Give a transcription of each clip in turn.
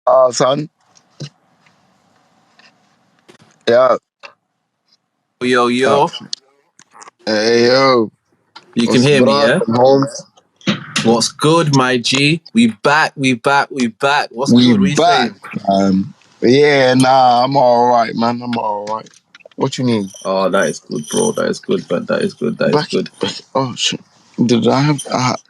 Son. Yeah. Yo, Uh, hey, yo. you can What's hear me, yeah? Holmes? What's good, my G? We back. What's We good? What you back. saying? Yeah, nah, I'm all right, man. I'm all right. What you need? Oh, that is good, bro. That is good, man. That is good. Back. Oh, shit. Do I have that?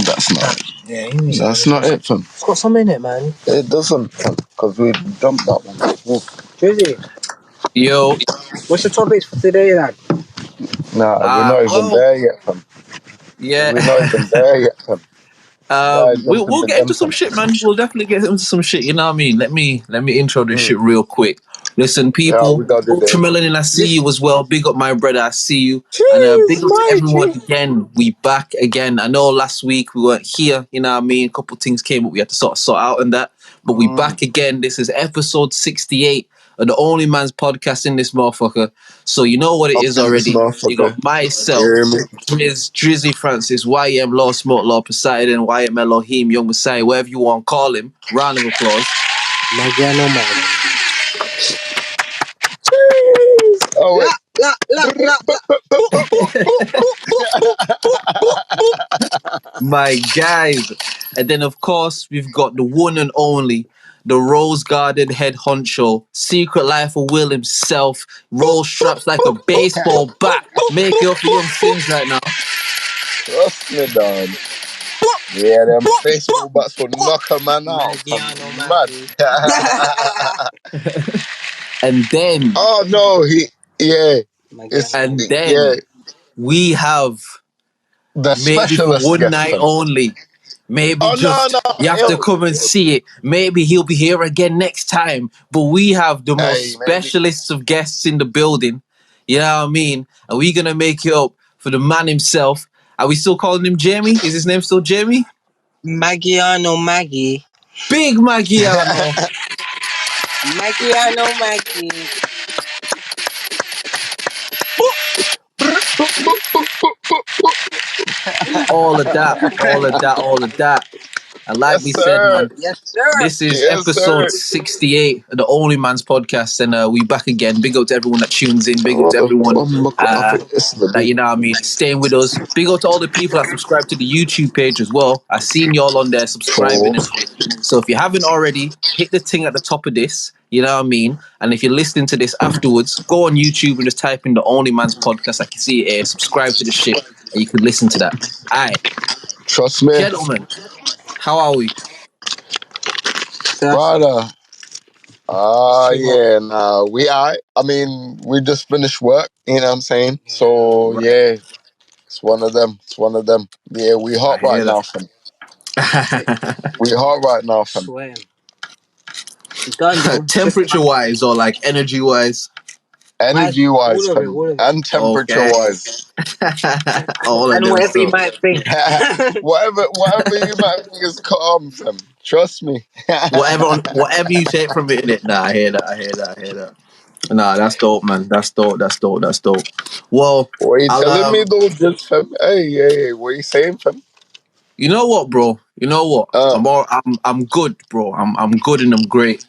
That's not it. Yeah, That's not it, fam. it's got some in it, man. It doesn't, fam, because we dumped that one. Drizzy, Yo. what's the topics for today, lad? Nah, we're not even there yet, fam. Yeah. We're not even there yet, fam. We'll get into some shit, man. We'll definitely get into some shit. You know what I mean? Let me intro this shit real quick. Listen, Yeah, we people, gotta do that. Ultramelanin, I see you as well. Big up my brother, I see you. Jeez, And big up to everyone G. again. We back again. I know last week we weren't here, you know what I mean? A couple things came up, we had to sort out and that. But we back again. This is episode 68 of the OnlyMans podcast in this motherfucker. So you know what it is already. You got myself, Drizzy Francis, YM Law Smoke Law Poseidon, YM Elohim, Young Messiah, whatever you want to call him. Round of applause. Magz. Oh, wait. My guys. And then, of course, we've got the one and only, the Rose Garden head honcho, Secret Life of Will himself, roll straps like a baseball bat. Make it up for Young Sims right now. Trust me, dog. Yeah, them baseball bats will knock a man out. Mad. And then... Oh, no, we have... the maybe for specialist one guest. night only. Maybe you have to come and see it. Maybe he'll be here again next time. But we have the most specialists of guests in the building. You know what I mean? Are we going to make it up for the man himself? Are we still calling him Jamie? Is his name still Jamie? Maggy. Big Maggiano. Maggy. all of that. And like we said, man, this is episode 68 of the OnlyMans podcast, and we back again. Big up to everyone that tunes in. Big up to everyone that, you know what I mean, staying with us. Big up to all the people that subscribe to the YouTube page as well. I seen y'all on there subscribing and shit. So if you haven't already, hit the thing at the top of this. You know what I mean? And if you're listening to this afterwards, go on YouTube and just type in the OnlyMans podcast. I can see it here. Subscribe to the shit, and you can listen to that. All right. Trust me. Gentlemen, how are we? Brother. We are. I mean, we just finished work, you know what I'm saying? So, yeah, it's one of them. Yeah, we hot right now, fam. Temperature-wise or like energy-wise? Energy-wise, fam. And temperature-wise. All and whatever you might think. whatever you might think is calm, fam. Trust me. whatever you take from it, innit? Nah, I hear that. Nah, that's dope, man. That's dope. Well, what are you telling me though, just fam? Hey, what are you saying, fam? You know what, bro? I'm good, bro. I'm good and I'm great.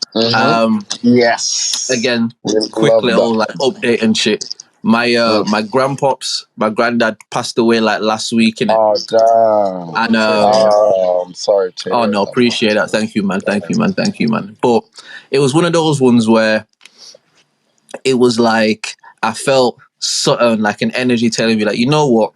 Yes. Again, quick little like update and shit. My my granddad passed away like last week, innit? Oh damn. And I'm sorry to oh no, appreciate that. Thank you, man. But it was one of those ones where it was like I felt something like an energy telling me like, you know what?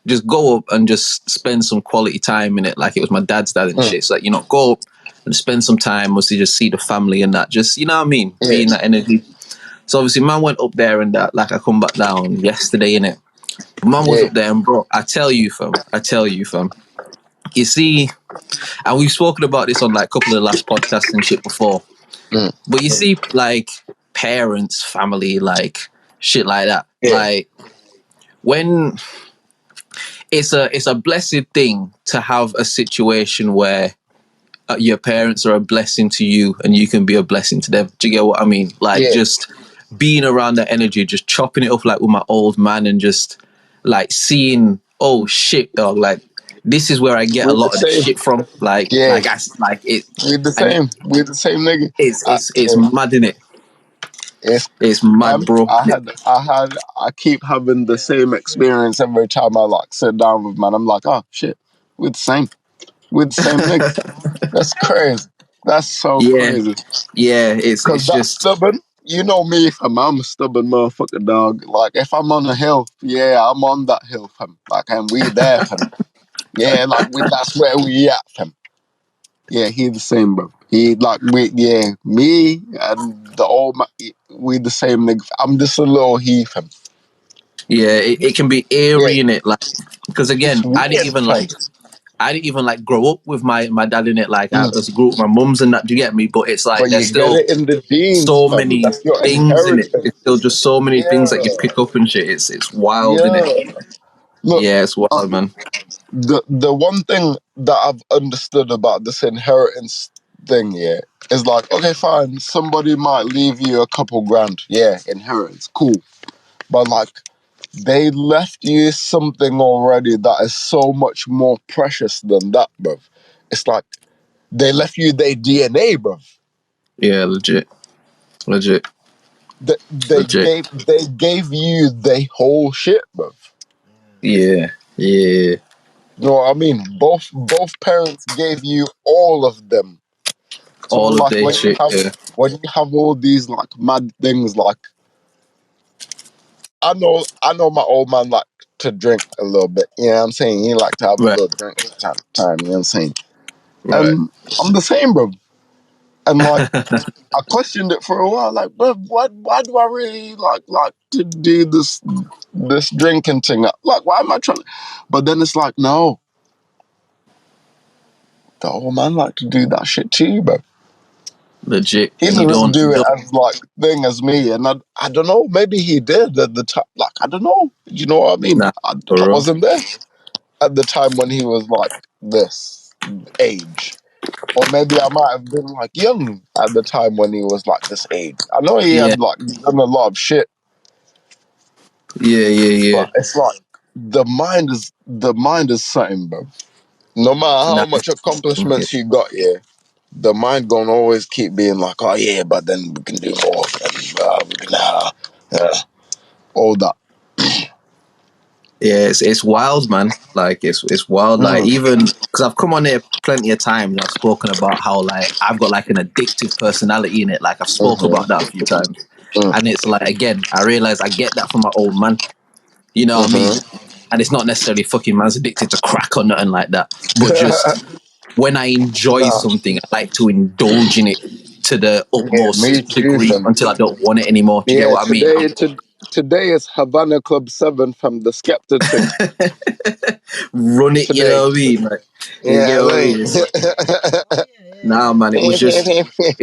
Just go up and just spend some quality time in it. Like it was my dad's dad and shit. So like, you know, go up and spend some time, mostly just see the family and that. Just, you know what I mean? Be in that energy. So obviously man went up there and that, like I come back down yesterday, innit? Man was up there and bro, I tell you fam. You see, and we've spoken about this on like a couple of the last podcasts and shit before. But you see like parents, family, like shit like that. Like when it's a blessed thing to have a situation where your parents are a blessing to you and you can be a blessing to them. Do you get what I mean? Like just being around that energy, just chopping it up like with my old man and just like seeing, oh shit, dog, like this is where I get a We the lot of the same. shit from. Yeah, Like it, we the and same. We the same nigga. it's mad in it. It's It's mad, man. bro. I keep having the same experience every time I like sit down with man. I'm like, oh shit, we're the same. We're the same nigga. That's crazy. That's so Yeah, crazy. yeah. Cause It's that just stubborn. You know me, fam. I'm a stubborn motherfucker, dog. Like if I'm on a hill, yeah, I'm on that hill, fam. Like and we there, fam. Yeah, like that's where we at, fam. Yeah, he the same, bro. He like me and the old man, we the same nigga. I'm just a little he, fam. yeah. It can be Yeah, eerie in it, like because it's again, weird, fam. I didn't even like grow up with my dad in it. Like I Mm. just grew up with my mums and that. Do you get me? But it's like But there's you get still it in the genes, so fam. many That's your things in it. inheritance. It's still just so many things that you Yeah, pick up and shit. It's wild in it. yeah. Look, Yeah, it's uh, wild, man. the one thing that I've understood about this inheritance thing, yeah, is like, okay, fine, somebody might leave you a couple grand, yeah, inheritance, cool, but like they left you something already that is so much more precious than that, bruv. It's like they left you their DNA, bruv. Yeah, legit, legit, legit. They gave you their whole shit, bruv. Yeah, yeah. You know what I mean? Both parents gave you all of them. So All of like this shit. Yeah, when you have all these like mad things, like I know my old man like to drink a little bit. You know what I'm saying? He like to have a right, little drink from time to time. You know what I'm saying? right. And I'm the same, bro. And like I questioned it for a while. Like, bro, why do I really like to do this drinking thing? Like, why am I trying? But then it's like, no, the old man like to do that shit too, bro. Legit. He And you doesn't don't, do it as like thing as me, and I don't know. Maybe he did at the time. Like I don't know. You know what I mean? nah, I for real. wasn't there at the time when he was like this age, or maybe I might have been like young at the time when he was like this age. I know he Yeah, had like done a lot of shit, yeah, yeah, yeah. but it's like the mind is something, bro. No matter how Nah, much accomplishments you got, yeah, the mind gonna always keep being like, oh yeah, but then we can do more, and we can all that. yeah, it's wild, man. Like it's wild. Like Mm, even because I've come on here plenty of times. I've spoken about how like I've got like an addictive personality in it. Like I've spoke about that a few times, mm, and it's like again, I realize I get that from my old man. You know what I mean? mm-hmm. And it's not necessarily fucking man's addicted to crack or nothing like that, but just when I enjoy Nah, something, I like to indulge in it to the yeah, me utmost too, degree fam. until I don't want it anymore. Do you get Yeah, what I mean? today is Havana Club 7 from the Skepta thing. Run it, you Today. know what I mean? Like, you Yeah, get what I I mean? Nah, man, it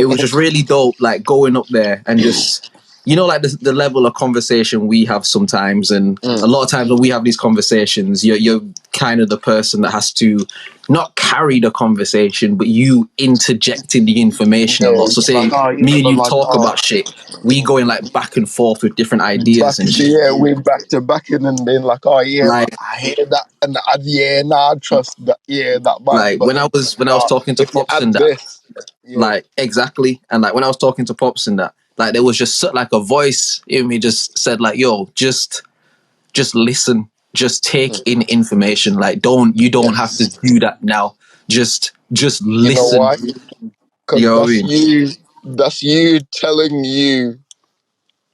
was just really dope. Like going up there and just, you know, like the level of conversation we have sometimes, and a Mm, lot of times when we have these conversations, you're kind of the person that has to not carry the conversation, but you interjecting the information a yeah, lot. So you're like, say oh yeah, me and but you like, talk oh, about shit, we going like back and forth with different back ideas and shit. yeah, we back to back in and being like, oh yeah, but Like I hear that and yeah, nah, I trust that, yeah, that might, like but then when I was talking to if you Pops add and that, this, yeah, like exactly, and like when I was talking to Pops and that, like there was just like a voice in me just said like, yo, just listen, just take mm, in information. Like you don't have to yes, do that now. Just you know listen. why? You Because know what I mean? that's you telling you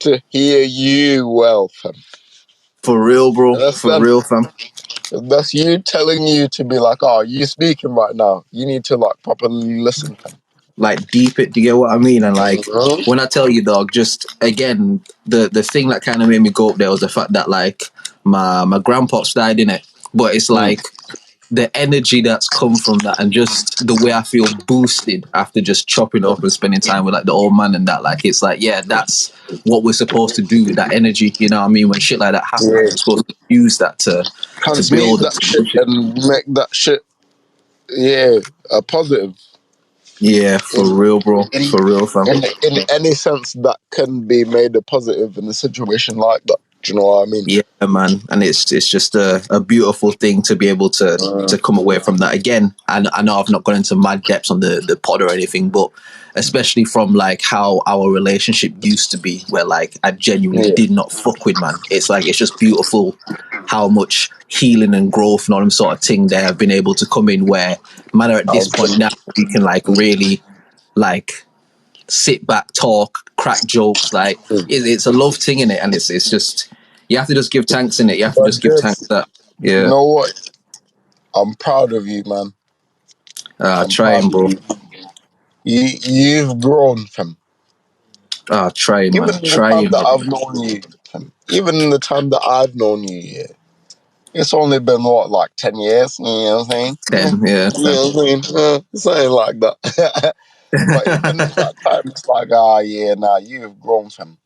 to hear you well, fam. For real, bro. For Understand? real, fam. That's you telling you to be like, oh, you speaking right now. You need to like properly listen, fam. Like deep it. Do you get what I mean? And like Mhm. when I tell you, dog, just again, the thing that kind of made me go up there was the fact that like my grandpops died in it, but it's Mm. like the energy that's come from that and just the way I feel boosted after just chopping up and spending time with like the old man and that, like it's like, yeah, that's what we're supposed to do with that energy, you know what I mean? When shit like that happens, Yeah. we're supposed to use that to Transmute build that and shit push it. and make that shit, yeah, a positive Yeah, in for real, bro. in For real, fam. in any sense that can be made a positive in a situation like that. Do you know what I mean? Yeah, man, and it's just a beautiful thing to be able to come away from that. Again, and I know I've not gone into mad depths on the pod or anything, but especially from like how our relationship used to be, where like I genuinely Yeah. did not fuck with, man. It's like it's just beautiful how much healing and growth and all them sort of thing there have been able to come in. Where matter at this I've point been, now, we can like really like sit back, talk, crack jokes. Like it's a love thing in it, and it's just you have to just give thanks in it. You have to but just give thanks this, that you yeah, know what? I'm proud of you, man. I'm proud trying, of bro. you. You've grown, fam. Trying, Even man, in the time trying, that man. I've known you, fam. Even in the time that I've known you, yeah. It's only been what, like 10 years? You know what I'm saying? Yeah. 10, yeah, You 10. know what I mean? Something like that. But even in that time, it's like, yeah, nah, you've grown, fam.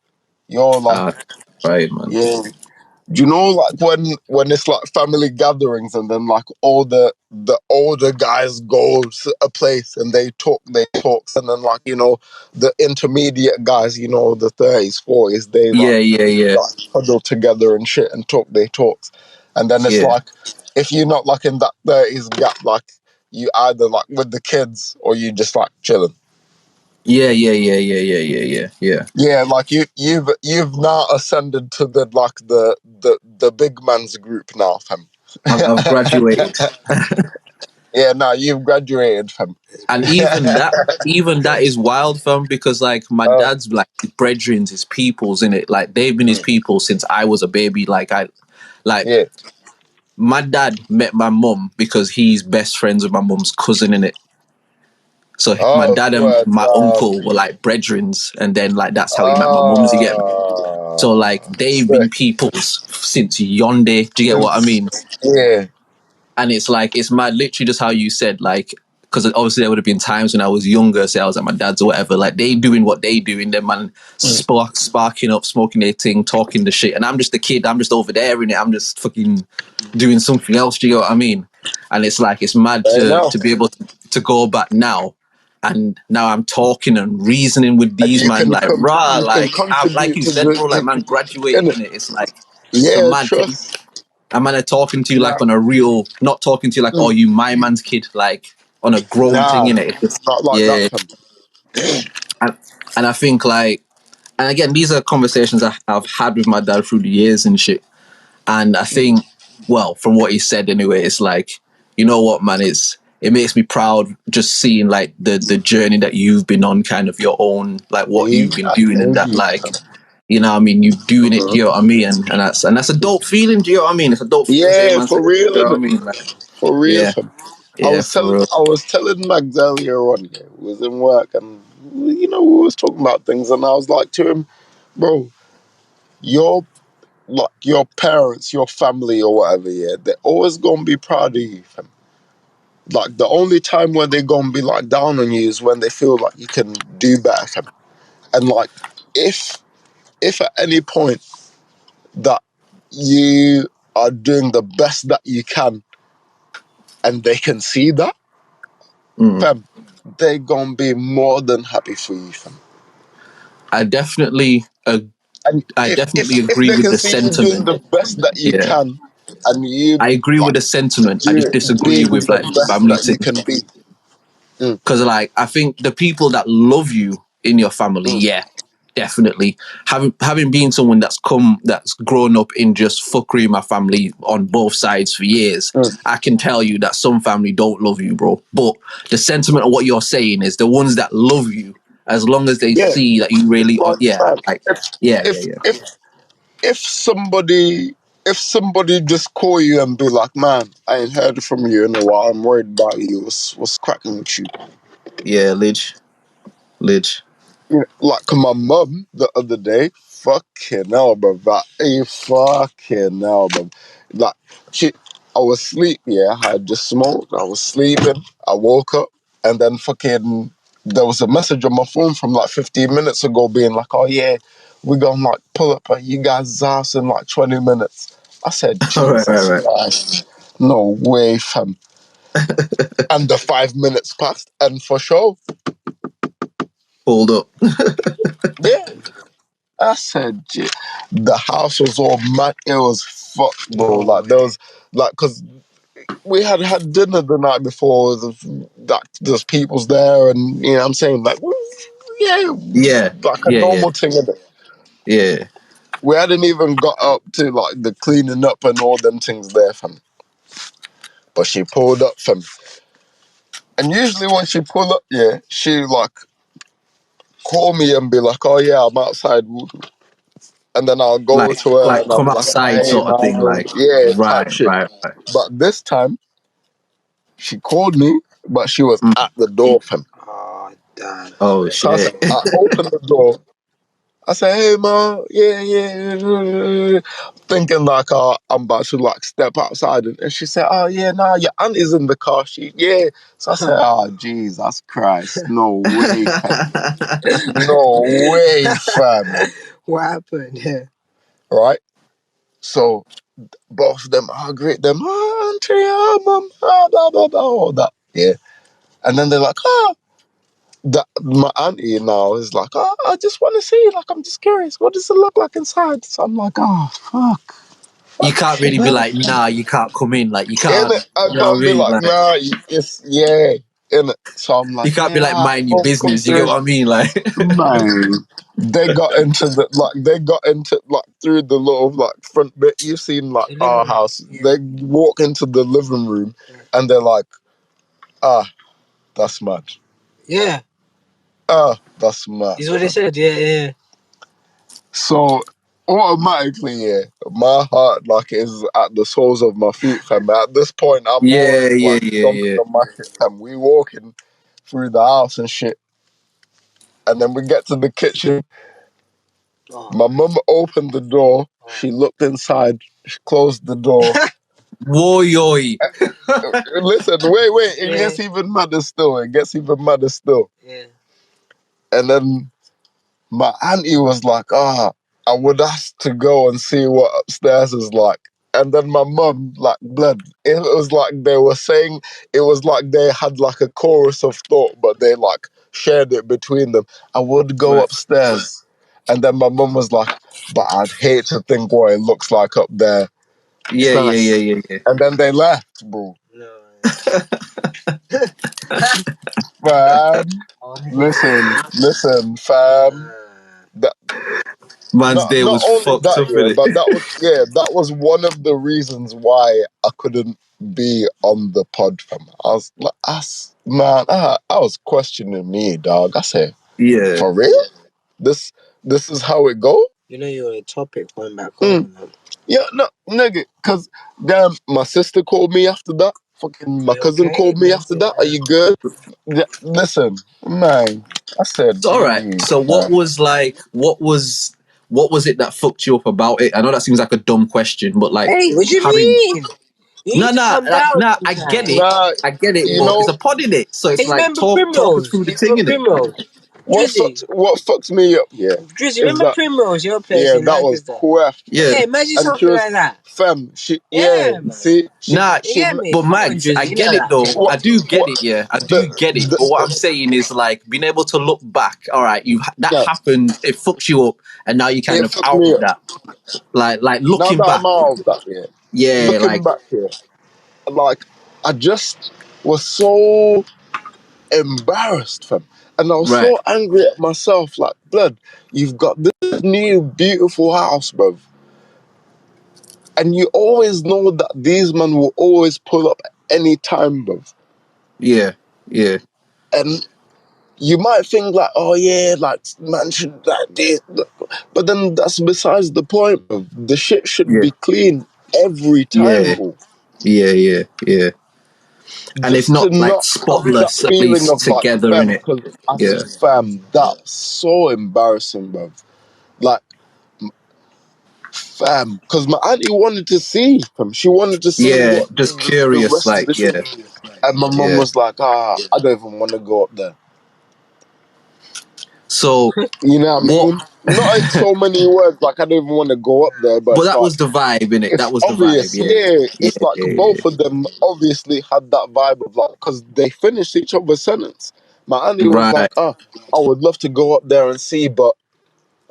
You're like, Uh, trying, man. yeah. Do you know, like when it's like family gatherings and then like all the older guys go to a place and they talk, and then like the intermediate guys, the 30s, 40s, they like Yeah, yeah, yeah, huddle together and shit and talk their talks, and then it's yeah, like if you're not like in that 30s gap, like you either like with the kids or you just like chilling. yeah, yeah, yeah, yeah, yeah, yeah, yeah, yeah. Yeah, like you've now ascended to the big man's group now, fam. I've graduated, Yeah, now you've graduated, fam. and even that is wild, fam. Because like my uh, dad's like his brethrens, his peoples in it. Like they've been his people since I was a baby. Like yeah. my dad met my mum because he's best friends with my mum's cousin in it. So my Oh, dad and swear my down. uncle were like brethrens, and then like that's how he met my mum's. You get me? So like they've been Sick. peoples since yonde. Do you get what I Since, mean? yeah. And it's like it's mad, literally just how you said, like, because obviously there would have been times when I was younger, say I was at my dad's or whatever, like they doing what they doing, them man sparking up, smoking their thing, talking the shit, and I'm just a kid, I'm just over there in it, I'm just fucking doing something else. Do you get what I mean? And it's like it's mad I know. to be able to go back now, and now I'm talking and reasoning with And these man, like rah, you can like I'm like contribute you to said, bro, like man in graduated it. in it. It's like it's a Yeah, mad thing. trust. I'm man talking to you Nah, like on a real, not talking to you like, oh, you my man's kid, like on a grown thing nah, in it. not like that, Yeah, fam. and, and I think like, and again, these are conversations I've had with my dad through the years and shit. And I think, well, from what he said anyway, it's like, you know what, man, it makes me proud just seeing like the journey that you've been on, kind of your own, like what See, you've been I doing and told that, you, like, fam. you know what I mean, you doing it, do you know what I mean? And that's a dope feeling, do you know what I mean? It's a dope feeling to hear Yeah, man say for that, do real, you know what I innit? mean? Like, For real, yeah, fam. yeah, for real. I was telling Magz earlier on, yeah, we was in work and we was talking about things and I was like to him, bro, your like your parents, your family or whatever, yeah, they're always gonna be proud of you, fam. Like the only time where they're gonna be like down on you is when they feel like you can do better, fam. And like if at any point that you are doing the best that you can and they can see that, Mm. fam, they gonna be more than happy for you, fam. I definitely, And I if definitely agree they with can the see you doing sentiment. the best that you Yeah, can, and you I agree with like the sentiment. I just do disagree being with the like the best family that you thing. can be. Mm, Because like I think the people that love you in your family, mm, yeah, definitely. Having been someone that's grown up in just fuckery in my family on both sides for years, mm. I can tell you that some family don't love you, bro. But the sentiment of what you're saying is the ones that love you, as long as they Yeah, see that you it's really are, like yeah, man, like yeah, yeah, if yeah, if if somebody just call you and be like, man, I ain't heard from you in a while. I'm worried about you. What's cracking with you? yeah, Lidge. Yeah, like my mum the other day, fucking hell, bro. That a fucking hell, bro. Like she, I was asleep. Yeah, I had just smoked. I was sleeping. I woke up, and then fucking there was a message on my phone from like 15 minutes ago, being like, "Oh yeah, we're gonna like pull up at you guys' house in like 20 minutes." I said, All right, right, "Jesus right. Christ, no way, fam." And the 5 minutes passed, and for sure, Hold up. yeah. I said, the house was all mad. It was fucked, bro. Like there was like, cause we had dinner the night before. There's people's there, and you know what I'm saying, like, yeah, Yeah, like a yeah, yeah, normal thing. Innit? yeah. We hadn't even got up to like the cleaning up and all them things there, fam. But she pulled up, fam. And usually when she pull up, yeah, she like call me and be like, "Oh yeah, I'm outside," and then I'll go to her Like and I'll come be like, "Oh outside hey sort of thing. man, Like yeah," type right, shit. right, right. But this time she called me, but she was Mm. at the door, fam. Oh, damn. Oh So shit. I opened the door. I said, "Hey ma, yeah, yeah," thinking like, I'm about to like step outside, and she said, "Oh yeah, nah, your auntie's in the car." Yeah. So I said, "Oh Jesus Christ, no way, fam, no way, fam." What happened? Yeah. Right? So both of them agree, them, auntie, mum, blah blah blah, all that, yeah. And then they're like, that my auntie now is like, I just want to see, like, I'm just curious, what does it look like inside? So I'm like, fuck. You can't really be like, nah, you can't come in. Like you In can't. it, I You know what I can't be mean? like, Like nah, it's yeah, in it. So I'm you like, can't be yeah, like mind your come business. You get through, what I mean? Like man. They got into like through the little like front bit. You've seen like The living our room. house. Yeah. They walk into the living room and they're like, that's mad. Yeah. That's mad. Is what they said. Yeah, yeah. So automatically, yeah, my heart like is at the soles of my feet, fam. At this point, I'm yeah, already yeah, like yeah, jumping yeah. on my shit, fam. We walking through the house and shit, and then we get to the kitchen. Oh. My mum opened the door. She looked inside. She closed the door. Whoa, yoy. Listen, wait. It Yeah. gets even madder still. It gets even madder still. Yeah. And then my auntie was like, I would ask to go and see what upstairs is like. And then my mum, like, blood, it was like they were saying, it was like they had like a chorus of thought, but they like shared it between them. I would go Right. upstairs. And then my mum was like, but I'd hate to think what it looks like up there. Yeah, yeah, yeah, yeah, yeah. And then they left, bro. No. Fam, listen, fam. That, Man's day not was only fucked that, up in yeah, it. but that was one of the reasons why I couldn't be on the pod, fam. I was like, I was questioning me, dog. I said, Yeah. for real? This is how it go? You know you're on a topic going back home. Yeah, no, nigga, cause damn, my sister called me after that. Fucking my cousin called me after that. Are you good? Yeah, listen, man. I said, All right. So man. what was it that fucked you up about it? I know that seems like a dumb question, but like Hey, what you having mean? You need to calm down. I get it. Nah, I get it, you but it's know a pod in it. So it's Hey, like remember talk us Primrose? through the You thing remember in it. Primrose? Drizzy. what fucks me up? Yeah, Drizzy, is remember that Primrose, your place yeah, in that was Lancaster? quest, Yeah. Yeah, imagine and she something was like that. femme. She Yeah, man. see Nah, You get me? but Come on, Mags, I Drizzy, you get know it that though. thing. I do get what it, yeah. I the do get it. But what I'm saying is like being able to look back, all right, that yeah, happened, it fucks you up, and now you're kind it of fucked out me of up. that. Like Now looking that back, I'm out of that, yeah, yeah, looking like back here, like I just was so embarrassed, fam. And I was right, so angry at myself, like, blood, you've got this new beautiful house, bro. And you always know that these men will always pull up any time, bro. yeah, yeah, And you might think like, oh yeah, like man should like this, but then that's besides the point, bro. The shit should yeah, be clean every time, yeah, bro. yeah, yeah, yeah. And it's Just to not like not have that spotless, at feeling least of like together in fam, it. because Yeah, fam, that's so embarrassing, bro. Like fam, because my auntie wanted to see fam. She wanted to see yeah, what just the curious, rest of like, the shit. yeah, And my mum yeah. was like, I don't even want to go up there. So You know what I what? mean? Not in so many words, like I don't even want to go up there, but But it's that like was the vibe in it. it's That was the vibe. obvious, Yeah, yeah. yeah, It's like yeah, yeah. both of them obviously had that vibe of like, because they finished each other's sentence. My auntie was Right. like, I would love to go up there and see, but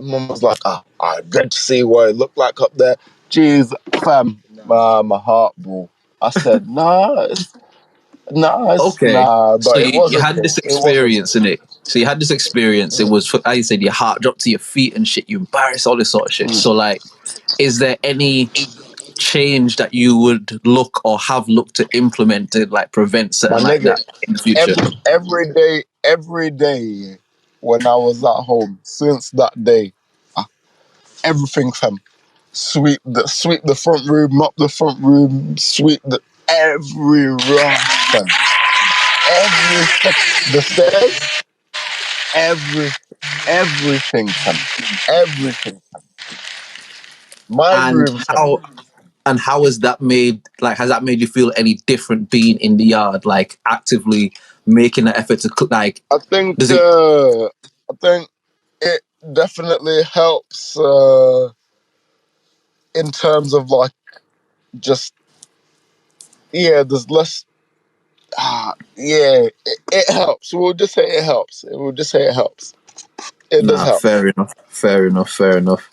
Mum was like, I dread to see what it looked like up there. Jeez, fam, my heart, bro. I said, Okay, nah, so but it you was had okay. this It was okay. experience in it. So you had this experience. It was, how you said, your heart dropped to your feet and shit. You embarrassed, all this sort of shit. So like, is there any change that you would look or have looked to implement to like prevent My something like nigga, that in the future? every day when I was at home, since that day, everything, fam. Sweep the front room, mop the front room, sweep every room, fam. The stairs, every everything, fam. Everything. My And room, fam. how has that made, like, has that made you feel any different being in the yard, like actively making an effort to like, I think does it? uh I think it definitely helps in terms of like just there's less it helps. We'll just say it helps. We'll just say it helps. It does Nah, help. fair enough, fair enough, fair enough.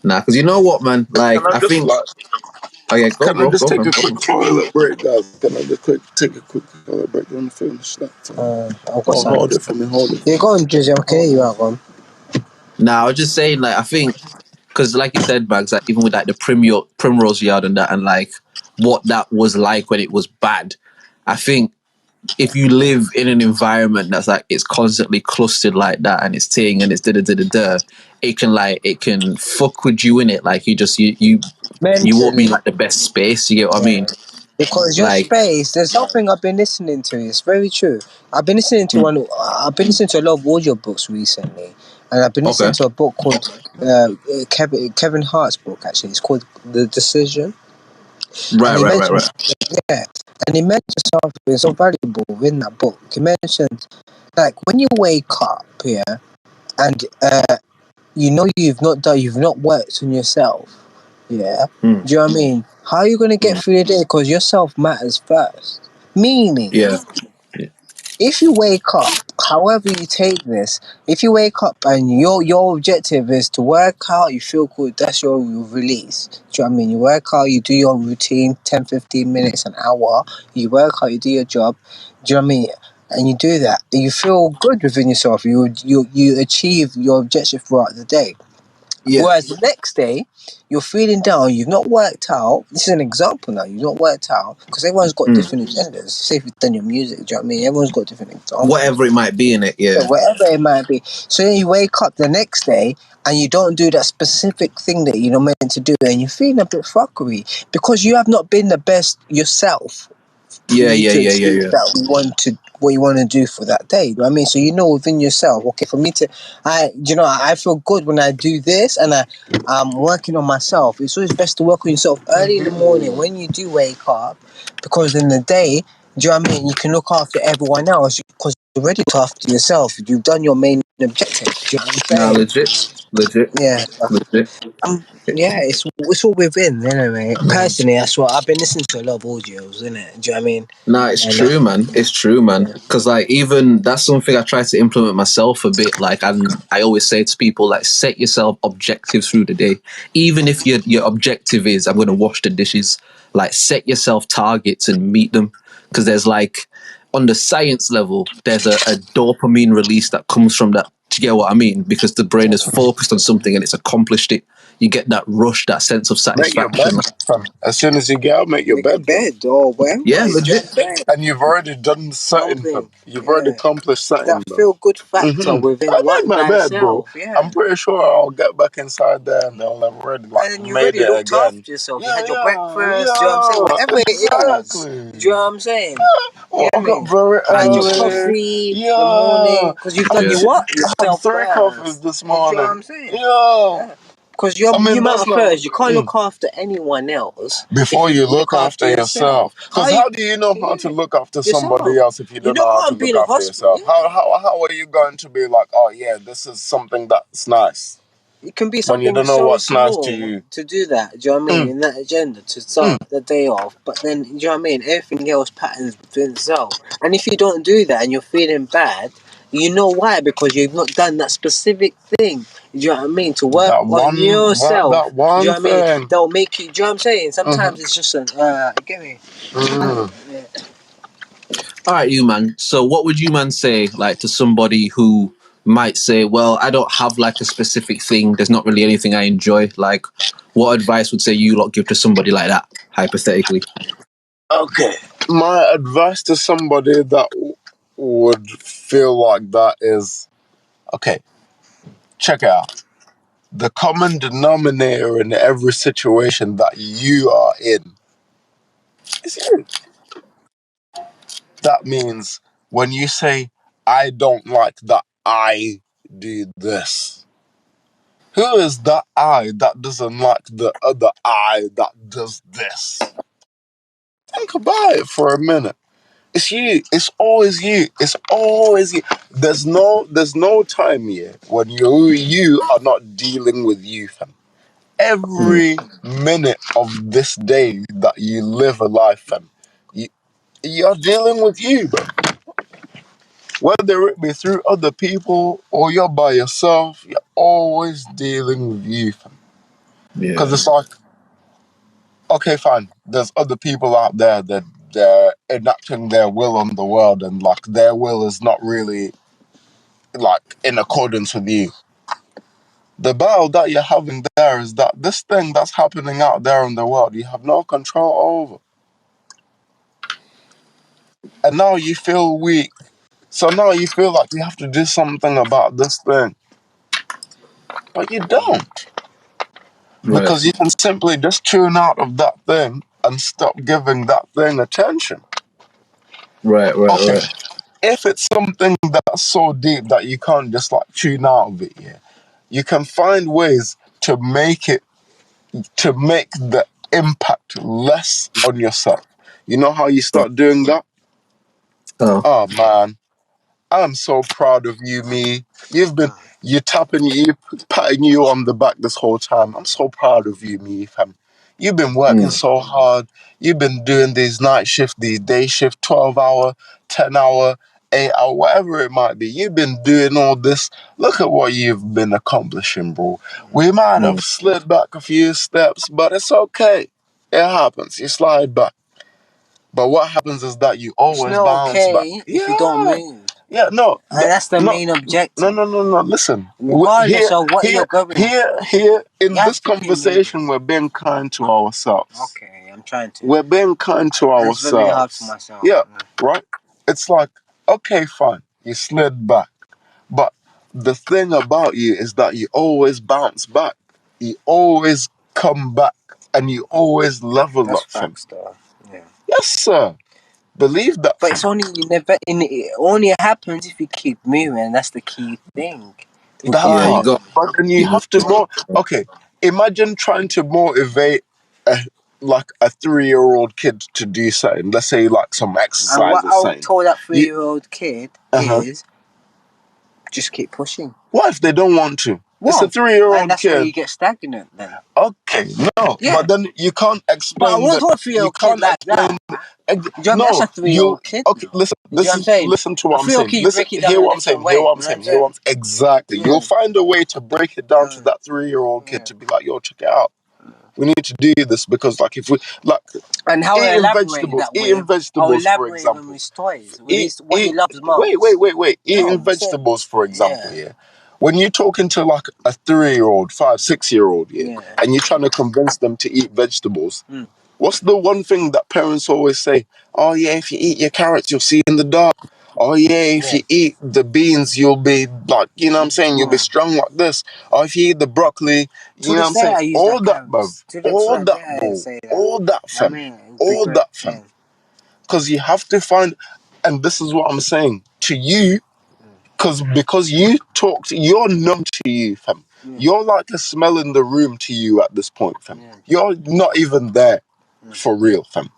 Nah, because you know what, man, Can like I I just think, like oh yeah, go can I bro, just go take bro, a go quick bro. toilet break, guys? Can I just take a quick toilet break? You wanna finish that? I've got some. Hold it for me, hold it. Yeah, go on, Drizzy. I can hear you out, man. Nah, I was just saying, like, I think, because like you said, Magz, like, even with like the Primrose Yard and that, and like what that was like when it was bad, I think if you live in an environment that's like it's constantly clustered like that and it's ting and it's da da da da da, it can fuck with you in it. Like you won't be in Mentally. like the best space. You get what I Yeah. mean? Because your Like, space, there's something I've been listening to. It's very true. I've been listening to mm, I've been listening to a lot of audiobooks recently, and I've been listening okay, to a book called Kevin Hart's book. Actually, it's called The Decision, and right, he right, right, mentions right. and he mentions something so valuable in that book. He mentioned like when you wake up, and you've not worked on yourself. Yeah. Mm, Do you know what I mean? How are you going to get mm, through the day? Because yourself matters first. Meaning, yeah, yeah, if you wake up, however you take this, if you wake up and your objective is to work out, you feel good, that's your release. Do you know what I mean? You work out, you do your routine, 10, 15 minutes, an hour, you work out, you do your job. Do you know what I mean? And you do that, you feel good within yourself. You achieve your objective throughout the day. yeah. Whereas the next day, you're feeling down, you've not worked out. This is an example now, you've not worked out because everyone's got Mm. different agendas. Say if you've done your music, do you know what I mean? Everyone's got different examples. Whatever it might be in it, Yeah, yeah, whatever it might be. So then you wake up the next day and you don't do that specific thing that you're meant to do, and you're feeling a bit fuckery because you have not been the best yourself for yeah, you yeah, to yeah, yeah, achieve yeah. that what you want to do for that day. You know what I mean? So you know within yourself, okay, for me to I feel good when I do this and I'm working on myself. It's always best to work on yourself early in the morning when you do wake up, because in the day, do you know what I mean, you can look after everyone else because you're ready to after yourself. You've done your main objective. Do you know what I'm Nah, saying? legit, legit, Yeah. legit. Yeah, it's all within, anyway. Personally, that's what I've been listening to, a lot of audios, innit? Do you know what I mean? Nah, it's And true, man. It's true, man. Because like even that's something I try to implement myself a bit. Like, and I always say to people, like, set yourself objectives through the day. Even if your objective is I'm going to wash the dishes, like set yourself targets and meet them. Because there's like on the science level, there's a dopamine release that comes from that. Do you get what I mean? Because the brain is focused on something and it's accomplished it. You get that rush, that sense of Make your bed, satisfaction. fam. As soon as you get out, make your make a bed, bro. bed or whatever. Yeah, Do you know legit. what I'm saying? And you've already done something, Something. fam. You've already Yeah. accomplished something, That bro. feel good factor within I made work my by bed, bro. itself. Yeah. I'm pretty sure I'll get back inside there and they'll have already like And then you made already it looked again. after yourself. You Yeah, had your yeah, breakfast. Do you know what I'm saying? yeah, Whatever it is. exactly. Do you know what I'm saying? Yeah, I Woke up mean, very had your early. coffee in the morning Yeah, because you've done had Yeah. your two, what had yourself 3 coffees first. this Do you know what morning. I'm saying? Yeah, Yeah. Because I you mean that's matter not. first. You can't look after anyone else if Before you you don't look look after after yourself. yourself. Because how do you know how to look after somebody Yourself. else if you You don't know know how to what? look Being a after husband. yourself? Yeah. How are you going to be like, oh yeah, this is something that's nice It can be when you something don't know so what's nice to small you? to do that. Do you know what I mean? In that agenda to start the day off, but then do you know what I mean? Everything else patterns within itself. And if you don't do that and you're feeling bad, You know why? Because you've not done that specific thing. Do you know what I mean? To work That on one, yourself. that Do you one know what I mean? thing. That'll make you. Do you know what I'm saying? Sometimes it's just an. Get me. Yeah. All right, you man. So, what would you man say, like, to somebody who might say, "Well, I don't have like a specific thing. There's not really anything I enjoy." Like, what advice would say you lot give to somebody like that, hypothetically? Okay. My advice to somebody that would feel like that is, okay, check it out. The common denominator in every situation that you are in is you. That means when you say, I don't like that I do this, who is that I that doesn't like the other I that does this? Think about it for a minute. It's you. It's always you. It's always you. There's no time here when you are not dealing with you, fam. Mm, Every minute of this day that you live a life, fam, you, you're dealing with you, bro. Whether it be through other people or you're by yourself, you're always dealing with you, fam. Because yeah, it's like, okay, fine. There's other people out there that they're enacting their will on the world, and like their will is not really like in accordance with you. The battle that you're having there is that this thing that's happening out there in the world, you have no control over. And now you feel weak. So now you feel like you have to do something about this thing. But you don't. right, Because you can simply just tune out of that thing and stop giving that thing attention. right, right, Okay, right. if it's something that's so deep that you can't just like tune out of it, yeah, you can find ways to make the impact less on yourself. You know how you start doing that? Oh, Oh man, I'm so proud of you, me. You've been you patting you on the back this whole time. I'm so proud of you, me, fam. You've been working mm, so hard. You've been doing these night shift, these day shift, 12-hour, 10-hour, 8-hour, whatever it might be. You've been doing all this. Look at what you've been accomplishing, bro. We might have mm, slid back a few steps, but it's okay. It happens. You slide back. But what happens is that you It's always not bounce back. okay if you don't Yeah. move. Yeah, no, And that's the no, main no, objective. no, no, no. Listen, Regardless here, of what here, you're going here, for, here. you In have this to keep moving. conversation, we're being kind to ourselves. Okay, I'm trying to. We're being kind to And it's very hard for ourselves. myself. Yeah, right. It's like, okay, fine, you slid back, but the thing about you is that you always bounce back. You always come back, and you always level That's up, fam. facts, though. Yeah. Yes, sir. Believe that, But fam. it's only never in it only happens if you keep moving. That's the key thing. That yeah. You part. Regardless. got But then you you. have to okay, imagine trying to motivate a, like a 3-year-old kid to do something. Let's say like some And exercise what or I would something. tell that You 3-year-old kid uh-huh. is just keep pushing. What if they don't want to? It's a Won't. And 3-year-old that's where kid. you get stagnant then. Okay, no, Yeah. but then you can't But I explain won't that. tell a You 3-year-old kid can't like explain. that. Do you know what I mean? That's No, a 3-year-old kid okay. now. Listen, Do you know what I'm saying? listen to A what I'm 3-year-old saying. kid, you Listen, break it down hear in a what I'm saying. different Hear way. what You I'm know what I'm saying. Hear what saying? I'm exactly. You'll Yeah. find a way to break it down to that 3-year-old kid Yeah. to be like, yo, check it out. We need to do this because, like, if we like And how I elaborate that eating with, I'll vegetables, for elaborate with example, his toys, with eat, his what he eat, loves wait, most. eating No, say, vegetables, for example, yeah, yeah. When you're talking to like a 3-year-old, 5, 6-year-old, yeah, yeah. and you're trying to convince them to eat vegetables, Mm. what's the one thing that parents always say? Oh yeah, if you eat your carrots, you'll see in the dark. Oh yeah, if Yeah. you eat the beans, you'll be like, you know what I'm saying? You'll be Yeah. strong like this. Or if you eat the broccoli, To you know what this I'm day, saying? I use All that that, bruv. parents. To All this day, that, I bro. say that. All that, I fam. mean, it'd be All great. that, Yeah. fam. Because you have to find, and this is what I'm saying to you, because you talked, you're numb to you, fam. Yeah. You're like a smell in the room to you at this point, fam. Yeah. You're not even there for real, fam.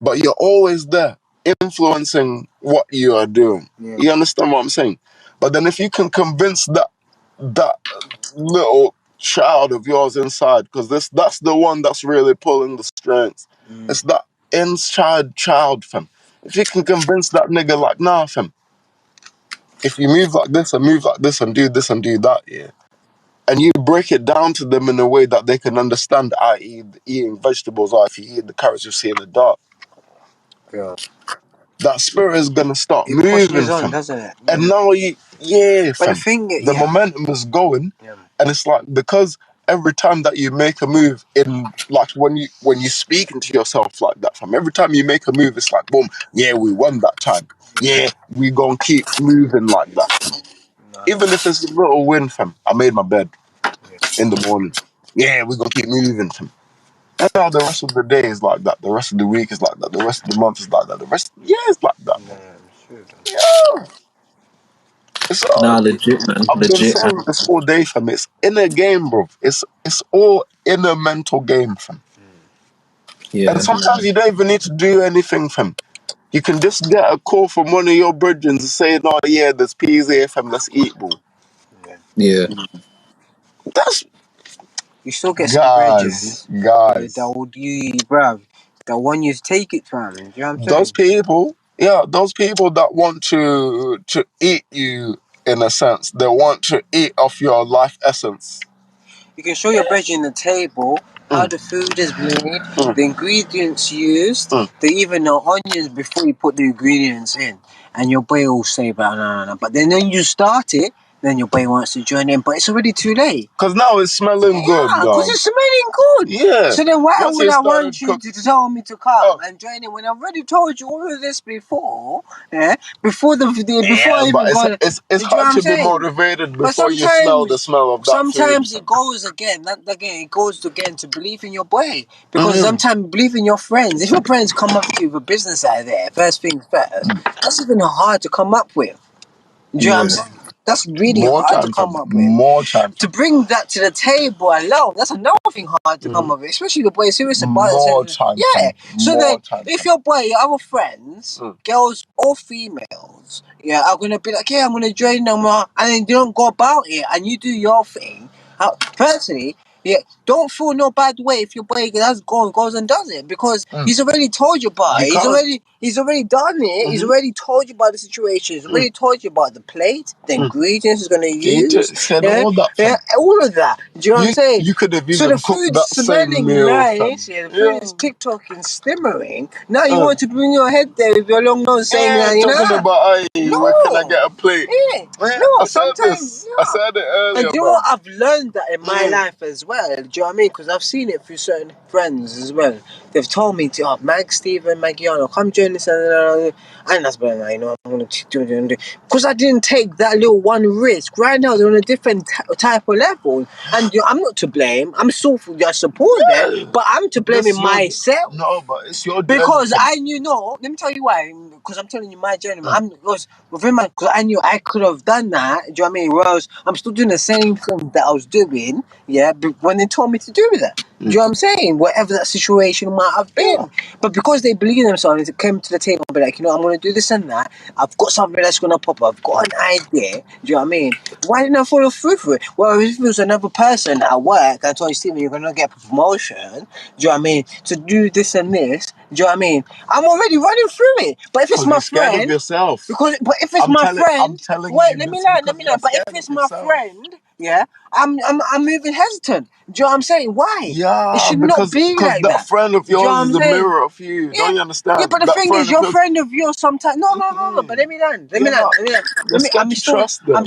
But you're always there, influencing what you are doing. Yeah. You understand what I'm saying? But then if you can convince that little child of yours inside, because that's the one that's really pulling the strings. It's that inside child, fam. If you can convince that nigga like, nah, fam, if you move like this and move like this and do this and do that, yeah, and you break it down to them in a way that they can understand, i.e., eating vegetables, or if you eat the carrots you see in the dark, Yeah. that spirit is gonna start It pushes moving, on, fam. doesn't it? And Yeah. now yeah, But the fam. thing, The yeah. momentum is going, Yeah. and it's like because every time that you make a move in, like when you speaking to yourself like that, fam. Every time you make a move, it's like boom, yeah, we won that time. Yeah, we gonna keep moving like that, fam. No. Even if it's a little win, fam. I made my bed in the morning. Yeah, we gonna keep moving, fam. And now the rest of the day is like that. The rest of the week is like that. The rest of the month is like that. The rest, yeah, it's like that, Yeah, man. I'm sure. Yeah, it's Nah, legit, man. I've been Legit. saying this all day, fam. It's inner game, bro. It's all inner mental game, fam. And Yeah. sometimes you don't even need to do anything, fam. You can just get a call from one of your brethren and say, "No, yeah, there's peas here, fam. Let's eat, bro." Yeah. Yeah. That's You still get some guys, bridges that guys. would you, bruv, that want you to take it from. Do you know what I'm Those saying? people, yeah, those people that want to eat you in a sense, they want to eat off your life essence. You can show your brethren the table, how Mm, the food is made, mm, the ingredients used, mm. the even the onions before you put the ingredients in. And your boy will say, but no. But then when you start it, then your boy wants to join in, but it's already too late. Cause now it's smelling good, Yeah, because dog. it's smelling good. Yeah. So then why Once would it I started want you cook, to tell me to come oh, and join in when I've already told you all of this before? Yeah, before before yeah, I but even got. it's Do you know what hard I'm to be saying? motivated But before you smell the smell of that food. sometimes it goes again. It goes again to believe in your boy. Because Mm. sometimes believe in your friends. If your friends come up to you with a business idea, first things first, that's even hard to come up with. Do you know what I'm Yeah. saying? That's really More hard to time, come fam. up with. More time, To fam. bring that to the table alone, that's another thing hard to come Mm. up with, especially the boy is serious about More it. time, Yeah. fam. So then, More time, if fam. your boy, your other friends, Mm. girls or females, yeah, are gonna be like, yeah, I'm gonna join them, and then they don't go about it, and you do your thing. Personally, yeah, don't feel no bad way if your boy goes and does it because Mm. he's already told you about You it. can't. He's already done it. He's Mm-hmm. already told you about the situation. He's already told you about the plate, the ingredients he's gonna He use. said Yeah, all that, yeah, fam. all of that. Do you know what I'm saying? You could have So the even cooked food's that same smelling meal, nice. fam. Yeah, the food Yeah. is TikTok and simmering. Now you Uh, want to bring your head there with your long nose saying yeah, that, you talking know? about, hey, where can I No. get a plate? Yeah. Yeah, I No, said sometimes, this. I yeah. said it And earlier, you know what? bro. I've learned that in my Mm. life as well. Do you know what I mean? Because I've seen it through certain friends as well. They've told me to, Mag, Stephen, Magiano, come join this. And that's been like, you know, I'm going to do it. Because I didn't take that little one risk. Right now, they're on a different type of level. And I'm not to blame. I'm still for your support them. Yeah. But I'm to blame in This your myself. no, but it's your journey, Because fam. I knew, no, let me tell you why. Because I'm telling you my journey. Because I knew I could have done that. Do you know what I mean? Whereas I'm still doing the same thing that I was doing, yeah, but when they told me to do that. Do you know what I'm saying? Whatever that situation might have been. But because they believe in themselves, they came to the table and be like, you know, I'm going to do this and that. I've got something that's going to pop up. I've got an idea. Do you know what I mean? Why didn't I follow through for it? Well, if it was another person at work and told you, Stephen, you're going to get a promotion, do you know what I mean, to do this and this, do you know what I mean? I'm already running through it. But if it's Because my you're scared of friend, yourself. but if it's my I'm friend, telling wait, you let me this learn, because you're But if scared it's of my yourself. friend, yeah, I'm moving hesitant. Do you know what I'm saying? Why? It Yeah, should not because be like that that. friend of Do you know what yours I'm is a saying? mirror of you. Yeah, Don't you yeah, understand? but the That thing is, friend of your yours, friend of yours sometimes. No. But let me learn. you're not. You're scared I'm to still. trust them. I'm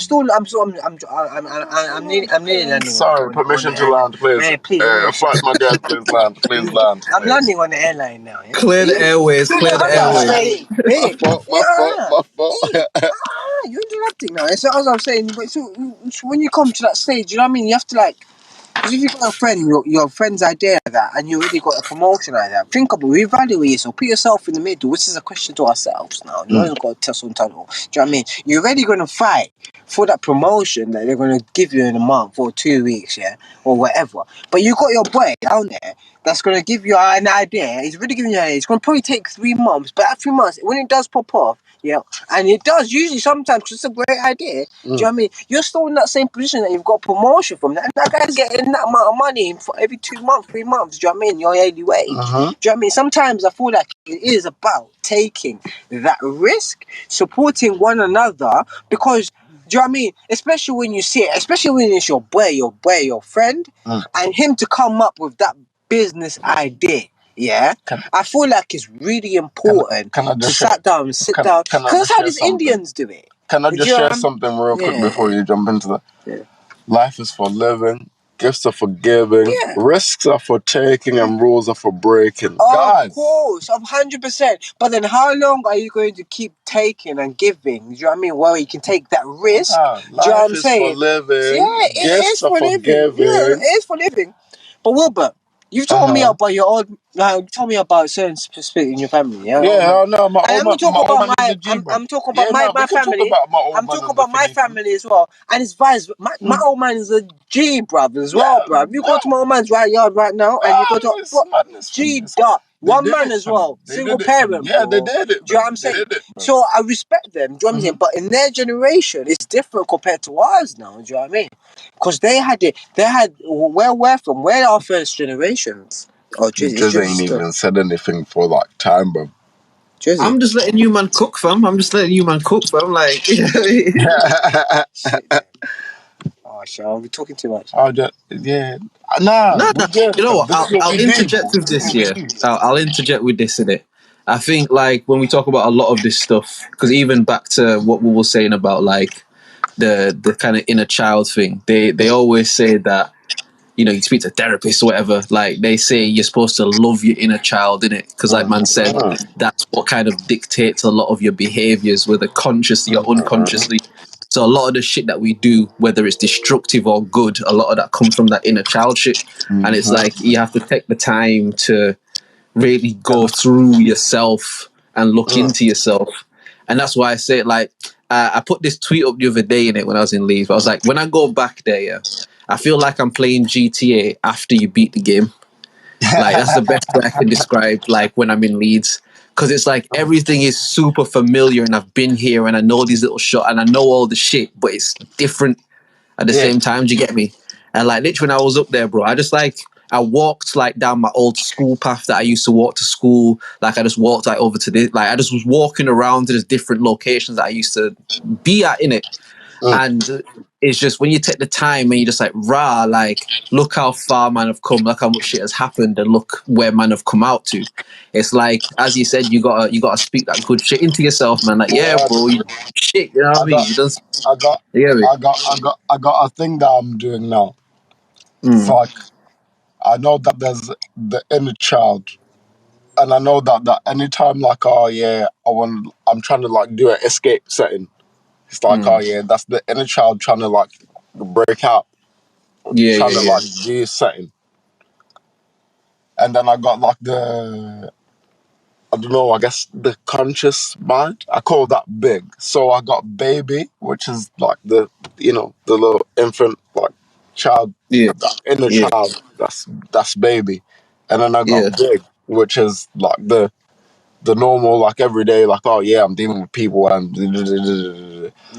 nearly landing Sorry, on permission the to airline. land, please. Man, please, let me Flight my dead, please land. Please land, I'm please. landing on the airline now. Yeah. Clear the airways. Clear the Hold on, airways. wait. My Hey, fault, my fault, yeah. my fault. Hey, you're interrupting now. So as I'm saying, but so when you come to that stage, you know what I mean. You have to like. Because if you've got a friend, your friend's idea like that, and you already got a promotion like that, think about it, reevaluate yourself, put yourself in the middle. This is a question to ourselves now. No one's got to tussle and tunnel. Do you know what I mean? You're already going to fight for that promotion that they're going to give you in a month or 2 weeks, yeah, or whatever. But you got your boy down there that's going to give you an idea. He's really giving you an idea. It's going to probably take 3 months, but at 3 months, when it does pop off, Yeah, and it does usually sometimes 'cause it's a great idea. Do you know what I mean? You're still in that same position that you've got promotion from. That guy's getting that amount of money for every 2 months, 3 months. Do you know what I mean? Your daily wage. Do you know what I mean? Sometimes I feel like it is about taking that risk, supporting one another, because. Do you know what I mean? Especially when you see it, especially when it's your friend, and him to come up with that business idea. Yeah, I feel like it's really important Can I to just sit down, because that's how these Indians do it. Can I Do just you know share what I mean? something real quick before you jump into that? Yeah. Life is for living, gifts are for giving, Yeah. risks are for taking, and rules are for breaking. Of course, 100%. But then how long are you going to keep taking and giving? Do you know what I mean? Well, you can take that risk. Do you know what I'm saying? For living, Yeah, it is for living. Yeah, it is for living. But Wilbert, you've told me about your old. You told me about certain split in your family. Yeah. Yeah, no, my And old I'm man, talking my old about man is my. a G, bro. I'm talking about my we can family. talk about my old I'm man talking and the about my finito. family as well, and it's vice. My old man is a G, brother, as well, bro. You go to my old man's yard right now, and you go to it's madness, G fam. dot. They One did man it, as fam. well, They single did it, fam. parent, Yeah, they bro. did it, Do you know bro. what I'm They saying? did it, bro. So I respect them. Do you know what I'm saying? But in their generation, it's different compared to ours now. Do you know what I mean? Because they had it. They had where we're from. We're our first generations. Oh, Just ain't even said anything for like time, bro. I'm just letting you man cook, fam. I'm just letting you man cook, fam. Like, Shit, man. Oh, shit, I'll be talking too much. Yeah. Nah, no, we good, you know fam. what? This is what I'll we do, bro. interject with This is this. what we Yeah, do. I'll interject with this in it. I think like when we talk about a lot of this stuff, because even back to what we were saying about like the kind of inner child thing, they always say that, you know, you speak to therapists or whatever, like they say you're supposed to love your inner child in it, because like man said, that's what kind of dictates a lot of your behaviors, whether consciously or unconsciously. So a lot of the shit that we do, whether it's destructive or good, a lot of that comes from that inner child shit. And it's like you have to take the time to really go through yourself and look into yourself. And that's why I say, like, I put this tweet up the other day in it when I was in Leeds. I was like, when I go back there, yeah, I feel like I'm playing GTA after you beat the game. Like, that's the best way I can describe, like, when I'm in Leeds. Because it's like everything is super familiar and I've been here and I know these little shots and I know all the shit, but it's different at the same time. Do you get me? And like literally when I was up there, bro, I walked like down my old school path that I used to walk to school. Like I just walked like over to this, like I just was walking around to the different locations that I used to be at in it. And it's just when you take the time and you're just like, rah, like look how far man have come, look how much shit has happened, and look where man have come out to. It's like, as you said, you gotta speak that good shit into yourself, man. Like, yeah, bro, you shit, you know what I mean? You don't. I got, Yeah, I got a thing that I'm doing now. It's like I know that there's the inner child, and I know that anytime like I'm trying to like do an escape setting. It's like that's the inner child trying to like break out, trying to like do something. And then I got like I don't know, I guess the conscious mind. I call that big. So I got baby, which is like the little infant like child, yeah, that inner yeah, child. That's baby. And then I yeah. got big, which is like the normal, like everyday, like I'm dealing with people and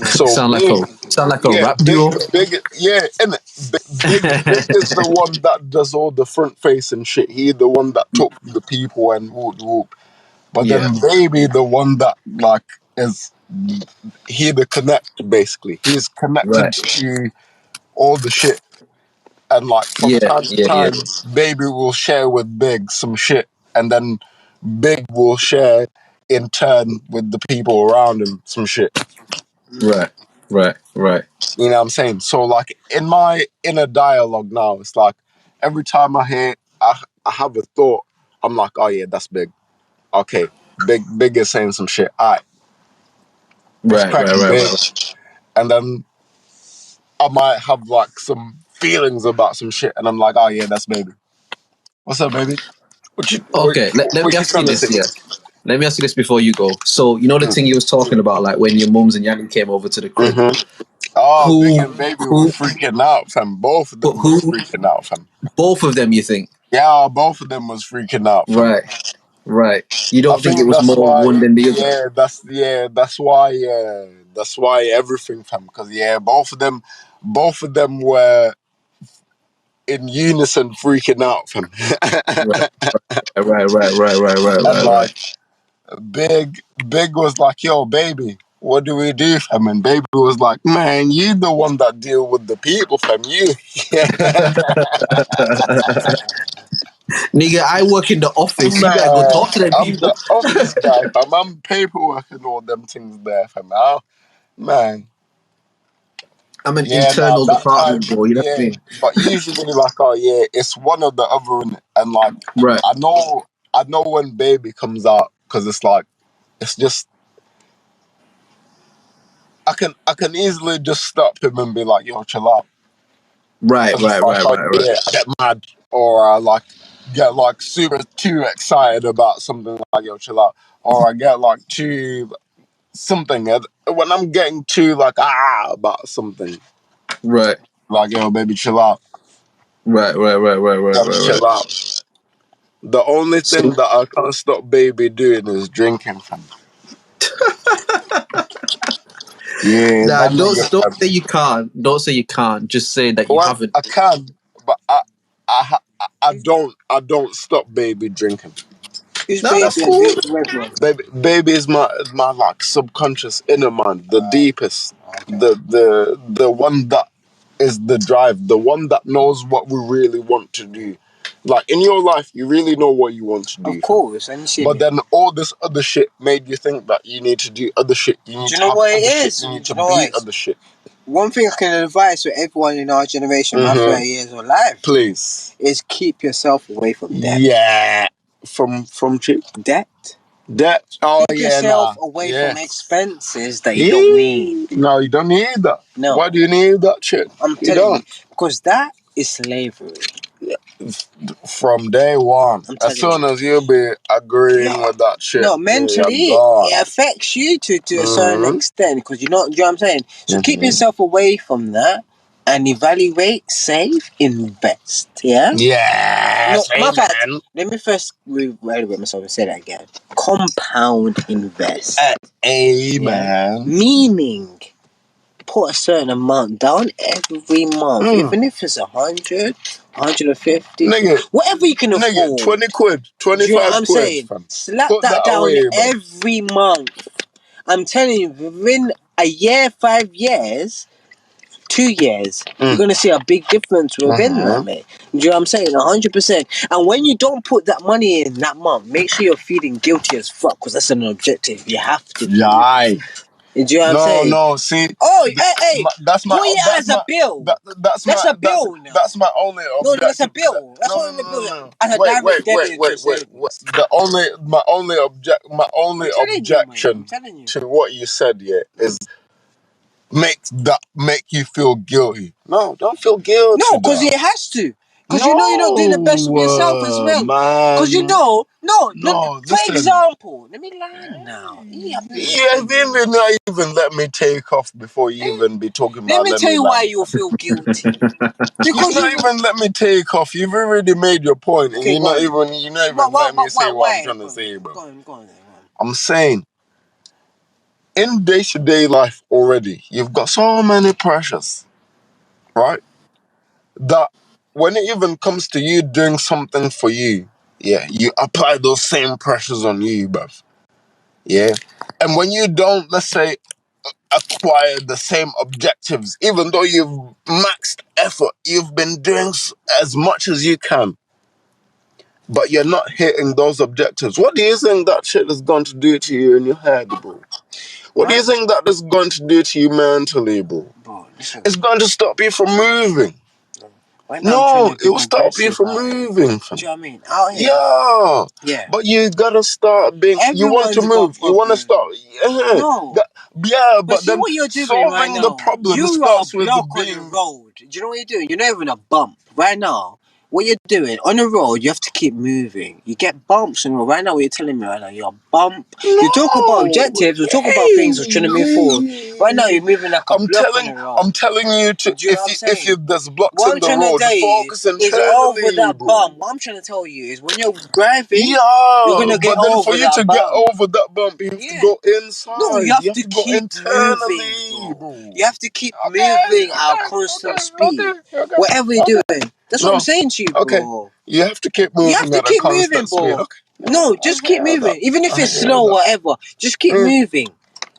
so big, Sound like a rap big, duo. and big is the one that does all the front facing shit. He the one that took the people and whoop. But Yeah, then baby, the one that like is he the connect basically. He's connected right. to all the shit, and like from Yeah, time to yeah, yeah. time, baby will share with big some shit, and then big will share in turn with the people around him some shit. Right, right, right. You know what I'm saying? So like in my inner dialogue now, it's like every time I have a thought, I'm like, oh yeah, that's big. Okay, big is saying some shit. All right, let's Right, crack right, the right, right, bitch. And then I might have like some feelings about some shit, and I'm like, oh yeah, that's baby. What's up, baby? What you what, okay, let me what you ask you trying to this, say? yeah. Let me ask you this before you go. So, you know the thing you was talking about, like when your mums and Yanni came over to the crib. Oh, big Who, and baby were who, freaking out, fam. Both of but them was who, freaking out, fam. both of them, you think? Yeah, both of them was freaking out, fam. Right. Right. You I don't think it think was that's more why. one than the other? That's why everything, fam. Because both of them were in unison freaking out, fam. Right. And Right. like Big was like, "Yo, baby, what do we do, fam?" And Baby was like, "Man, you the one that deal with the people, fam. You." Nigga, I work in the office. You better go Man, talk to them I'm people. the office guy, fam. I'm paperwork and all them things there, fam. Man. I'm an Yeah, now internal that department, time, bro. You know what I yeah. mean? But usually, like, oh yeah, it's one of the other, and like, Right. I know when Baby comes out because it's like, it's just, I can easily just stop him and be like, "Yo, chill out," Right. because it's like, oh yeah, I get mad or I like get like super too excited about something like, "Yo, chill out," or I get like too something when I'm getting too like about something, Right. like, "Yo, baby, chill out." Gotta Right. chill out. The only thing So that I can't stop Baby doing is drinking, fam. Yeah, nah, that don't nigga, don't fam. say you can't. Don't say you can't. Just say that you Well, haven't. I can, but I don't stop Baby drinking. Who's No, that's baby and cool. who's Red? Baby is my like subconscious inner mind, the deepest, the one that is the drive, the one that knows what we really want to do. Like in your life, you really know what you want to do, Of fam. course, and you see But me. then all this other shit made you think that you need to do other shit. You need Do you to know have what it other shit. is? You need Do to you know what be it is? other shit. One thing I can advise to everyone in our generation, my 30 years of life, Please. is keep yourself away from debt. Yeah. From cheap. Debt? Debt. Oh Keep yeah, yourself nah. away Yeah. from expenses that you don't need. No, you don't need that. No. Why do you need that shit? I'm You telling you, don't. because that is slavery. From day one. I'm As telling soon you. as you be agreeing No, with that shit, no, yeah, you're mentally, gone. it affects you to a certain extent because you know what I'm saying? So keep yourself away from that and evaluate, save, invest. Yeah? Yes, No, matter of fact, amen. let me first reevaluate myself and say that again. Compound invest. Amen. Meaning, put a certain amount down every month, even if it's 100, 150, Nigga, whatever you can nigga, afford. 20 quid, Do you know what 25 I'm quid, saying? fam. Slap Put that that down away, bro. every month. I'm telling you, within a year, 5 years, 2 years, you're gonna see a big difference within that, mate. Do you know what I'm saying? 100%. And when you don't put that money in that month, make sure you're feeling guilty as fuck because that's an objective. You have to do. Yeah. Do you know what I'm saying? No, see. Oh, hey, That's my, put it as a bill. That's a bill now. that's my only No, that's a objective. bill. That's No, what the bill no. as a direct debit into your savings. My only I'm telling you, mate. I'm objection telling you. to what you said here is make you feel guilty. No, don't feel guilty. No, because it has to. Because you know you're not doing the best for yourself as No, well. man. Because you know, for Listen. example, let me land now. You even not even let me take off before you even be talking Let about me let tell me you why land. you feel guilty. You've Because not even let me take off. You've already made your point, and okay, go on. you're not even let me say what I'm trying to say, bro. Go on. I'm saying in day-to-day life already, you've got so many pressures, right? That when it even comes to you doing something for you, yeah, you apply those same pressures on you, bruv. Yeah. And when you don't, let's say, acquire the same objectives, even though you've maxed effort, you've been doing as much as you can, but you're not hitting those objectives. What do you think that shit is going to do to you in your head, bro? What do you think that is going to do to you mentally, bro? Bro, listen. It's going to stop you from moving. Right now, I'm trying No, to it be will stop you progressive from out here. moving, fam. Do you know what I mean? Out here. Yeah. But you gotta start being. You want to Everyone's got move. You want to problems. start. Yeah. No. Yeah, But but see then what you're doing right solving the now. problem You are a starts with block on the being. road. Do you know what you're doing? You're not even a bump. Right now, what you're doing on the road, you have to keep moving. You get bumps on the road. Right now, what you're telling me right now, you're a bump. You talk about objectives, we talk about things we're trying to move forward. Right now, you're moving like a block on the road. I'm telling you to, Do you know what I'm saying? if you there's blocks What in I'm the trying road, to tell you focus is over internally, that bro. bump. What I'm trying to tell you is when you're driving, Yeah, you're gonna get but then over for you that to bump. get over that bump, you have to go inside. No, you have to go keep internally, moving, bro. You have to keep moving at a constant speed. Whatever you're doing. That's what I'm saying to you, bro. You have to keep You moving have to at a keep moving, constant speed. bro. No, just keep moving. Even if it's slow, whatever. Just keep moving.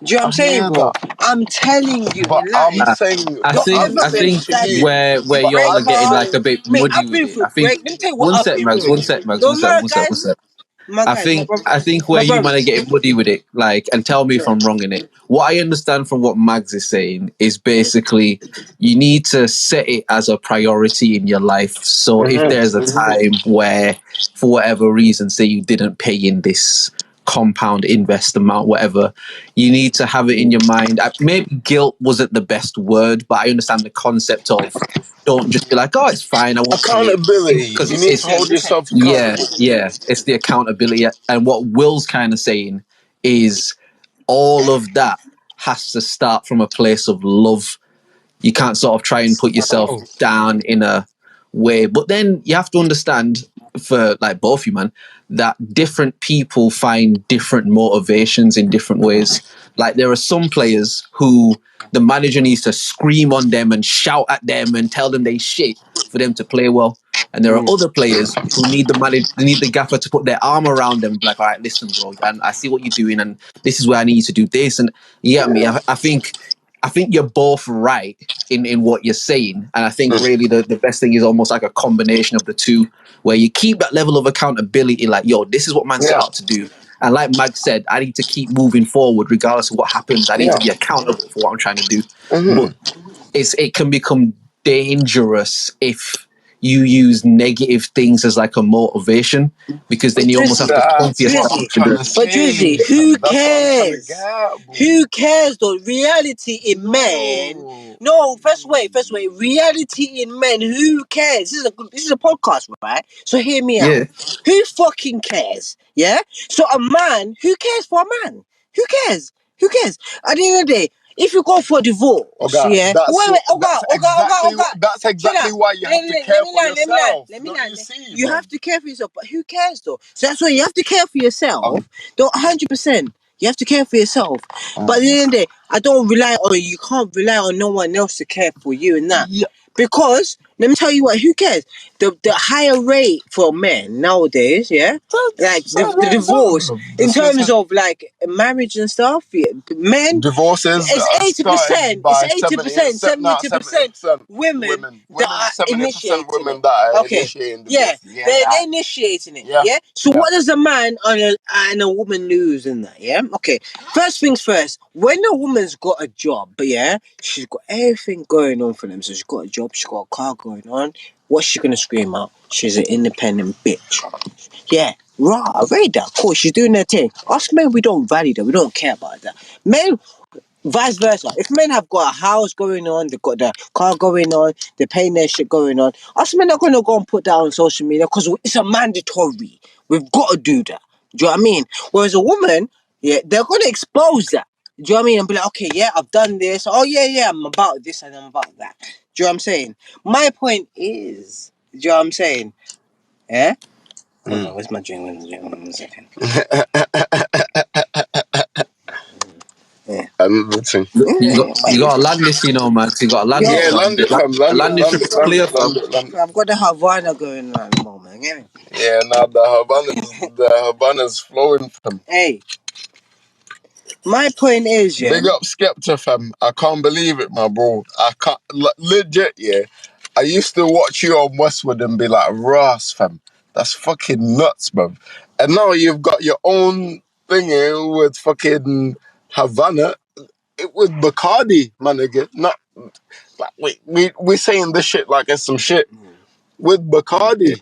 Do you know what I'm saying, bro? I'm telling you, But I'm relax. saying, I Don't think ever I think think that where but y'all I are getting can't. like a bit mate, muddy I've with been it. through I think break. Let me tell you what one I've sec, been Max, through. one sec, Max, No, one sec, my one sec, one guys, sec. my I guys, think I think where my you might brothers. get muddy with it, like, and tell me if I'm wrong in it. What I understand from what Mags is saying is basically you need to set it as a priority in your life. So if there's a time where, for whatever reason, say you didn't pay in this compound invest amount, whatever, you need to have it in your mind. Maybe guilt wasn't the best word, but I understand the concept of don't just be like, oh, it's fine, I won't pay it, Accountability. because You need to hold yourself accountable. yeah, it's the accountability. And what Will's kind of saying is all of that has to start from a place of love. You can't sort of try and put yourself down in a way. But then you have to understand, for like both you, man, that different people find different motivations in different ways. Like there are some players who the manager needs to scream on them and shout at them and tell them they shit for them to play well. And there are other players who need they need the gaffer to put their arm around them, like, all right, listen, bro, and I see what you're doing, and this is where I need you to do this. And you get me? I think you're both right in what you're saying. And I think really the best thing is almost like a combination of the two, where you keep that level of accountability, like, yo, this is what man set out to do. And like Mag said, I need to keep moving forward regardless of what happens. I need to be accountable for what I'm trying to do. But it can become dangerous if you use negative things as like a motivation, because then you almost have to pump yourself Drizzy, to do. but Drizzy, who cares? Who cares though? Reality in men. No, first wait. Reality in men. Who cares? This is a podcast, right? So hear me Yeah. out. Who fucking cares? Yeah. So a man, who cares for a man? Who cares? Who cares? At the end of the day, if you go for a divorce, yeah. That's exactly why you have to care for yourself. Let me land. You have to care for yourself, but who cares though? So that's why you have to care for yourself. Don't 100%. You have to care for yourself. But at the end of the day, I don't rely on you. Can't rely on no one else to care for you and that. Yeah. Because let me tell you what, who cares? The higher rate for men nowadays, yeah, like the divorce in terms of like marriage and stuff, yeah, men Divorces it's 80%. It's 80%, 70% women that are 70% initiating women it. that are Okay, initiating yeah, divorce. they're initiating it. Yeah. So what does a man and a woman lose in that? Yeah. Okay. First things first. When a woman's got a job, yeah, she's got everything going on for them. So she's got a job, she's got a car going on. What's she gonna scream out? She's an independent bitch. Yeah. Right, I read that. Cool, she's doing her thing. Us men, we don't value that. We don't care about that. Men, vice versa. If men have got a house going on, they've got the car going on, they're paying their shit going on, us men are going to go and put that on social media because it's a mandatory. We've got to do that. Do you know what I mean? Whereas a woman, yeah, they're going to expose that. Do you know what I mean? And be like, okay, yeah, I've done this. Oh, yeah, I'm about this and I'm about that. Do you know what I'm saying? My point is, do you know what I'm saying? Yeah? Hold on, where's my drink? One second. Yeah. You got to land this, you know, Max. You got to land it, fam. Land it, fam. Land it clear, fam. I've got the Havana going on at the moment. Get me? Yeah, now the Havana's flowing, fam. Hey, my point is, yeah. Big up Skepta, fam. I can't believe it, my bro. I can't, legit, yeah. I used to watch you on Westwood and be like, Ross, fam. That's fucking nuts, bruv. And now you've got your own thing here with fucking Havana, with Bacardi, man, again. Not, like, we saying this shit like it's some shit. With Bacardi.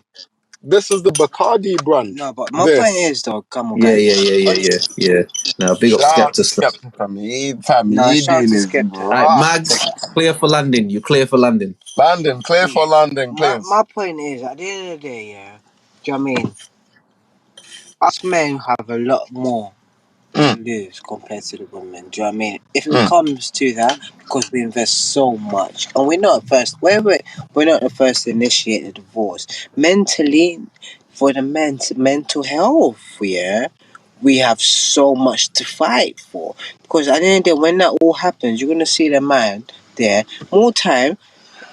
This is the Bacardi brand. No, but my point is though, come on, Yeah. guys. Now, big up Shout out to Skepta stuff. Skepta, fam. No, He shout out doing to his Skepta. All right, rock Magz, thing. clear for landing. You clear for landing. London, clear for London, please. My point is, at the end of the day, yeah, do you know what I mean? Us men have a lot more to lose compared to the women. Do you know what I mean? If it comes to that, because we invest so much, and we're not first, we're not the first to initiate the divorce. Mentally, for the men's mental health, yeah, we have so much to fight for. Because at the end of the day, when that all happens, you're gonna see the man there more time.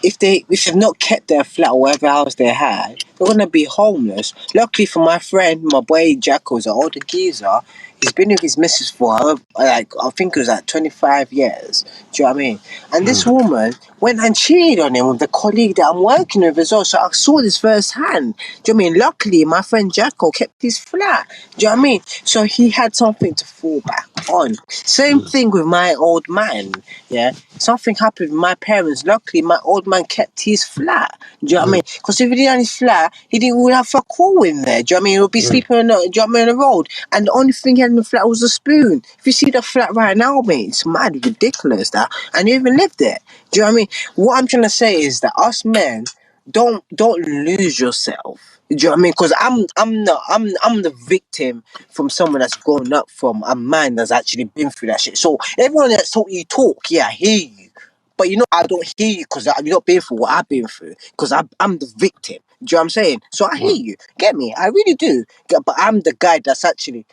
If they've not kept their flat or whatever house they had, they're gonna be homeless. Luckily for my friend, my boy Jacko's an older geezer. He's been with his missus for like I think it was like 25 years. Do you know what I mean? And this woman went and cheated on him with the colleague that I'm working with as well. So I saw this firsthand. Do you know what I mean? Luckily, my friend Jacko kept his flat. Do you know what I mean? So he had something to fall back on. Same thing with my old man. Yeah, something happened with my parents. Luckily, my old man kept his flat. Do you know what I mean? Because if he didn't have his flat, he didn't would have fuck all in there. Do you know what I mean? He would be sleeping on the, do you know what I mean, on the road. And the only thing he had in the flat was a spoon. If you see the flat right now, mate, it's mad, ridiculous that. And he even lived there. Do you know what I mean? What I'm trying to say is that us men, don't lose yourself. Do you know what I mean? Because I'm the victim from someone that's grown up from a man that's actually been through that shit. So everyone that's taught you talk, yeah, I hear you. But you know, I don't hear you because I've not been through what I've been through. Because I'm the victim. Do you know what I'm saying? So I hear you. Get me? I really do. But I'm the guy that's actually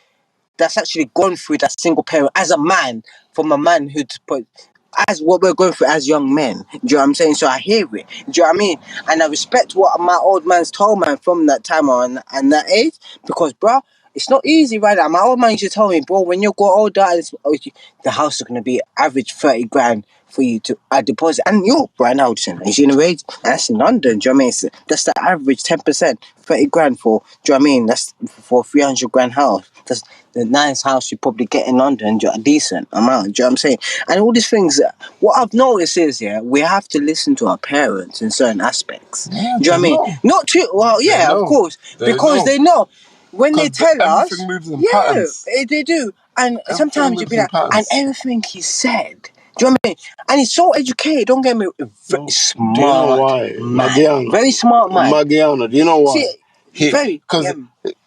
gone through that single parent as a man, from a man who'd put as what we're going through as young men. Do you know what I'm saying? So I hear it. Do you know what I mean? And I respect what my old man's told man from that time on and that age, because bro, it's not easy right now. My old man used to tell me, bro, when you go older, the house is gonna be average 30 grand for you to deposit. And you're right now, it's in the rate, that's in London. Do you know what I mean? That's the average 10%, 30 grand for. Do you know what I mean? That's for a 300 grand house. That's the nice house you probably get in London, a decent amount. Do you know what I'm saying? And all these things. What I've noticed is, yeah, we have to listen to our parents in certain aspects. Yeah, Do you know what I mean? know. Not too well, yeah, of course, because they know when they tell us, everything moves in yeah, patterns. they do. And Everything sometimes you'd moves be in like, and patterns. everything he said. Do you know what I mean? And he's so educated. Don't get me, very smart. Do you know why? Man. Very smart man. Magiano, do you know why? See, Because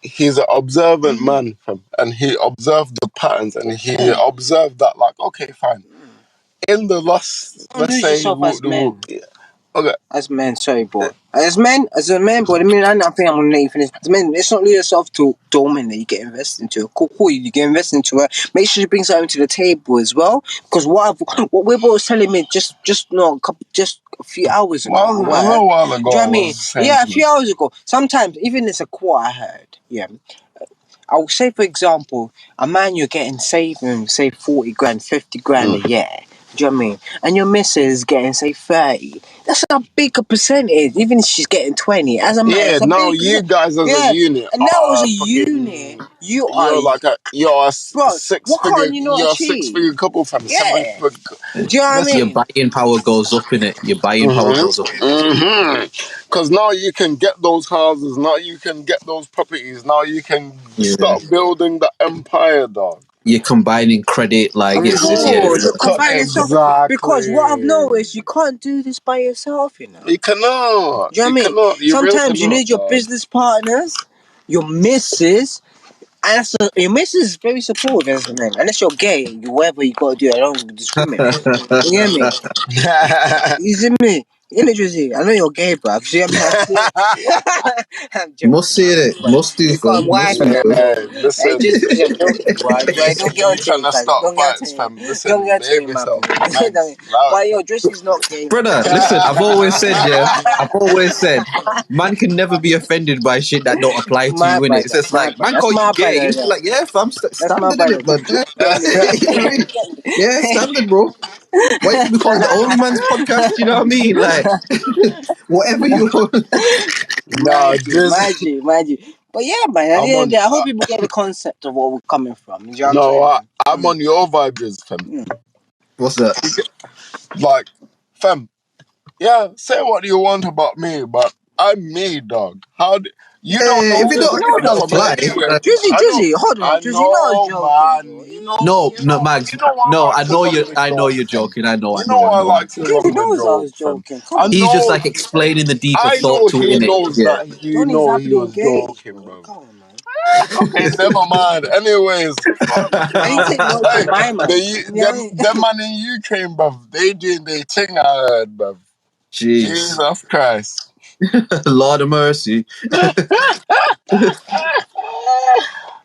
he's an observant man, fam, and he observed the patterns, and he observed that, like, okay, fine. In the last, don't let's lose say, yourself as men. okay, As men, sorry, boy. As a man, boy, I mean, I think I'm gonna let you finish. As men, let's not lose yourself to women that you get invested into. Cool, you get invested into her. Make sure you bring something to the table as well. Because what we're both telling me just a few hours ago. well, a little while ago, Do you know what I mean? saying Yeah, a to few me, hours ago. Sometimes, even it's a quote I heard. Yeah. I will say, for example, a man you're getting saving, say 40 grand, 50 grand a year. Do you know what I mean? And your missus is getting, say, 30. That's a bigger percentage, even if she's getting 20. As a man, yeah, that's a now big you guys as a yeah. unit And that was a fucking, unit. You are, you're a bro, six what figure, can't you not you're a achieve? 6 figure couple, fam, seven Yeah. figure. Do you know what I Your mean? buying power goes up in it. Your buying power goes up. Because now you can get those houses, now you can get those properties, now you can start building the empire, dog. You're combining credit, like You're combining stuff. Exactly. Because what I've noticed, you can't do this by yourself, you know. You cannot. Do you know what I mean? You really Sometimes you cannot, need your dog. business partners, your missus, and your missus is very supportive as a man. Unless you're gay, whatever you gotta do, I don't discriminate. You hear me? You see me? Literally, I know you're gay, bruv. See, I'm joking. Must see it. Must do, You got a fam. wife Must and do, that, fam. bro. Hey, Hey, listen. just I'm joking, boy. Don't get on You to trying me, to fam. start Don't get on fights, to me. fam. Don't Listen, get on to behave me, man. yourself. Magz, But yo, Drizz is not gay. Brother, listen, I've always said, man can never be offended by shit that don't apply to My you, innit? It's brother, just like, man, That's call you my gay. brother. You'd be like, yeah, fam, That's my standard in brother. it, but yeah. Get me. You know what I mean? Yeah, standard, bro. Why it to be called the OnlyMans podcast? You know what I mean? Like, whatever you want. No, just Mind you. But yeah, man, at I'm the end of on. the day, I hope people get the concept of what we're coming from. You know what I'm No, saying? I'm on your vibes, fam. What's that? Like, fam. Yeah, say what you want about me, but I'm me, dog. You don't know If you me don't know, don't from apply. anywhere. Drizzy, hold on, I Drizzy, you know I was know, joking, bro. man. No, no, Mags. You know I No, like I to know run you. with I know you're jokes, fam. joking. I know. I You know. know I I know. like to Drizzy run with knows I was jokes, fam. joking. Come I on. He's just know, like explaining the deeper I thought know to it, he innit? knows Yeah. that. He Johnny's know he happily was engaged, joking, bro. bro. Come on, man. Okay, never mind. Anyways, I ain't take notes hey, from my man. them man in Ukraine, bruv, they doing their thing. I heard, bruv. Jeez, Jesus Christ. Lord of mercy.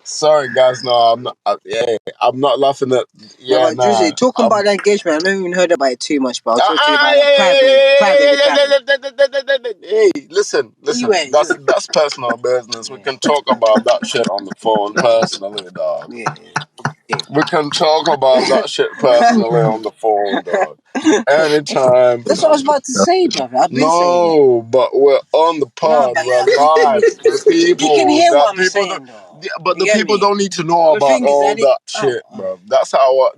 Sorry, guys. No, I'm not. Yeah, I'm not laughing at. No, Yeah, but nah. Drizzy, talking about the engagement, I haven't even heard about it too much, but I'll talk to you about that privately. Hey, listen. Anyway, That's personal business. We can talk about that shit on the phone personally, dog. yeah. We can talk about that shit personally on the phone, dog. Anytime. That's what I was about to say, brother. I've been saying it. No, but we're on the No, pod. but We're live. The you can people, hear that what I'm people, don't, saying, though. yeah, but You the get people me? don't need to know The about thing is, all that shit, bro. That's our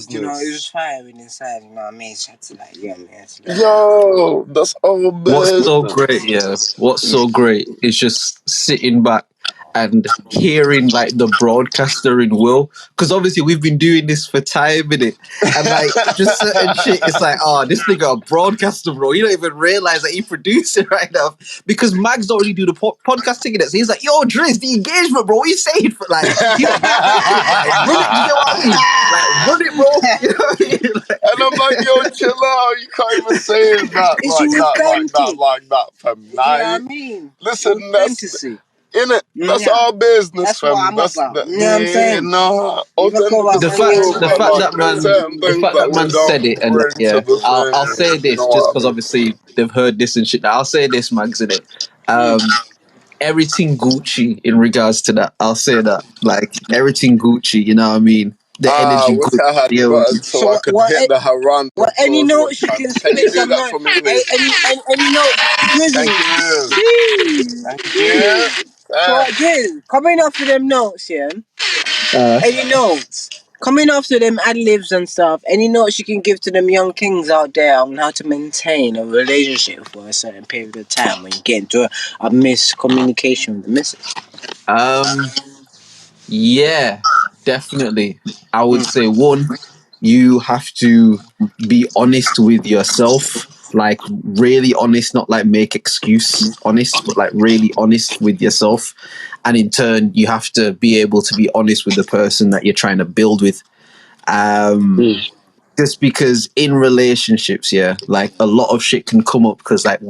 you know, it was business. firing inside, you know what I mean? So I had to, like, yeah, man. Yo, that's our What's so business. great, yeah? What's so great is just sitting back and hearing like the broadcaster in Will, because obviously we've been doing this for time, innit? And like just certain shit, it's like, oh, this nigga a broadcaster, bro. You don't even realize that he produced it right now because Magz don't really do the podcasting in it. So he's like, yo, Drizz, the engagement, bro. What you saying for like? He don't really do it. Like, run it. You get what I mean? Like, run it, bro. You know what I mean? Like, And I'm like, yo, chill out. You can't even say that It's authentic. like that, fam. Do you Nah, know what I mean? listen, that's Authenticity. in it. That's Yeah. our business, That's what fam. I'm about. You know what I'm Yeah, saying? nah. You look over the Authenticity money fact and cool, the but fact like that there's man certain the things fact that that we man don't said it and bring to yeah, the I'll thing. say You know this just what I because mean? obviously they've heard this and shit. I'll say this, Mags, in it. Everything Gucci in regards to that. I'll say that. Like everything Gucci, you know what I mean? The Ah, I energy wish good. I had Yeah. buttons so so I could hit the what Havana any close one notes you time. can Can you spit do some that notes. for me, please? Any notes, Thank Drizzy. you. Jeez, Thank you. jeez. So what, Drizz? Coming after them notes, yeah. Any notes? Coming after them ad libs and stuff. Any notes you can give to them young kings out there on how to maintain a relationship for a certain period of time when you get into a miscommunication with the missus. Um. Yeah. Definitely. I would say one, you have to be honest with yourself. Like really honest, not like make excuse honest, but like really honest with yourself. And in turn, you have to be able to be honest with the person that you're trying to build with. Just because in relationships, yeah, like a lot of shit can come up because like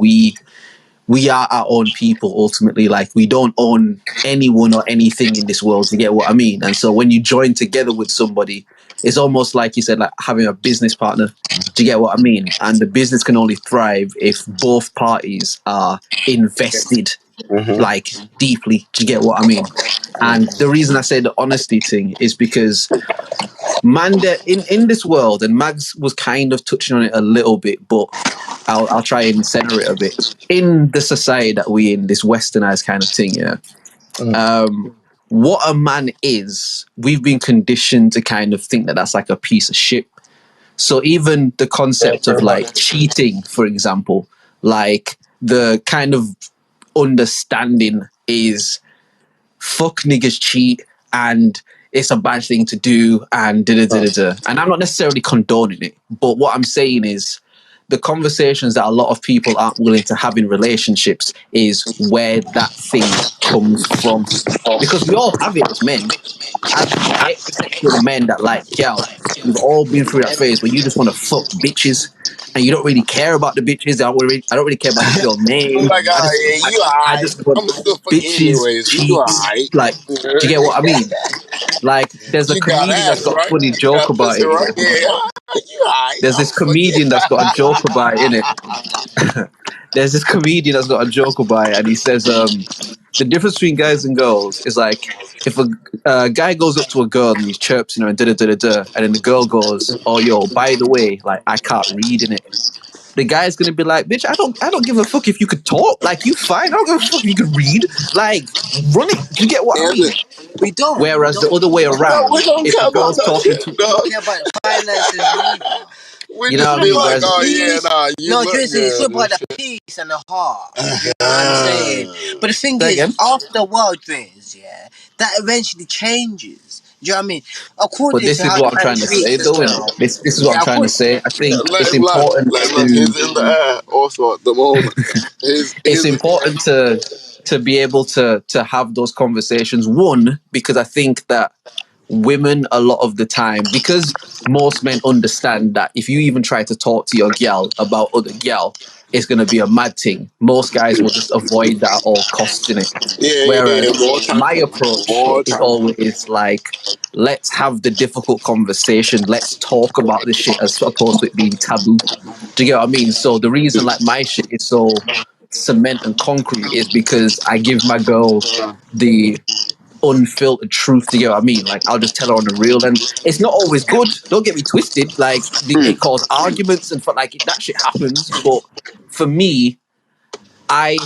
we are our own people ultimately. Like we don't own anyone or anything in this world. You get what I mean? And so when you join together with somebody, it's almost like you said, like having a business partner. Do you get what I mean? And the business can only thrive if both parties are invested like deeply. Do you get what I mean? And the reason I say the honesty thing is because man, in this world, and Mags was kind of touching on it a little bit, but I'll try and center it a bit. In the society that we in, this westernized kind of thing, yeah. What a man is, we've been conditioned to kind of think that that's like a piece of shit. So even the concept of like cheating, for example, like the kind of understanding is fuck niggas cheat and it's a bad thing to do and da da da da da. And I'm not necessarily condoning it, but what I'm saying is the conversations that a lot of people aren't willing to have in relationships is where that thing comes from. Because we all have it as men, as heterosexual men that like gal. We've all been through that phase where you just want to fuck bitches and you don't really care about the bitches. I don't really care about the girl I'm name. like, I ah, just yeah, I, you I alright. just want I'm still for you bitches, anyways. You cheats. alright. Like, do you get what I mean? Like, there's a You got comedian that's ass, got a right? funny You joke got about pussy, it. right? Yeah. Yeah. You alright. There's I'm this for you. comedian that's got a joke about it, innit? There's this comedian that's got a joke about it, and he says, the difference between guys and girls is like if a guy goes up to a girl and he's chirping her and da da da da da, and then the girl goes, "Oh, yo, by the way, like I can't read in it." The guy's gonna be like, "Bitch, I don't give a fuck if you could talk. Like you fine. I don't give a fuck if you could read. Like run it. Do you get what I Is mean?" it? We don't. Whereas the other way No, we around, don't if care a about girl's that talking shit, to We don't dog. care about finances neither. We You know just what I be mean? like, Whereas oh yeah, peace. nah, you No, look Drizzy, it's all good and about the shit. peace and the heart. You know what I'm saying? But the thing say is, again. after a while, Drizz, yeah, that eventually changes. Do you know what I mean? But According this to is how what I'm man trying to say, treats as though, innit? well. This is what I'm Yeah, trying to according, say. I think Let it's him land. important Let him land. to He's in the air also at the moment. it's He's important to be able to have those conversations. One, because I think that women a lot of the time, because most men understand that if you even try to talk to your gal about other gal, it's going to be a mad thing. Most guys will just avoid that at all costs in it. yeah, Whereas more my time. approach More is time. always like, let's have the difficult conversation. Let's talk about this shit as opposed to it being taboo. Do you get what I mean? So the reason like my shit is so cement and concrete is because I give my girl the unfiltered truth. To get what I mean? Like I'll just tell her on the real, and it's not always good. Don't get me twisted. Like it caused arguments and for like that shit happens. But for me, I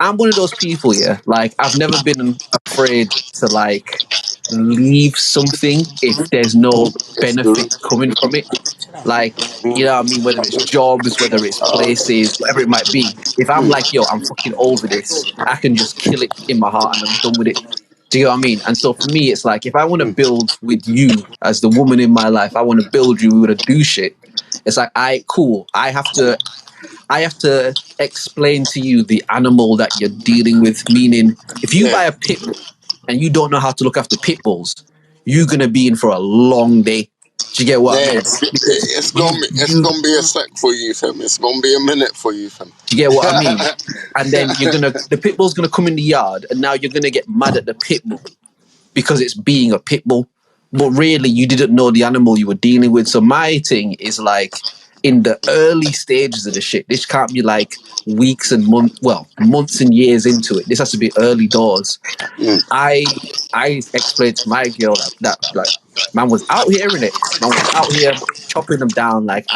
I'm one of those people. Yeah, like I've never been afraid to like leave something if there's no benefit coming from it. Like, you know what I mean? Whether it's jobs, whether it's places, whatever it might be. If I'm like, yo, I'm fucking over this, I can just kill it in my heart and I'm done with it. Do you know what I mean? And so for me, it's like, if I want to build with you as the woman in my life, I want to build you, we want to do shit. It's like, cool. I have to explain to you the animal that you're dealing with. Meaning, if you Yeah. buy a pit bull and you don't know how to look after pit bulls, you're gonna be in for a long day. Do you get what I Yeah, mean? Because it's you gonna be a sec for you, fam. It's gonna be a minute for you, fam. do you get what I mean? And then the pit bull's gonna come in the yard, and now you're gonna get mad at the pit bull because it's being a pit bull. But really, you didn't know the animal you were dealing with. So my thing is like in the early stages of the shit. This can't be like weeks and months and years into it. This has to be early doors. I explained to my girl that like man was out here in it. Man was out here chopping them down. Like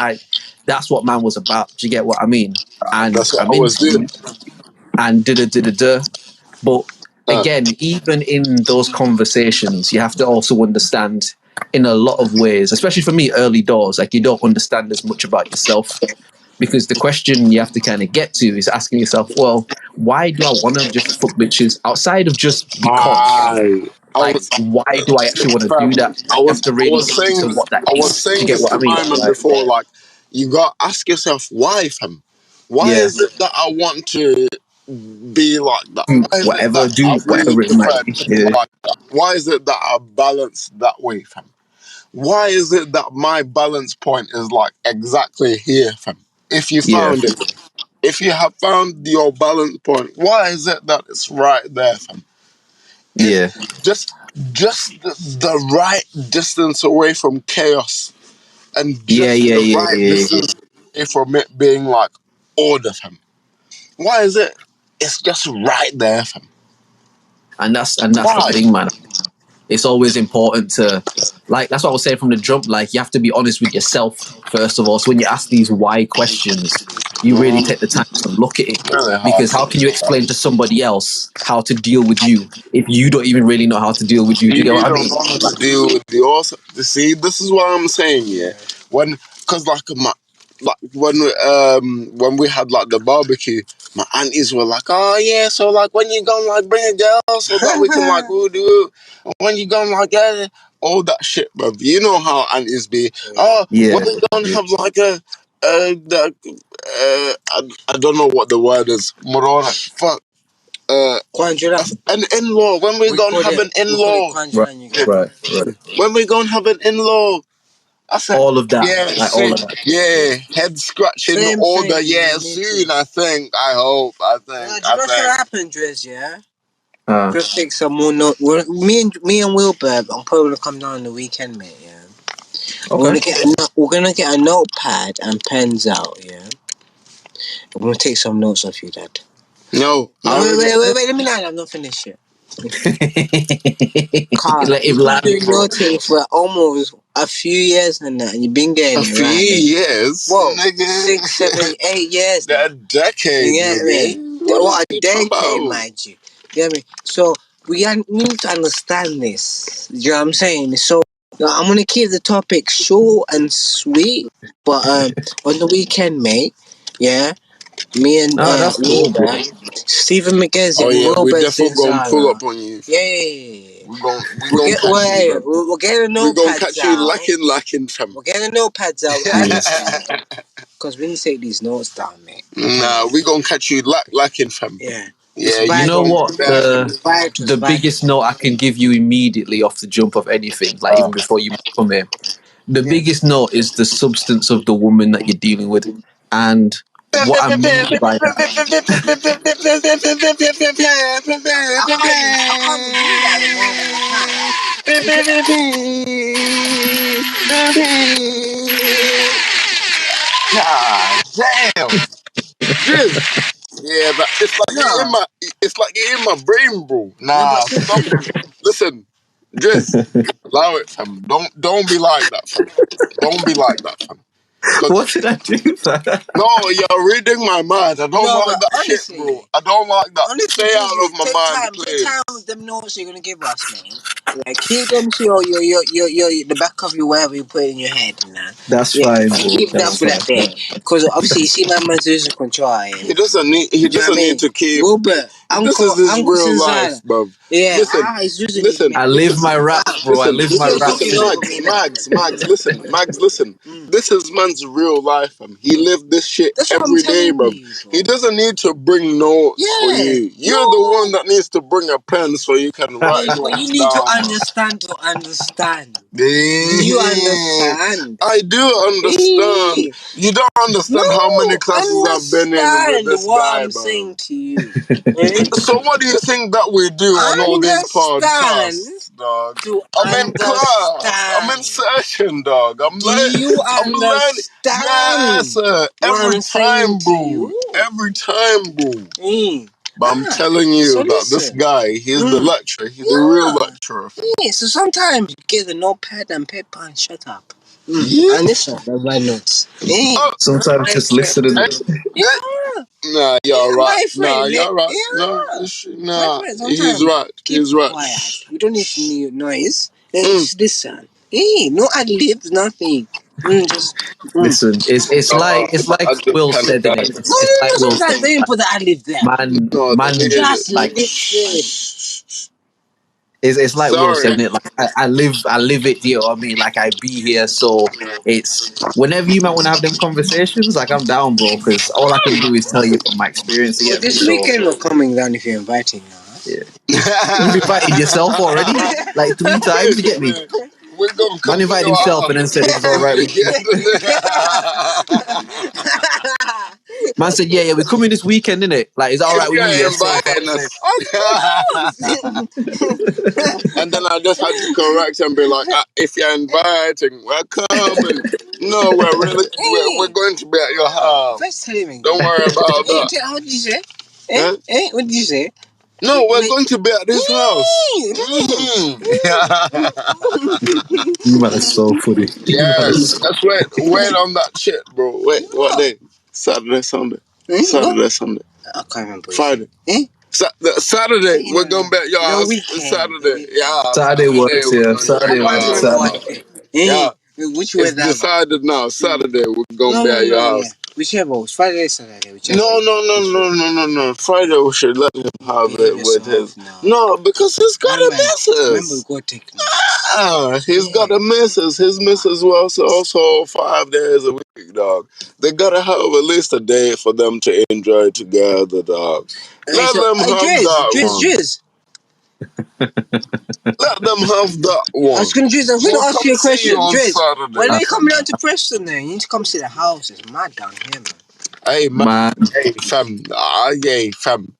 that's what man was about. Do you get what I mean? And That's what I'm I was into doing. you and da. But Uh, again, even in those conversations, you have to also understand in a lot of ways, especially for me, early doors, like you don't understand as much about yourself. Because the question you have to kind of get to is asking yourself, well, why do I want to just fuck bitches outside of just because? I Like, was, why do I actually want to fam, do that? I You have was, to I really was get into saying, what that I was is. Do you saying get this what I to mean? my man Like, before. Like, you got to ask yourself why, fam. Why yeah, is it that I want to be like that? Why is it that I do really whatever it might prefer be. to be Yeah, like that? Why is it that I balance that way, fam? Why is it that my balance point is like exactly here, fam? If you yeah, found it, if you have found your balance point, why is it that it's right there, fam? Is yeah, just the right distance away from chaos and yeah, just yeah, the yeah, right yeah, yeah. distance away from it being like order, fam. Why is it? It's just right there, fam. And that's the Why? thing, man. It's always important to like that's what I was saying from the jump. Like you have to be honest with yourself first of all. So when you ask these why questions, you really take the time to look at it. Really hard Because to how can you explain to somebody else how to deal with you if you don't even really know how to deal with you? Do you get you what I don't mean? know how to Like, deal with the also. See, this is what I'm saying. Yeah, because like when we had like the barbecue, my aunties were like, "Oh yeah, so like when you gonna like bring a girl so that we can like do it? When you gonna like get all that shit, bro? You know how aunties be. Oh, when yeah, we gonna have like I don't know what the word is. Morona, fuck. Kwanjula. An in-law. When we gonna have an We call it in-law? right, Kwanjula in Yeah. Uganda. right. When we gonna have an in-law? I said, All of that, yeah, like all soon. of that. Yeah, head scratching Same order. thing. Yeah, Me soon. too. I think. I hope. I Do think. you I know what's gonna think. happen, Drizz? Yeah. Uh, Just take some more note. Me and Wilbur, I'm probably gonna come down on the weekend, mate. Yeah. okay. We're gonna get a notepad and pens out. Yeah. We're gonna take some notes off you, Dad. No, No, wait. Let me land. I'm not finished yet. Carl, Let him you've been land, doing bro. your thing for almost a few years and that, and you've been a getting it few right, mate. years, Whoa, nigga. 6, 7, 8 years now. A decade, You get me? nigga. What What are a you talking decade, about? mind you. You get me? So we need to understand this. Do you know what I'm saying? So I'm gonna keep the topic short and sweet, but on the weekend, mate, yeah, me and No, that's cool, bro. Wilbur, Stephen McGez Oh and yeah, we Wilbur's definitely in gonna pull Zara. up on you. Yeah, yeah, yeah. We We'll gonna get catch you, bro. we'll get the We gonna notepads catch you out. lacking, fam. We'll get the notepads out and Yes. because we need to take these notes down, mate. Nah, we gonna catch you lacking, fam. Yeah. Yeah, You you know gonna what? be there, fam. The biggest note I can give you immediately off the jump of anything, like even before you come here, the biggest note is the substance of the woman that you're dealing with, and what I mean by that. I can't be doing that at the moment. God damn, Drizz. Yeah, but it's like it in my brain, bro. Nah, stop it. Listen, Drizz, allow it, fam. Don't be like that, fam. Don't be like that, fam. What did I do? No, you're reading my mind. I don't No, like but that shit, honestly, bro. I don't like that. honestly, Stay out Drizzy, of my mind, take please. time with them notes you're gonna give us, man. Yeah, keep them to the back of your wherever you put it in your head, man. That's Yeah, fine, bro. keep that That's for that fine. day. Because obviously, you see, my man's losing control. He doesn't need. He Do you know what I doesn't mean? need to keep. Wilbur, This is his Uncle real life, Sinzala. bruv. Yeah, Listen, he's losing his listen, man. I live my raps, bro. I live my raps, listen, innit? Mags, listen, Mags, listen. This is man's real life, fam. He lived this shit That's what I'm every day, telling bruv. you, bro. He doesn't need to bring notes for Yeah, you. You're the one that needs to bring a pen so you can write but you notes need to down, bruv. understand to understand. Do you understand? I do understand. You don't understand how many classes I've been in with Understand this what guy, I'm bro. saying to you. Eh? So what do you think that we do on all these Understand podcasts, dog? to I'm in class. I'm in understand. session, dog. Do you I'm learning. Yes, understand sir. what Every I'm saying time, to bro. you? Every time, bro. Mm. But I'm telling So you that this listen. guy, he's the lecturer. He's the real Yeah. lecturer. Yeah, so sometimes you get a notepad and paper and shut up. Yeah. And listen, my notes. Hey, Oh, Sometimes my just friend. listening. Yeah, nah, you're yeah, right. my Nah, friend. you're right. No, Yeah, my nah, friend. he's Sometimes right. keep He's right. quiet. Shh. We don't need new noise. Just listen. Hey, no ad libs, nothing. Just. Listen, it's like I just Will kind of said in it. died. No, It's like no, no. Will said. Sometimes don't even put the ad lib there. No, the Man, music. Just like listen. it's like Will Sorry. said in it. Like I live it. You know what I mean? Like I be here, so it's whenever you might want to have them conversations. Like I'm down, bro, because all I can do is tell you from my experience. You Well, get me? this So weekend we're coming down if you're inviting us. yeah, you've invited yourself already, like 3 times. You get me? We're gonna Man come to invited your himself house. and then said it was all right with you. Man said, yeah, we're coming this weekend, innit? Like, is that all If right with you? you're Yes, sir. inviting us. Of And then I just had to correct and be like, if you're inviting, we're coming. No, we're going to be at your house. First tell him again. Don't worry about that. How did you say? Huh? What did you say? No, we're going to be at his house. You man are so funny. You man are Yes, so... let's wait on that shit, bro. Wait, what day? Saturday, Sunday. Saturday, Sunday. I can't remember. Friday. Saturday, we're gonna be at your house. weekend. Saturday, yeah. Saturday works, we're yeah. going to be Saturday at your works, house. Saturday. Yeah, Which way it's that? decided now. Saturday, we're gonna be at your house. Whichever. It's Friday, Saturday. Whichever. No. Friday, we should let him have Behave it with yourself his. now. No, because he's got a Remember, missus. we got to take notes. He's got a missus. His missus was also 5 days a week, dog. They gotta have at least a day for them to enjoy together, dog. Let them have that one. Drizz. Let them have that I one. was gonna Drizz. I was We'll gonna ask come you a see question, you on Drizz. Saturday. When are you coming down to Preston? Then you need to come see the house. It's mad down here, man. Hey Man, hey fam, fam.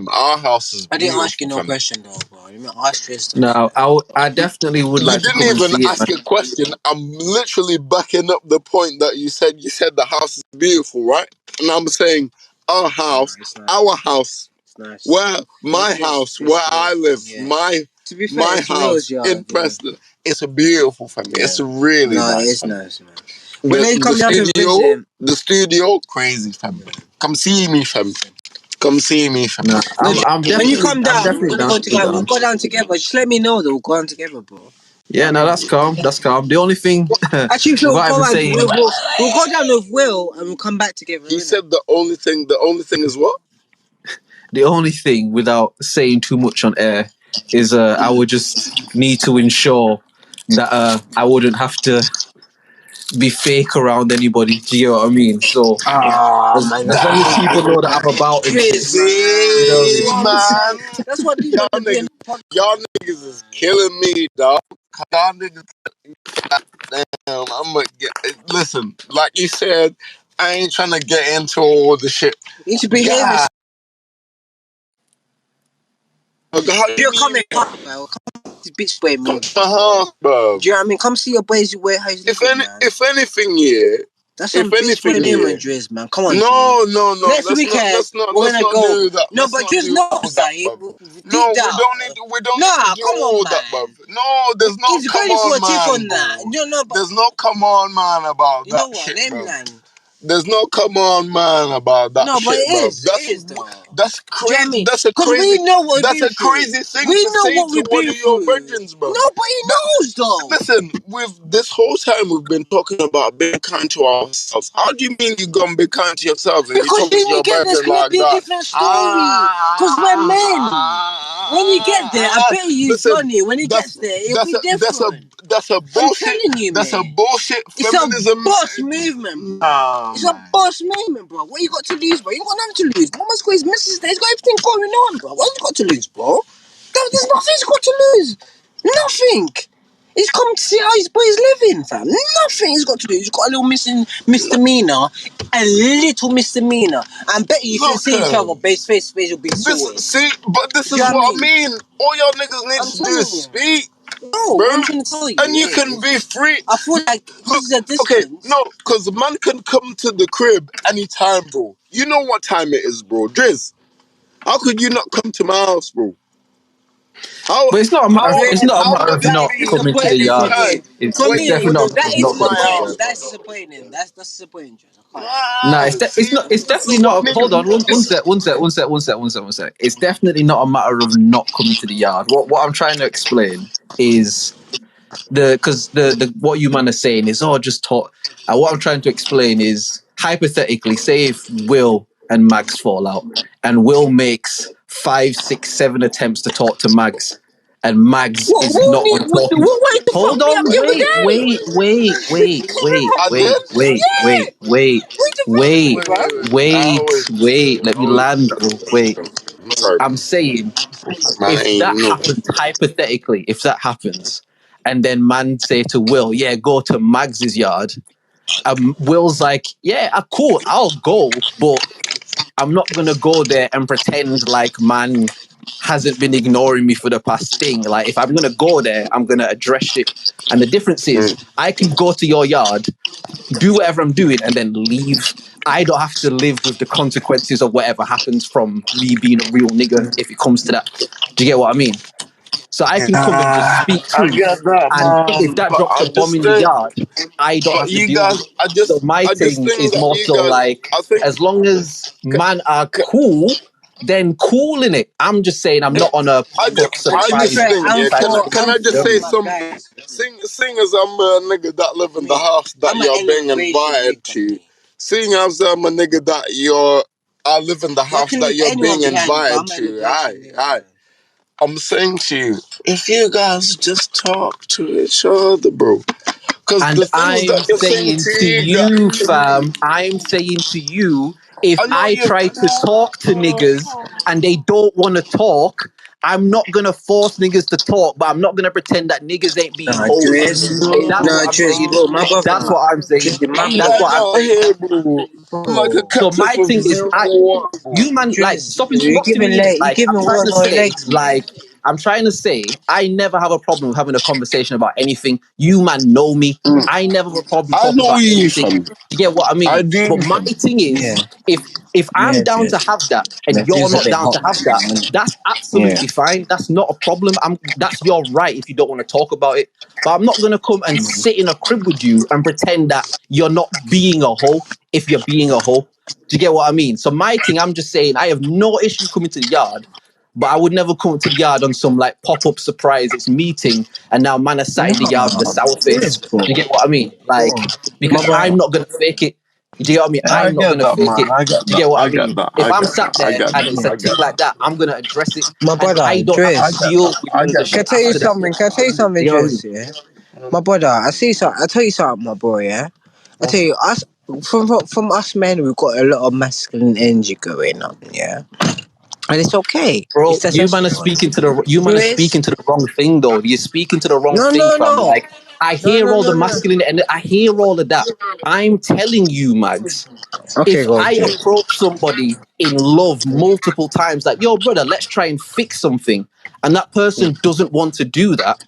Our house is I didn't beautiful, ask you no fam. question though, bro. You mean ask Drizz. no, I definitely would You like to didn't come and even see it, man. ask a question. I'm literally backing up the point that you said. You said the house is beautiful, right? And I'm saying our house, It's nice. our house, It's nice. where my house, where I live, To be fair, my it's house Will's yard, in Preston. It's a beautiful family. It's really No, nice. it is Fam. nice, man. When you come The down to studio, visit, the studio, crazy fam. Come see me, fam. Come see me, fam. No, I'm when you definitely, come I'm down, we're definitely gonna down go to go together. We'll down. go down together. Just let me know that we'll go down together, bro. Yeah, no, that's calm. That's calm. The only thing, Actually, without even saying, we'll go down with Will and we'll come back together. He innit? said the only thing is what? the only thing without saying too much on air is I would just need to ensure that I wouldn't have to be fake around anybody. Do you get what I mean? So Ah, man, as that's long what as people know that I'm about and shit, Drizz, you know what I See, mean? man. That's what these Y'all men do in niggas, the podcast. y'all niggas is killing me, dog. Y'all niggas, damn, I'm gonna get. Listen, like you said, I ain't trying to get into all the shit. You should be here. God, how You're you coming mean? up, bro. Come this bitch way, Come man. to my house, bro. Do you know what I mean? Come see your boys where how he's living, man. If anything, yeah. That's some bitch way name on Drizz, man. Come on, G. No. Next weekend, Let's not we're gonna go. do that. No, Let's but not Drizz do all knows that, that. bruv. Deep No, down. we don't need Nah, to do come on, all man. that, bruv. No, there's no He's come ready for on, a tiff man, on that. bro. No, but There's no come on, man, about you know that what? shit, Them bro. land. There's no come on, man, about that No, but shit, it bro. is. It is though. That's Do you know what I crazy. mean? Because we know what we've That's been a through. crazy thing We to know say what to we've one been of your through. brethrens, bro. No, but he knows though. Listen, with this whole time we've been talking about being kind to ourselves. How do you mean you're gonna be kind to yourself and you're Because talking when to you your get there, it's brethren gonna like be a that? different story. Because we're men. When you get there, I bet you, Listen, Johnny, when he gets there, it'll be different. that's a I'm bullshit. telling you, That's a man. bullshit It's a feminism. boss movement, bro. Nah, It's a man. boss movement, bro. What you got to lose, bro? You got nothing to lose. Mama's got his missus there. He's got everything going on, bro. What you got to lose, bro? There's nothing he's got to lose. Nothing. He's come to see how his boy's living, fam. Nothing he's got to do. He's got a little missing misdemeanor, a little misdemeanor. I bet you if you Look, see each other face to face, you'll be sorted. this Do is you know what I mean. All y'all niggas need I'm to do is telling you. speak, No, bro. what I'm trying to tell you And you can be free. I feel like Look, this is a okay, distance. no, because the man can come to the crib anytime, bro. You know what time it is, bro. Drizz, how could you not come to my house, bro? How but it's not a matter. It's not a how matter could of it not be coming to the Disappointing for yard. me. anytime For when It's me, you definitely not a wanna matter that of come is to not my coming to the disappointing. yard. house, That's bro? disappointing. That's disappointing, Josh. I can't lie. Nah, See, it's this is definitely what not. I Hold mean. on, one sec. It's definitely not a matter of not coming to the yard. What I'm trying to explain is the what you man are saying is just talk. And what I'm trying to explain is hypothetically, say if Will and Magz fall out, and Will makes 5, 6, 7 attempts to talk to Magz, and Magz What? is not on talking. What the fuck Hold me up on, the other wait, day? wait, wait, wait, wait, I wait, did? wait, Yeah. wait, wait, What the fuck me, wait, bro? wait. Let me land, bro. Wait. I'm sorry, I'm saying man. I if ain't that no. happens, hypothetically, if that happens, and then man say to Will, yeah, go to Magz's yard, Will's like, yeah, cool, I'll go, but I'm not gonna go there and pretend like man hasn't been ignoring me for the past thing. Like if I'm gonna go there, I'm gonna address it. And the difference is I can go to your yard, do whatever I'm doing, and then leave. I don't have to live with the consequences of whatever happens from me being a real nigga if it comes to that. Do you get what I mean? So I can come and just speak I get truth. that, And if man. that But drops a I bomb just in the think, yard, I don't but have to you deal with guys, it. So my I just thing think is that more you so guys, like, I think, as long as man are c- cool, then cool in it. I'm just saying I'm not on a fucks and To be fighting just fair, think, everybody I'm yeah. type of for thing. Can I'm I You know just what I for say mean? my some? guys. Seeing as I'm a nigga that live in the Me, house that I'm an you're being integration invited nigga. to, Me. seeing as I'm a nigga that I live in the I house can that leave you're anyone being behind, but invited I'm an to, integration nigga, aye. man. I'm saying to you, if you guys just talk to each other, bro, because And the things I'm that you're saying saying to to you you, guys, fam, I'm saying to you, if I know I you. try to talk to niggas and they don't want to talk, I'm not gonna force niggas to talk, but I'm not gonna pretend that niggas ain't being Nah, hoes. That's what I'm Drizz, you saying. look, my That's brother. what I'm saying. Drizz, my You That's guys what I'm brother. out saying. here, bro. I'm like a So catfish my with thing is, zero what, bro. you man, like, Drizz, stop you interrupting giving me in it. you Like, giving what no legs, man. I'm trying to say, I never have a problem with having a conversation about anything. You man know me. I never have a problem I talking know about you, anything. fam. You get what I I mean? do, But my fam. thing is, Yeah, if I'm yeah, down to Drizz. have that and That you're Drizz a not bit down to hot have right that, now, isn't it? that's Yeah. absolutely fine. That's not a problem. That's your right if you don't want to talk about it. But I'm not gonna come and sit in a crib with you and pretend that you're not being a hoe if you're being a hoe. Do you get what I mean? So my thing, I'm just saying, I have no issue coming to the yard. but I would never come to the yard on some like pop-up surprise. It's meeting, and now man has sat in the yard with a sour face. Yes, bro. Do you get what I mean? Like, Bro. because I'm not gonna fake it. Do you get what I mean? I I'm not get gonna that, fake man. it. I get Do you that. get what I I get mean? that. If I I'm get sat that. I there get and that. it's a I tick get like that. that, I'm gonna address it, My and brother, I don't have to Drizz. deal with I none of the get Can I shit that. tell you after that. something? Can I tell you something, You know what I mean? Drizz? Yeah. My brother, I see something. I tell you something, my boy. Yeah. I tell you, us from us men, we've got a lot of masculine energy going on. Yeah. And it's okay. It's Bro, testosterone. you man are Drizz. speaking to the wrong thing though. You're speaking to the wrong No, thing, no, fam. no. Like I No, hear no, all the no, no. masculine and I hear all of that. I'm telling you, Mags, Okay, if go, I Drizz. approach somebody in love multiple times, like, yo, brother, let's try and fix something, and that person doesn't want to do that,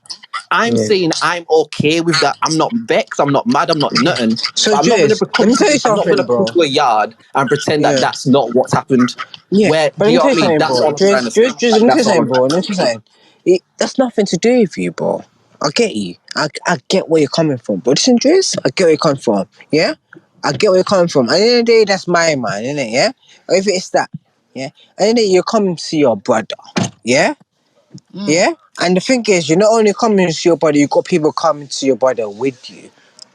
I'm Yeah. saying I'm okay with that. I'm not vexed. I'm not mad. I'm not nothing. So, But I'm not gonna Drizz, let me tell you I'm not something, gonna come bro. to a yard and pretend that Yeah. that's not what's happened. Yeah, Where but do let you me know tell what you I mean? something, That's bro. all I'm trying to say. Just let Like, me tell you that's all something, I'm bro. trying Let to me say. tell you something. That's nothing to do with you, bro. I get you. I get where you're coming from, bro. Listen, Driz, I get where you're coming from. Yeah, I get where you're coming from. At the end of the day, that's my man, isn't it? Yeah. Or if it's that, yeah. At the end of the day, you're coming to your brother. Yeah, yeah. And the thing is, you're not only coming to your brother, you got people coming to your brother with you.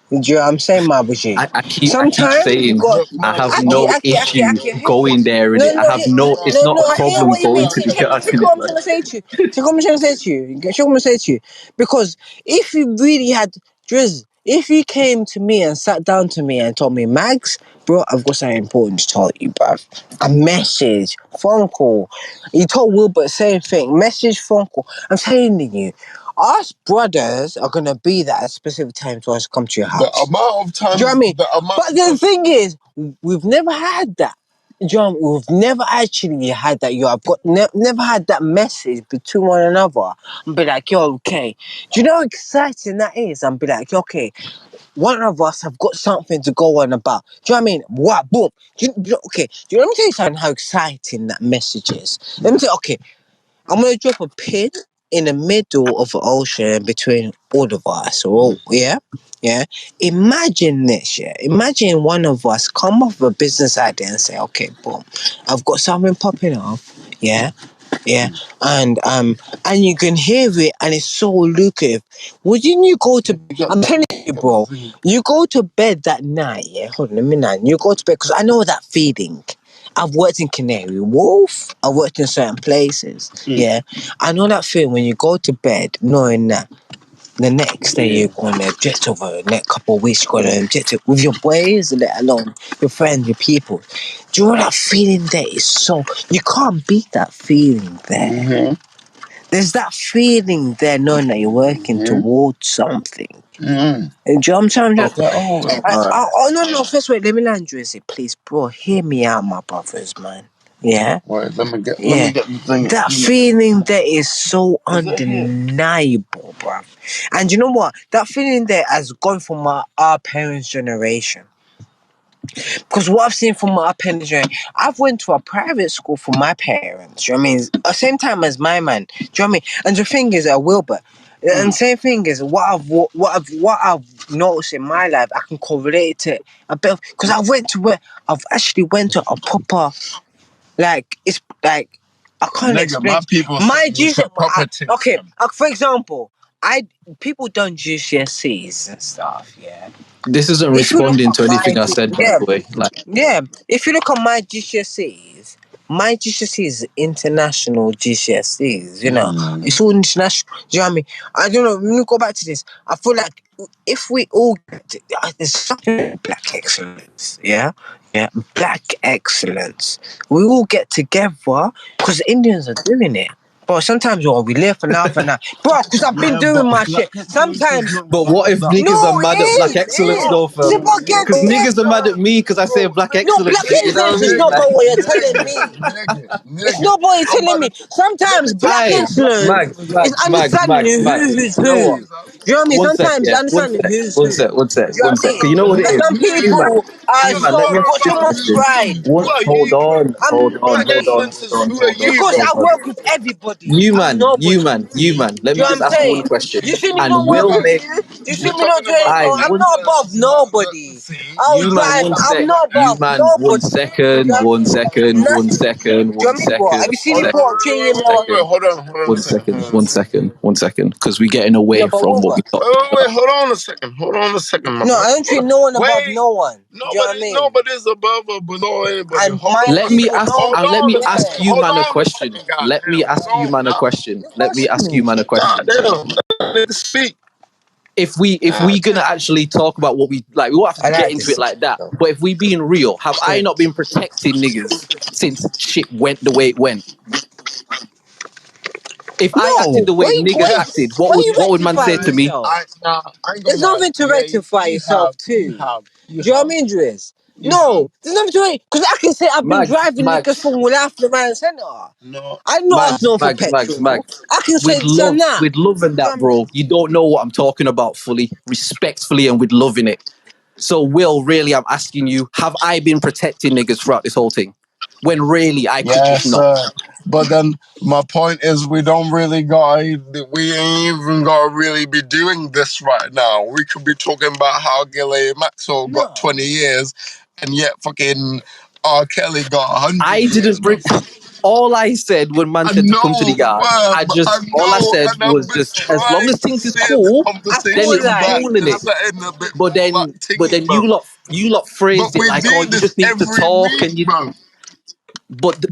Do you know what I'm saying, my Bushi? I keep Sometimes you saying got. Look, I man, have man, no I issue can hear you. going there in No, it. I no, have no. It's no, not no. a I hear problem what you going mean. to the Check yard in what it, I'm man. trying to say to you. Check what I'm trying to say to you. Check what I'm trying to say to you. Because if you really had Drizz, if you came to me and sat down to me and told me, Mags, bro, I've got something important to tell you, bruv. A message, phone call. You told Wilbert same thing. Message, phone call. I'm telling you, us brothers are gonna be there at a specific time to us come to your the house. amount of Do you know what I times, mean? the amount But of the times, thing is, we've never had that. Do you know what I mean? We've never actually had that. You have got never had that message between one another and be like, yo, okay. Do you know how exciting that is? And be like, okay, one of us have got something to go on about. Do you know what I mean? What? Boom. Okay. Let me tell you something how exciting that message is. Let me tell you, okay, I'm gonna drop a pin in the middle of the ocean between all of us. Oh, yeah, yeah. Imagine this, yeah. Imagine one of us come up with a business idea and say, "Okay, boom, I've got something popping off." Yeah, yeah, and you can hear it, and it's so lucrative. Wouldn't you go to? I'm telling you, bro. You go to bed that night. Yeah, hold on a minute. You go to bed because I know that feeling. I've worked in Canary Wharf. I've worked in certain places. Yeah, I know that feeling when you go to bed knowing that the next day you're going to object over the next couple of weeks. You're going to object it with your boys, let alone your friends, your people. Do you know that feeling there is so you can't beat that feeling there. There's that feeling there knowing that you're working towards something. And do you know what I'm saying? okay, alright. Oh, no, first wait, let me land you it, please, bro. Hear me out, my brothers, man. Yeah? Wait, let Yeah. me get the thing. That feeling there is so undeniable, bro. And you know what? That feeling there has gone from our parents' generation. Because what I've seen from my parents, I've went to a private school for my parents. Do you know what I mean? At the same time as my man. Do you know what I mean? And the thing is, Wilbur. And same thing is what I've noticed in my life. I can correlate it a bit because I've actually went to a proper it's like I can't Nigga, explain. my people My sent me to proper things. okay. For example, people done GCSEs and stuff. Yeah. This isn't If you look responding at to anything I said, by yeah, the way. Like, yeah. If you look at my GCSEs is international GCSEs, you know. It's all international. Do you know what I mean? I don't know. Let me go back to this. I feel like if we all there's something black excellence, yeah? Yeah, black excellence. We all get together because Indians are doing it. But sometimes we laugh and laugh and that. Bro, because I've been doing my shit. Sometimes but what if niggas are no, mad at black it excellence is. though, See, fam? but get Because this. niggas are mad at me because I say black No, black excellence shit. You know what excellence I is mean? not Like, about what you're telling me. It's not what you're telling me. Sometimes black aye, excellence Mags, is Mags, Mags, understanding Mags, Mags. who's You know what? who. you know what I mean? One sec, Sometimes yeah. One understanding sec. who's One who. sec. One sec. Do you know One what I sec. Cause mean? you know what it But is. some You man. people are You man. Let me ask got you so a much question. pride. What? Hold on. Hold I'm on. Hold on. saying Hold on. Who are Hold on. you, because bro? I Hold on. work with everybody. You I'm man. You nobody. man. You man. Let Do you me know what just I'm ask you one saying? question. You see me And not we'll working make. here? You see You're me not talking doing about anything? I the I'm one. not adverts. above nobody. See, I'll You man. drive. One I'm sec. not You above man. One nobody. Do you second. know what I One mean? second. One Nothing. second. Do you know what One I mean, bro? second. Have you seen One me Wait, put second. up wait, changing wait, my? wait, Second. wait. Hold on a One second. second. Hold on a One second. second. One second. Because we're getting Yeah, away but from what? what we What? talked Wait, about. hold on a second, my No, bro. I don't treat no one above Wait, no one. Do you know what I mean? nobody's above or below anybody. And Hold my on a Let me second. people ask. know Hold that. Let on me a ask second. Yeah. you, Hold man, a on a question. second, Let me goddamn. ask you, No, man, a nah. question. You Let can't me see ask you, me. man, a question. Goddamn. Let me speak. If we gonna actually talk about what we like, we won't have I to get like into it this. like that. But if we being real, have I Yeah. not been protecting niggas since shit went the way it went? If I acted No. the way niggas acted, Yes. Why you what would man rectify say to me? yourself? I ain't gonna There's lie. nothing to Yeah, rectify yourself too. you Do you know what I have, mean, Drizz? you have. No, there's nothing to it. Because I can say I've been Mags, driving niggas Mags, from Wallafle Man Centre. No, I'm not Mags, asking no for Mags, Mags, petrol. Mags. I can say this and that. With love and Do you know that, what I mean? bro. You don't know what I'm talking about fully, respectfully, and with loving it. So, Will, really, I'm asking you, have I been protecting niggas throughout this whole thing? When really I could just yes, not. but then my point is we don't really got we ain't even gotta really be doing this right now. We could be talking about how Gilly Maxwell got No. 20 years and yet fucking R. Kelly got 100 I years, didn't bro. bring. All I said when man I said to come to the know, yard, I all I know, said and I've was been just as long trying as to things is steer the cool, I then feel it's conversation like back cool in to it. something a bit But more like then tingy, bro. you lot phrased But it we like, oh, do you this just need to every talk week, and you. bro.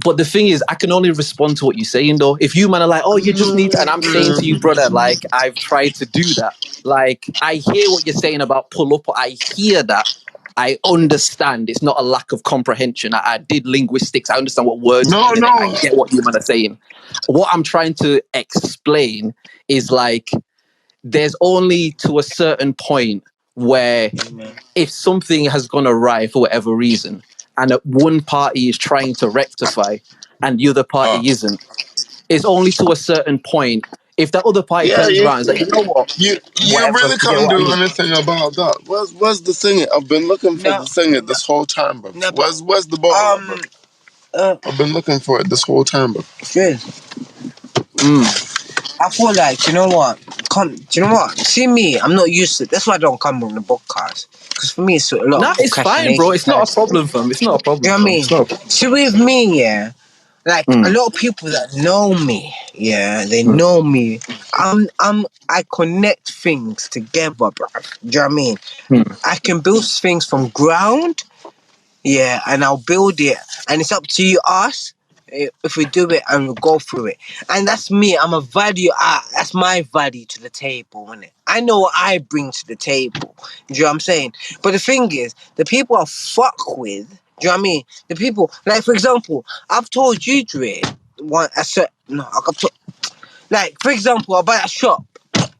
But the thing is, I can only respond to what you're saying though. If you man are like, oh, you just need to, and I'm saying to you, brother, like I've tried to do that. Like I hear what you're saying about pull up. I hear that. I understand. It's not a lack of comprehension. I did linguistics. I understand what words No, mean, and I no. get what you man are saying. What I'm trying to explain is like there's only to a certain point where if something has gone awry for whatever reason, and one party is trying to rectify and the other Uh, party isn't, it's only to a certain point. If that other party yeah, turns around and is like, you know what, you whatever, really you get can't what I do mean? anything about that. Where's the singer? I've been looking for no, the singer this whole time, bro. no, but Where's the bottle, bro? uh, I've been looking for it this whole time, bro. Drizz, Mm. I feel like, you know what? Do you know what? See me, I'm not used to it. That's why I don't come on the podcast. Because for me, it's a lot Nah, of it's fine, bro. procrastination It's not a type stuff. problem, fam. It's not a You problem, know what I fam. mean? It's not a problem. See, with me, yeah, like a Mm. lot of people that know me, yeah, they Mm. know me. I connect things together, bruv. Do you know what I mean? Mm. I can build things from ground, yeah, and I'll build it, and it's up to you, us, if we do it and we go through it. And that's me. I'm a value. That's my value to the table, innit? I know what I bring to the table. Do you know what I'm saying? But the thing is, the people I fuck with. Do you know what I mean? The people, like for example, I've told you, Dre, one a certain, no, like for example, about a shop.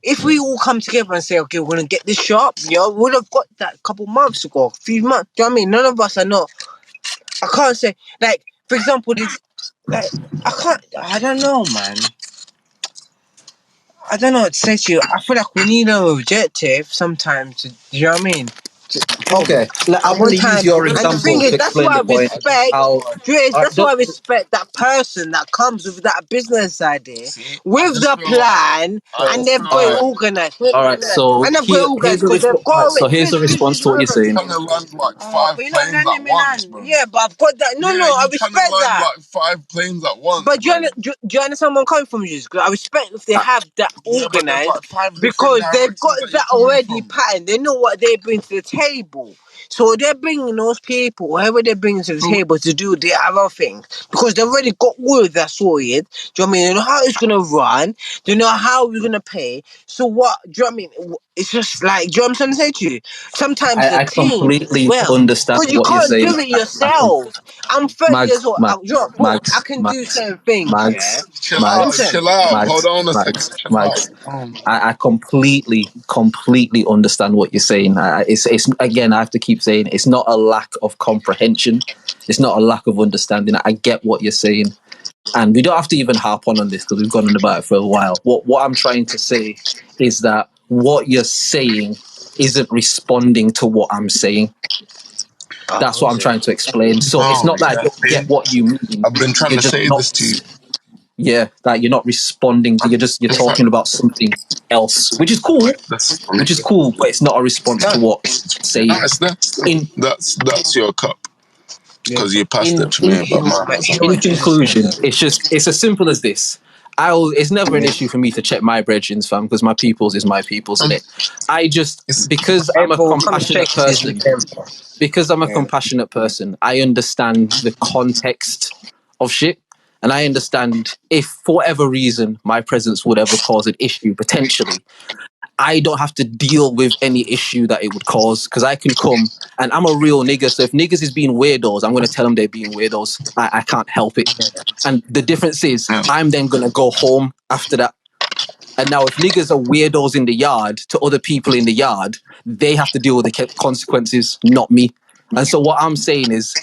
If we all come together and say, okay, we're gonna get this shop, you know, we would have got that a couple months ago, a few months. Do you know what I mean? None of us are not. I can't say, like, for example, this, like, I don't know, man. I don't know what to say to you. I feel like we need an objective sometimes. You know what I mean? Okay, I'm At going one to use time, your and the thing example is, to that's explain why I the point. respect, I'll, Drizz, all right, that's why I respect that person that comes with that business idea, with the plan, and they've got all it right. organized. All right, so And they've got it organized because they've got it. here's a response to what you're saying. Trying to land like Oh, five but you're not planes letting at me once, land. bro. Yeah, but I've got that. No, Yeah, no, I you trying to respect land that. like five planes at once, But bro. do you understand where I'm coming from, Jesus? I respect if they Uh, have that Yeah, but there's organized like five different because they've got directions that you're that coming already from. patterned. They know what they bring to the table. So they're bringing those people, whatever they're bringing to the table to do the other things because they've already got all of that sorted. Do you know what I mean? They know how it's going to run. They know how we're going to pay. So what, do you know what I mean? It's just like, do you know what I'm trying to say to you? Sometimes the I team as completely well. understand Because you what you're can't saying. do it I com- yourself. I'm 30 Mags, years old. Mags, Bro, I Mags, can do Mags, certain things, yeah? Mags, Chill out, Mags, Understand? chill out. Hold Mags, on a second, Mags, chill out. Mags. I completely understand what you're saying. It's again, I have to keep saying it's not a lack of comprehension. It's not a lack of understanding. I get what you're saying, and we don't have to even harp on this because we've gone on about it for a while. What I'm trying to say is that what you're saying isn't responding to what I'm saying. That's what I'm trying to explain. So it's not that I don't get what you mean. I've been trying You're to just say not. this to you. Yeah, that you're not responding. You're talking about something else, which is cool. That's But it's not a response to what I'm saying. that's your cup because you passed it to In me. But mine wasn't. in conclusion, it's as simple as this. It's never an issue for me to check my brethrens, fam, because my people's is my people's, innit? Because I'm a compassionate person. Because I'm a compassionate person, I understand the context of shit. And I understand if, for whatever reason, my presence would ever cause an issue, potentially, I don't have to deal with any issue that it would cause because I can come and I'm a real nigga. So if niggas is being weirdos, I'm going to tell them they're being weirdos. I can't help it. And the difference is I'm then going to go home after that. And now if niggas are weirdos in the yard to other people in the yard, they have to deal with the consequences, not me. And so what I'm saying is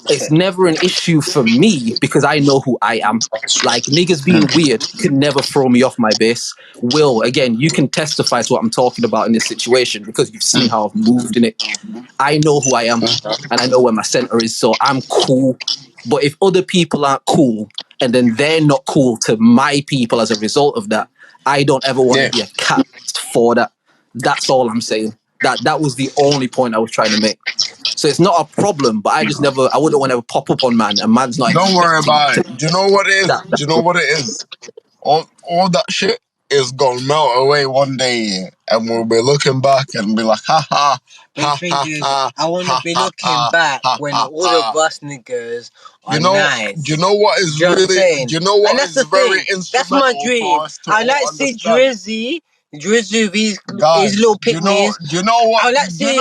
it's never an issue for me because I know who I am. Like, niggas being weird can never throw me off my base. Will, again, you can testify to what I'm talking about in this situation because you've seen how I've moved in it. I know who I am and I know where my center is, so I'm cool. But if other people aren't cool and then they're not cool to my people as a result of that, I don't ever want to be a catalyst for that. That's all I'm saying. That was the only point I was trying to make. So it's not a problem, but I wouldn't want to pop up on man, and man's not. Don't worry about it. Do you know what it is? Do you know what it is? All that shit is gonna melt away one day, and we'll be looking back and be like, ha ha. I want to be looking back when all of us niggas are nice. Do you know what is really? Do you know what is very instrumental? That's my dream. I like to see Drizzy with his little picnics. Do you know what? I like to see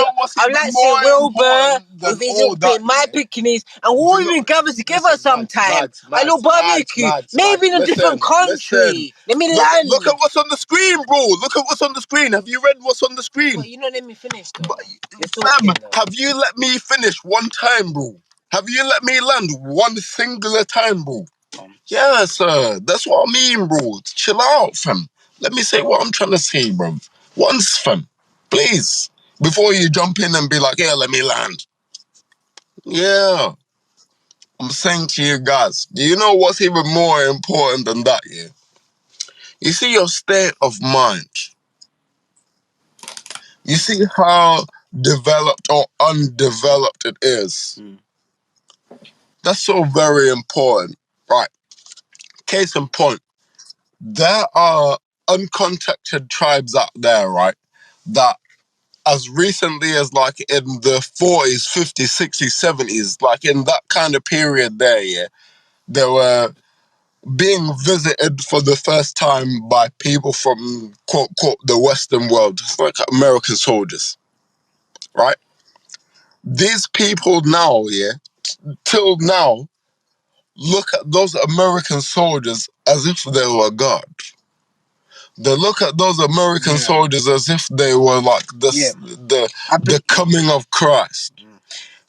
Wilbur with his little my picnics, and we'll even gather together sometime. I know barbecue, maybe in a different country. Let me land. Look at what's on the screen, bro. Look at what's on the screen. Have you read what's on the screen? But you know, let me finish. Fam, have you let me finish one time, bro? Have you let me land one singular time, bro? Yeah, sir. That's what I mean, bro. Chill out, fam. Let me say what I'm trying to say, bro. Once, fam. Please. Before you jump in and be like, yeah, let me land. Yeah. I'm saying to you guys, do you know what's even more important than that, yeah? You see your state of mind. You see how developed or undeveloped it is. That's so very important. Right. Case in point, there are uncontacted tribes out there, right, that as recently as like in the 40s, 50s, 60s, 70s, like in that kind of period there, yeah, they were being visited for the first time by people from, quote, quote, the Western world, like American soldiers, right? These people now, yeah, till now, look at those American soldiers as if they were God. They look at those American soldiers as if they were like the coming of Christ.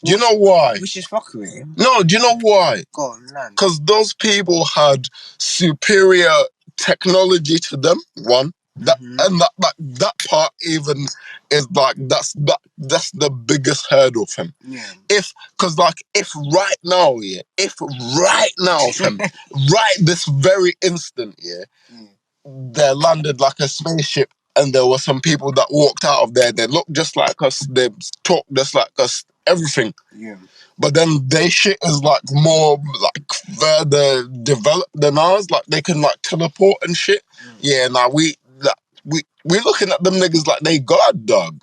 Do you know why? Which is fuckery. No, do you know why? Go on, man. Because those people had superior technology to them, one. And that part even is like that's the biggest hurdle for him. Yeah. If right now, fam, right this very instant, they landed like a spaceship and there were some people that walked out of there. They looked just like us, they talked just like us, everything. Yeah. But then their shit is like more like further developed than ours. Like they can like teleport and shit. Yeah, now we looking at them niggas like they God, dog.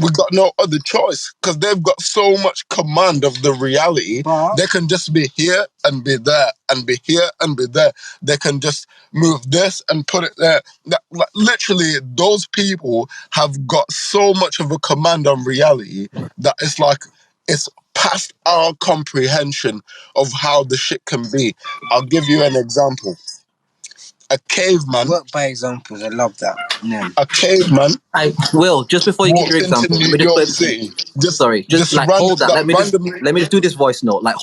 We got no other choice because they've got so much command of the reality. They can just be here and be there and be here and be there. They can just move this and put it there. Like, literally, those people have got so much of a command on reality that it's like it's past our comprehension of how the shit can be. I'll give you an example. A caveman. Work by examples. I love that. Yeah. A caveman. I will just before you give your example. New York City. Just like hold that. Let me just do this voice note. Like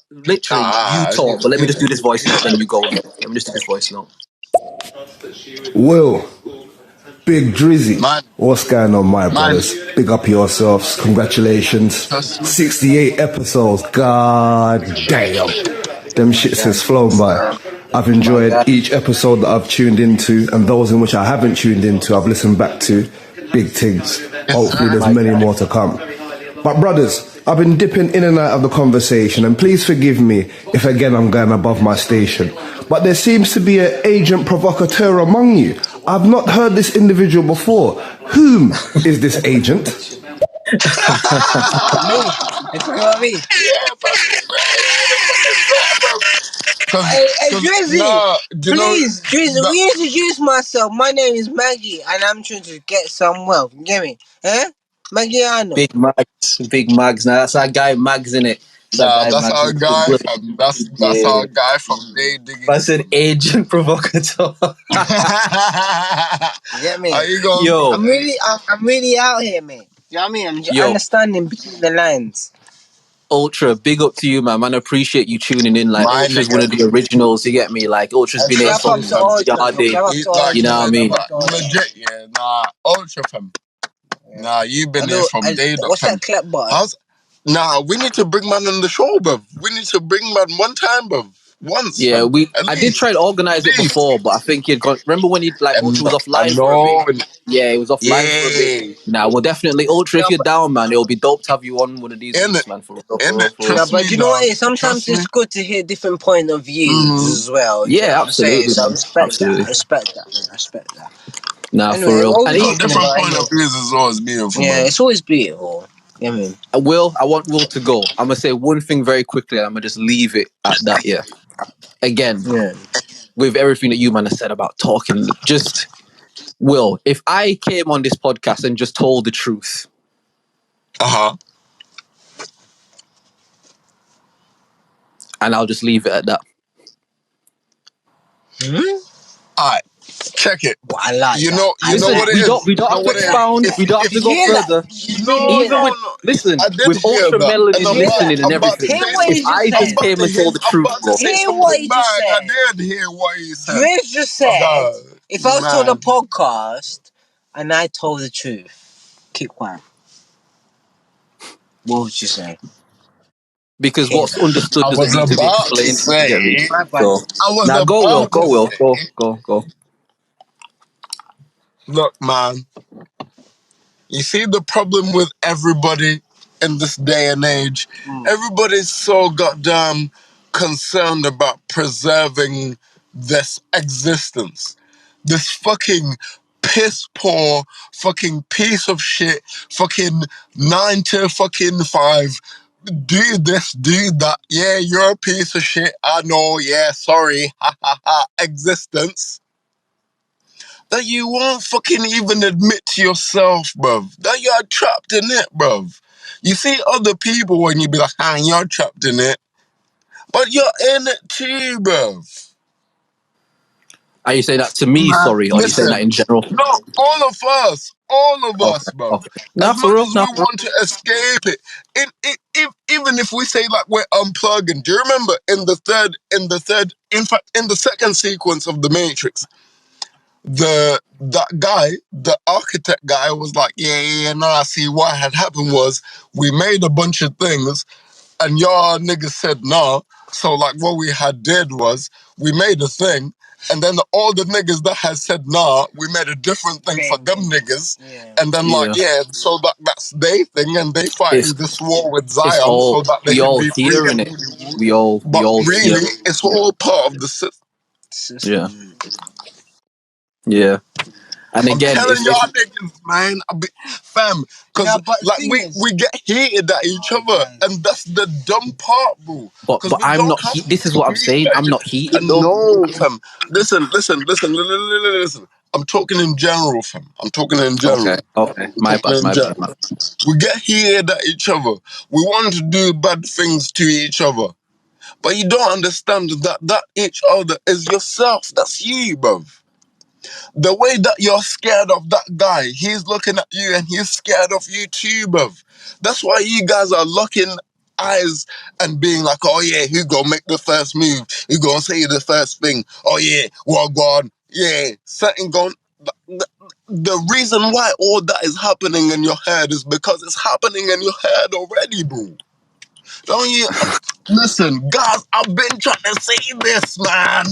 literally, you talk, but let me just do this voice note. Then you go. Let me just do this voice note. Will, Big Drizzy. Man, What's going on, my man, brothers? Big up yourselves. Congratulations. trust me. 68 episodes. God damn. Them shits has flown by. I've enjoyed each episode that I've tuned into, and those in which I haven't tuned into, I've listened back to. Big things. Yes, Hopefully sir. there's many more to come. But brothers, I've been dipping in and out of the conversation, and please forgive me if again I'm going above my station. But there seems to be an agent provocateur among you. I've not heard this individual before. Whom is this agent? Me. You talking about me? Yeah, bro. It's that, bro. Hey, Drizzy, nah, you know, please, Drizzy, reintroduce myself. My name is Maggie, and I'm trying to get some wealth. You get me? Eh? Maggiano. Big Magz. Now that's our guy Magz in it. That's our nah, guy that's Magz. our guy, fam. That's Yeah. our guy from Day Diggity. That's an agent provocateur. You get me? How you going? Yo, I'm really out here, man. You know what I mean? I'm just Yo. understanding between the lines. Ultra, big up to you, man. Man, I appreciate you tuning in. Like, My Ultra's one nigga. of the originals. You get me? Like, Ultra's been here Clap up from to Ultra. Yardy. Clap up to Like, You know what I Ultra. mean? Clap up to Ultra. legit, yeah. Nah, Ultra, fam. Nah, you've been there from day dot, What's fam. that clap button? Nah, we need to bring man on the show, bruv. We need to bring man one time, bruv. Once, Yeah, fam. At I did least. try to organize it before, but I think he'd gone. Remember when he like Ultra was I offline for a know. bit? Yeah, he was offline for a bit. Yeah. Nah, well, definitely Ultra. If No, you're but, down, man, it'll be dope to have you on one of these In it. weeks, man. For real, In it. for real. no, Trust but me, you know what dog. it is? Sometimes Trust me. it's good to hear different point of views Mhm. as well. Do you know Yeah, what I'm saying? absolutely, So I man. respect that. Absolutely. I respect that, man. I respect that. Nah, for Anyway, real. what And we Because talking different about point anyway? of views is always beautiful, Yeah, man. it's always beautiful. Yeah, man. I want Will to go. I'm gonna say one thing very quickly. And I'm gonna just leave it at that. Yeah. Again, Yeah. with everything that you man have said about talking, just Will. If I came on this podcast and just told the truth, Uh-huh. and I'll just leave it at that. Alright. Check it. Well, I like You that. know Listen, what it we is. don't You have know to what it expound. is. We don't have If to Did you go hear that? further. Did you hear Even that? with listen, I did with hear Ultra that. And melodies listening and I'm about to everything. Hear say what If he something. just I said. just came and told the I'm truth, about to bro. say Hear what something he just bang. I said. did hear what he said. Drizz just said, if I was told a Man. podcast and I told the truth, keep quiet. What would you say? Because Hear what's that. understood I doesn't was need to be about to explained. You get me? say. My bad. So I was now go, Will. about to Go, Will. say. Go. Look, man. You see the problem with everybody in this day and age? Everybody's so goddamn concerned about preserving this existence. This fucking piss poor fucking piece of shit, fucking 9 to 5. Do this, do that. Yeah, you're a piece of shit. I know, yeah, sorry. Ha ha ha. Existence that you won't fucking even admit to yourself, bruv, that you're trapped in it, bruv. You see other people when you be like, you're trapped in it, but you're in it too, bruv. Are you saying that to me, Man, sorry, or are you saying that listen, in general? no, all of us, bruv. Okay. As Nah, for much real, as nah, we for real. want to escape it, even if we say like we're unplugging, do you remember in fact, in the second sequence of The Matrix, that guy, the architect guy, was like, yeah, no, I see what had happened was we made a bunch of things and y'all niggas said no. So like what we had did was we made a thing and then all the niggas that had said nah, we made a different thing for them niggas. Yeah. And then like, Yeah. yeah, so that's their thing and they fighting It's this war with it's Zion so all that they we can all be free hearing and it. rule. We all But hear. really, it's all part of the system. Yeah. System. Yeah. And I'm again, telling it's y'all niggas, man, fam, because No, but the like thing we is, get heated at each other, and that's the dumb part, bro. Because but we I'm don't not have to this is what I'm heat saying. at I'm you. not heated though. No, fam. Listen. I'm talking in general, fam. I'm talking in general. Okay. I'm My talking bad, in my bad, general. my bad. We get heated at each other. We want to do bad things to each other, but you don't understand that each other is yourself. That's you, bruv. The way that you're scared of that guy, he's looking at you and he's scared of you too, bruv. That's why you guys are locking eyes and being like, oh yeah, who gonna make the first move? Who gonna say the first thing? Oh yeah, well, go on. Yeah, something going. the reason why all that is happening in your head is because it's happening in your head already, bro. Don't you? Listen, guys, I've been trying to say this, man.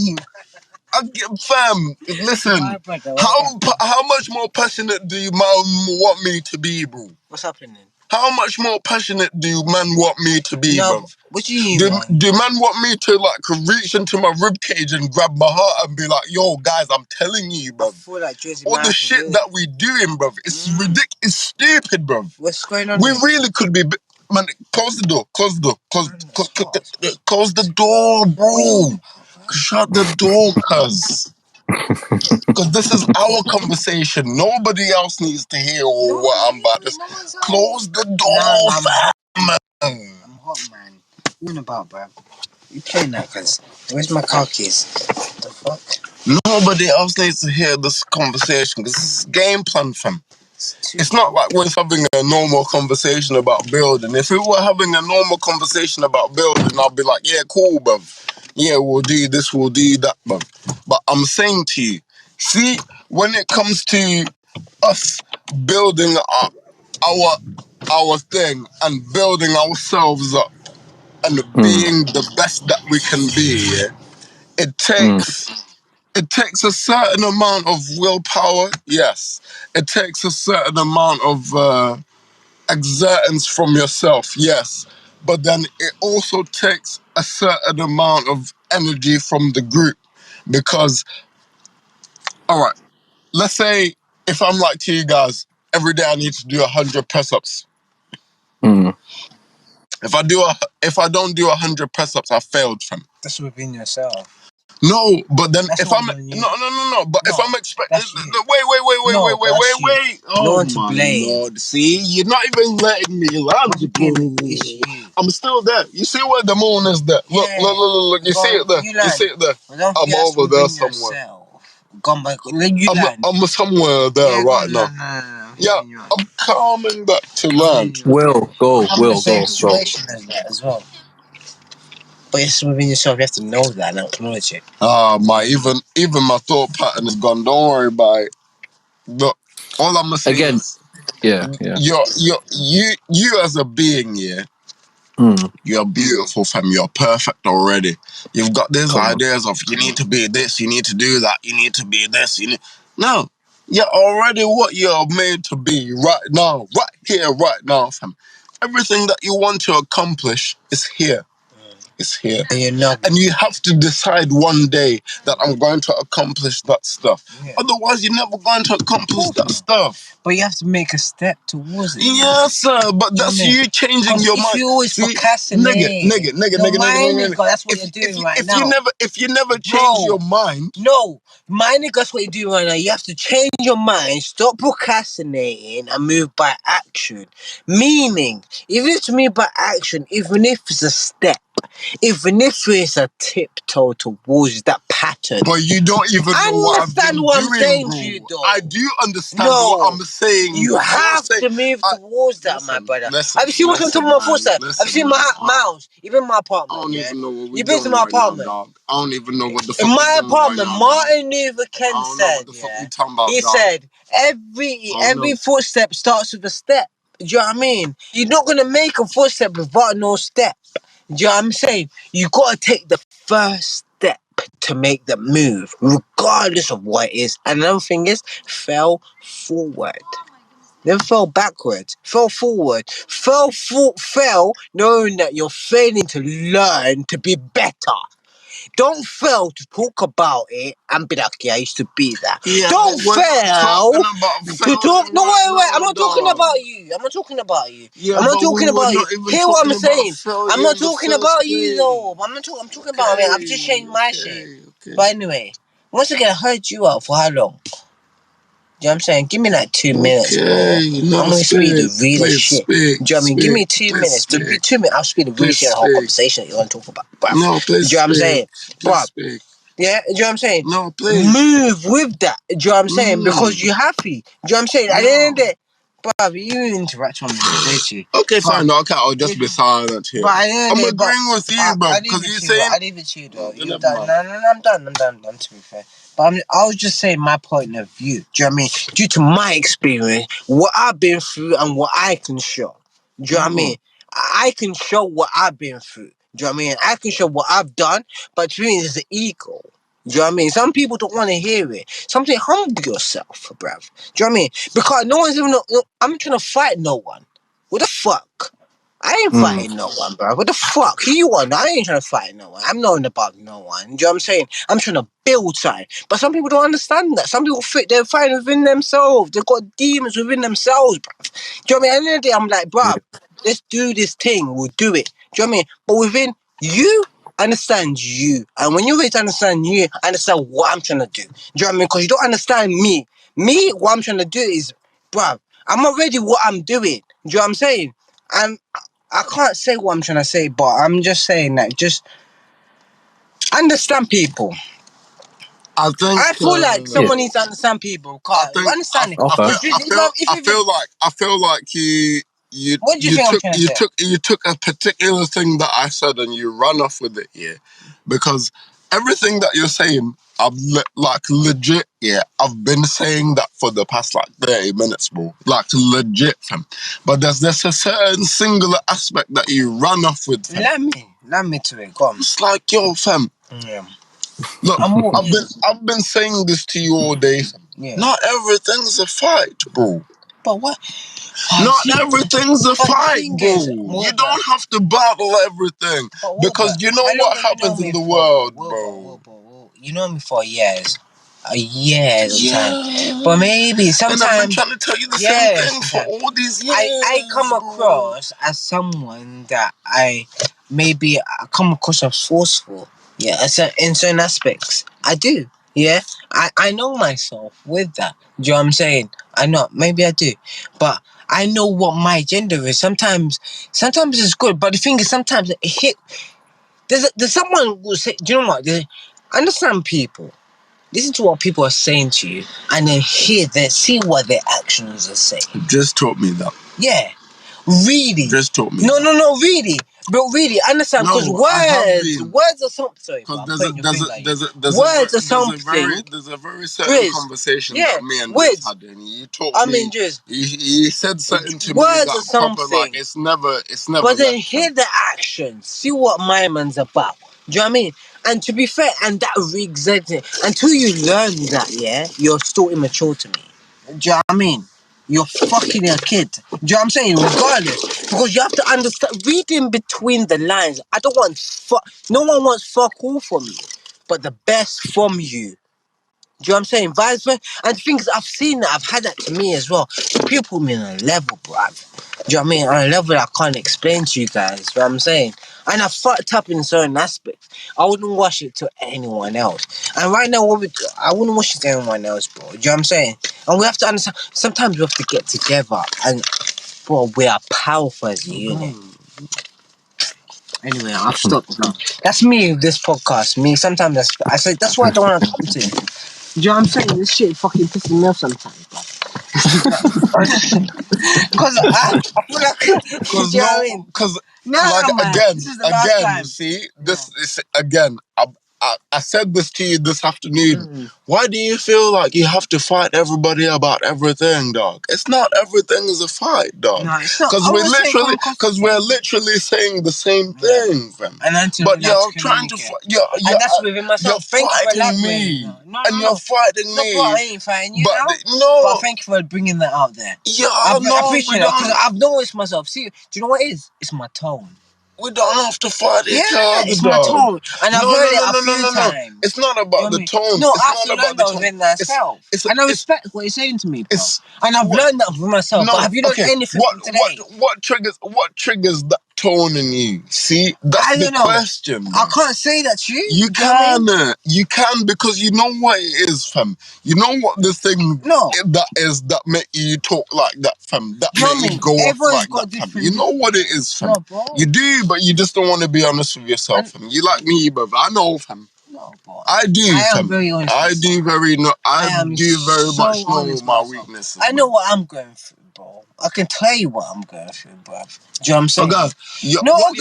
Fam, listen. How much more passionate do you man want me to be, bro? What's happening? How much more passionate do you man want me to be, bro? What do you mean, man? Do man want me to like reach into my ribcage and grab my heart and be like, yo, guys, I'm telling you, bro. I feel like Drizzy all the shit that we doing, bro. It's ridiculous. It's stupid, bro. What's going on? We really could be. Man, close the door. Close the door. Close the door, bro. Shut the door, cuz. Because this is our conversation. Nobody else needs to hear what I'm about to say. Close the door, fam. I'm hot, man. What about, bro? You playing that, cuz? Where's my car keys? What the fuck? Nobody else needs to hear this conversation because this is game plan, fam. It's not like we're having a normal conversation about building. If we were having a normal conversation about building, I'll be like, yeah, cool, bruv. Yeah, we'll do this, we'll do that, bruv. But I'm saying to you, see, when it comes to us building our thing and building ourselves up and being the best that we can be, yeah, it takes a certain amount of willpower, yes. It takes a certain amount of exertions from yourself, yes. But then it also takes a certain amount of energy from the group. Because, all right, let's say if I'm like to you guys, every day I need to do 100 press-ups. If I don't do 100 press-ups, I failed, fam. That's within yourself. No, but then That's if I'm no, but if I'm expecting, wait. Oh my lord! See, you're not even letting me land, bro. I'm still there. You see where the moon is there? Look. You see it there? You see it there? I'm over there somewhere. Gone back. I'm somewhere there right now. Yeah, I'm coming back to land. Will go. Situation as that as well. But it's within yourself. You have to know that and acknowledge it. Even my thought pattern is gone. Don't worry about it. Look, all I'm gonna say is, yeah. You as a being, yeah. You're beautiful, fam. You're perfect already. You've got these ideas of you need to be this, you need to do that, you need to be this. No, you're already what you're made to be right now, right now, fam. Everything that you want to accomplish is here. It's here. And you have to decide one day that I'm going to accomplish that stuff. Yeah. Otherwise, you're never going to accomplish that stuff. But you have to make a step towards it. Yes, sir. But that's you changing your mind. If you always procrastinate, nigga, that's what you're doing right now. If you never change your mind. No, my nigga, that's what you're doing right now. You have to change your mind, stop procrastinating, and move by action. Meaning, even if it's move by action, even if it's a step, even if it's a tiptoe towards that pattern. But you don't even know what I've been what I'm doing, saying bro. to you, though. I do understand what I'm saying. You have to move towards that, my brother. Have you seen what's on top of my footstep? Have you seen my house? Even my apartment. I don't even know what we're You've been to my apartment. Now, dog. I don't even know what the fuck. In my apartment, Martin Luther King said, he said, every footstep starts with a step. Do you know what I mean? You're not gonna make a footstep without no step. Do you know what I'm saying? You gotta take the first step to make the move, regardless of what it is. And another thing is, fell forward. Never fell backwards. Fell forward. Fell knowing that you're failing to learn to be better. Don't fail to talk about it and be like, yeah, I used to be that. Yeah, don't fail to talk. No, wait. I'm not talking about you. I'm not talking about you. Yeah, I'm not talking about you. Hear what I'm saying. I'm not talking about you, though. I'm talking about me. I've just changed my shit. Okay. But anyway, once again, I heard you out for how long? Do you know what I'm saying? Give me like 2 minutes, bro. I'm gonna speak the real shit. Do you know what I mean? Give me 2 minutes. Give me 2 minutes. I'll speak the real shit, the whole conversation that you want to talk about, bro. No, please. Do you know what I'm saying? Bro. Yeah, do you know what I'm saying? No, please. Move with that. Do you know what I'm saying? Because you're happy. Do you know what I'm saying? At the end of the day, Bruv, you interact on me, don't you? Okay, fine. Okay, I'll just be silent here. But I'm agreeing with you, bro. Because you saying... I leave it to you, though. You've done. No, I'm done. I'm done, to be fair. But I was just saying my point of view. Do you know what I mean? Due to my experience, what I've been through and what I can show. Do you know what I mean? I can show what I've been through. Do you know what I mean? I can show what I've done, but to me, it's the ego. Do you know what I mean? Some people don't want to hear it. Something humble yourself, bruv. Do you know what I mean? Because no one's even... I'm trying to fight no one. What the fuck? I ain't fighting no one, bro. What the fuck? Who you want? I ain't trying to fight no one. I'm not about no one. Do you know what I'm saying? I'm trying to build something. But some people don't understand that. Some people think they're fighting within themselves. They've got demons within themselves, bro. Do you know what I mean? At the end of the day, I'm like, bro, let's do this thing. We'll do it. Do you know what I mean? But within you, understand you. And when you really understand you, understand what I'm trying to do. Do you know what I mean? Because you don't understand me. Me, what I'm trying to do is, bro, I'm already what I'm doing. Do you know what I'm saying? And I can't say what I'm trying to say, but I'm just saying that just understand people. I feel like someone needs to understand people. I feel like you What do you think I'm trying to say? you took a particular thing that I said and you run off with it, yeah. Because everything that you're saying, like legit, yeah. I've been saying that for the past like 30 minutes, bro. Like legit, fam. But there's a certain singular aspect that you run off with, fam. Let me to it. Go on. It's like, yo, fam. Yeah. Look, I've been saying this to you all day. Yeah. Not everything's a fight, bro. But what? Not everything's a fight, bro. You don't have to battle everything. Because you know what happens in the world, bro. You know me for years. Years of time. But maybe sometimes... And I've been trying to tell you the same thing for all these years. I come across as someone that I come across as forceful. Yeah, in certain aspects. I do. Yeah, I know myself with that. Do you know what I'm saying? I know, maybe I do. But I know what my gender is. Sometimes it's good, but the thing is, sometimes it hit... There's someone who say, do you know what? Understand people. Listen to what people are saying to you, and then see what their actions are saying. Just taught me that. Yeah, really. Just taught me. No, really, bro, really. Understand? Because words are something. Sorry, words are something. There's a very certain conversation that me and Drizz had, and you taught me. Drizz. He said something to me words that are something. proper, like it's never. But then hear the action. See what my man's about. Do you know what I mean? And to be fair, and that re-exerts it. Until you learn that, yeah, you're still immature to me. Do you know what I mean? You're fucking a kid. Do you know what I'm saying? Regardless. Because you have to understand, reading between the lines. I don't want no one wants fuck all from you. But the best from you. Do you know what I'm saying? Vice versa. And things I've seen that, I've had that to me as well. People put me on a level, bruv. Do you know what I mean? On a level that I can't explain to you guys. You know what I'm saying? And I fucked up in certain aspects. I wouldn't wash it to anyone else. And right now, I wouldn't wash it to anyone else, bro. Do you know what I'm saying? And we have to understand, sometimes we have to get together. And, bro, we are powerful as a unit. Anyway, I've stopped now. That's me with this podcast. Me, sometimes that's why I don't want to come to it. Do you know what I'm saying? This shit fucking pisses me off sometimes, bro. Because I feel like... you see, this is, again, I said this to you this afternoon. Why do you feel like you have to fight everybody about everything, dog? It's not everything is a fight, dog. No, it's not. Because we're literally saying the same thing, fam. But you're trying to fight. And that's within myself. You're fighting me. You're fighting me. No, I ain't fighting you No. But thank you for bringing that out there. Yeah, I appreciate it, because I've noticed myself. See, do you know what it is? It's my tone. We don't have to fight each other, it's my tone. And I've heard it a few times. It's not about the tone. No, it's I have to learn that within myself. And I respect what you're saying to me, bro. And I've learned that for myself. But have you learned anything from today? What triggers that tone in you? See, that's the question. I can't say that to you. You can, because you know what it is, fam. You know what the thing that make you talk like that, fam. That make you go off like that, fam. You know what it is, fam. No, you do, but you just don't want to be honest with yourself, fam. You like me, brother. I know, fam. No, bro. I do, I fam. am very honest. I do very much know my weaknesses. I know what I'm going through, bro. I can tell you what I'm going through, bro. Do you know what I'm saying? Okay, what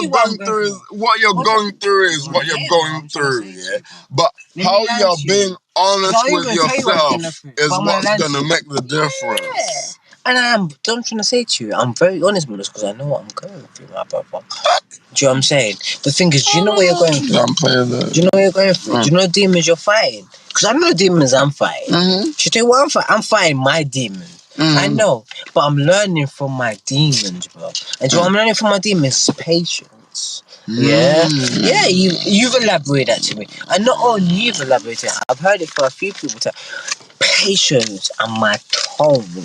you're going through, what you're going through is what you're going through is what you're going through, yeah. But how you're being honest with yourself is what's gonna make the difference. And I'm trying to say to you, I'm very honest with this because I know what I'm going through, my brother. Do you know what I'm saying? The thing is, do you know what you're going through? Do you know what you're going through? Do you know the demons you're fighting? Because I know the demons I'm fighting. Should I tell you what I'm fighting? I'm fighting my demons. I know, but I'm learning from my demons, bro. And do you know what I'm learning from my demons? Is patience. Yeah, yeah. You've elaborated that to me, and not only you've elaborated, I've heard it for a few people. Patience and my tone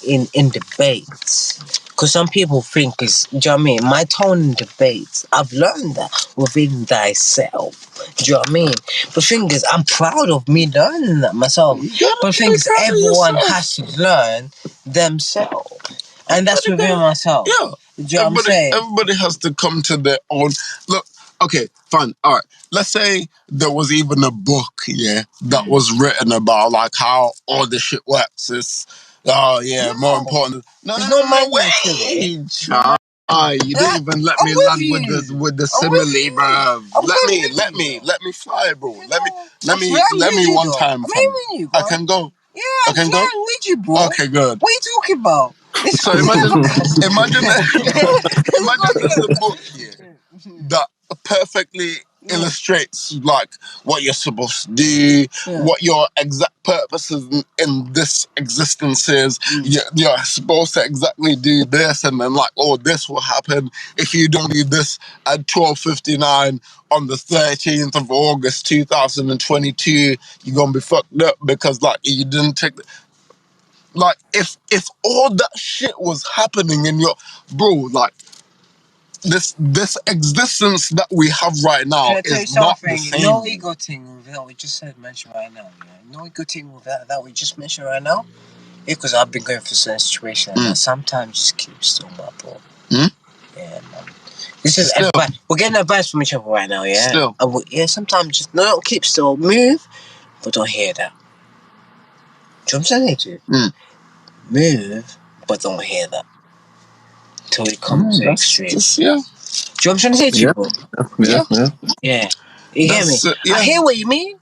in debates. Because some people think do you know what I mean? My tone in debates, I've learned that within thyself. Do you know what I mean? But the thing is, I'm proud of me learning that myself. But the thing is, everyone has to learn themselves. And that's within myself. Yeah. Do you know what I'm saying? Everybody has to come to their own. Look, okay, fine. All right. Let's say there was even a book, yeah, that was written about like how all this shit works. It's more important. No, wait. You didn't even let me land with the simile, bro. Let me fly, bro. Let me one time. I can go. Yeah, I can go with you, bro. Okay, good. What are you talking about? So imagine there's a book here that perfectly illustrates like what you're supposed to do, what your exact purposes in this existence is. You're supposed to exactly do this, and then like, oh, this will happen if you don't do this at 12:59 on the 13th of August 2022. You're gonna be fucked up because like you didn't take the. Like, if all that shit was happening in your... Bro, like, this existence that we have right now is not the same. No ego thing with that we just mentioned right now. Yeah? No ego thing with that we just mentioned right now. Yeah, because I've been going through certain situations and sometimes just keep still, my bro. Yeah, man. This is advice. We're getting advice from each other right now, yeah? Still. Sometimes just don't keep still. Move, but don't hear that. Do you know what I'm saying to you? Move, but don't hear that. Till it comes to extreme. Do you know what I'm trying to say to you, bro? Yeah. You hear me? I hear what you mean.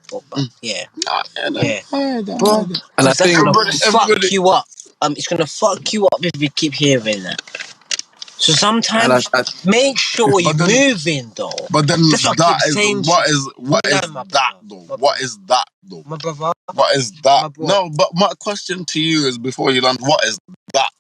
Yeah. Bro, And I because that's think gonna fuck you up. It's gonna fuck you up if you keep hearing that. So sometimes make sure you're moving though. But then what is that though? My brother. What is that? No, but my question to you is before you land, what is that?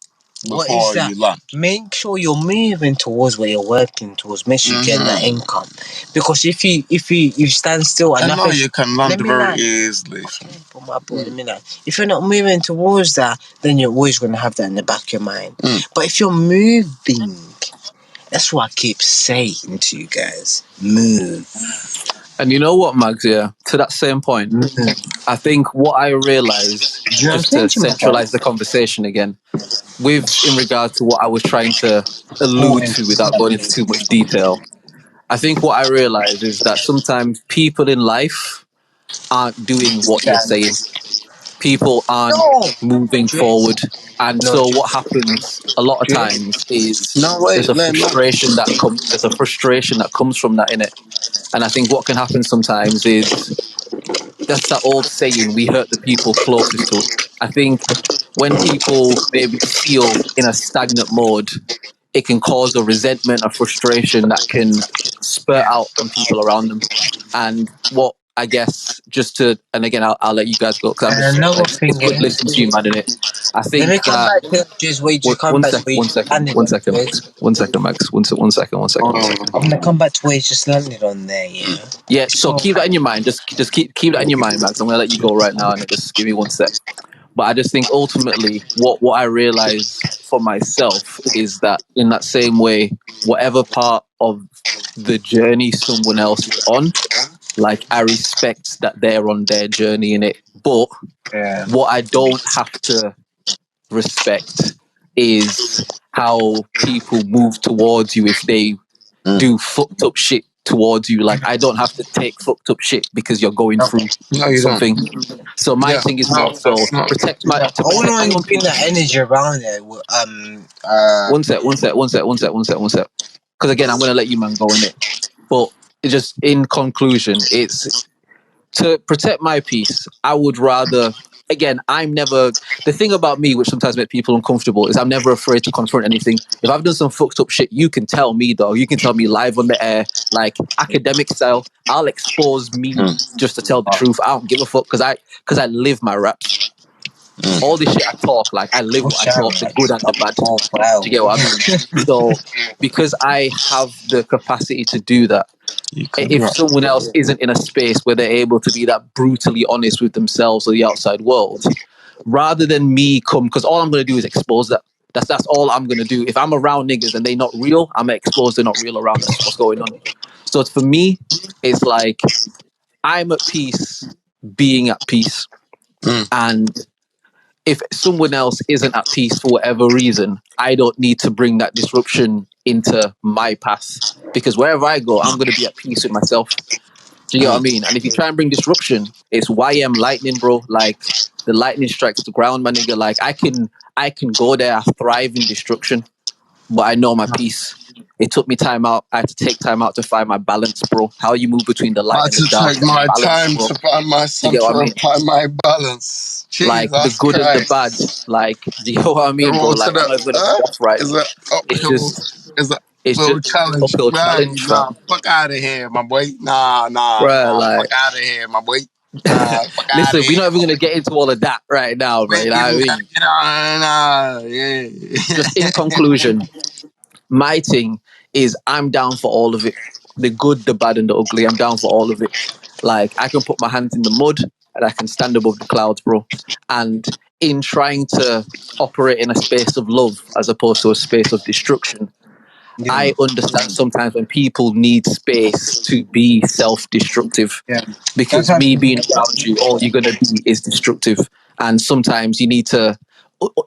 What is that? You land? Make sure you're moving towards where you're working towards. Make sure you get that income. Because if you stand still and I know you can land very easily. But my boy, if you're not moving towards that, then you're always gonna have that in the back of your mind. But if you're moving, that's what I keep saying to you guys. Move. And you know what, Magz, yeah, to that same point, I think what I realized, just to centralize the conversation again, in regard to what I was trying to allude to without going into too much detail, I think what I realized is that sometimes people in life aren't doing what you're saying. People aren't moving forward. And so what happens a lot of times is there's a frustration that comes from that, innit? And I think what can happen sometimes is, that's that old saying, we hurt the people closest to us. I think when people maybe feel in a stagnant mode, it can cause a resentment, a frustration that can spurt out on people around them. And what I guess, and again, I'll let you guys go because it's good listening to you, man, innit? I think that... One second, Max. One second. I'm gonna come back to where you just landed on there, yeah. Yeah, so keep that in your mind. Just keep that in your mind, Max. I'm gonna let you go right now, and just give me one sec. But I just think ultimately, what I realize for myself is that in that same way, whatever part of the journey someone else is on, like, I respect that they're on their journey in it. But what I don't have to respect is how people move towards you if they do fucked up shit towards you. Like, I don't have to take fucked up shit because you're going through No, you don't. something. So my thing is more so that's not. protect my Yeah, to I protect want my to own bring peace. that energy around it. One sec. Because again, I'm gonna let you man go in it. But it just in conclusion, it's to protect my peace. I would rather. Again, I'm never. The thing about me, which sometimes makes people uncomfortable, is I'm never afraid to confront anything. If I've done some fucked up shit, you can tell me, dog. You can tell me live on the air, like academic style. I'll expose me just to tell the truth. I don't give a fuck because I live my raps. All this shit I talk, like I live what I talk, the good and the bad. Do you get what I mean? So because I have the capacity to do that, You could if rap. someone else isn't in a space where they're able to be that brutally honest with themselves or the outside world, rather than me come, because all I'm going to do is expose that. That's all I'm going to do. If I'm around niggas and they're not real, I'm going to expose they're not real around us, what's going on. So for me, it's like I'm at peace being at peace. And if someone else isn't at peace for whatever reason, I don't need to bring that disruption into my path, because wherever I go, I'm going to be at peace with myself. Do you get what I mean? And if you try and bring disruption, it's YM lightning, bro. Like the lightning strikes the ground, my nigga. Like I can go there, I thrive in destruction, but I know my peace. It took me time out. I had to take time out to find my balance, bro. How you move between the I light had and the to dark, take that my balance, time bro. to find my Do you get what center I and mean? find my balance. Like the Jesus good and the bad. Christ. Like, do you know what I The mean, bro? road to Like, I'm the not even gonna be off right. is an It's uphill just, it's uphill just challenge. uphill Man, challenge, nah, fam. fuck out of here, my boy. Right, Fuck like, out of here, my boy. Fuck out of listen, we're here, not even my gonna boy. get into all of that right now, We bro. You ain't know what I even mean? gotta get on, Just in yeah. conclusion, my thing is I'm down for all of it. The good, the bad, and the ugly. I'm down for all of it. Like I can put my hands in the mud and I can stand above the clouds, bro. And in trying to operate in a space of love as opposed to a space of destruction, I understand sometimes when people need space to be self-destructive. Yeah. That's Because how. me being around you, all you're gonna be is destructive. And sometimes you need to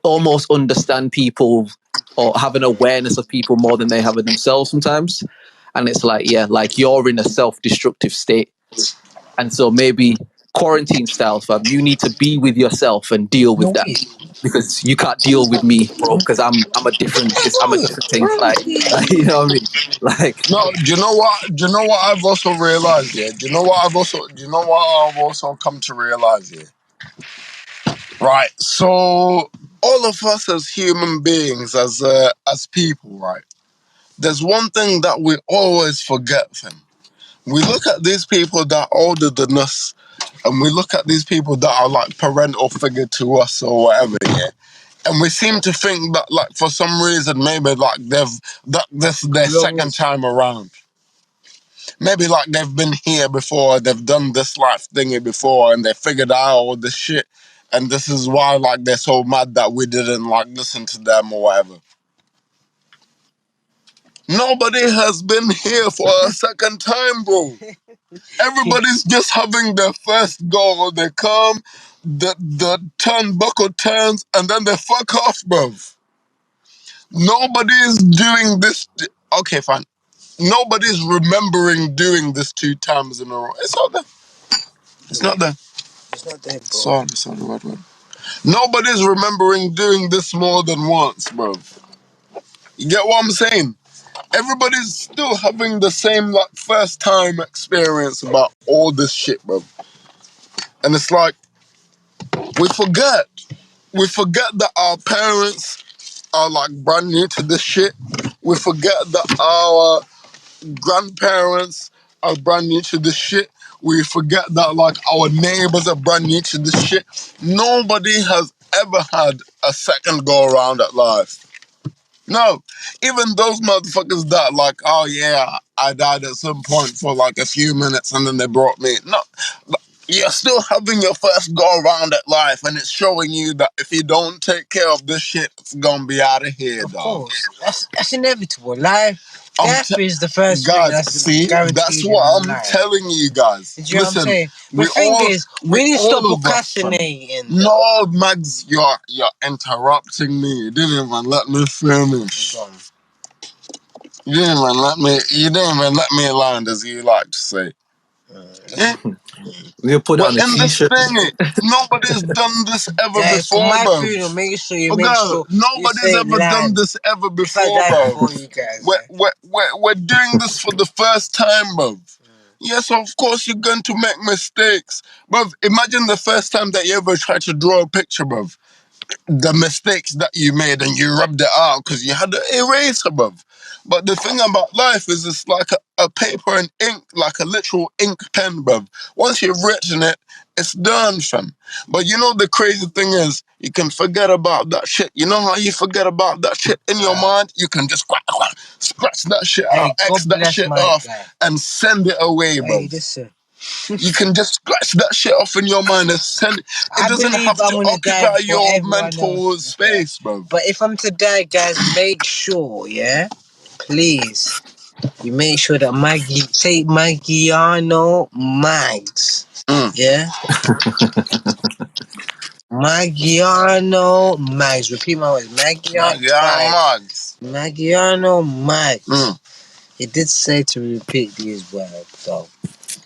almost understand people or have an awareness of people more than they have of themselves sometimes. And it's like, yeah, like you're in a self-destructive state. And so maybe quarantine style, fam, you need to be with yourself and deal with No that. way. Because you can't deal with me, bro. Because I'm a different thing. Like you know what I mean? Like No, do you know what? Do you know what I've also realized? Yeah. Do you know what I've also come to realize? Yeah. Right. So all of us as human beings, as people, right? There's one thing that we always forget, fam. We look at these people that are older than us, and we look at these people that are like parental figure to us or whatever, yeah. And we seem to think that, like, for some reason, maybe like this is their second time around. Maybe like they've been here before, they've done this life thingy before, and they figured out all this shit. And this is why, like, they're so mad that we didn't like listen to them or whatever. Nobody has been here for a second time, bro. Everybody's just having their first go. They come, the turnbuckle turns, and then they fuck off, bro. Nobody's doing this. Okay, fine. Nobody's remembering doing this 2 times in a row. It's not there. It's not there. It's not there, bro. Sorry, word. Nobody's remembering doing this more than once, bro. You get what I'm saying? Everybody's still having the same like first time experience about all this shit, bro. And it's like we forget. We forget that our parents are like brand new to this shit. We forget that our grandparents are brand new to this shit. We forget that like our neighbors are brand new to this shit. Nobody has ever had a second go around at life. No, even those motherfuckers that like, oh yeah, I died at some point for like a few minutes and then they brought me. No, you're still having your first go around at life, and it's showing you that if you don't take care of this shit, it's gonna be out of here, Of dog. course, that's inevitable. Death is the first thing guys, that's see, guaranteed that's in what I'm life. telling you guys. Do you know what I'm Listen, saying? we The thing is, we need to stop all of us, fam. procrastinating. No, Magz, you're interrupting me. You didn't even let me finish. You didn't even let me land, as you like to say. Yeah. We'll put it But on a in this t-shirt. thing, nobody's done this ever Guys, for before, my bro. funeral, make sure you Nobody's say ever done land. this ever If I before, die bro. before you guys, We're doing this for the first time, bro. Yes, of course you're going to make mistakes. Bro, imagine the first time that you ever tried to draw a picture, bro. The mistakes that you made and you rubbed it out because you had an eraser, bruv. But the thing about life is it's like a paper and ink, like a literal ink pen, bruv. Once you've written it, it's done, fam. But you know the crazy thing is, you can forget about that shit. You know how you forget about that shit in your mind? You can just scratch that shit out, X that shit off, and send it away, bruv. Listen. You can just scratch that shit off in your mind and send it. It doesn't have to occupy your mental space, bro. But if I'm to die, guys, make sure, yeah, please, you make sure that Maggiano Magz, yeah, Maggiano Magz. Repeat my words, Maggiano Magz. He did say to repeat these words, though.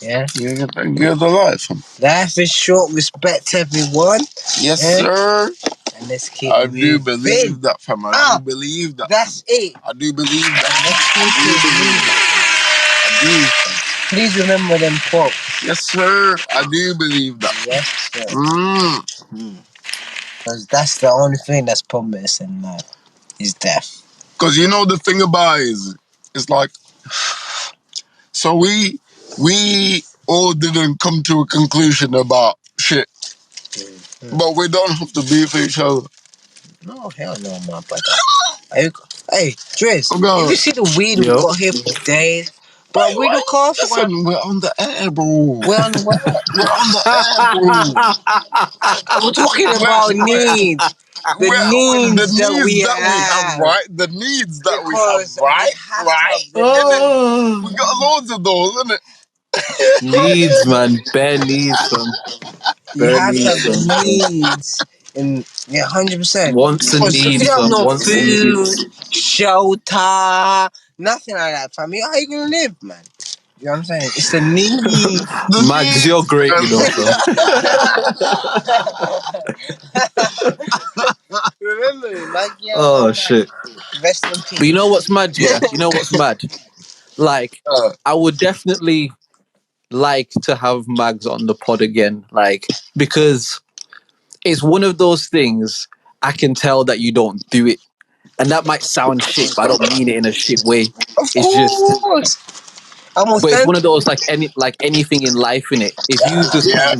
Yeah? You're the life. Life is short. Respect everyone. Yes, sir. And let's keep I moving. do believe that, fam. I do believe that. That's it. I do believe that. Let's keep it moving. Please remember them quotes. Yes, sir. I do believe that. Yes, sir. Because that's the only thing that's promised in life is death. Because you know the thing about it is, it's like, so we all didn't come to a conclusion about shit. But we don't have to be for each other. No, hell no, my brother. Hey, Drizz, if you see the weed we got here for days, but we look after Listen, we're on the air, bro. We're on the air, bro. We're talking about needs. The needs that we have, right? The needs that we have, right? We got loads of those, innit? Needs, man. Bare needs, fam. You have to have the needs. And 100%. Wants and Because if you needs, don't have fam. no Wants and food, needs. shelter, nothing like that, fam, how you gonna live, man? You know what I'm saying? It's the need. Magz, you're great, you know, fam. Remember me, Maggie. Oh, shit. Rest in peace. But you know what's mad, yeah? You know what's mad? Like, I would definitely like to have Magz on the pod again. Like, because it's one of those things I can tell that you don't do it. And that might sound shit, but I don't mean it in a shit way. It's just... But it's one of those like anything in life, in it. If you just get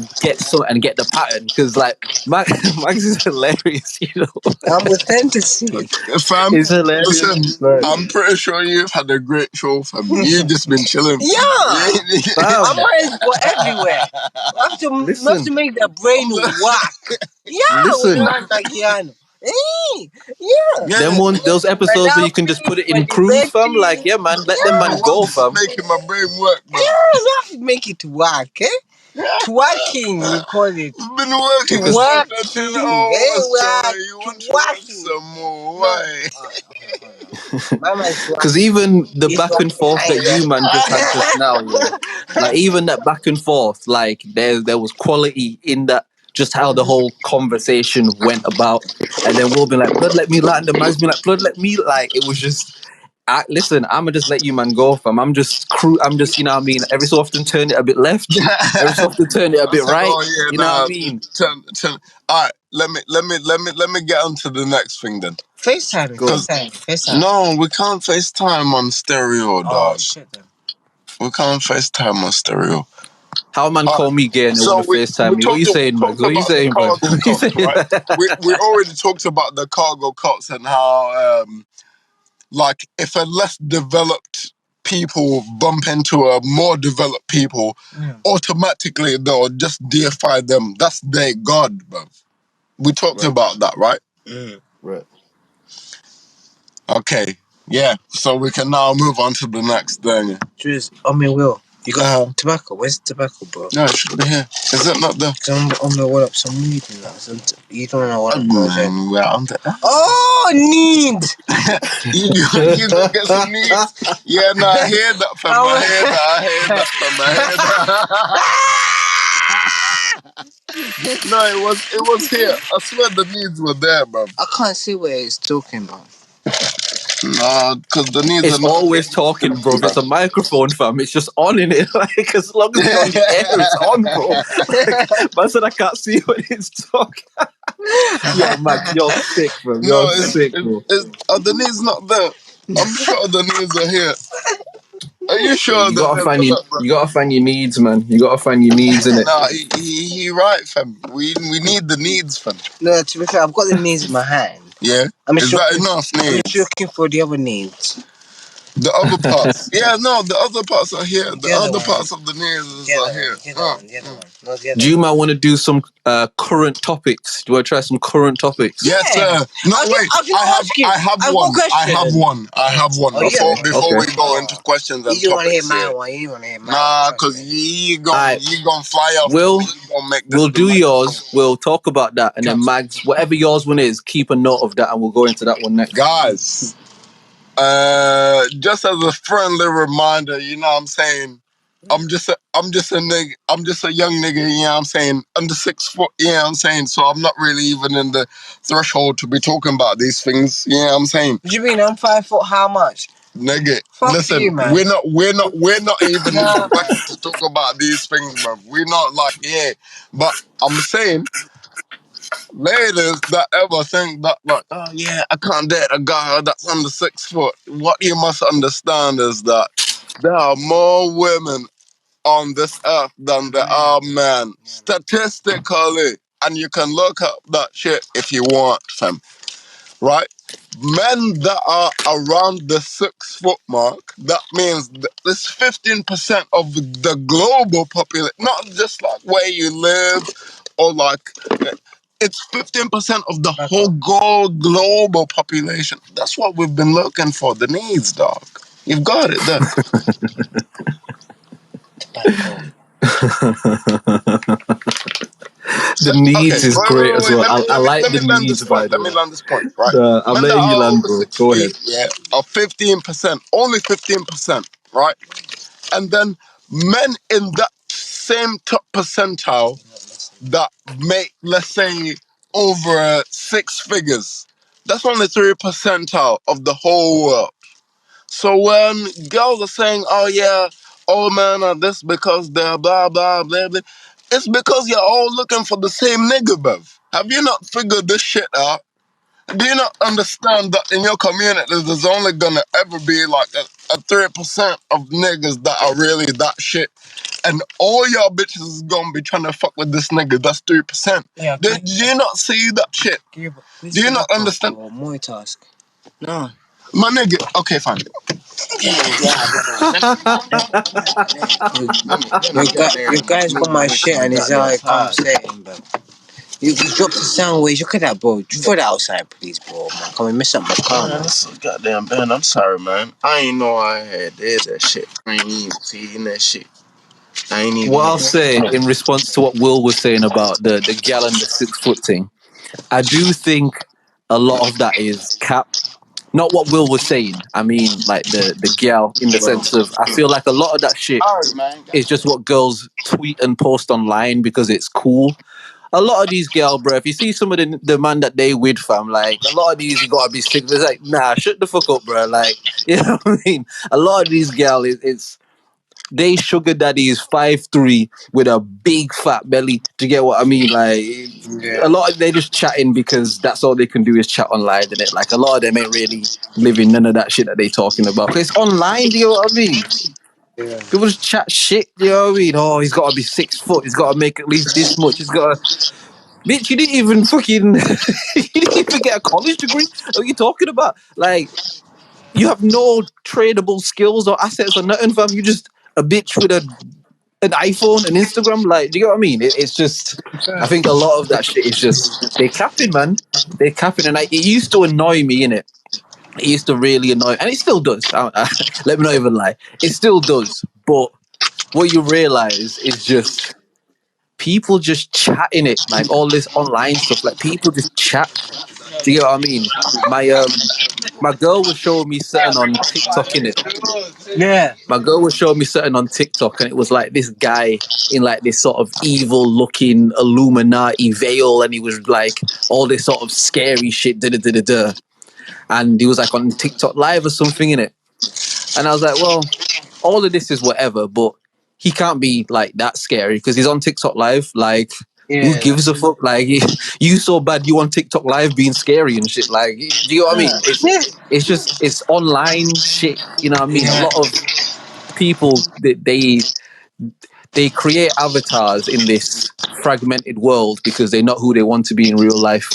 the pattern, because like Magz is hilarious, you know. Authenticity. Fam, It's hilarious. Listen, I'm pretty sure you've had a great show, fam. You've just been chilling. Yeah, I might go everywhere. I have to make the brain work. Yeah, listen. Those episodes where you can just put it in cruise, fam. Like, yeah, man, let them man go, fam. Making my brain work, man. Yeah, you have to make it work, eh? Twerking, we call it. You've been working. You want to work some more. Why? Because even the back and forth that you man just had just now, yeah, like even that back and forth, like there was quality in that. Just how the whole conversation went about, and then we'll be like, "Blood, let me land." And Magz be like, "Blood, let me." Like it was just. Listen, I'ma just let you man go, fam. I'm just, you know what I mean? Every so often turn it a bit left, every so often turn it a bit right. You know what I mean? Turn. All right, let me get on to the next thing then. FaceTime. No, we can't FaceTime on stereo, dog. Oh, shit, then. We can't FaceTime on stereo. How man call me gay and they want to FaceTime me? What you saying, Magz? What you saying, bro? We already talked about the cargo cuts and how, like, if a less developed people bump into a more developed people, automatically they'll just deify them. That's their god, bro. We talked about that, right? Right. Okay. Yeah. So we can now move on to the next thing. Drizz, Will. You got tobacco? Where's the tobacco, bro? No, it should be here. Is it not there? I'm gonna roll up some weed and that. You don't know what I'm Man, we're on the... Oh, need! you go get some needs. Yeah, no, I hear that from my head. I hear that from my head. No, it was here. I swear the needs were there, bro. I can't see what it's talking about. Nah, because the needs It's are not always talking, bro. It's a microphone, fam. It's just on in it. Like, as long as you're on the air, it's on, bro. Like, man said I can't see what it's talking. Yo, Max, you're sick, bro. You're sick, bro. Are the needs not there? I'm sure the needs are here. Are you sure You that gotta they're find there, bro? you gotta find your needs, man. You gotta find your needs in it. Nah, he right, fam. We need the needs, fam. No, to be fair, I've got the needs in my hand. Yeah? Is that enough needs? I'm just looking for the other needs. The other parts. Yeah, no, the other parts are here. The other one. parts of the needs are here. The other one. No, the other Do you might want to do some current topics? Do you want to try some current topics? Yes, sir. No, wait. I have one. Before we go into questions and You want to hear topics. my one? You want to hear my one? Nah, because you gonna fly off. We'll make this do yours. We'll talk about that, and then Mags, whatever yours one is, keep a note of that, and we'll go into that one next. Guys, just as a friendly reminder, you know what I'm saying? I'm just a nigga. I'm just a young nigga, you know what I'm saying? Under 6 foot, you know what I'm saying? So I'm not really even in the threshold to be talking about these things, you know what I'm saying? What do you mean? I'm 5 foot how much? Nigga, Fuck listen, you, man. we're not even in the bracket to talk about these things, bro. We're not like, yeah. But I'm saying, ladies that ever think that, like, oh yeah, I can't date a guy that's under 6 foot. What you must understand is that there are more women on this earth than there are men, statistically. And you can look up that shit if you want, fam. Right? Men that are around the 6 foot mark, that means it's 15% of the global population, not just like where you live or like, it's 15% of the whole global population. That's what we've been looking for, the needs, dog. You've got it there. The needs is great as well. I like the needs, by the way. Let me land this point, right? I'm letting you land, bro. Go ahead. Yeah, are 15%, only 15%, right? And then men in that same top percentile that make, let's say, over 6 figures, that's only 3% of the whole world. So when girls are saying, oh yeah, all men are this because they're blah, blah, blah, blah, it's because you're all looking for the same nigga, bruv. Have you not figured this shit out? Do you not understand that in your community there's only gonna ever be like a 3% of niggas that are really that shit? And all y'all bitches is gonna be trying to fuck with this nigga that's 3%. Yeah, do you not see that shit? Do you not understand? Multitask. No. My nigga, okay, fine. You guys got my shit and it's like I'm saying, but you dropped the sound waves. Look at that, bro. Throw that outside, please, bro. Man, can we mess up my car, man? Goddamn, Ben, I'm sorry, man. I ain't know I had that shit. I ain't even seen that shit. What I'll say in response to what Will was saying about the gal and the 6 foot thing, I do think a lot of that is cap. Not what Will was saying. I mean, like the gal in the sense of, I feel like a lot of that shit is just what girls tweet and post online because it's cool. A lot of these gal, bro, if you see some of the man that they with, fam, like, a lot of these, you gotta be sick. It's like, nah, shut the fuck up, bro. Like, you know what I mean? A lot of these gal, it's they sugar daddies 5'3" with a big fat belly. Do you get what I mean? Like, a lot of they just chatting because that's all they can do is chat online, and it like a lot of them ain't really living none of that shit that they talking about. 'Cause it's online. Do you know what I mean? Yeah. People just chat shit. Do you know what I mean? Oh, he's got to be 6 foot. He's got to make at least this much. He's got to. Bitch, you didn't even fucking. You didn't even get a college degree. What are you talking about? Like, you have no tradable skills or assets or nothing, fam. You just a bitch with an iPhone and Instagram. Like, do you know what I mean? It's just, I think a lot of that shit is just, they capping, man. They capping. And it used to annoy me, innit? It used to really annoy, and it still does. Let me not even lie. It still does. But what you realize is just people just chatting it, like all this online stuff, like people just chat. Do you get what I mean? My girl was showing me something on TikTok in it. Yeah. My girl was showing me something on TikTok, and it was like this guy in like this sort of evil looking Illuminati veil, and he was like all this sort of scary shit, da da da da da. And he was like on TikTok live or something in it. And I was like, well, all of this is whatever, but he can't be like that scary because he's on TikTok live. Like, who Yeah. gives a fuck? Like, you so bad you on TikTok live being scary and shit. Like, do you know what I mean? It's just it's online shit. You know what I mean? A Yeah. lot of people they create avatars in this fragmented world because they're not who they want to be in real life.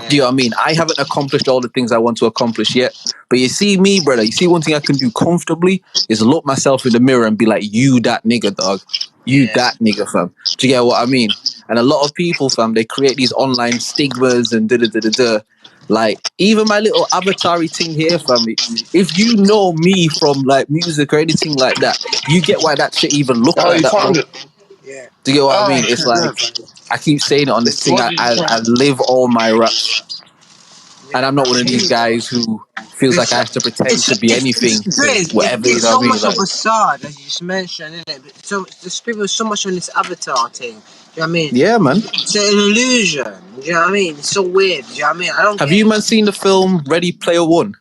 Do you know what I mean? I haven't accomplished all the things I want to accomplish yet. But you see me, brother, you see one thing I can do comfortably is look myself in the mirror and be like, you that nigga, dog. You Yeah. that nigga, fam. Do you get what I mean? And a lot of people, fam, they create these online stigmas and da da da da da. Like, even my little avatar thing here, fam. If you know me from like music or anything like that, you get why that shit even look Oh, like you that, found bro. it. Yeah. Do you get what I Oh, mean? It's shit, like, yes. I keep saying it on this thing. What I, did you I, I find? live all my raps. And I'm not one of these Jeez. guys who feels like I have to pretend to be It's anything to Drizz, whatever, you it's know so what I mean? much of Like, a facade as you just mentioned, isn't it? But so there's people so much on this avatar thing. Do you know what I mean? yeah, man. It's an illusion. Do you know what I mean? It's so weird. Do you know what I mean? I don't Have get you, it. man, seen the film Ready Player One?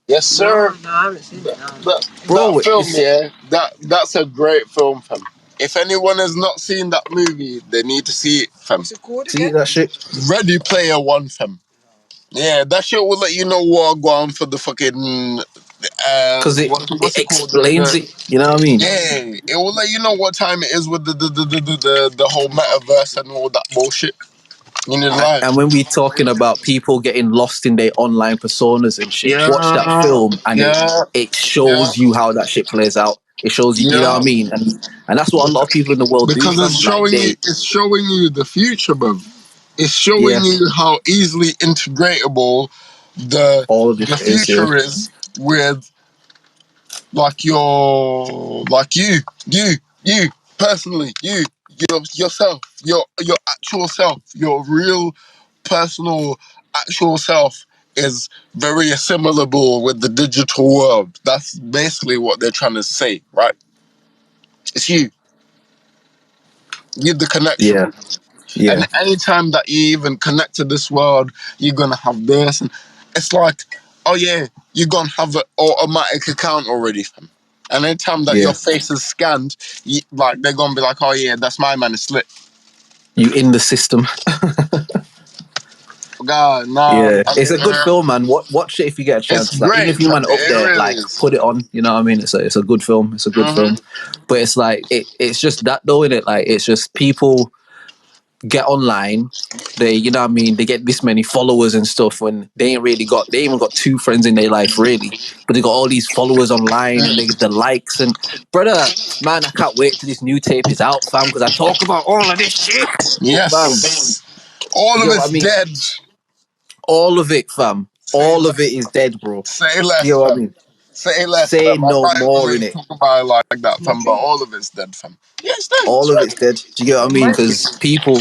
Yes, sir. No, I haven't seen it. No. That Bro, film, it's, yeah, that's a great film, fam. If anyone has not seen that movie, they need to see it, fam. What's it called see again? that shit? Ready Player One, fam. Yeah, that shit will let you know what go on for the fucking Because it what's it called? explains it, you know what I mean? Yeah, it will let you know what time it is with the whole metaverse and all that bullshit in your life. And when we're talking about people getting lost in their online personas and shit, watch that Yeah, film and yeah, it yeah, shows you how that shit plays out. It shows you, you know what I yeah. mean? And that's what a lot of people in the world do, Because fam. Like it's showing you the future, bro. It's showing yeah, you how easily integratable all of this the shit is, yeah. future is with like you personally, yourself, your actual self, your real personal actual self is very assimilable with the digital world. That's basically what they're trying to say, right? It's you the connection. Yeah, And yeah. anytime that you even connect to this world, you're gonna have this, and it's like, oh yeah, you're gonna have an automatic account already, fam. And anytime that your Yeah, face is scanned, like they're gonna be like, oh yeah, that's my man, it's lit. you in the system. God, nah, Yeah, it's a good film, man. Watch it if you get a it's chance. Like, even great, if you fam. man up It there, really like is. put it on. You know what I mean? It's a good film. It's a good film. But it's like it's just that though, in it. Like, it's just people get online. They, you know what I mean? They get this many followers and stuff when they ain't even got two friends in their life really, but they got all these followers online and they get the likes and brother, man, I can't wait till this new tape is out, fam, because I talk about all of this shit. But fam, Yes, all you of get what I it's mean? dead. All of it, fam. Say All of it less, is dead, bro. say Do you less, know what I fam. mean? Say less, Say fam. I no can't even more let in you it. talk about it like that, fam. But all of it's dead, fam. Yeah, it's dead. It's All of right. it's dead. Do you get what I mean? Because people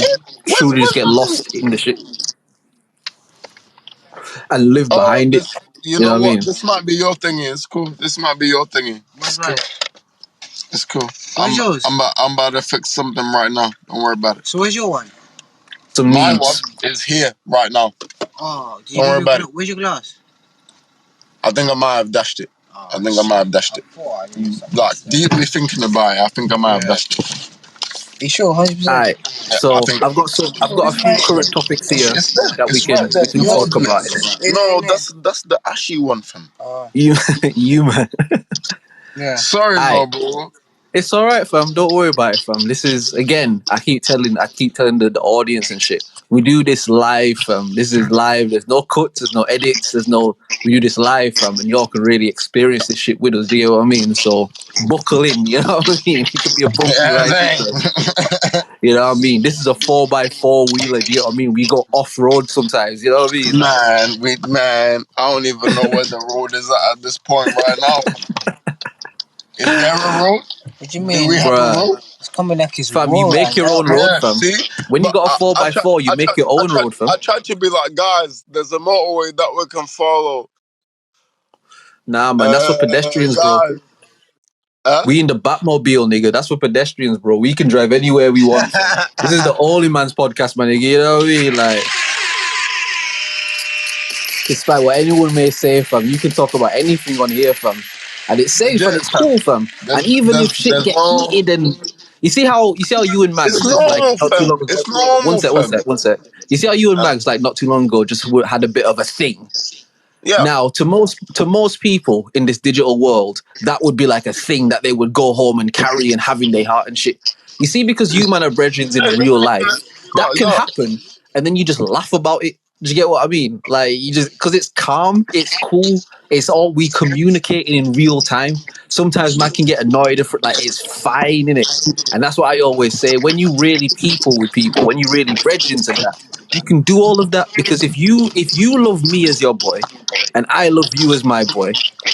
truly just Where's get my thing? lost in the shit and live Oh, behind it. this. You You know know what I what? mean? This might be your thingy. It's cool. This might be your thingy. It's cool. It's cool. Where's yours? I'm about to fix something right now. Don't worry about it. So where's your one? Some My one needs. is here right now. Oh, Don't worry about it. Where's your glass? I think I might have dashed it. Oh, I think I might have dashed it. Like deeply thinking about it, I think I might have dashed it. You sure? 100%. Alright. Yeah, I So think I've got a few current topics here it's there. that It's right there. we can You talk open about in it. it. No, that's the ashy one, fam. You you man. Yeah. Sorry, Alright. bro. It's all right, fam. Don't worry about it, fam. This is again. I keep telling the audience and shit. We do this live, fam. This is live. There's no cuts. There's no edits. There's no. We do this live, fam, and y'all can really experience this shit with us. Do you know what I mean? So buckle in. You know what I mean? It could be a bumpy Yeah, ride sometimes. You know what I mean? This is a 4x4 wheeler. Do you know what I mean? We go off road sometimes. You know what I mean? Like, man, I don't even know where the road is at this point right now. Is there a road? What do you Do mean? we have a bruh. road? It's coming like it's Fam, you raw make right your now. own road, Yeah, fam. see? When you But got a 4x4, you make your own road, fam. I tried to be like, guys, there's a motorway that we can follow. Nah, man, that's for pedestrians, bro. Guys. Huh? We in the Batmobile, nigga. That's for pedestrians, bro. We can drive anywhere we want, fam. This is the OnlyMans podcast, man, nigga. You know what I mean? Like, despite what anyone may say, fam, you can talk about anything on here, fam. And it's safe and Yeah, it's cool, fam. And even if shit there's get no. heated and you see how you and It's Mags like normal, not too fam. long ago. It's normal, fam. One sec. You see how you and Mags like not too long ago just had a bit of a thing. Yeah. Now, to most people in this digital world, that would be like a thing that they would go home and carry and have in their heart and shit. You see, because you man are brethren in real life, that But can look, happen, and then you just laugh about it. Do you get what I mean? Like you just because it's calm, it's cool, it's all we communicating in real time. Sometimes man can get annoyed if like it's fine in it, and that's what I always say. When you really people with people, when you really brethren and that, you can do all of that because if you love me as your boy and I love you as my boy,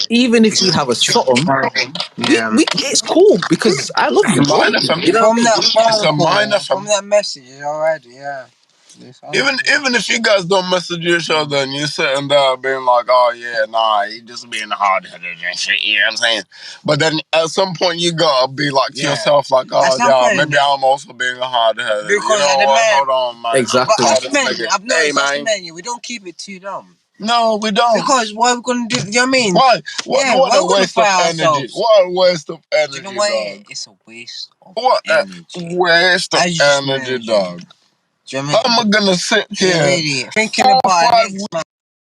even if we have a something, Yeah. we it's cool because I love it's you, a bro. minor, fam. You know what From I mean? that It's phone a minor, call, from fam. that message, it's already, yeah. Even if you guys don't message each other and you're sitting there being like, oh yeah, nah, he just being hard headed and shit, you know what I'm saying? But then at some point you gotta be like to yourself, like, oh That's yeah, happening. maybe I'm also being hard headed. You Because know at the what? man, Hold on, man. but Exactly. us Call this men, nigga. I've Hey noticed us man. men, we don't keep it too long. No, we don't. Because what are we gonna do? You know what I mean? Why? Yeah, What we're a gonna waste of fire energy. ourselves. What a waste of Do energy, you know what? dog. It's a waste of What a energy. waste of I just energy, mentioned. dog. Do you know How what I am I mean? gonna sit You're an here idiot. Thinking 4 or about 5 next man.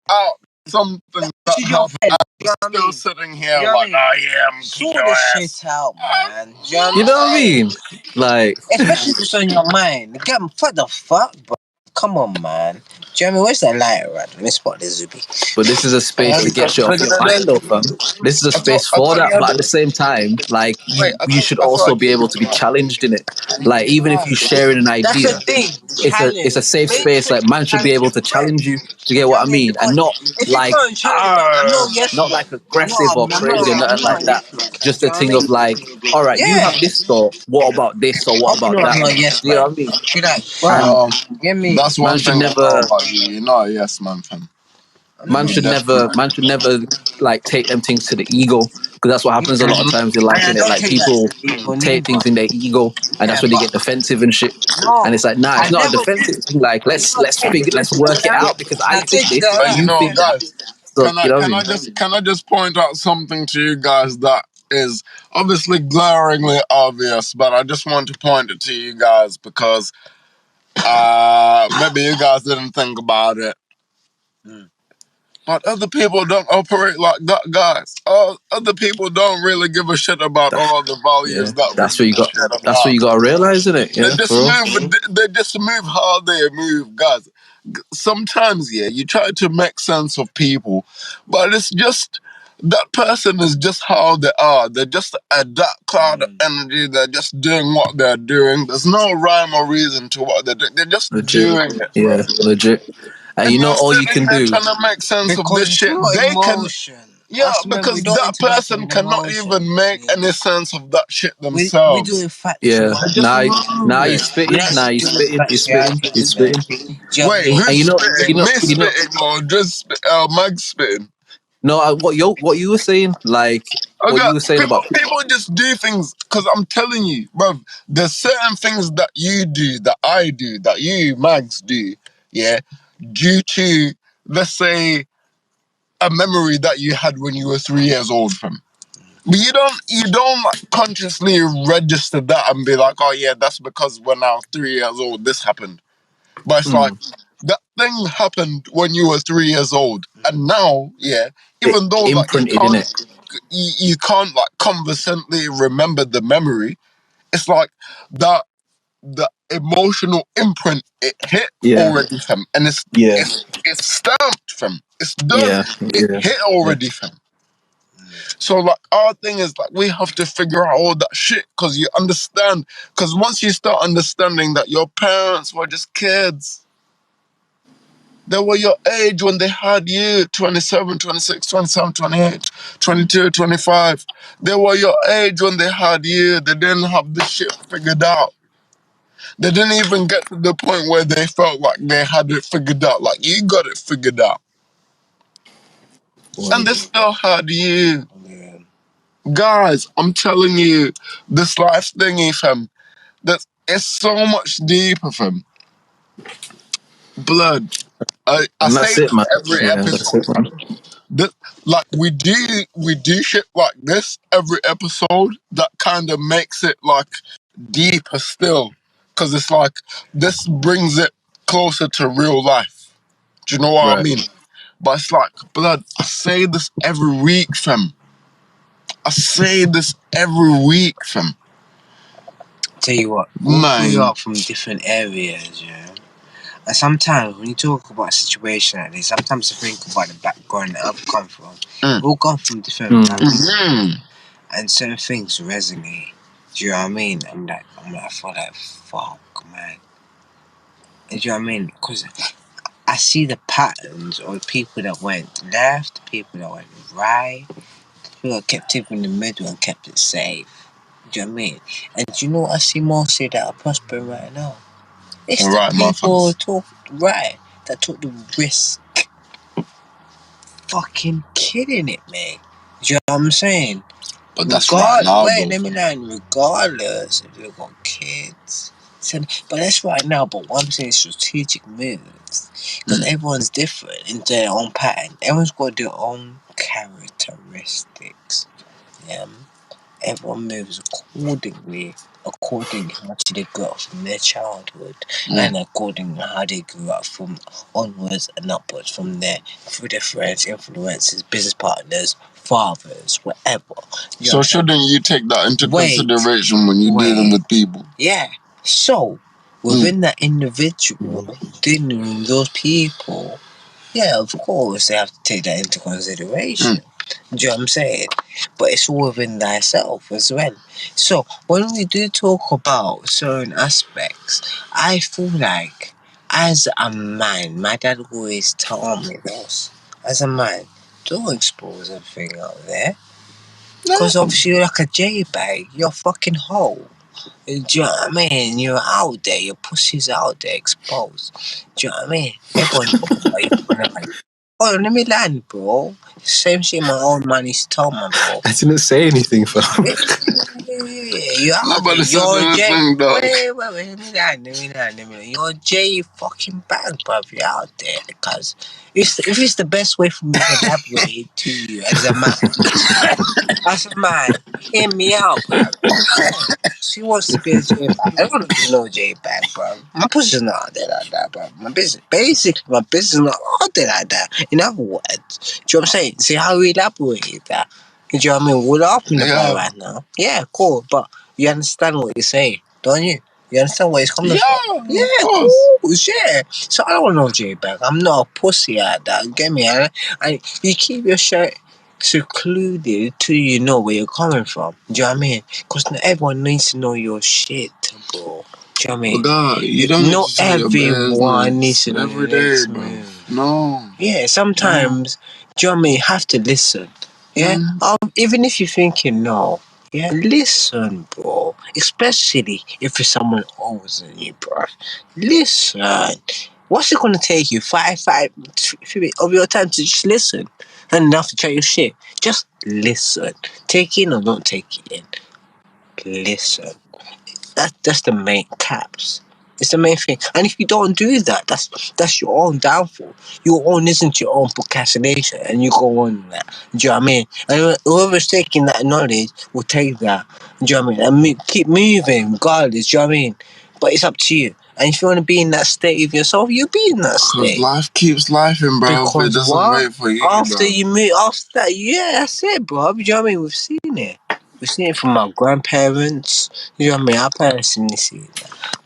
out something that This is your happened? friend. I'm You know what I still mean? sitting here You know what like, I mean? oh yeah, I'm kick Sort your this ass. shit out, man. Do you know You what know what I I'm saying? mean? Like, Especially if it's on your mind. Get what the fuck, bro? Come on, man. Do you know what I mean? Where's that lighter at? Let me spot the Zuby. but this is a space to get shit off your mind, though, fam. This is a space I for thought that. you had But at the it. same time, like Wait, you should I thought also I be gave able you to be the challenged in it. Like even if you sharing an That's the idea, thing. it's a Challenge. safe Make space. sure Like you man should be challenge able your to friend. challenge you. To get Do you know what I what I mean? mean? And Because not if you like can't challenge man, I'm not yes not man. like aggressive or crazy or I'm nothing not like a that. yes man. Just Do a you know what I thing of mean? like, all right, you Yeah. have this thought. What about this or what I'm about not that? a yes You man. know what I mean? Should I? And Bro, get me. That's man one should thing I know never about you. You're not a yes man, fam. I'm man not a You should yes never definitely. man should never like take them things to the ego because that's what happens a lot of man. times in And life I in it don't like take that to people people take neither. things in their ego and Yeah, that's where they but get defensive and shit and no, it's like nah I it's not a never defensive take. thing like You let's know, let's figure let's work it that. out because And I I think take this But you you know, think that guys, so you know what I mean can I just point out something to you guys that is obviously glaringly obvious, but I just want to point it to you guys because maybe you guys didn't think about it. But other people don't operate like that, guys. Other people don't really give a shit about that, all the yeah values that we that's what give you a got shit that's what about. you got to realize isn't it They yeah just for real move. They just move how they move, guys. Sometimes, yeah, you try to make sense of people, but it's just that person is just how they are. They're just at that cloud of energy. They're just doing what they're doing. There's no rhyme or reason to what they're doing. They're just legit doing it, bro. yeah legit and And you know you're all you sitting can there do trying to make sense of because this it's shit. not They can. emotion. Yeah, Us men, we because don't that interact person with cannot emotion. even make Yeah. any sense of that shit We do themselves. it factual. yeah They just now move now you it. spitting Let's now you do it spitting you spitting you factualities, man. spitting Do you know what I Wait, mean? and who's spitting? Me you know spitting or just Magz spitting? No, what you were saying, like what Okay, you were saying about people just do things because I'm telling you, bro. There's certain things that you do, that I do, that you Mags do, yeah, due to let's say a memory that you had when you were 3 years old, fam. But you don't like, consciously register that and be like, oh yeah, that's because when I was 3 years old, this happened. But it's like that thing happened when you were 3 years old, and now, yeah, it even though like imprinted in it. you can't like convincingly remember the memory, it's like that the emotional imprint it hit Yeah, already, fam, and yeah, it's stamped, fam. It's done. yeah, It yeah, hit yeah. already, fam. So like our thing is like we have to figure out all that shit because you understand. Because once you start understanding that your parents were just kids, They were your age when they had you, 27, 26, 27, 28, 22, 25. They were your age when they had you. They didn't have this shit figured out. They didn't even get to the point where they felt like they had it figured out. Like, you got it figured out. And they still had you. Yeah. Guys, I'm telling you, this life thingy, fam, it's so much deeper, fam. Blood. I And say that's it, this man. every Yeah, that's episode, it, fam. man. Like we do shit like this every episode that kind of makes it like deeper still, because it's like this brings it closer to real life. Do you know what I Right. mean? But it's like, blood, I say this every week, fam. I say this every week, fam. Tell you what, we grew Man. up from different areas, yeah. And sometimes when you talk about a situation like this, sometimes I think about the background that I've come from. We've all come from different families, and certain things resonate. Do you know what I mean? I feel like, fuck, man. Do you know what I mean? Because I see the patterns of people that went left, people that went right, people that kept it in the middle and kept it safe. Do you know what I mean? And do you know what I see mostly that are prospering right now? It's the people who talk right, that took the risk, fucking killing it, man. Do you know what I'm saying? But that's right now, wait, though. let me know. Regardless if you've got kids, but that's right now. But what I'm saying is strategic moves, because everyone's different in their own pattern. Everyone's got their own characteristics. Yeah. Everyone moves according to how they grew up from their childhood, and according to how they grew up from onwards and upwards from there, through their friends, influences, business partners, fathers, whatever. So shouldn't you take that into consideration when you're dealing with people? Yeah. So within that individual, dealing with those people, yeah, of course they have to take that into consideration. Do you know what I'm saying? But it's all within thyself as well. So when we do talk about certain aspects, I feel like as a man, my dad always told me this. As a man, don't expose everything out there. Because obviously you're like a J-bag, you're a fucking hoe. Do you know what I mean? You're out there, your pussy's out there exposed. Do you know what I mean? Everyone knows about you. Oh, let me land, bro. Same shit my old man used to tell my bro. I didn't say anything, fam. You're out there. You're J. Wait, let me land. You're J fucking bag, bruv. You're out there. Because if it's the best way for me to elaborate to you as a man, hear me out, bruv. She wants to be a J bag. I don't want to be no J bag, bro. My pussy's not out there like that, bro. My business is not out there like that. In other words, do you know what I'm saying? See how we elaborated that? Do you know what I mean? We're laughing about it right now. Yeah, cool. But you understand what you're saying, don't you? You understand where it's coming from? Yeah, cool. Yeah. So I don't want no J bag. I'm not a pussy like that. Get me? And you keep your shirt secluded till you know where you're coming from. Do you know what I mean? Because not everyone needs to know your shit, bro. Do you know what I mean? God, you don't not everyone needs to know every day, bro. No. Yeah, sometimes, do you know what I mean? You have to listen. Yeah? Even if you're thinking no. Yeah, listen, bro. Especially if it's someone older than you, bro. Listen. What's it gonna take you? 5 of your time to just listen, and enough to try your shit. Just listen. Take it in or don't take it in. Listen. That's the main caps. It's the main thing. And if you don't do that, that's your own downfall. Your own isn't your own procrastination, and you go on that. Do you know what I mean? And whoever's taking that knowledge will take that. Do you know what I mean? And keep moving regardless. Do you know what I mean? But it's up to you. And if you want to be in that state of yourself, you'll be in that state. Because life keeps lifing, bro. Because it doesn't wait for you, after you move, after that, yeah, that's it, bro. Do you know what I mean? We've seen it. We've seen it from our grandparents. You know what I mean? Our parents didn't see it.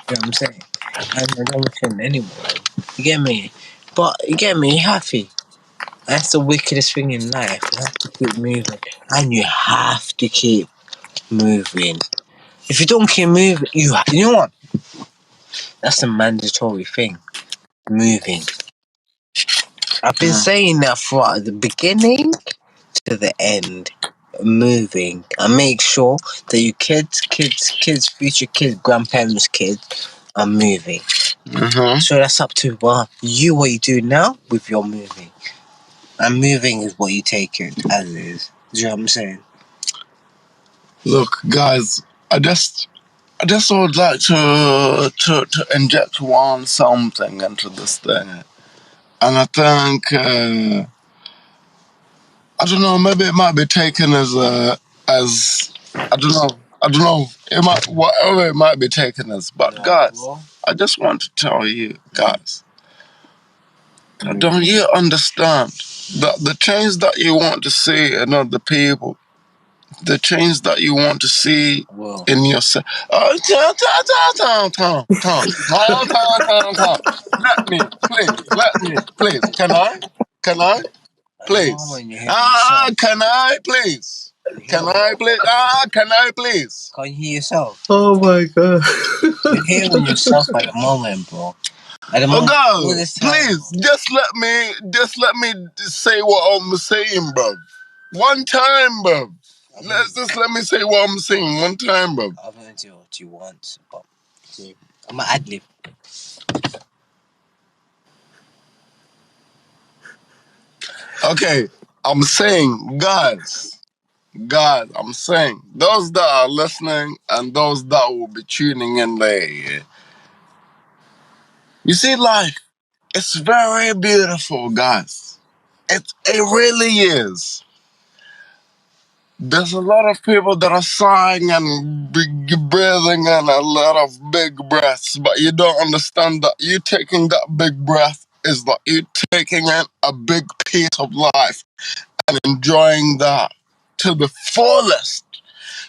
You know what I'm saying? And I don't think anymore. You get me? But you get me? You're happy. That's the wickedest thing in life. You have to keep moving. And you have to keep moving. If you don't keep moving, you know what? That's a mandatory thing. Moving. I've been saying that from the beginning to the end. Moving and make sure that your kids, future kids, grandparents' kids are moving. So that's up to what you do now with your moving. And moving is what you take it as it is. Do you know what I'm saying? Look, guys, I just would like to inject something into this thing, and I think I don't know. Maybe it might be taken as I don't know. It might, whatever it might be taken as. But guys, I just want to tell you guys, don't you understand that the change that you want to see in other people, the change that you want to see in yourself. Let me, please. Can I? Please. Can I, please? Can I, please? Can I, please? Can you hear yourself? Oh my god. You're hearing yourself at the moment, bro. God, please, just let me say what I'm saying, bro. One time, bro. Let me say what I'm saying one time, bro. I'm going to do what you want, but I'm an ad-lib. Okay, I'm saying, guys, I'm saying, those that are listening and those that will be tuning in later, you see, life, it's very beautiful, guys. It really is. There's a lot of people that are sighing and breathing and a lot of big breaths, but you don't understand that you taking that big breath is like you taking in a big piece of life and enjoying that to the fullest.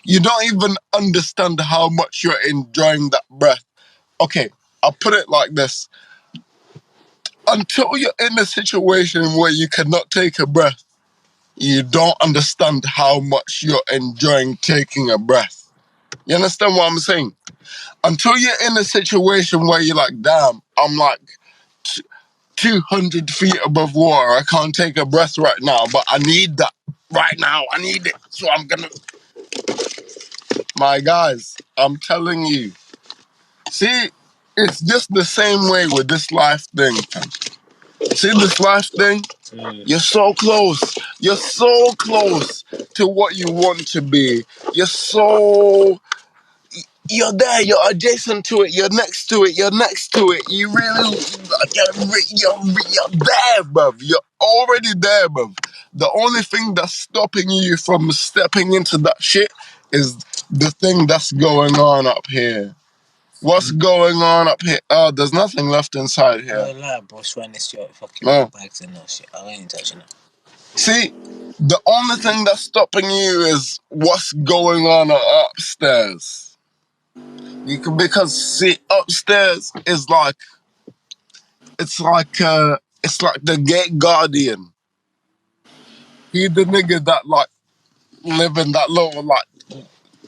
You don't even understand how much you're enjoying that breath. Okay, I'll put it like this. Until you're in a situation where you cannot take a breath, you don't understand how much you're enjoying taking a breath. You understand what I'm saying? Until you're in a situation where you're like, damn, I'm like 200 feet above water. I can't take a breath right now, but I need that right now. I need it. So I'm gonna... My guys, I'm telling you. See, it's just the same way with this life thing. See this life thing? You're so close. You're so close to what you want to be. You're there. You're adjacent to it. You're next to it. You're next to it. You really, you're there, bruv. You're already there, bruv. The only thing that's stopping you from stepping into that shit is the thing that's going on up here. What's going on up here? Oh, there's nothing left inside here. No lie, bro. Swear this your fucking bags and that shit. I ain't touching it. See, the only thing that's stopping you is what's going on upstairs. Because see, upstairs is like it's like the gate guardian. He the nigga that like live in that little like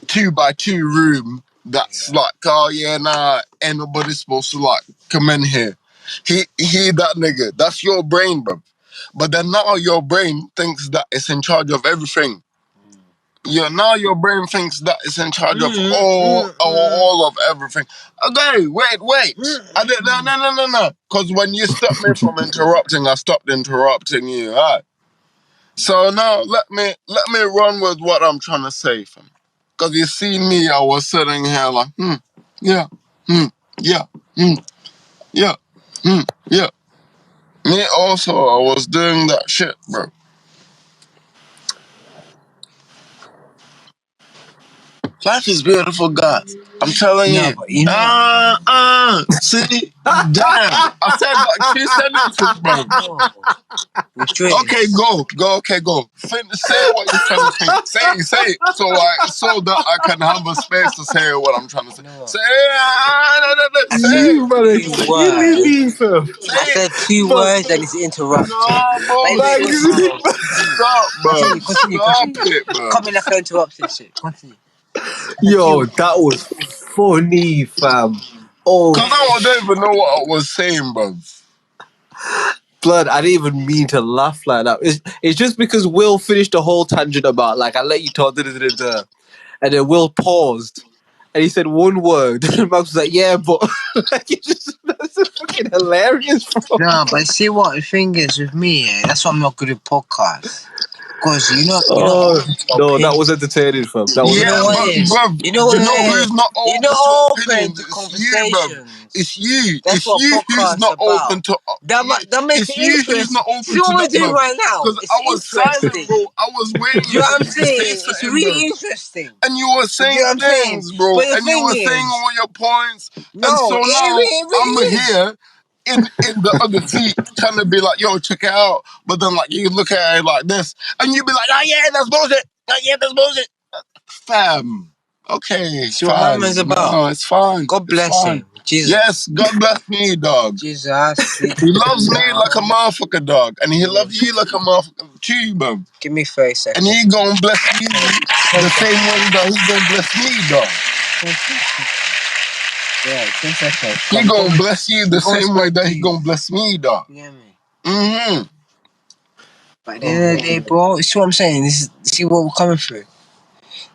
2x2 room that's like, oh yeah, nah, ain't nobody supposed to like come in here. He that nigga. That's your brain, bro. But then now your brain thinks that it's in charge of everything. Now your brain thinks that it's in charge of all of everything. Okay, wait. I did no. Because when you stopped me from interrupting, I stopped interrupting you. All right. So now let me run with what I'm trying to say, fam. Because you see me, I was sitting here like, yeah, yeah, yeah, yeah. Me also, I was doing that shit, bro. Life is beautiful, guys. I'm telling you. But you know, See? Damn. I said like 2 sentences, bro. Okay, go. Say what you're trying to say. Say it. So that I can have a space to say what I'm trying to say. No. Say it. You, brother. You leave me, fam. I said 2 words and it's interrupted. No, bro. Stop, bro. Continue. Stop it, bro. Come in like an interrupted shit. Continue. Yo, that was funny, fam. Oh, Because I don't even know what I was saying, bro. Blood, I didn't even mean to laugh like that. It's just because Will finished the whole tangent about, like, I let you talk, da, da, da, da. And then Will paused. And he said one word. And Max was like, yeah, but... like, that's so fucking hilarious, bro. No, but see what the thing is with me, that's why I'm not good at podcasts. Because you're not open to No, that opinion. was entertaining, fam. That was You know Yeah, what entertaining. it is? bruv, You know what you know it is? who's not You're open not to open opinions? to It's you, bruv. conversations. It's you. That's It's what you who's podcasts not about. open to. That makes It's it you who's interesting. not See open to what we're that, doing bruv. right now? Because It's I was silent, interesting. bro. I was waiting Do you know what for I'm you to say saying? It's something, really bruv. interesting. And you were Do you know saying what I'm saying? things, bro. But the And you thing were saying is, all your points. And no, so now it I'm really is. here in the other seat trying to be like, yo, check it out. But then like you look at it like this and you be like, oh yeah, that's bullshit. Oh yeah, that's bullshit. Fam. Okay, See what my fine. man's about. No, it's fine. God It's bless fine. him. Jesus. Yes, God bless me, dog. Jesus. He loves me like a motherfucker, dog. And he loves you like a motherfucker too, bro. Give me 30 And seconds. he gonna bless you the same way that he gonna bless me, dog. Yeah, 10 seconds. He gonna bless you the same way that he You gonna bless me, dog. get me? Mm-hmm. But at the end of the day, bro, you see what I'm saying? See what we're coming through. You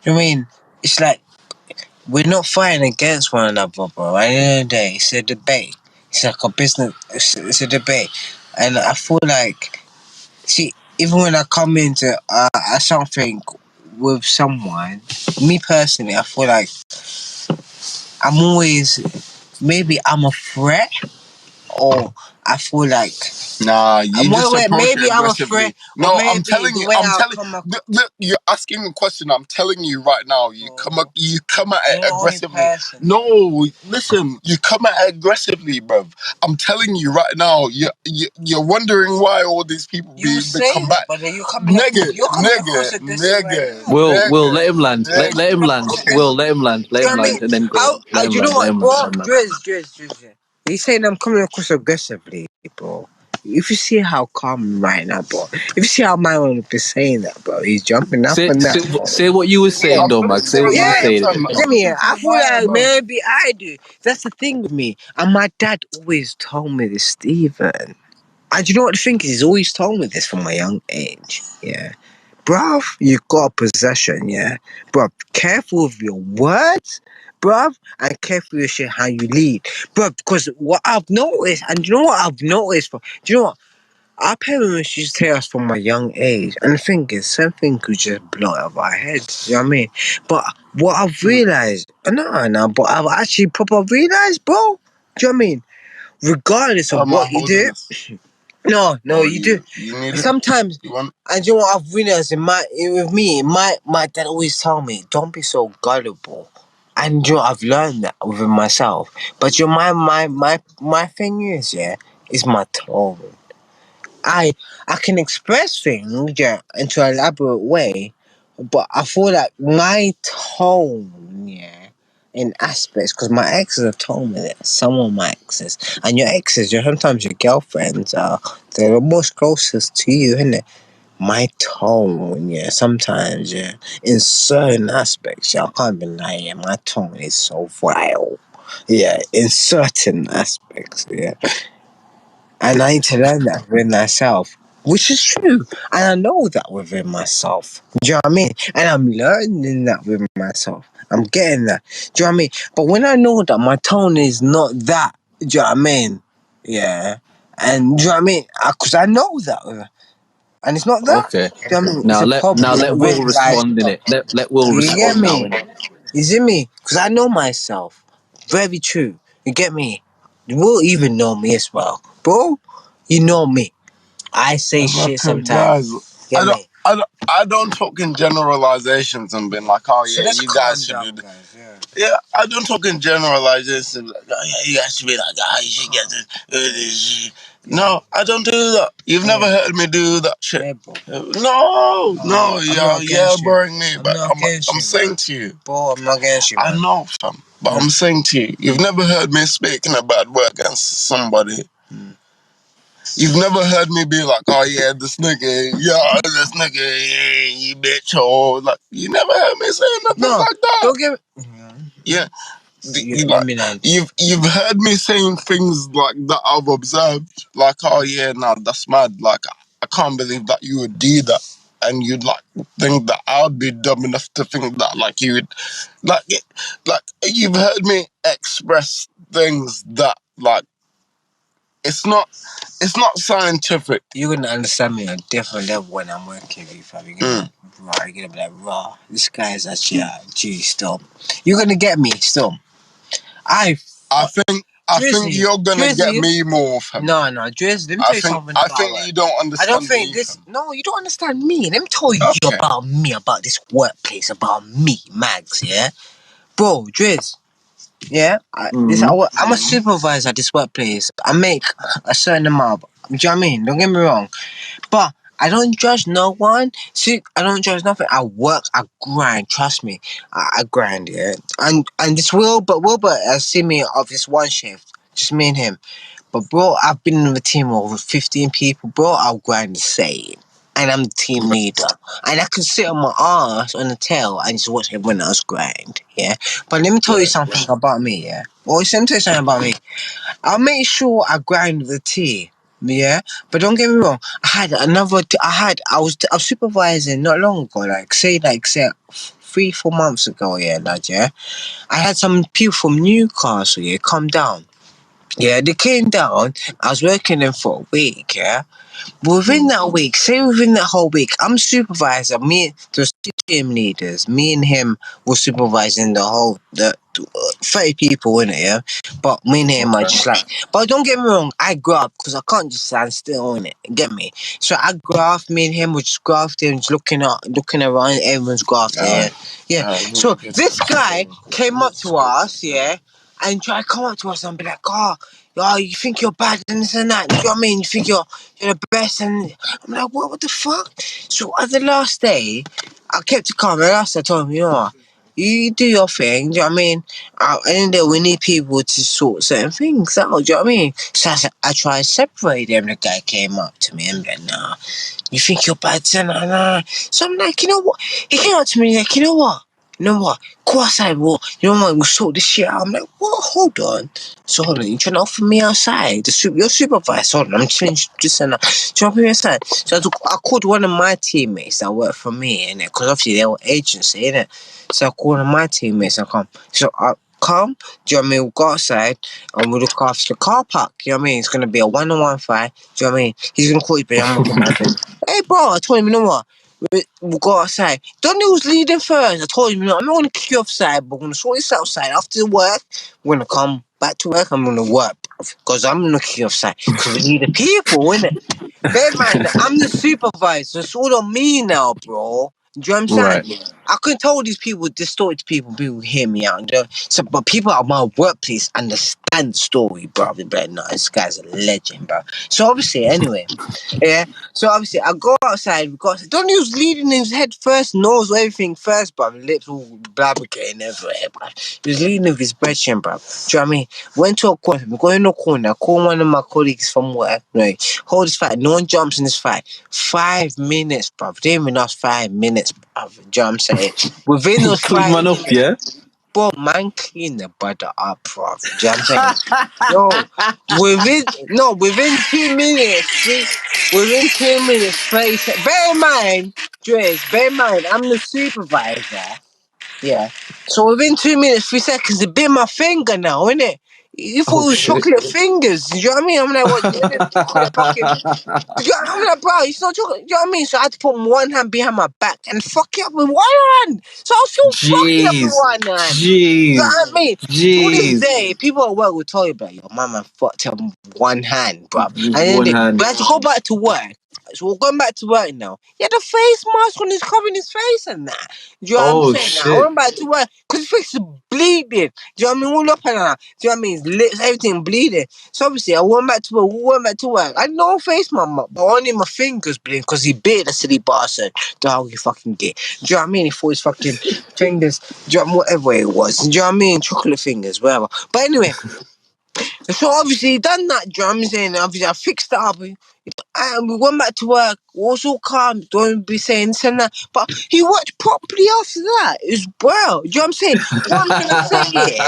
know what I mean? It's like, we're not fighting against one another, bro. At the end of the day, it's a debate. It's like a business, it's a debate. And I feel like, see, even when I come into something with someone, me personally, I feel like I'm always, maybe I'm a threat, or I feel like, Nah, you just approach maybe it I'm a aggressively. threat, or No, I'm maybe telling the you, way I'm I telling. come across. Look, you're asking me a question. I'm telling you right now. You come at it You're the only aggressively. person. No, listen. You come at it aggressively, bruv. I'm telling you right now. You're wondering why all these people You they say come that, back. but then you're coming across aggressive right now. Will, let him land. nigga. Let him land. Okay. Will, let him land. Let You know him what I land. mean? And then go on. Let him Do you know land. Let what, him bro? land. Let him land. Drizz. He's saying I'm coming across aggressively, bro. If you see how calm right now, bro. If you see how my man is saying that, bro, he's jumping up Say, and say, down, bro. say what you were saying, I'm though, Max. Say listening what to you were Yeah, saying fam. again. I'm give me. listening to I the feel vibe, like bro. maybe I do. That's the thing with me. And my dad always told me this, Stephen. And you know what the thing is? He's always told me this from a young age. Yeah. Bruv, you got a possession, yeah? Bruv, careful with your words, bruv, and careful with shit how you lead. Bruv, because what I've noticed, and you know what I've noticed, do you know what? Our parents used to tell us from a young age, and the thing is, something could just blow out of our heads, you know what I mean? But what I've realized, but I've actually proper realized, bro, do you know what I mean? Regardless of Am I what you holding do, this? no, Or you do. you need it? Sometimes, You want? and you know what I've realized with me, my dad always tell me, don't be so gullible. And you know, I've learned that within myself. But you know, my thing is my tone. I can express things, yeah, into an elaborate way, but I feel like my tone, yeah, in aspects, because my exes have told me that, some of my exes, and your exes, sometimes your girlfriends are, they're the most closest to you, isn't it? My tone, yeah, sometimes, yeah, in certain aspects, yeah, I can't be lying, yeah, my tone is so vile, yeah, in certain aspects, yeah. And I need to learn that within myself, which is true. And I know that within myself. Do you know what I mean? And I'm learning that within myself. I'm getting that. Do you know what I mean? But when I know that my tone is not that, do you know what I mean? Yeah. And do you know what I mean? Because I know that. And it's not that. Okay. Do you know what I mean? It's a Now problem let with Will guys. respond in it. Let Will You get respond now me? in it. You see me? Because I know myself. Very true. You get me? You will even know me as well. Bro, you know me. I say shit Guys, sometimes. Get me? I don't talk in generalizations and being like, oh So yeah, let's you calm guys should do down, this. guys. Yeah. Yeah, I don't talk in generalizations. Like, oh yeah, you guys should be like, oh, you should get this. No, I don't do that. You've never heard me do that shit. Yeah, bro. No, I'm not yeah, against you. boring me, I'm but not against I'm you, saying man. to you, Bro, I'm not against you, I man. know, fam, but I'm saying to you, you've never heard me speaking a bad word against somebody. You've never heard me be like, oh yeah, this nigga, yeah, you bitch, or like, you never heard me say nothing No, like that. don't get me. Yeah, Let me know. You've heard me saying things like that I've observed, like, oh yeah, nah, that's mad. Like, I can't believe that you would do that, and you'd like think that I would be dumb enough to think that, like, you would, like you've heard me express things that, like, it's not scientific. You're gonna understand me on a different level when I'm working with you, fam. You're gonna be like, raw. This guy is actually a G still. You're gonna get me still. I think you're gonna get me more, fam. No, Drizz, let me tell you something about I think you don't understand. I don't think this. Fam. No, you don't understand me. Let me tell you about me, about this workplace, about me, Magz. Yeah, bro, Drizz. Yeah, I'm a supervisor at this workplace. I make a certain amount. Do you know what I mean? Don't get me wrong, but I don't judge no one. See, I don't judge nothing. I work, I grind. Trust me, I grind. Yeah, and this Wilbur has seen me of this one shift, just me and him. But bro, I've been in a team of over 15 people. Bro, I'll grind the same. And I'm the team leader. And I can sit on my ass on the tail and just watch everyone else grind. Yeah. But let me tell you something about me, yeah. Or let me tell you something about me. I'll make sure I grind the tea. Yeah. But don't get me wrong. I was supervising not long ago, like say 3-4 months ago, yeah, lad, yeah. I had some people from Newcastle, yeah, come down. Yeah, they came down. I was working them for a week, yeah. Within that week, within that whole week, I'm supervisor. There's 2 team leaders. Me and him were supervising the 30 people in it, yeah. But me and him are just like, but don't get me wrong, I graph because I can't just stand still on it. Get me? So I graph. Me and him were just grafting, just looking around. Everyone's grafting. Yeah. So this guy came up to us, yeah, and tried to come up to us and be like, you think you're bad and this and that. You know what I mean? You think you're the best, and I'm like, what the fuck? So at the last day, I kept it calm. And I told him, you know what? You do your thing, do you know what I mean? And then we need people to sort certain things out, do you know what I mean? So I tried to separate them. The guy came up to me and be like, nah, you think you're bad, nah. So I'm like, you know what? He came up to me like, you know what? Go outside, we'll sort this shit out. I'm like, what? Hold on. So hold on, you trying to offer me outside? Your supervisor, hold on, I'm just saying that. Trying to offer me outside. So I called one of my teammates that worked for me, innit? Because obviously they were agency, innit? So I called one of my teammates and come. So I come, do you know what I mean? We'll go outside and we'll look after the car park, you know what I mean? It's going to be a 1-on-1 fight, do you know what I mean? He's going to call his buddy, I'm going to come out. Hey, bro, I told him, you know what? We'll go outside. Donnie was leading first. I told him, I'm not going to kick you offside, but we're going to sort this outside. After the work, we're going to come back to work. I'm going to work, because I'm going to kick you offside. Because we need the people, innit? Bear in mind, I'm the supervisor. It's all on me now, bro. Do you know what I'm saying? I couldn't tell these people, distorted people hear me out. So, but people at my workplace understand the story, bro. They're like, no, this guy's a legend, bro. So obviously, anyway, yeah. So obviously, I go outside. Donnie was leading his head first, nose, everything first, bro. Lips all blabbergating everywhere, bro. He was leading with his brethren, bro. Do you know what I mean? Went to a corner. We go in the corner. I call one of my colleagues from work. Right, hold this fight. No one jumps in this fight. 5 minutes, bro. They didn't even last 5 minutes, bro. Do you know what I'm saying? Within those 5 man up, minutes, yeah? bro, man, clean the brother up, bro. Do you know what I'm saying? Within 2 minutes, within 2 minutes, 30 seconds. Bear in mind, Drizz, I'm the supervisor. Yeah. So within 2 minutes, 3 seconds, it bit my finger now, innit? You thought it was Shit. chocolate fingers. Do you know what I mean? I'm like, what? Chocolate fucking. I'm like, bro, it's not chocolate. Do you know what I mean? So I had to put one hand behind my back and fuck it up with one hand. So I was still fucking up with one hand. You know what I mean? To this day, people at work will tell you, bro, your man fucked up with one hand, bro. And then we had to go back to work. So we're going back to work now. He had a face mask on, he's covering his face and that. Do you know what I'm saying? Now I went back to work because his face is bleeding. Do you know what I mean? All up and that. Do you know what I mean? His lips, everything bleeding. So obviously I went back to work. We went back to work. I had no face, man, but only my fingers bleeding because he bit the silly bastard. The hell you fucking get. Do you know what I mean? He thought his fucking fingers, do you know, whatever it was. Do you know what I mean? Chocolate fingers, whatever. But anyway. So obviously he done that, do you know what I'm saying? Obviously I fixed it up. And we went back to work, was all calm, don't be saying this and that. But he worked properly after that. It was well. Do you know what I'm saying? What I'm trying to say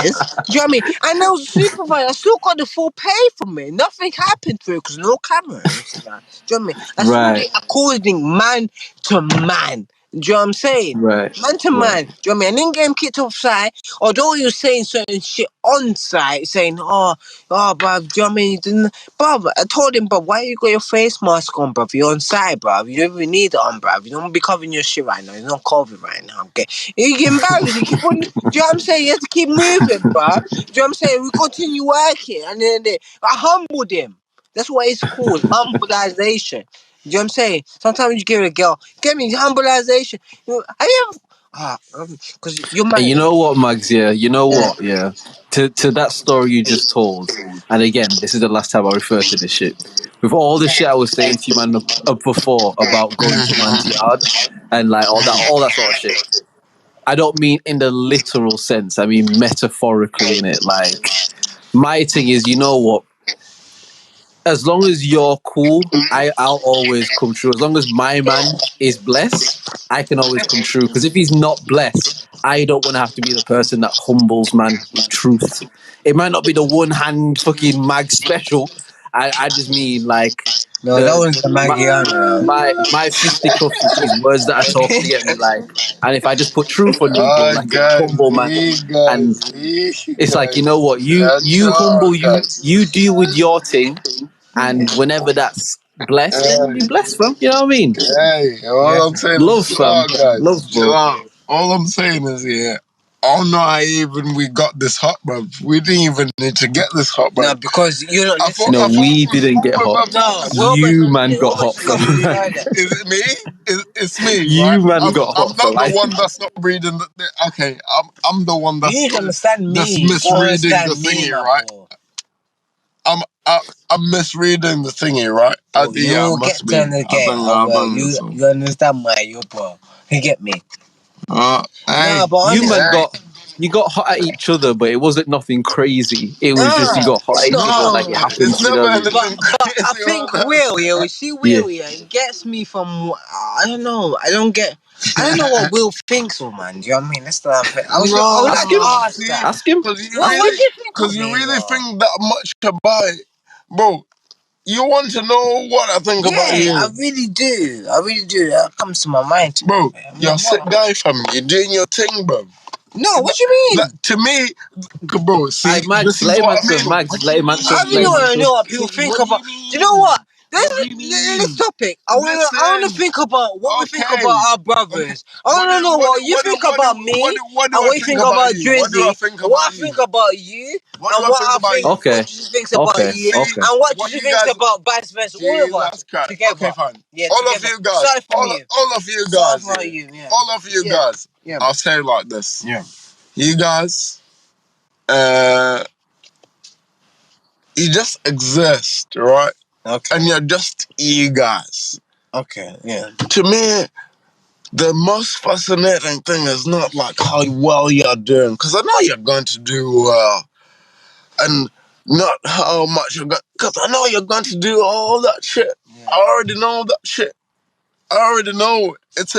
is, do you know what I mean? And there was a supervisor, I still got the full pay from it. Nothing happened to it because no camera and shit like that. Do you know what I mean? That's Right. really according man to man. Do you know what I'm saying? Right. Man to man. Do you know what I mean? I didn't get him kicked off site, although he was saying certain shit on site, saying, bruv, do you know what I mean? You didn't, bruv, I told him, bruv, why you got your face mask on, bruv? You're on site, bruv. You don't even need it on, bruv. You don't be covering your shit right now. You're not COVID right now, okay? You get embarrassed. You keep on, do you know what I'm saying? You have to keep moving, bruv. Do you know what I'm saying? We continue working. And then I humbled him. That's what it's called, humbleization. Do you know what I'm saying? Sometimes you give it a girl, get me humbleization. Because you're And you married. know what, Mags? Yeah, you know what? Yeah. To that story you just told, and again, this is the last time I refer to this shit. With all the shit I was saying to you, man, up before about going to man's yard and like all that sort of shit. I don't mean in the literal sense. I mean metaphorically in it. Like my thing is, you know what? As long as you're cool, I'll always come true. As long as my man is blessed, I can always come true. Because if he's not blessed, I don't want to have to be the person that humbles man. Truth. It might not be the one hand fucking mag special. I just mean like No, that the, one's the the Magiana. my fisticuffs is words that I talk to get me like. And if I just put truth underneath it, like a Guys, humble man, and it's like, you know what, you humble, guys. you deal with your thing, and whenever that's blessed, then be blessed, fam. You know what I mean? Hey, Yeah. all I'm saying is Love, chill out, fam. guys. Love, Chill bro. out. All I'm saying is, yeah, I don't know how even we got this hot, bruv. We didn't even need to get this hot, No, bruv. because you know, listen. No, I thought we we was didn't get cool, hot. bruv. No, You, man, got Wilbur hot, should come fam. further. Is it me? It's me, right? You, man, I'm got I'm hot, not fam. the one that's not reading okay, I'm the one You need to understand that's me. You gotta misreading the understand me, thingy, my right? boy. I'm misreading the thingy, right? Bro, Yeah, I you must get be. to get. I Well, don't know, you so. you understand my you, bro. You get me? Hey, No, but You, man, honestly, you got hot at each other, but it wasn't nothing crazy. It was just you no, got hot at it's each not. other like no, it it's happens. You know never what I mean? anything But I crazy think about that. Will, yeah, see Yeah. Will, yeah, it gets me from. I don't know. I don't know what Will thinks of, man. Do you know what I mean? That's the thing. I would like Ask to him. ask See, that. Ask him. What do you think because of you me, really bro? think that much about it, bro. You want to know what I think Yeah, about I you, really do. I really do. That comes to my mind. To bro. me. You're a sick guy, fam. You're doing your thing, bro. No, what do you mean? To me, bro. See, Hey, Mags, this is let him what I answer. mean. Mags, let him answer. I Let really him want to answer. know what people think What do about. you Do you know mean? what? What do you This mean? topic. I want to Listen. think about what we think Okay. about our Okay. brothers. I want to know what you think about me What do and I what you think think about about you? What do I Drizzy, think and what I about you? think about you, What do and I think about you? Okay. what Drizzy thinks about Okay. you, Okay. and what What Drizzy you thinks guys? about vice versa. All of us Jesus Christ. together. Okay, fine. Yeah, All of together. you guys. Starting from you. All of you Starting guys. from Yeah. you. Yeah. All of you Yeah. guys. Yeah. I'll say it like this. Yeah. You guys, uh, you just exist, right? Okay. And you're just you guys. Okay. Yeah. To me, the most fascinating thing is not like how well you're doing, because I know you're going to do well, and not how much you're going, because I know you're going to do all that shit. Yeah. I already know that shit. I already know it.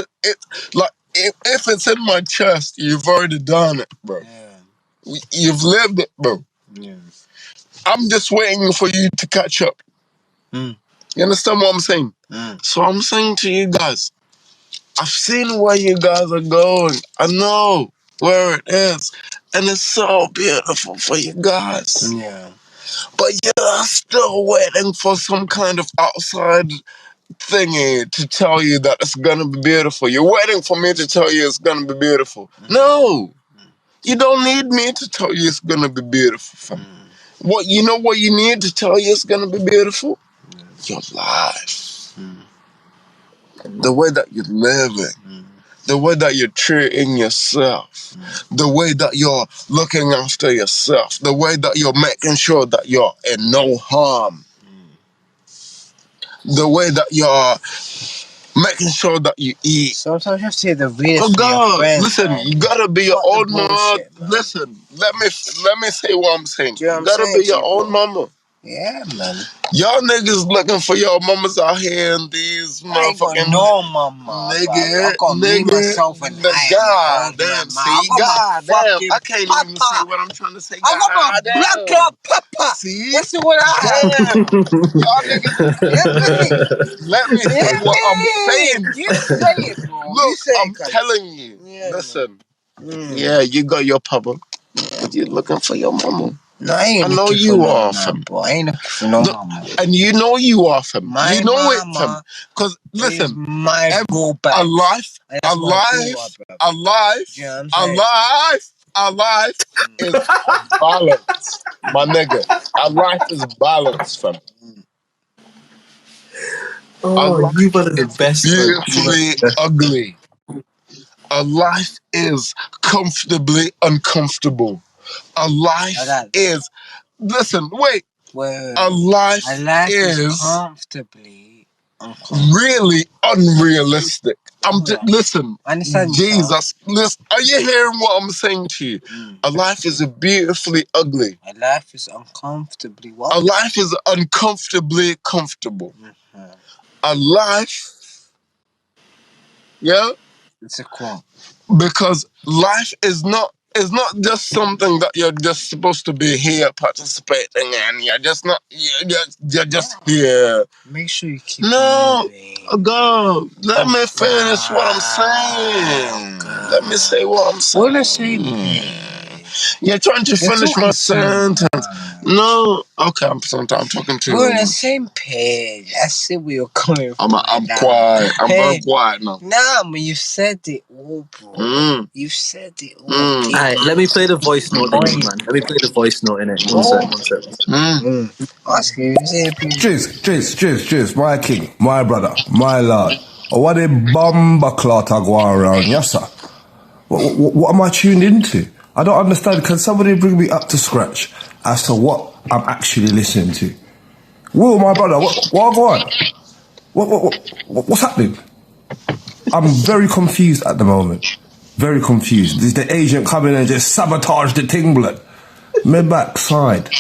Like if it's in my chest, you've already done it, bro. Yeah. You've lived it, bro. Yeah. I'm just waiting for you to catch up. Mm. You understand what I'm saying? Mm. So I'm saying to you guys, I've seen where you guys are going. I know where it is. And it's so beautiful for you guys. Yeah. But you're still waiting for some kind of outside thingy to tell you that it's gonna be beautiful. You're waiting for me to tell you it's gonna be beautiful. No! You don't need me to tell you it's gonna be beautiful, fam. What you know what you need to tell you it's gonna be beautiful? Your life. The way that you're living. The way that you're treating yourself. The way that you're looking after yourself. The way that you're making sure that you're in no harm. The way that you're making sure that you eat. Sometimes you have to hear the realest Oh from your God, friends. listen, man. you gotta be your Fuck the own mama. bullshit, man. Listen, let me say what I'm saying. Do you know You what I'm gotta saying be to your you, own bro? mama. Yeah, man. Y'all niggas looking for your mamas out here and these I ain't got motherfucking no mama, nigga, I got me, myself, and I. God Man. damn, I see, got my God damn, fucking I can't even say papa. what I'm trying to say. I got my God black damn. club papa. See, That's what I have. damn, y'all niggas. Let me say what I'm saying. You say it, bro. Look, You say I'm it, cuz. telling you. Yeah, Listen, yeah, you got your papa. You looking for your mama. No, I ain't I know looking you for no are, man, fam. bro. I ain't looking for no Look, mama. and you know you are, fam. My You know it, fam. mama Because, is listen, my go back. alive That's my boo, bro. You know what I'm saying? alive is balance, my nigga. Our life is balance, fam. Our Oh, you life man are the is best, man. You man beautifully are the best. ugly. Our life is comfortably uncomfortable. Our life is, listen, wait. Our life is comfortably uncomfortable. really unrealistic. Listen, Understand Jesus, listen, are you hearing what I'm saying to you? Our life is beautifully ugly. My life is uncomfortably what? Our life is uncomfortably comfortable. Our life, yeah, It's a quote. because life is not just something that you're just supposed to be here participating in. You're just not. You're just here. Make sure you keep moving. God, let me finish what I'm saying. God. Let me say what I'm saying. We're the same page. You're trying to finish my sentence. No, okay, I'm talking to you. We're on the same page. I see where you're coming from. I'm quiet. I'm very quiet now. Nah, man, you said it all, bro. You said it all. Alright, let me play the voice note then, you man. Let me play the voice note in it. One sec. Ask you, you say it, please. Jizz, my king, my brother, my lord. Oh, what a bomber clot I go around, yes sir. What am I tuned into? I don't understand. Can somebody bring me up to scratch as to what I'm actually listening to? Will, my brother, what go on? What's happening? I'm very confused at the moment. Very confused. Is the agent coming and just sabotage the thing, blood? My backside.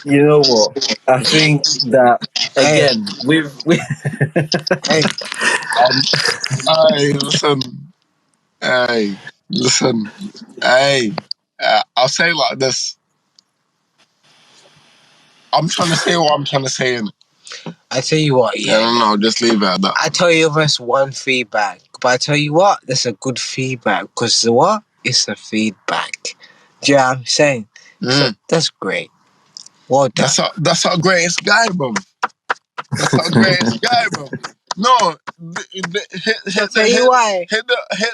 You know what? I think that again Hey, Hey, listen. Hey, I'll say it like this. I'm trying to say what I'm trying to say. I tell you what, No, just leave it at that. I tell you that's one feedback, but I tell you what, that's a good feedback because what? It's a feedback. Do you know what I'm saying? So that's great. Well done. That's our greatest guy, bro. That's our greatest guy, bro. No, hit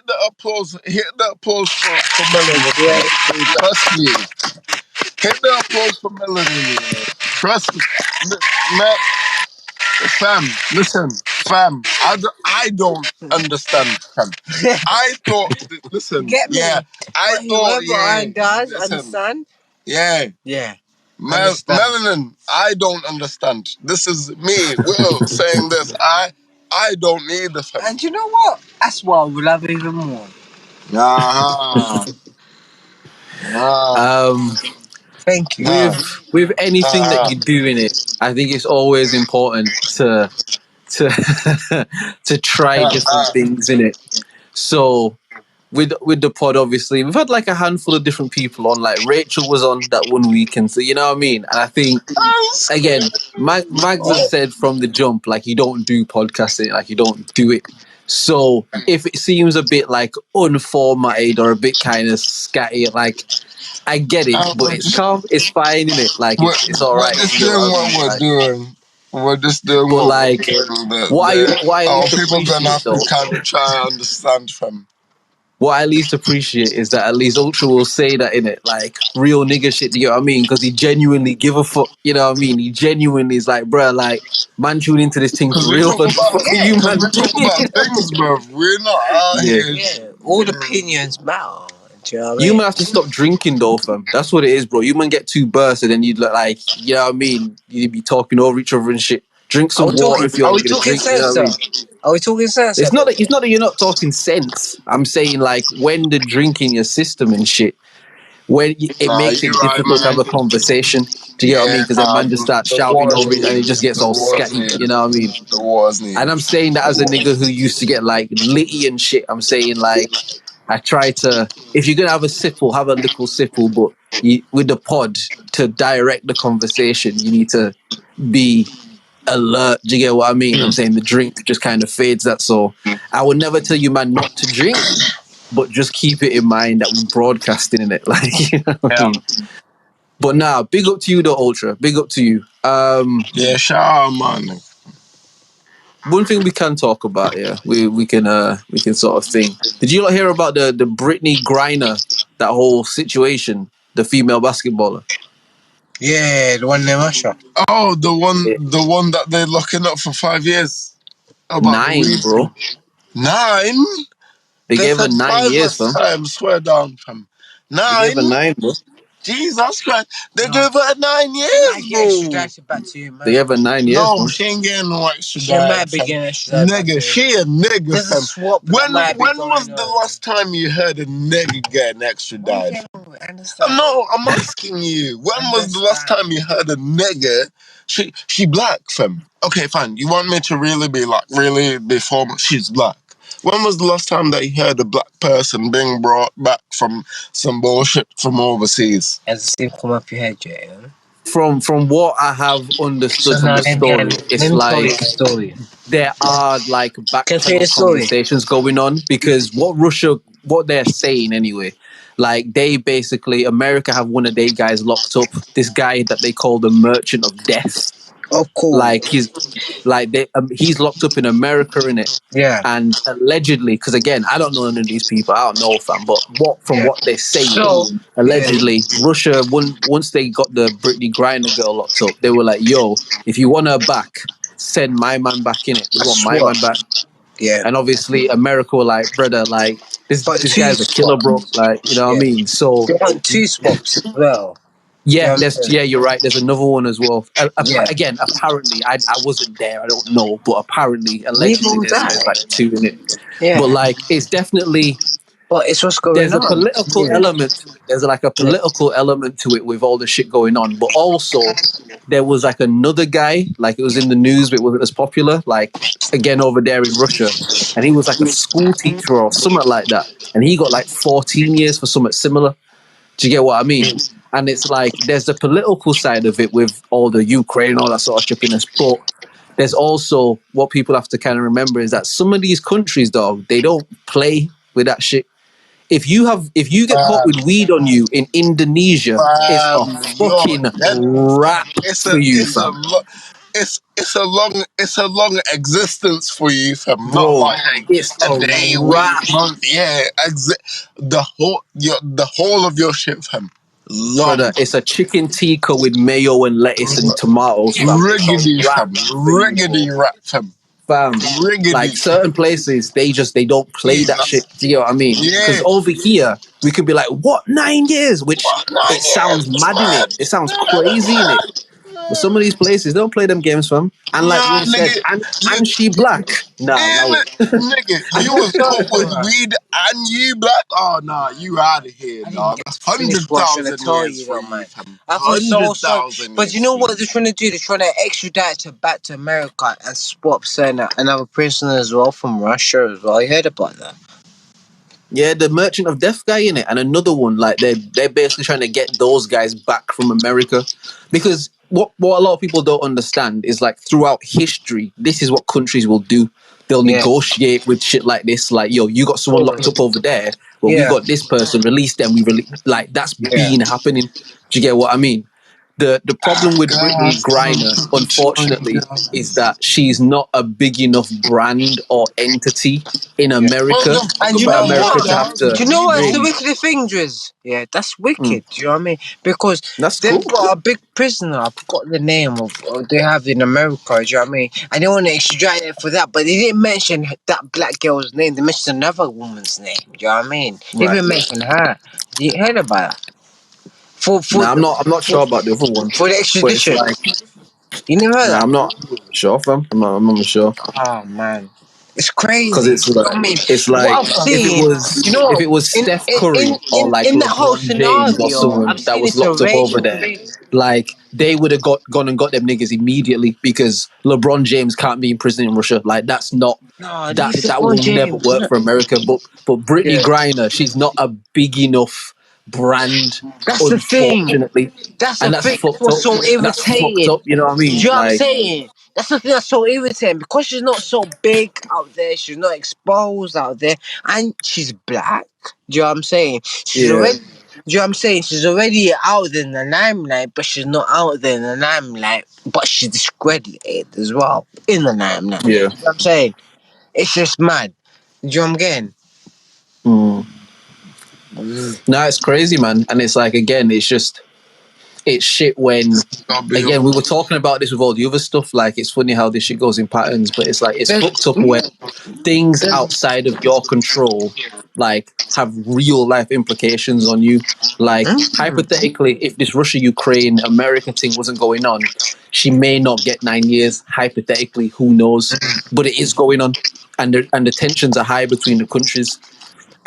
the applause. Hit the applause for Melody. Trust me. Hit the applause for Melody. Trust me, man. Fam, listen, fam. I don't understand, fam. I thought, listen, Get me. yeah. I thought, does listen, understand. yeah. Yeah. Melanin, I don't understand. This is me, Will, saying this. I don't need the fam. And you know what? That's why we love it even more. Thank you. with anything that you do in it, I think it's always important to to try different things in it. So with the pod, obviously, we've had like a handful of different people on. Like Rachel was on that one weekend, so you know what I mean. And I think again, Magz has said from the jump, like you don't do podcasting, like you don't do it. So if it seems a bit like unformatted or a bit kind of scatty, like I get it, but it's calm, it's fine in it. Like it's all right. We're just You get doing what I what mean? we're Like, doing. We're just doing but what we're like, doing. what I at Our least people gonna appreciate have to though, kind of try and understand from. what I at least appreciate is that at least Ultra will say that in it, like real nigga shit. You know what I mean? Because he genuinely give a fuck. You know what I mean? He genuinely is like, bruh, like man, tune into this thing for Because we real. talk But the about, fuck are you man talk doing? about things, bro. We're not out Yeah. here. Yeah, all opinions matter. Do you know what I You mean? man have to stop drinking though, fam. That's what it is, bro. You man get too bursted and you'd look like, you know what I mean? You'd be talking over each other and shit. Drink Are we some water talking? if you Are want we to get a talking drink. You know sense, what I sir? mean? Are we talking sense, sir? It's not that you're not talking sense. I'm saying like when the drink in your system and shit, it Nah, makes you it right, difficult to have man. a conversation. Do you get what I mean? Yeah, Because then nah, man just starts the shouting water's over it and it needed. just gets The all water's scatty. You needed. know what I mean? The water's And needed. I'm saying that as a nigga who used to get like litty and shit. I'm saying like I try to, if you're gonna have a sipple, have a little sipple, but with the pod to direct the conversation, you need to be alert. Do you get what I mean? I'm saying the drink just kind of fades. That's all. I would never tell you, man, not to drink, but just keep it in mind that we're broadcasting in it. Like, you know what I Yeah. mean? But nah, big up to you, though, Ultra. Big up to you. Yeah, shout out, man. One thing we can talk about, yeah, we can sort of thing. Did you not hear about the Brittany Griner, that whole situation, the female basketballer? Yeah, the one in Russia. Oh, Yeah. the one that they're locking up for 5 years about the 9, weed bro. thing. 9? They They gave her said 9 5 years, last fam. time. Swear down, fam. They gave 9? her 9, bro. Jesus Christ. They No, gave her 9 she might years, get bro. extradited back to They America. gave her 9 years, No, fam. she ain't getting no extra She might diet, be fam. getting extradited back Nigga, to. she a nigga, There's a fam. swap that might be When was going the on. last time you heard a nigga getting extra We diet? can understand. No, I'm asking you. When was the last Understand. time you heard a nigga? She black, fam. Okay, fine. You want me to really be like really be formal? She's black. When was the last time that you heard a black person being brought back from some bullshit from overseas? As the same come up your head, yeah. From what I have So understood from now the story, let it's me tell you like the story. there are like Can I tell you the backchannel story? conversations going on because what they're saying anyway, like they basically, America have one of their guys locked up. This guy that they call the Merchant of Death, Of course. like he's locked up in America in it. Yeah. And allegedly, because again, I don't know none of these people, I don't know, fam. But from Yeah. what they're saying, So yeah. allegedly, Russia, once they got the Brittany Griner girl locked up, they were like, "Yo, if you want her back, send my man back in it. We A want my swap. man back." Yeah. And obviously, America were like, "Brother, like But this two guy's a killer, bro. swaps. Like, you know what I Yeah. mean?" So They want two swaps as well. Do you understand? you're right. There's another one as well. Yeah. Again, apparently, I wasn't there. I don't know, but apparently, Neither allegedly, was there's I. like two in it. But Yeah. like, it's definitely, But it's what's going there's a on. political Yeah. element to it. There's like a Yeah. political element to it with all the shit going on. But also, there was like another guy, like it was in the news, but it wasn't as popular. Like again over there in Russia, and he was like a school teacher or something like that, and he got like 14 years for something similar. Do you get what I mean? And it's like there's the political side of it with all the Ukraine and all that sort of trippiness, but there's also what people have to kind of remember is that some of these countries, dog, they don't play with that shit. If you get caught with weed on you in Indonesia, it's a You're fucking dead, fam. wrap for you, fam. It's a long existence for you, fam. Not Bro, like it's a a day, week, wrap, month. Yeah, the whole of your shit, fam. brother. Long. It's a chicken tikka with mayo and lettuce and tomatoes, fam. It's a Riggedy, wrap fam. for you, bro. Riggedy rap, fam. Fam, Riggedy. like certain places, they don't play that Jesus. shit. Do you know what I mean? Because Yeah. over here, we could be like, what, 9 years? Which What, 9 it sounds years? mad in it. It sounds crazy in it. But some of these places they don't play them games, fam. And like Nah, we said, nigga. and she black. Nah, allow Damn it. it, nigga. I You didn't was start caught it with for her. weed and you black? Oh, nah, you out of here, I didn't dog. get to finish what I was trying to 100,000 tell years you, for though, you, man. fam. I feel so. 100,000 But you years know for what you. they're trying to do? They're trying to extradite back to America and swap certain another prisoner as well from Russia as well. You heard about that? Yeah, the Merchant of Death guy in it, and another one. Like they're basically trying to get those guys back from America, because what a lot of people don't understand is like throughout history, this is what countries will do. They'll Yeah. negotiate with shit like this, like yo, you got someone locked up over there, but we Yeah. got this person. Release them. We release like that's Yeah. been happening. Do you get what I mean? The problem with Brittany God, Griner, unfortunately, is guys. that she's not a big enough brand or entity in Yeah. Well, America don't And fuck you for know about America what? to have to Do you know what's the really. wicked thing, Drizz? Yeah, that's Mm, wicked. Do you know what I mean? Because that's they've cool. got a big prisoner. I forgot the name of they have in America. Do you know what I mean? And they want to extradite it for that, but they didn't mention that black girl's name. They mentioned another woman's name. Do you know what I mean? They Right. didn't mention her. You heard about that? For Now I'm not sure about the other one, for the but it's extradition. like You never heard Nah, that? I'm not sure, fam. I'm not sure. Oh man, it's Because crazy. it's You know like, what I mean? it's What like I've seen, you if know, it was in Steph in in Curry or in, like in that whole LeBron James or scenario, I've someone that seen was it's a locked up over ratio. there, like they would have gone and got them niggas immediately because LeBron James can't be in prison in Russia. Like that's not No, that leave that LeBron will never James. work for America. But Brittany Yeah, Griner, she's not a big enough brand, that's the thing. unfortunately, That's the and that's thing. fucked What's up. so That's fucked irritating? up. You know what I Do mean? you know what I'm Like, saying? That's the thing that's so irritating because she's not so big out there. She's not exposed out there, and she's black. Do you know what I'm saying? She's yeah, already. Do you know what I'm saying? She's already out there in the limelight, but she's not out there in the limelight. But she's discredited as well in the limelight. yeah. You know what I'm saying? It's just mad. Do you know what I'm getting? Mm. No, it's crazy, man. And it's like again, it's shit when again we were talking about this with all the other stuff. Like it's funny how this shit goes in patterns, but it's like it's fucked up when things outside of your control like have real life implications on you. Like hypothetically, if this Russia Ukraine America thing wasn't going on, she may not get 9 years. Hypothetically, who knows? But it is going on, and the tensions are high between the countries.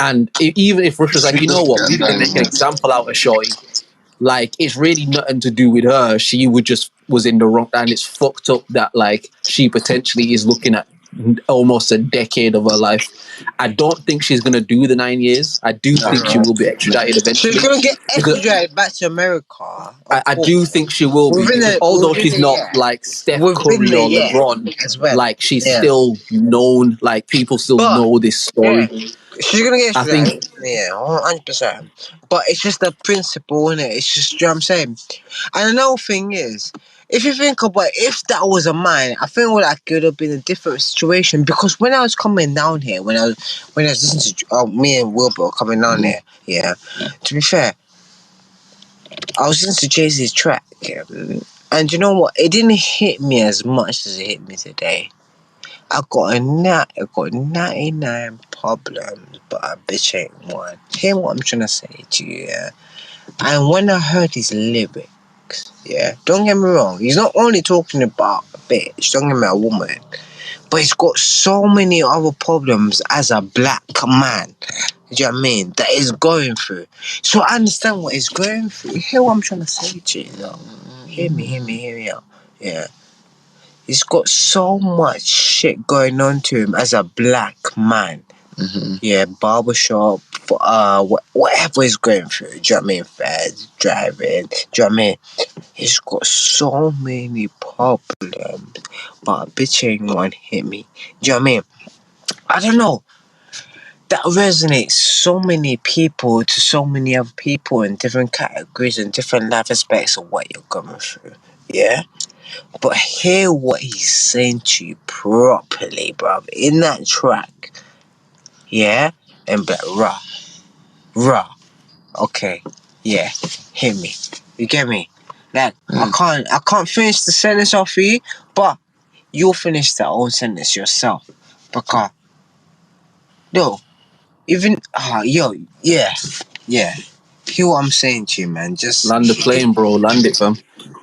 And even if Russia's like, She you know does what, get we can make an 9 years. example out of Shorty. Like it's really nothing to do with her. She would just was in the wrong, and it's fucked up that like she potentially is looking at almost a decade of her life. I don't think she's gonna do the 9 years. I do think she will be extradited She's eventually gonna get because extradited back to America, of I course. do think she will be because although Within she's the not year. like Steph Within Curry the or year LeBron, as well. like she's Yeah. still known. Like people still But know this yeah, story. she's gonna get I think extradited. Yeah, 100%. But it's just the principle, innit? It's just, you know what I'm saying? And another thing is, if you think about if that was a mine, I think well, that could have been a different situation because when I was coming down here, when I was listening to me and Wilbur coming down there, yeah. To be fair, I was listening to Jay-Z's track, and you know what? It didn't hit me as much as it hit me today. I got 99 problems, but a bitch ain't one. Hear what I'm trying to say to you, yeah? And when I heard his lyrics, yeah, don't get me wrong, he's not only talking about a bitch, don't get me a woman, but he's got so many other problems as a black man. Do you know what I mean? That he's going through. So I understand what he's going through. You hear what I'm trying to say to you, though? Hear me out. Yeah. He's got so much shit going on to him as a black man. Yeah, barbershop, whatever he's going through. Do you know what I mean? Feds, driving. Do you know what I mean? He's got so many problems, but a bitch ain't one hit me. Do you know what I mean? I don't know. That resonates so many people to so many other people in different categories and different life aspects of what you're going through. Yeah? But hear what he's saying to you properly, bruv. In that track. Yeah? And be like, rah. Okay. Yeah. Hit me. You get me? Like, I can't finish the sentence off for you, but you'll finish that own sentence yourself. Because, yo, even, yeah. Hear what I'm saying to you, man. Just, land the plane, bro. Land it, fam.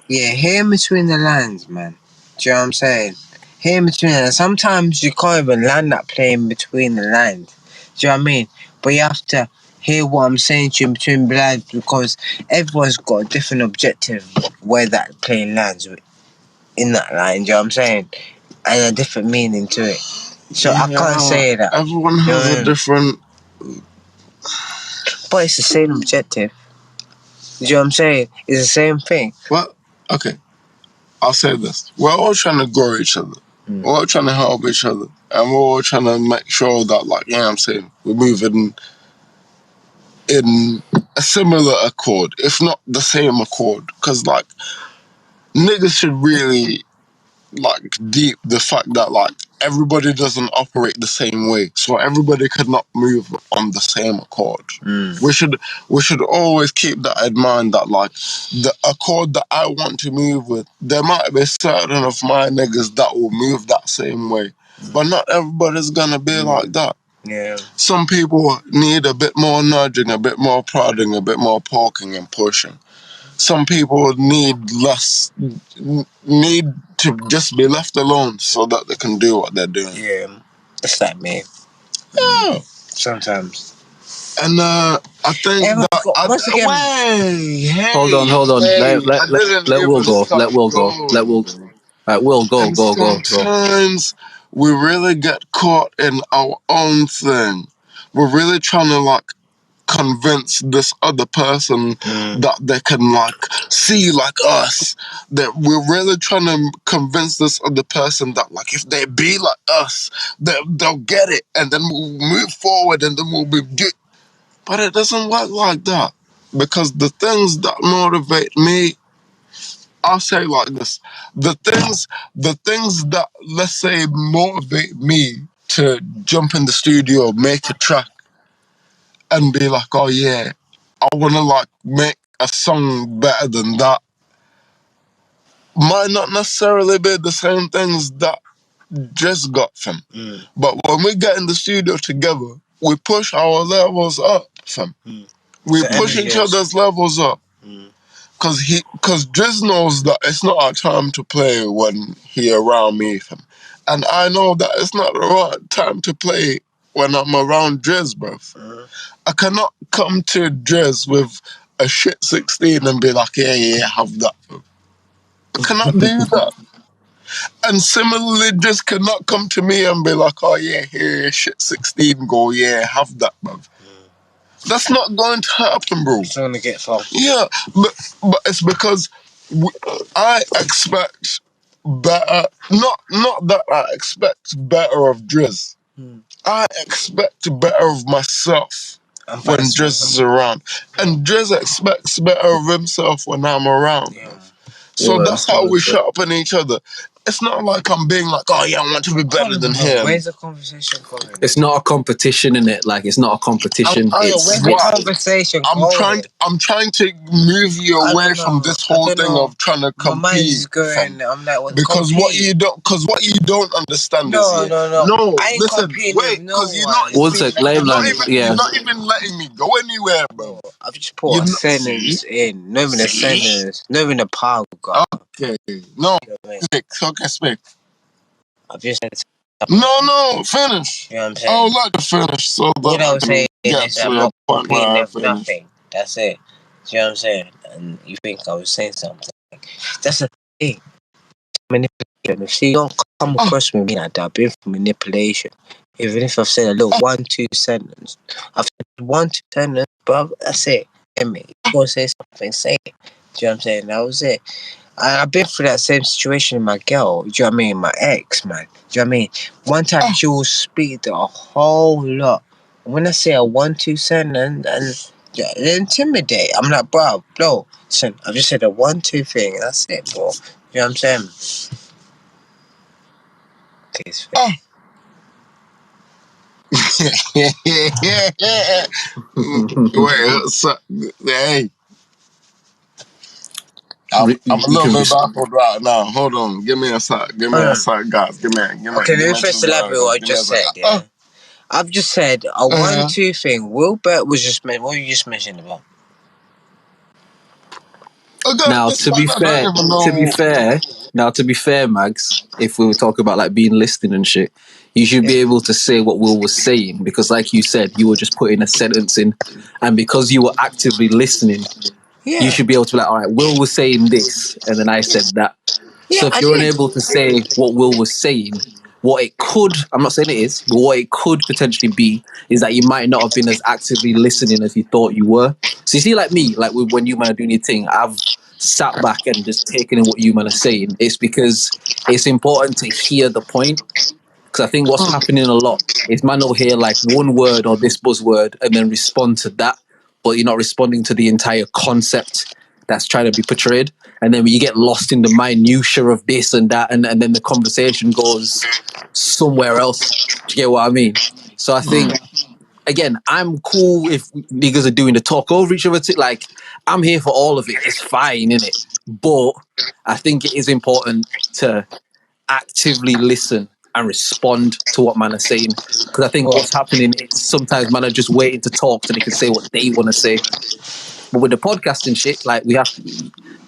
yeah, hear in between the lines, man. Do you know what I'm saying? Hear in between the lines. Sometimes you can't even land that plane between the lines. Do you know what I mean? But you have to hear what I'm saying to you in between the lines because everyone's got a different objective where that plane lands in that line. Do you know what I'm saying? And a different meaning to it. So I can't say that. Everyone has a different. But it's the same objective. Do you know what I'm saying? It's the same thing. Well, okay. I'll say this. We're all trying to grow each other. We're all trying to help each other. And we're all trying to make sure that, like, you know what I'm saying, we're moving in a similar accord, if not the same accord. Because, like, niggas should really, like, deep the fact that, like, everybody doesn't operate the same way. So everybody could not move on the same accord. We should always keep that in mind that, like, the accord that I want to move with, there might be certain of my niggas that will move that same way. But not everybody's gonna be like that. Yeah. Some people need a bit more nudging, a bit more prodding, a bit more poking and pushing. some people need to just be left alone so that they can do what they're doing. Yeah, it's like me. Yeah. Sometimes. And I think once again, Hold on. hey, I Let didn't Will even go. stop Let Will go. going. Let Will. Right, Will go. And sometimes we really get caught in our own thing. We're really trying to like convince this other person that they can like see like us. That we're really trying to convince this other person that like if they be like us, they'll get it, and then we'll move forward, and then we'll be good. But it doesn't work like that, because the things that motivate me, I'll say like this: the things that, let's say, motivate me to jump in the studio, make a track, and be like, oh yeah, I wanna like make a song better than that, might not necessarily be the same things that just got fam. But when we get in the studio together, we push our levels up, fam. We push each other's levels up. Cause Drizz knows that it's not our time to play when he around me, fam. And I know that it's not the right time to play when I'm around Drizz, bruv. I cannot come to Drizz with a shit 16 and be like, yeah, have that, bruv. I cannot do that. And similarly, Drizz cannot come to me and be like, oh yeah, here, shit 16, go, yeah, have that, bruv. That's not going to happen, bro. It's going to get far. Yeah, but it's because I expect better. Not that I expect better of Drizz. I expect better of myself when Drizz is around, and Drizz expects better of himself when I'm around. Yeah. So that's how we sharpen each other. It's not like I'm being like, oh yeah, I want to be better than him. Where's the conversation going? It's not a competition, innit? Like, it's not a competition. Where's the conversation going? I'm trying to move you away from this whole thing of trying to compete. My mind's going. I'm like, what? Because what you don't understand is no. I ain't listen, competing wait, with no because One sec, you're not even letting me go anywhere, bro. I've just put a sentence in. Not even a sentence. Not even a paragraph. Okay. No. Speak. I've just said No, finish. you know what I'm saying? I would like to finish so that What I was saying get is to I'm the not point where competing I with finish. nothing. That's it. Do you know what I'm saying? And you think I was saying something. That's the thing. Manipulation. If you don't come across with me like that, I've been for manipulation. Even if I've said a little 1-2 sentence, I've said 1-2 sentence, bro, that's it. Hear me. You gonna say something, say it. Do you know what I'm saying? That was it. I've been through that same situation with my girl. Do you know what I mean? My ex, man. Do you know what I mean? One time she will speak a whole lot. When I say a 1-2 sentence and they intimidate, I'm like, bro, no. Listen, I've just said a 1-2 thing. That's it, bro. You know what I'm saying? Please. Wait, so, hey. I'm a little bit baffled right now. Hold on. Give me a sec. Give me a sec, guys. Give me Okay, let me first elaborate what I just said. Yeah. I've just said a 1-2 thing. Wilbert was just what were you just mentioning about? Now, to be fair, Magz, if we were talking about like being listening and shit, you should be able to say what Will was saying, because like you said, you were just putting a sentence in, and because you were actively listening, you should be able to be like, all right, Will was saying this, and then I said that. So if you're unable to say what Will was saying, what it could, I'm not saying it is, but what it could potentially be is that you might not have been as actively listening as you thought you were. So you see, like me, like when you man are doing your thing, I've sat back and just taken in what you man are saying. It's because it's important to hear the point. Because I think what's happening a lot is man will hear like one word or this buzzword and then respond to that, but you're not responding to the entire concept that's trying to be portrayed. And then when you get lost in the minutiae of this and that, and then the conversation goes somewhere else. Do you get what I mean? So I think, again, I'm cool if niggas are doing the talk over each other. Like, I'm here for all of it. It's fine, innit? But I think it is important to actively listen and respond to what man are saying. Because I think what's happening is sometimes man are just waiting to talk so they can say what they want to say. But with the podcast and shit, like we have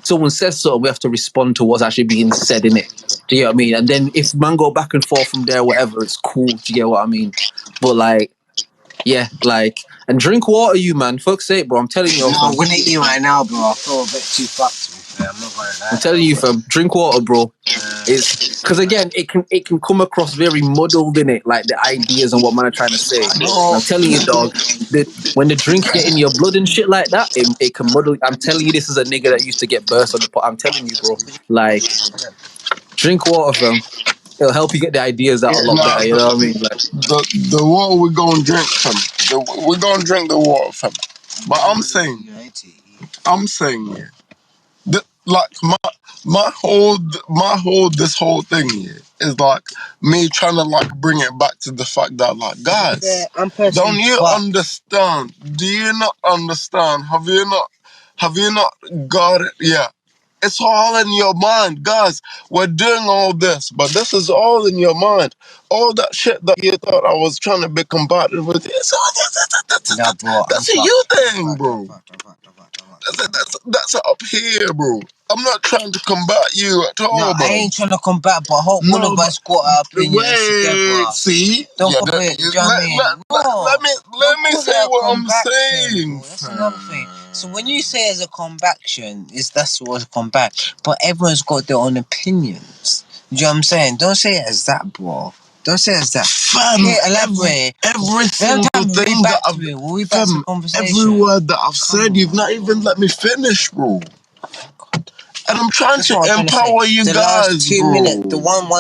someone says something, we have to respond to what's actually being said in it. Do you get what I mean? And then if man go back and forth from there, whatever, it's cool. Do you get what I mean? But like, yeah, like, and drink water, you man. Fuck's sake, bro. I'm telling you, No, fam. I'm gonna eat right now, bro. I feel a bit too fucked, to be fair. I'm not gonna lie. I'm telling you, fam. Drink water, bro. It's because again, it can come across very muddled in it, like the ideas and what man are trying to say. And I'm telling you, dog, that when the drink get in your blood and shit like that, it can muddle. I'm telling you, this is a nigga that used to get burst on the pot. I'm telling you, bro. Like, drink water, fam. It'll help you get the ideas out a lot better. You know what I mean? Like, the water we gonna drink, fam. We gonna drink the water, fam. But I'm saying, yeah. Like my whole this whole thing here is like me trying to like bring it back to the fact that like guys, don't you understand? Do you not understand? Have you not got it? Yeah. It's all in your mind, guys. We're doing all this, but this is all in your mind. All that shit that you thought I was trying to be combative with, that's a you thing, bro. That's up here, bro. I'm not trying to combat you at all, no, bro. I ain't trying to combat, but I hope one of us got our opinions together. See? Don't let me say what I'm saying. Bro. That's another thing. So when you say as a comebaction, that's what's a comeback. But everyone's got their own opinions. You know what I'm saying? Don't say it as that, bro. Don't say it as that. Fam, here, elaborate. Every single thing that every word that I've said, you've not even let me finish, bro. And I'm trying to empower you guys, last 2 bro. minutes, the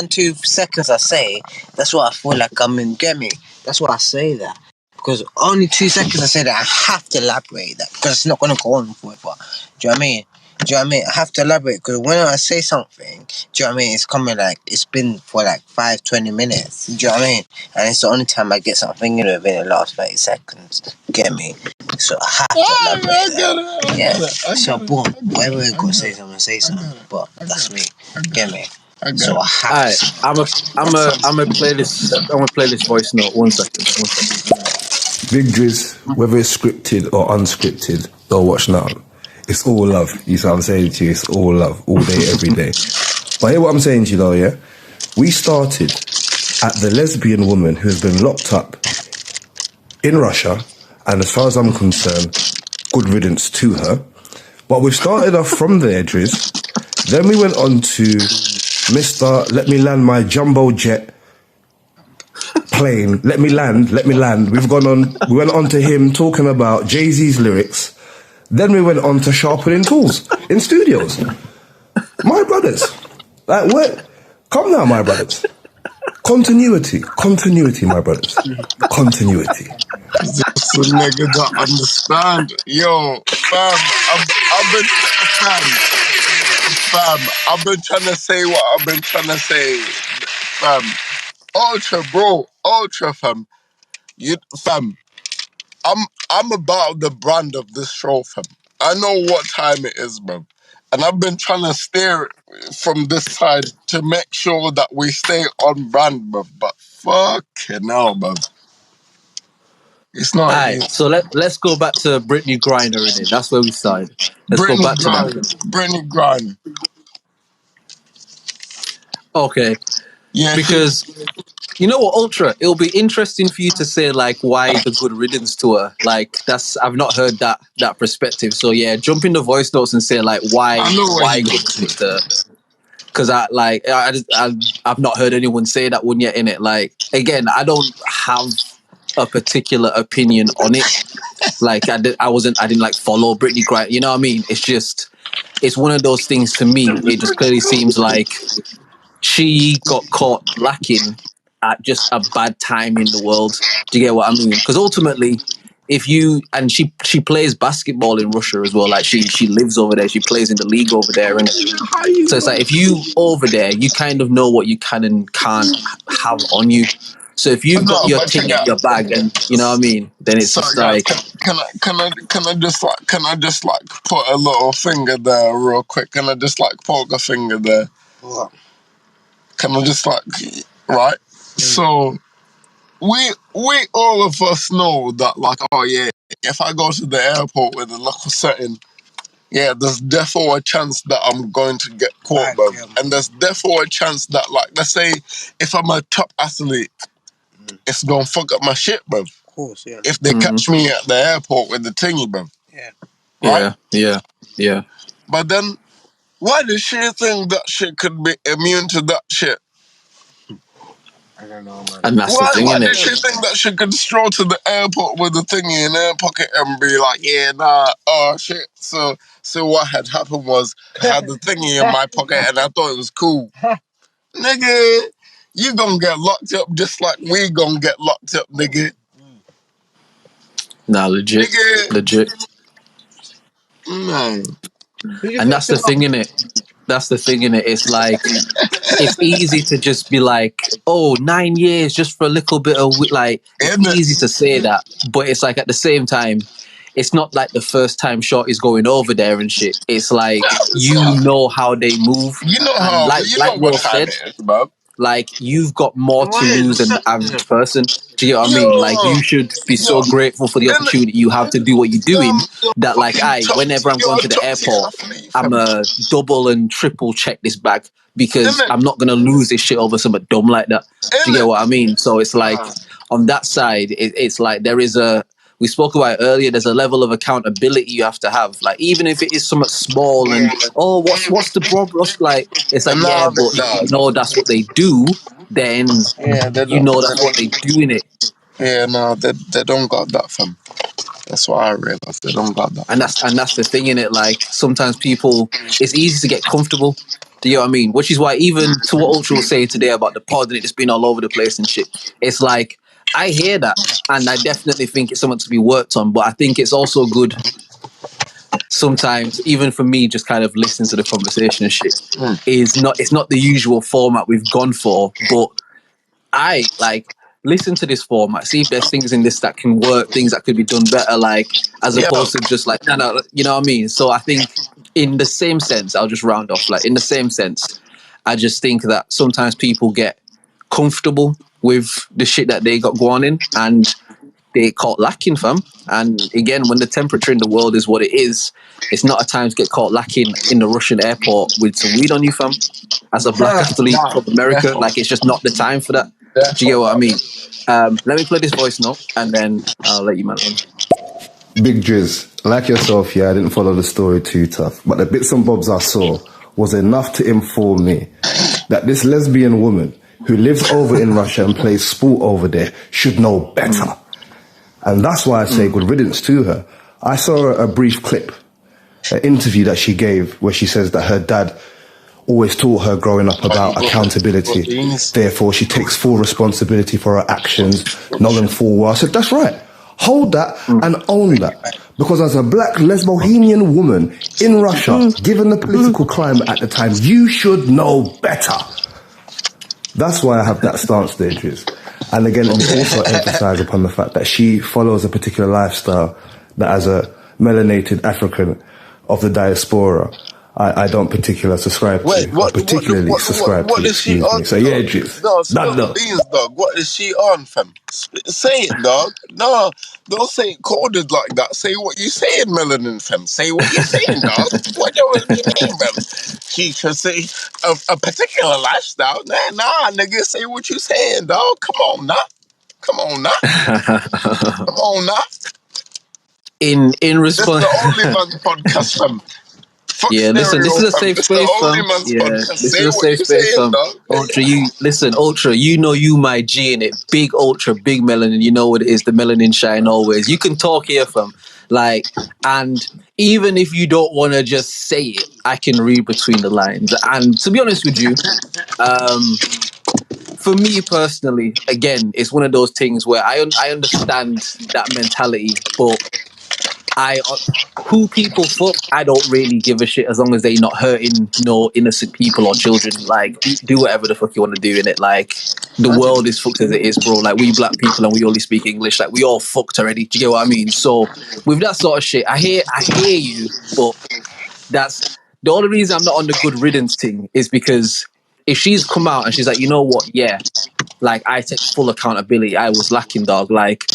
2 seconds I say, that's what I feel like I'm in. Get me? That's why I say that. Because only 2 seconds I say that, I have to elaborate that. Because it's not going to go on forever. Do you know what I mean? Do you know what I mean? I have to elaborate. Because when I say something, do you know what I mean? It's coming like, it's been for like 5-20 minutes. Do you know what I mean? And it's the only time I get something in within the last 30 seconds. Get me? So I have to elaborate. Yeah. So boom, whatever it goes, say something. But that's me. Get me? So I have to. I'm a playlist voice note. 1 second. Big Drizz, whether it's scripted or unscripted, don't watch nothing. It's all love. You see what I'm saying to you? It's all love, all day, every day. But hear what I'm saying to you though, yeah? We started at the lesbian woman who's been locked up in Russia, and as far as I'm concerned, good riddance to her. But we've started off from there, Drizz. Then we went on to Mr. Let Me Land My Jumbo Jet plane. Let me land. We went on to him talking about Jay-Z's lyrics. Then we went on to sharpening tools in studios. My brothers. Like, what? Come now, my brothers. Continuity, my brothers. Continuity. Just a nigga that understand. Yo, fam, I've been trying to say what I've been trying to say. Fam. Ultra, bro. Ultra, fam. I'm about the brand of this show, fam. I know what time it is, bro. And I've been trying to steer it from this side to make sure that we stay on brand, bro. But fucking hell, bro. It's not Alright, so let's go back to Brittany Griner in it. That's where we started. Let's go back to that. Brittany Griner. Okay. Yeah, because you know what, Ultra, it'll be interesting for you to say like why the good riddance to her. Like I've not heard that perspective. So yeah, jump in the voice notes and say like why good riddance to her. Because I've not heard anyone say that one yet in it. Like again, I don't have a particular opinion on it. Like I didn't like follow Brittany Griner. You know what I mean? It's one of those things to me. It just clearly seems like she got caught lacking at just a bad time in the world. Do you get what I mean? Because ultimately, she plays basketball in Russia as well. Like she lives over there. She plays in the league over there, and so it's like if you over there, you kind of know what you can and can't have on you. So if you've got your thing in your bag, and you know what I mean, then it's just like. Can I just like put a little finger there real quick? Can I just like poke a finger there? What? Can I just like right? So we all of us know that, like, oh yeah, if I go to the airport with a local setting, yeah, there's definitely a chance that I'm going to get caught, bro. And there's definitely a chance that, like, let's say if I'm a top athlete, it's gonna fuck up my shit, bro. Of course, yeah. If they catch me at the airport with the thingy, bro. Yeah. Right? Yeah. But then, why does she think that shit could be immune to that shit? I don't know, man. And that's the thing, Why innit? did she think that she could stroll to the airport with the thingy in her pocket and be like, yeah, nah, oh shit. So what had happened was I had the thingy in my pocket and I thought it was cool. Nigga, you gonna get locked up just like we gonna get locked up, nigga. Nah, legit. Nigga. Legit. Man. And that's the thing, innit? That's the thing, innit? It's like, it's easy to just be like, oh, 9 years just for a little bit of, like, it's easy to say that. But it's like, at the same time, it's not like the first time Shorty's going over there and shit. It's like, you know how they move. You know And how, like what Will time said, it is, bro. like, you've got more to lose than the average person. Do you get what I mean? Like, you should be so grateful for the opportunity you have to do what you're doing, that, like, whenever I'm going to the airport, I'm a double and triple check this bag, because I'm not gonna lose this shit over something dumb like that. Do you get what I mean? So it's like, on that side, it's like there is we spoke about it earlier, there's a level of accountability you have to have. Like, even if it is something small and, oh, what's the problem? Like, it's like, yeah, but if you know that's what they do, then you know that's what they do in it. Yeah, no, they don't got that, fam. That's what I realized. They don't got that. And that's the thing in it. Like, sometimes people, it's easy to get comfortable. Do you know what I mean? Which is why, even to what Ultra was saying today about the pod and it just being all over the place and shit, it's like, I hear that, and I definitely think it's something to be worked on. But I think it's also good sometimes, even for me, just kind of listening to the conversation and shit, it's not the usual format we've gone for, but I like listen to this format, see if there's things in this that can work, things that could be done better, like, as opposed to just like, no, you know what I mean? So I think, in the same sense, I'll just round off, like, in the same sense, I just think that sometimes people get comfortable with the shit that they got going in, and they caught lacking, fam. And again, when the temperature in the world is what it is, it's not a time to get caught lacking in the Russian airport with some weed on you, fam. As a black athlete from America, like, it's just not the time for that. Do you get what I mean? Let me play this voice note, and then I'll let you man on. Big Drizz, like yourself, yeah, I didn't follow the story too tough, but the bits and bobs I saw was enough to inform me that this lesbian woman who lives over in Russia and plays sport over there should know better. And that's why I say good riddance to her. I saw a brief clip, an interview that she gave, where she says that her dad always taught her growing up about accountability. Therefore, she takes full responsibility for her actions, knowing full well. I said, that's right. Hold that and own that. Because as a black lesbohemian woman in Russia, given the political climate at the time, you should know better. That's why I have that stance there, Drizz. And again, let me also emphasize upon the fact that she follows a particular lifestyle that, as a melanated African of the diaspora, I don't particularly subscribe to. Particularly subscribe to. What is she on? So yeah, Drizz. No, spill the beans, dog. What is she on, fam? Say it, dog. No, don't say it coded like that. Say what you saying, melanin, fam. Say what you saying, dog. What do you mean, fam? She should say a particular lifestyle. Nah, nigga. Say what you saying, dog. Come on, now. Come on, now. In response, this is the OnlyMans podcast, fam. Yeah, listen, this is a safe space, fam. Yeah, this is a safe space, fam. Ultra, Ultra, you know you my G in it. Big Ultra, big melanin. You know what it is, the melanin shine always. You can talk here, fam. Like, and even if you don't want to just say it, I can read between the lines. And to be honest with you, for me personally, again, it's one of those things where I understand that mentality, but who people fuck, I don't really give a shit as long as they're not hurting no innocent people or children. Like, do whatever the fuck you want to do in it. Like, the world is fucked as it is, bro. Like, we black people and we only speak English. Like, we all fucked already. Do you get what I mean? So with that sort of shit, I hear you, but that's the only reason I'm not on the good riddance thing is because if she's come out and she's like, you know what, yeah, like I take full accountability. I was lacking, dog. Like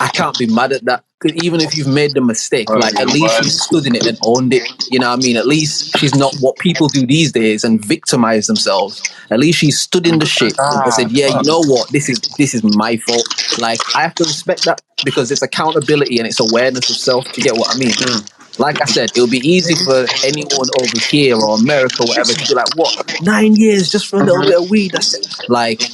I can't be mad at that. 'Cause even if you've made the mistake, like at least she stood in it and owned it. You know what I mean? At least she's not what people do these days and victimize themselves. At least she stood in the shit and said, "Yeah, you know what? This is my fault." Like I have to respect that because it's accountability and it's awareness of self. Do you get what I mean? Like I said, it would be easy for anyone over here or America or whatever to be like, "What? 9 years just for a little bit of weed?" That's it. Like,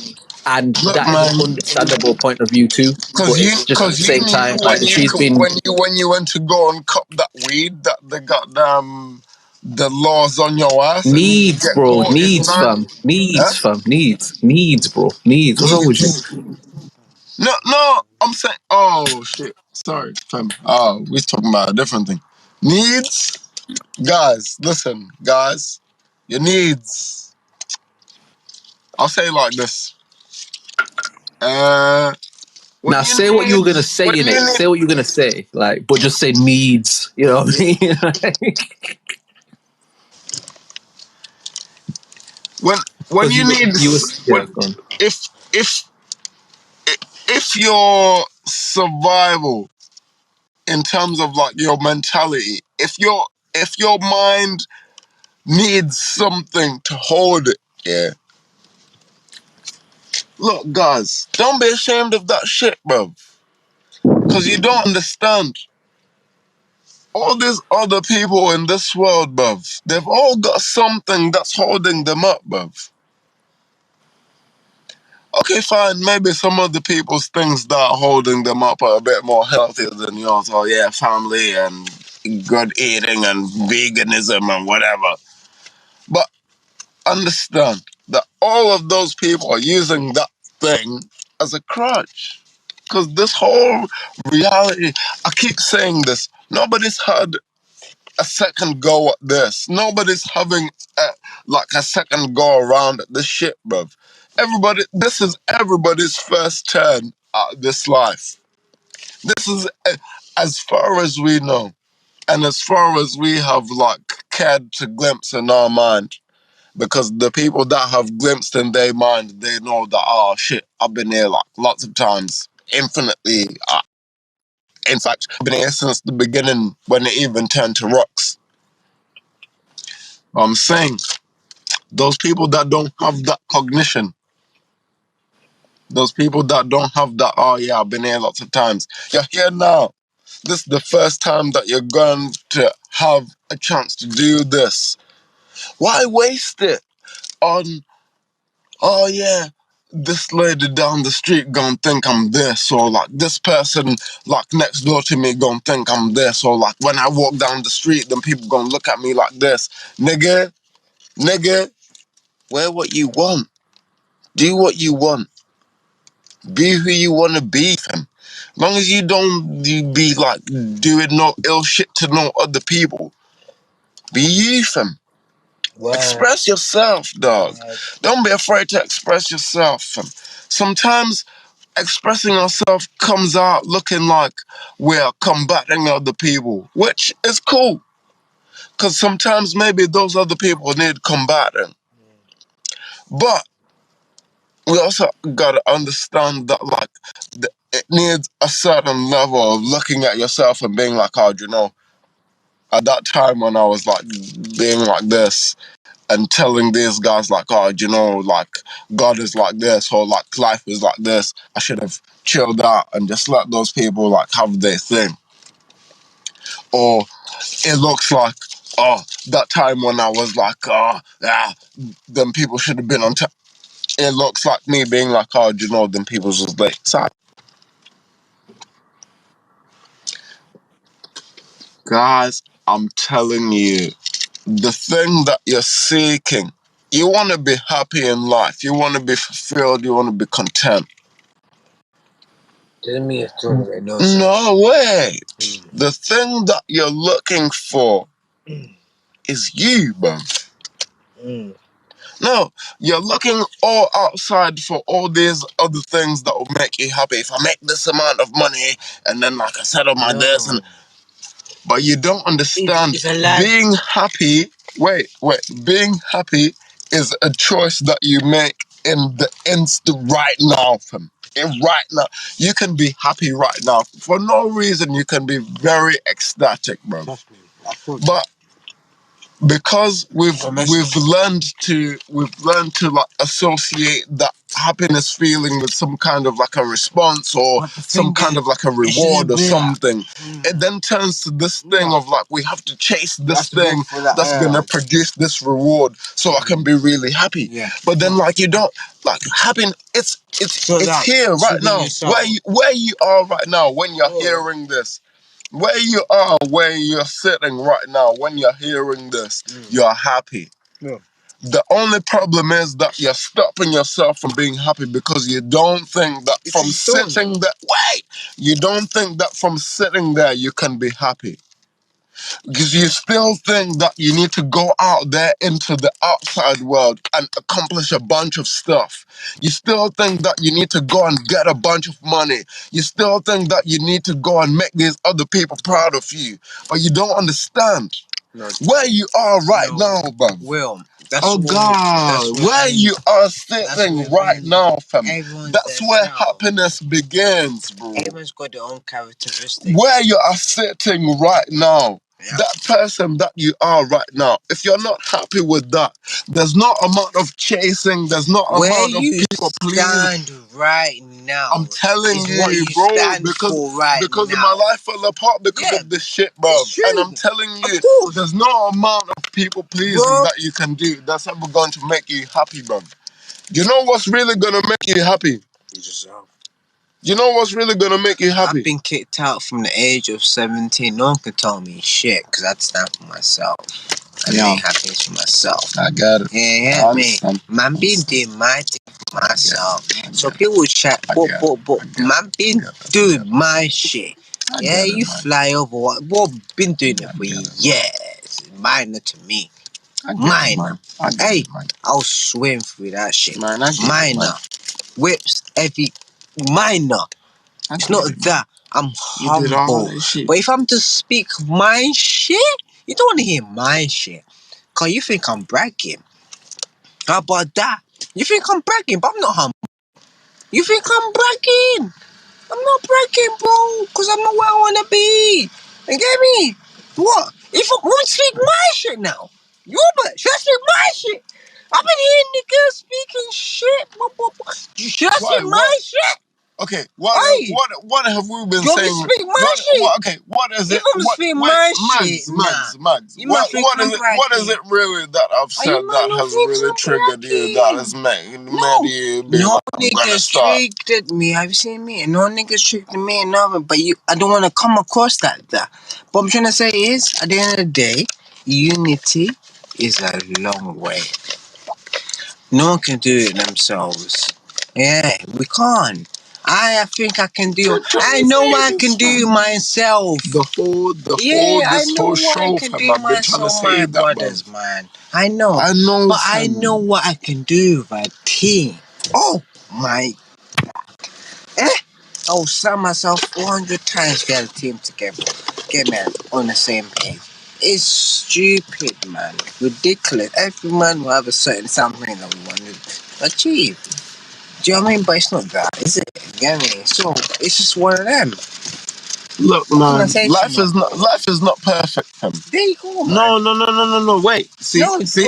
and Look, that is an man, understandable point of view too. cause But you, it's just at cause the you same knew time, like if she's been when you went to go and cop that weed, that the goddamn the laws on your ass, and you needs, get bro, caught. It's needs, nine. fam, needs, Huh? fam, needs, bro, needs. What's wrong with you? No, no, I'm saying. Oh shit, sorry, fam. Oh, we're talking about a different thing. Needs, guys. Listen, guys, your needs. I'll say it like this. When Now you say what you need, were gonna say when in you it. need, Say what you're gonna say, like, but just say needs. You know what I mean? when when Because you need, you was when yeah, gone. if if if your survival in terms of like your mentality, if your mind needs something to hold it, yeah. Look, guys, don't be ashamed of that shit, bro. Cause you don't understand. All these other people in this world, bruv, they've all got something that's holding them up, bruv. Okay, fine, maybe some of the people's things that are holding them up are a bit more healthier than yours. Oh yeah, family and good eating and veganism and whatever. But understand that all of those people are using that thing as a crutch. Because this whole reality, I keep saying this, nobody's had a second go at this. Nobody's having a second go around at this shit, bruv. This is everybody's first turn at this life. This is as far as we know, and as far as we have like cared to glimpse in our mind. Because the people that have glimpsed in their mind, they know that, oh shit, I've been here like lots of times, infinitely. In fact, I've been here since the beginning when it even turned to rocks. I'm saying those people that don't have that cognition, those people that don't have that, oh yeah, I've been here lots of times. You're here now. This is the first time that you're going to have a chance to do this. Why waste it on, oh yeah, this lady down the street gonna think I'm this, or like this person like next door to me gonna think I'm this, or like when I walk down the street, then people gonna look at me like this. Nigga, wear what you want. Do what you want. Be who you want to be, fam. As long as you don't be like doing no ill shit to no other people. Be you, fam. Wow. Express yourself, dog. Don't be afraid to express yourself, fam. Sometimes expressing yourself comes out looking like we're combating other people, which is cool. Because sometimes maybe those other people need combating. But we also gotta understand that like it needs a certain level of looking at yourself and being like, oh, you know, at that time when I was like being like this and telling these guys like, oh, you know, like God is like this or like life is like this, I should have chilled out and just let those people like have their thing. Or it looks like, oh, that time when I was like, oh, yeah, then people should have been on top. It looks like me being like, oh, you know, then people just like, sorry. Guys, I'm telling you, the thing that you're seeking, you want to be happy in life, you want to be fulfilled, you want to be content. Doesn't mean it's doing it, no. No way. The thing that you're looking for is you, man. No, you're looking all outside for all these other things that will make you happy. If I make this amount of money and then like I settle my this and but you don't understand being happy. Wait, being happy is a choice that you make in the instant right now, fam. Right now, you can be happy right now for no reason. You can be very ecstatic, bro. But because we've learned to like associate that happiness feeling with some kind of like a response or some kind of like a reward or something, it then turns to this thing of like we have to chase this thing that's gonna produce this reward so I can be really happy. But then like you don't like having it's here right now where you are right now when you're hearing this. Where you are, where you're sitting right now, when you're hearing this, you're happy. Yeah. The only problem is that you're stopping yourself from being happy because you don't think that you don't think that from sitting there you can be happy. Because you still think that you need to go out there into the outside world and accomplish a bunch of stuff. You still think that you need to go and get a bunch of money. You still think that you need to go and make these other people proud of you. But you don't understand where you are right now, bro. Will. Where you are sitting right now, fam. That's where happiness begins, bro. Everyone's got their own characteristics. Where you are sitting right now. Yeah. That person that you are right now, if you're not happy with that, there's no amount of chasing, there's no amount of people pleasing. Stand right now. I'm telling you, bro, because my life fell apart because of this shit, bro. And I'm telling you, there's no amount of people pleasing that you can do that's ever going to make you happy, bro. You know what's really gonna make you happy? Yourself. You know what's really gonna make you happy? I've been kicked out from the age of 17. No one can tell me shit because I had to stand for myself. I made happiness for myself. I got it. Yeah, man, been doing my thing for myself. So people chat, but man, been doing my shit. Yeah, you fly over what been doing it for years. Minor to me. Minor. Hey, I'll swim through that shit. Minor. Whips every minor. It's not that I'm humble. But if I'm to speak my shit, you don't want to hear my shit. Cause you think I'm bragging. How about that? You think I'm bragging, but I'm not humble. You think I'm bragging? I'm not bragging, bro. Cause I'm not where I wanna be. You get me? What? If I want to speak my shit now, should I speak my shit? I've been hearing niggas speaking shit. Should I speak my shit? Okay, what have we been saying? You speak my shit? Okay, what is it? If I'm speaking my shit, Mags. What is it really that I've said that has really triggered you? That has made you be no like, niggas triggered me. Have you seen me? No niggas triggered me and nothing. But I don't want to come across that. What I'm trying to say is, at the end of the day, unity is a long way. No one can do it themselves. Yeah, we can't. I think I can do. I know I can do myself. This whole show, fam. I've been trying to say that, brothers, man. I know, but fam. I know what I can do with a team. Oh my! I'll sell myself 400 times to get a team together. Get man on the same page. It's stupid, man. Ridiculous. Every man will have a certain something that we want to achieve. Do you know what I mean? But it's not that, is it? You get me? So it's just one of them. Look, man, life is not perfect, fam. There you go, man. No. Wait, see. No. You said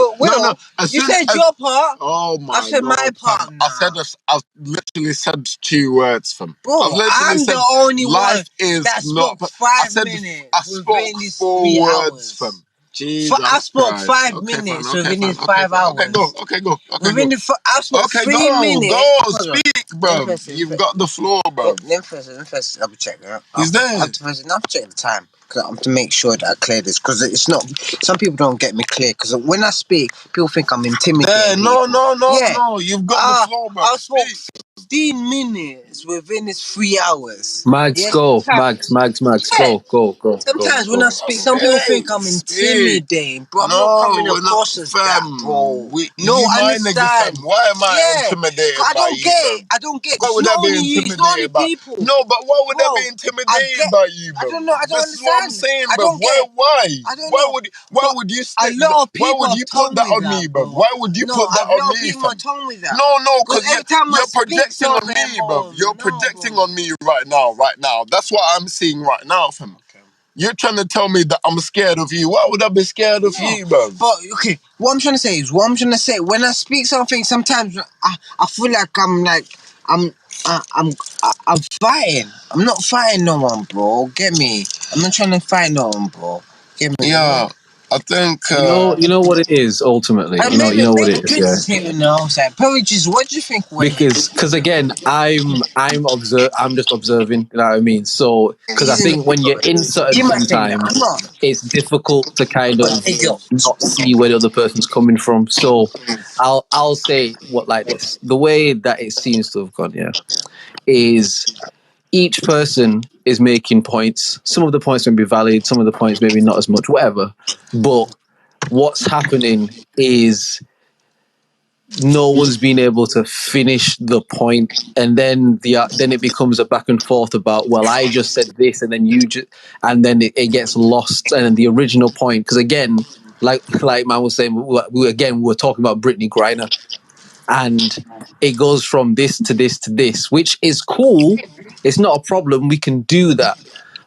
your part. Oh my! I said my part. Fam. I've literally said 2 words, fam. Bro, I'm the only one that spoke 5 minutes. I spoke 4 words, fam. Jesus I spoke 5 minutes within these 5 hours. Okay, go. I spoke 3 minutes. Go, speak, bro. You've got the floor, bro. Let me first double check. He's there. I have to check the time. Cause I have to make sure that I clear this. Because it's not. Some people don't get me clear. Because when I speak, people think I'm intimidating. No. You've got the floor, bro. 15 minutes within his 3 hours. Mags, Yeah, go. sometimes. Mags, Yeah. go. Sometimes when I speak, some people think I'm intimidating, but I'm not coming across as that, bro. No, You my nigga, fam. understand. Why am I Yeah, intimidated I by don't you, get bro? it. I don't get it. Why It's would I not be only you. It's not only intimidated by? people. No, but why would I Bro, be intimidated by you, I bro? don't know. I don't This is what I'm understand. saying, I bro. don't get. Why? I don't know. Why But would you a stick? lot of Why people would have you put told that me on that, me, bro? bro. Why would you No, put a that on lot of me, people have fam? told me that. No, Because because every time I you're speak projecting on something, me, bro. bro. You're No, projecting bro. on me right now. That's what I'm seeing right now, fam. You're trying to tell me that I'm scared of you. Why would I be scared of you, bro? But okay, what I'm trying to say is, when I speak something, sometimes I feel like I'm I'm fighting. I'm not fighting no one, bro. Get me? I'm not trying to fight no one, bro. Get me? Yeah, I think. You know what it is ultimately. And You know what maybe it is, Drizz yeah. is hitting the outside. Probably just, what do you think we're hitting? Because again, I'm just observing. You know what I mean? So because I He's in think when you're in certain You might think that. I'm sometimes, not. it's difficult to kind But of hey, yo. not see where the other person's coming from. So I'll say what like this: the way that it seems to have gone, yeah, is each person is making points. Some of the points may be valid, some of the points maybe not as much, whatever. But what's happening is no one's been able to finish the point, and then it becomes a back and forth about, well, I just said this and then you just, and then it gets lost, and then the original point, because again, like man was saying, we were talking about Brittany Griner, and it goes from this to this to this, which is cool. It's not a problem, we can do that.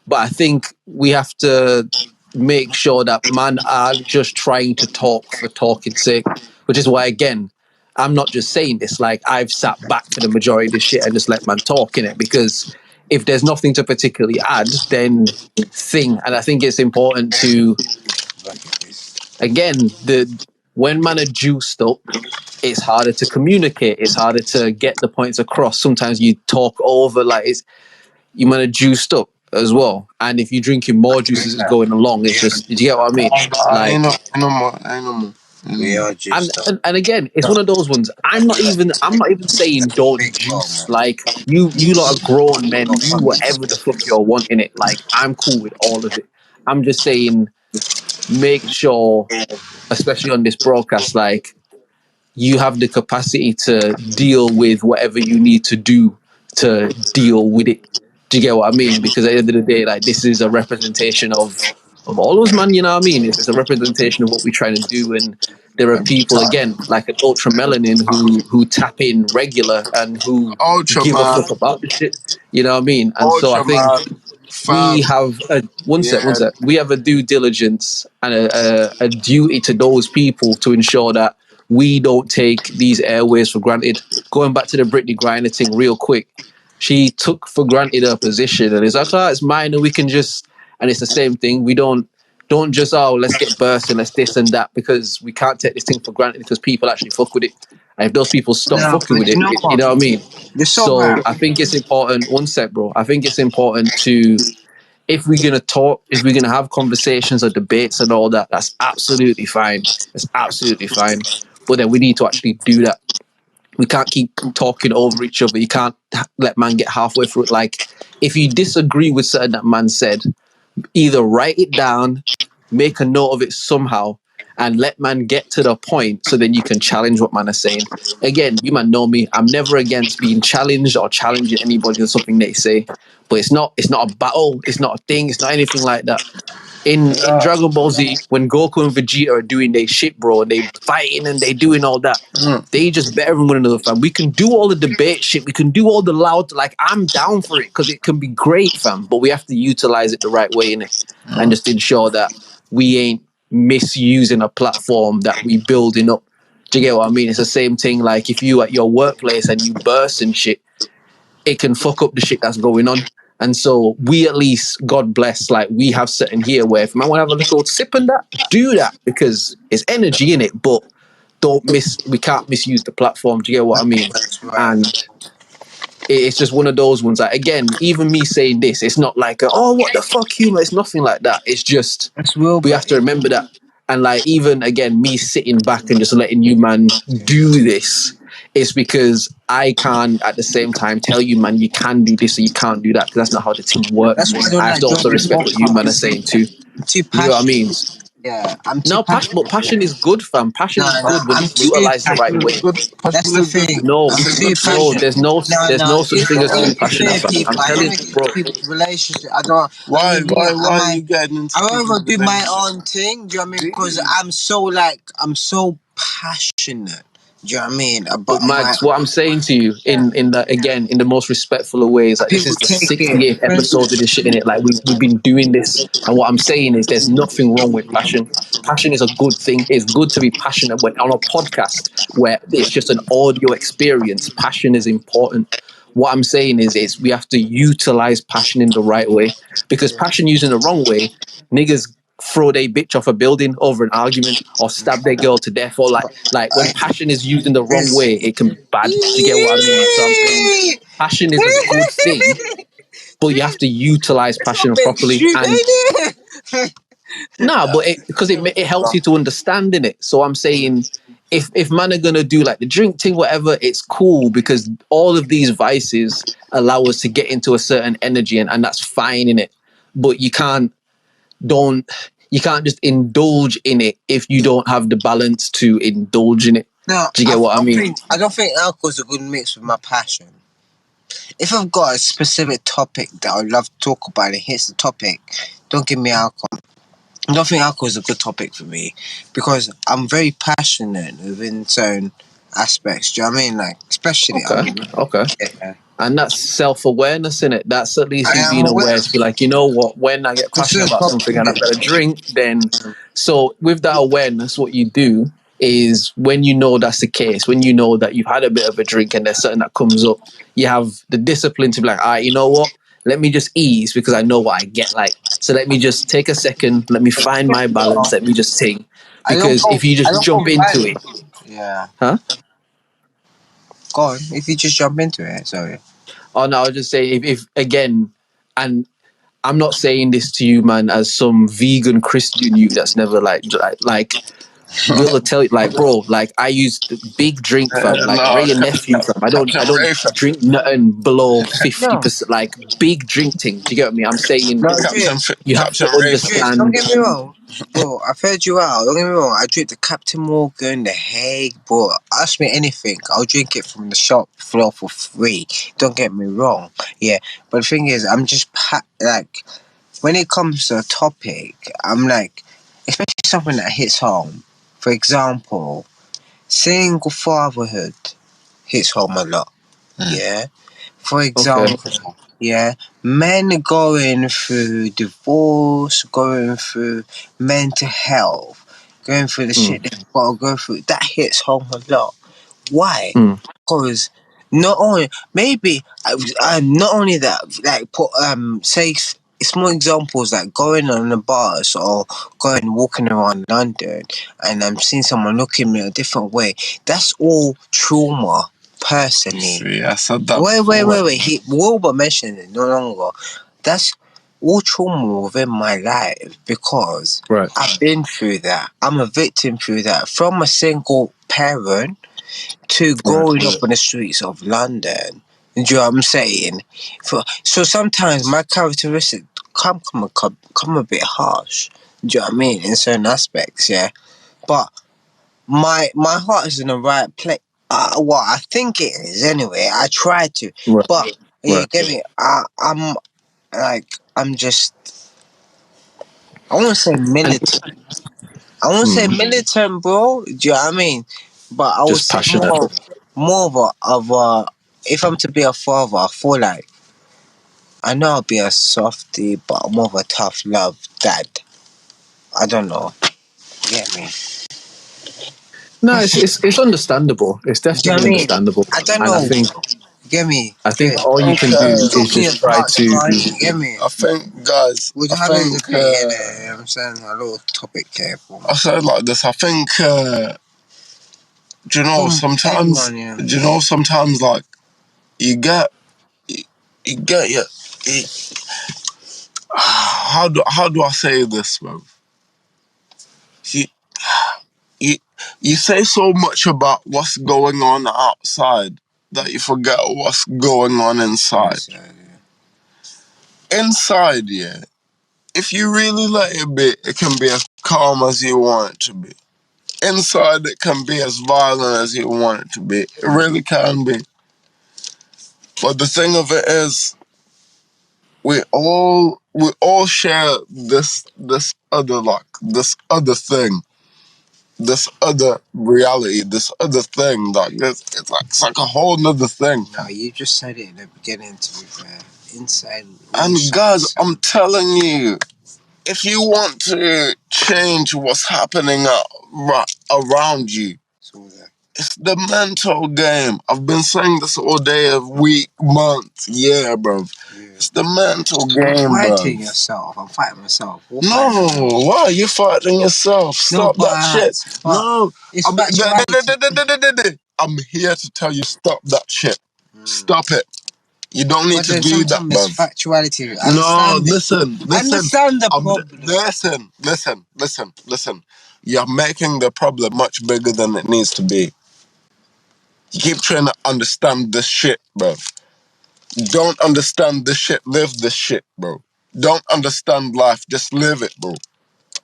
But I think we have to make sure that man aren't just trying to talk for talking's sake, which is why, again, I'm not just saying this. Like, I've sat back for the majority of this shit and just let man talk in it, because if there's nothing to particularly add, then thing. And I think it's important to, again, when man are juiced up, it's harder to communicate. It's harder to get the points across. Sometimes you talk over, like you man are juiced up as well. And if you're drinking more juice as it's going along, it's just, do you get what I mean? Like, I know more. We are just. and again, it's one of those ones. I'm not even saying don't juice. Like, you lot are grown men. Do whatever the fuck you're wanting it. Like, I'm cool with all of it. I'm just saying, make sure, especially on this broadcast, like, you have the capacity to deal with whatever you need to do to deal with it. Do you get what I mean? Because at the end of the day, like, this is a representation of all us, man. You know what I mean? It's a representation of what we're trying to do, and there are people, again, like an ultra melanin, who tap in regular and who Ultra give a man, fuck about this shit. You know what I mean? And so I ultra think man, we fam. have a one Yeah, sec. We have a due diligence and a duty to those people to ensure that we don't take these airways for granted. Going back to the Brittany Griner thing real quick, she took for granted her position, and it's like, oh, it's mine, and we can just, and it's the same thing. We don't just, oh, let's get burst and let's this and that, because we can't take this thing for granted, because people actually fuck with it. And if those people stop No, fucking but with you it, know you what? know what I mean? You're so So right. I think it's important. One sec, bro. I think it's important to, if we're gonna talk, if we're gonna have conversations or debates and all that, that's absolutely fine. It's absolutely fine. But then we need to actually do that. We can't keep talking over each other. You can't let man get halfway through it. Like, if you disagree with something that man said, either write it down, make a note of it somehow, and let man get to the point, so then you can challenge what man is saying. Again, you man know me. I'm never against being challenged or challenging anybody on something they say. But it's not a battle. It's not a thing. It's not anything like that. In Dragon Ball Z, when Goku and Vegeta are doing their shit, bro, and they fighting and they doing all that, they just better than one another, fam. We can do all the debate shit. We can do all the loud, like, I'm down for it, because it can be great, fam. But we have to utilize it the right way, innit? And just ensure that we ain't misusing a platform that we building up. Do you get what I mean? It's the same thing, like, if you at your workplace and you burst and shit, it can fuck up the shit that's going on. And so we, at least, God bless, like, we have certain here where if man want to have a little sip and that, do that, because it's energy in it. But we can't misuse the platform. Do you get what I mean? That's right. And it's just one of those ones. Like, again, even me saying this, it's not like, oh, what the fuck, humor. It's nothing like that. It's just, That's real, we have but to remember that. And like, even again, me sitting back and just letting you man do this, it's because I can't at the same time tell you, man, you can do this or you can't do that, because that's not how the thing That's works. why I don't I have like to also drinking respect what you vodka. man are saying too. I'm too You get what I passionate. mean? Yeah, I'm too No, passion, but passionate. passion is good, fam. Passion is good when I'm it's too utilized the right Passion is way. good. passionate. That's Passion the is good. thing. No, I'm It's a too good thing. bro, passionate. there's no such thing as too If passionate, there fam. people, I'm I telling never you, get bro. people relationship. I don't. I Why? mean, me, Why? Why are you getting into I people's rather do my relationship? own thing. Do you know what I mean? Because Deep. I'm so passionate. Do you know what I mean? But About my Max, what I'm saying to you in the again in the most respectful of ways, like this people is the take it. 68th episode of this shit in it. Like we've been doing this, and what I'm saying is there's nothing wrong with passion. Passion is a good thing. It's good to be passionate when on a podcast where it's just an audio experience. Passion is important. What I'm saying is we have to utilize passion in the right way, because passion used in the wrong way, niggas throw their bitch off a building over an argument or stab their girl to death, or like when I, passion is used in the wrong this. way, it can be bad. Do you get what I mean? So I'm saying passion is a good thing, but you have to utilize It's a passion bit properly. strict, And ain't it? nah, but because it helps you to understand in it. So I'm saying if man are gonna do like the drink thing, whatever, it's cool, because all of these vices allow us to get into a certain energy, and that's fine in it. But don't you can't just indulge in it if you don't have the balance to indulge in it. No, Do you get what I mean? I don't think alcohol's a good mix with my passion. If I've got a specific topic that I love to talk about and it hits the topic, don't give me alcohol. I don't think alcohol is a good topic for me because I'm very passionate within certain aspects. Do you know what I mean? Like, especially, Okay, okay. yeah. And that's self-awareness in it. That's at least I you am being aware aware to be like, you know what, when I get for passionate certain about something and I've got a topics. drink, then so with that awareness, what you do is when you know that's the case, when you know that you've had a bit of a drink and there's something that comes up, you have the discipline to be like, all right, you know what? Let me just ease, because I know what I get like. So let me just take a second, let me find my balance, let me just sing. Because if you I just don't go jump into it, violent. Yeah. huh? Go on. If you just jump into it, sorry. Oh no, I was just saying if again, and I'm not saying this to you, man, as some vegan Christian you that's never like will tell you, like, bro, like I used big drink, fam, like No, Ray and nephew, fam. I Captain don't Ray, fam. drink nothing below No. 50%, like big drink thing. Do you get what I mean? I'm saying No, you have Captain to Ray, fam. Don't understand. get me wrong, bro. I've heard you out. Don't get me wrong. I drink the Captain Morgan, the Hague, bro. Ask me anything. I'll drink it from the shop floor for free. Don't get me wrong. Yeah, but the thing is, I'm just like when it comes to a topic, I'm like, especially something that hits home. For example, single fatherhood hits home a lot. Yeah. For Okay. example, yeah, men going through divorce, going through mental health, going through the Mm, shit they've got to go through, that hits home a lot. Why? mm, Because not only maybe not only that, like put say small examples like going on the bus or going walking around London and I'm seeing someone looking at me a different way. That's all trauma. Personally, See, I said that wait. Wilbur mentioned it no longer. That's all trauma within my life because right. I've been through that. I'm a victim through that. From a single parent to Right. growing up on the streets of London. Do you know what I'm saying? So sometimes my characteristics come a bit harsh. Do you know what I mean? In certain aspects, yeah. But my heart is in the right place. Well, I think it is anyway. I try to, Right. but you Right. get me. I'm like I'm just. I want to say And militant. I want to say mm, militant, bro. Do you know what I mean? But I would just say passionate. more of a. If I'm to be a father, I feel like I know I'll be a softy, but I'm more of a tough love dad. I don't know. You get me? No, it's understandable. It's Do you know definitely what I mean? understandable. I don't And know. Get me? I think Good. all you can do is Talking just of try hearts, to. guys. You get me? I think, guys, We're I having a think, debate here. You know what I'm saying? A little topic here. I said like this. I think, do you know, sometimes, Everyone, yeah. do you know, sometimes, like, you get, you, you get your, you, how do I say this, bro? You, you, You say so much about what's going on outside that you forget what's going on inside. Inside, yeah. If you really let it be, it can be as calm as you want it to be. Inside, it can be as violent as you want it to be. It really can be. But the thing of it is, we all share this other thing, this other reality, this other thing. Like it's like a whole nother thing. No, you just said it in the beginning. To be fair, inside. And guys, I'm telling you, if you want to change what's happening around you, it's the mental game. I've been saying this all day, week, month, year, bro. Yeah. It's the mental game, bro. I'm fighting yourself. I'm fighting myself. Why are you fighting yourself? Stop that shit. No. I'm here to tell you, stop that shit. Stop it. You don't need to do that, bro. It's factuality. No, listen. Understand the problem. Listen. You're making the problem much bigger than it needs to be. You keep trying to understand this shit, bro. Don't understand this shit, live this shit, bro. Don't understand life, just live it, bro.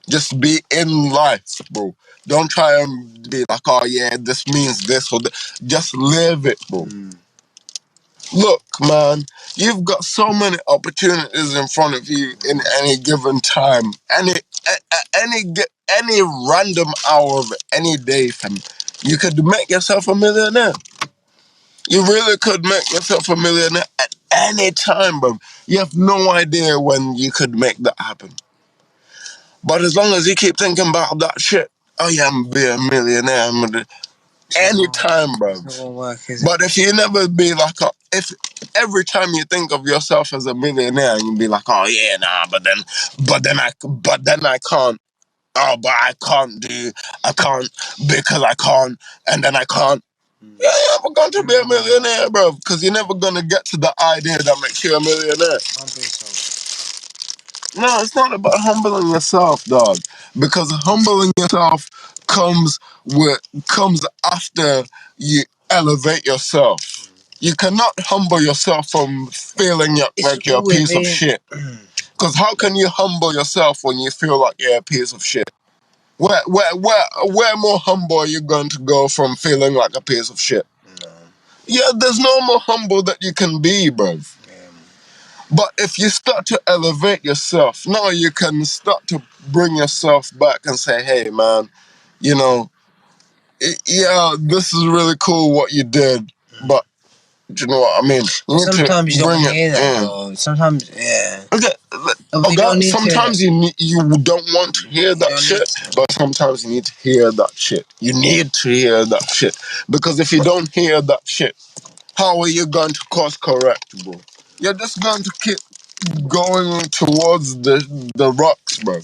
Just be in life, bro. Don't try and be like, oh yeah, this means this or that. Just live it, bro. Look, man, you've got so many opportunities in front of you in any given time, any random hour of any day, fam. You could make yourself a millionaire. You really could make yourself a millionaire at any time, bro. You have no idea when you could make that happen. But as long as you keep thinking about that shit, oh yeah, I'm gonna be a millionaire. Anytime, bro. But if you never be like, if every time you think of yourself as a millionaire, you be like, oh yeah, nah, but then I can't. Oh, but I can't because I can't, and then I can't. Yeah, you're never going to be a millionaire, bro, because you're never going to get to the idea that makes you a millionaire. No, it's not about humbling yourself, dog, because humbling yourself comes after you elevate yourself. You cannot humble yourself from feeling like you're a piece of shit. Because how can you humble yourself when you feel like you're a piece of shit? Where more humble are you going to go from feeling like a piece of shit? No. Yeah, there's no more humble that you can be, bro. But if you start to elevate yourself, now you can start to bring yourself back and say, hey, man, you know, yeah, this is really cool what you did, but do you know what I mean? Sometimes you don't hear that, though. Sometimes, yeah. Okay, sometimes you don't want to hear that shit, but sometimes you need to hear that shit. You need to hear that shit. Because if you don't hear that shit, how are you going to course correct, bro? You're just going to keep going towards the rocks, bro.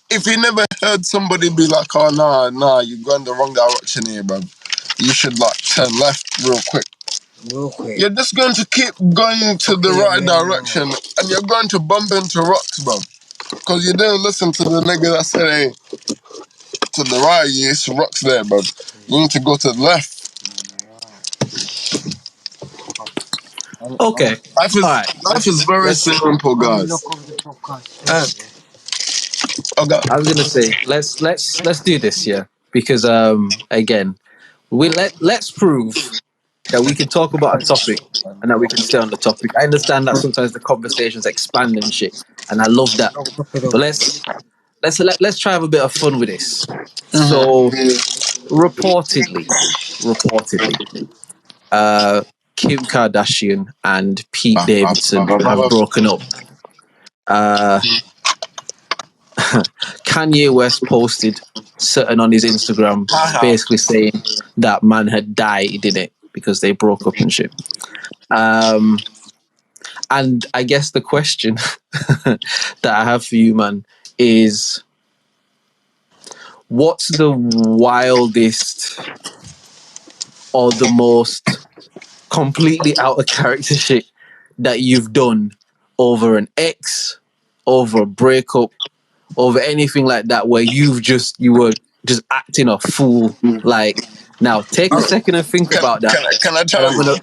If you never heard somebody be like, oh nah, you're going the wrong direction here, bro. You should like turn left real quick. You're just going to keep going to the right direction, and you're going to bump into rocks, bro. Because you didn't listen to the nigga that said, hey, to the right, it's rocks there, bro. You need to go to the left. Okay. Life is very simple, guys. Okay. I was gonna say let's do this, yeah, because again, let's prove that we can talk about a topic and that we can stay on the topic. I understand that sometimes the conversations expand and shit, and I love that. But let's try have a bit of fun with this. So reportedly, Kim Kardashian and Pete Davidson have broken up. Kanye West posted something on his Instagram basically saying that man had died in it because they broke up and shit. And I guess the question that I have for you, man, is what's the wildest or the most completely out of character shit that you've done over an ex, over a breakup, over anything like that where you were just acting a fool. Like, now take a second and think about that. Can I And tell I'm you? gonna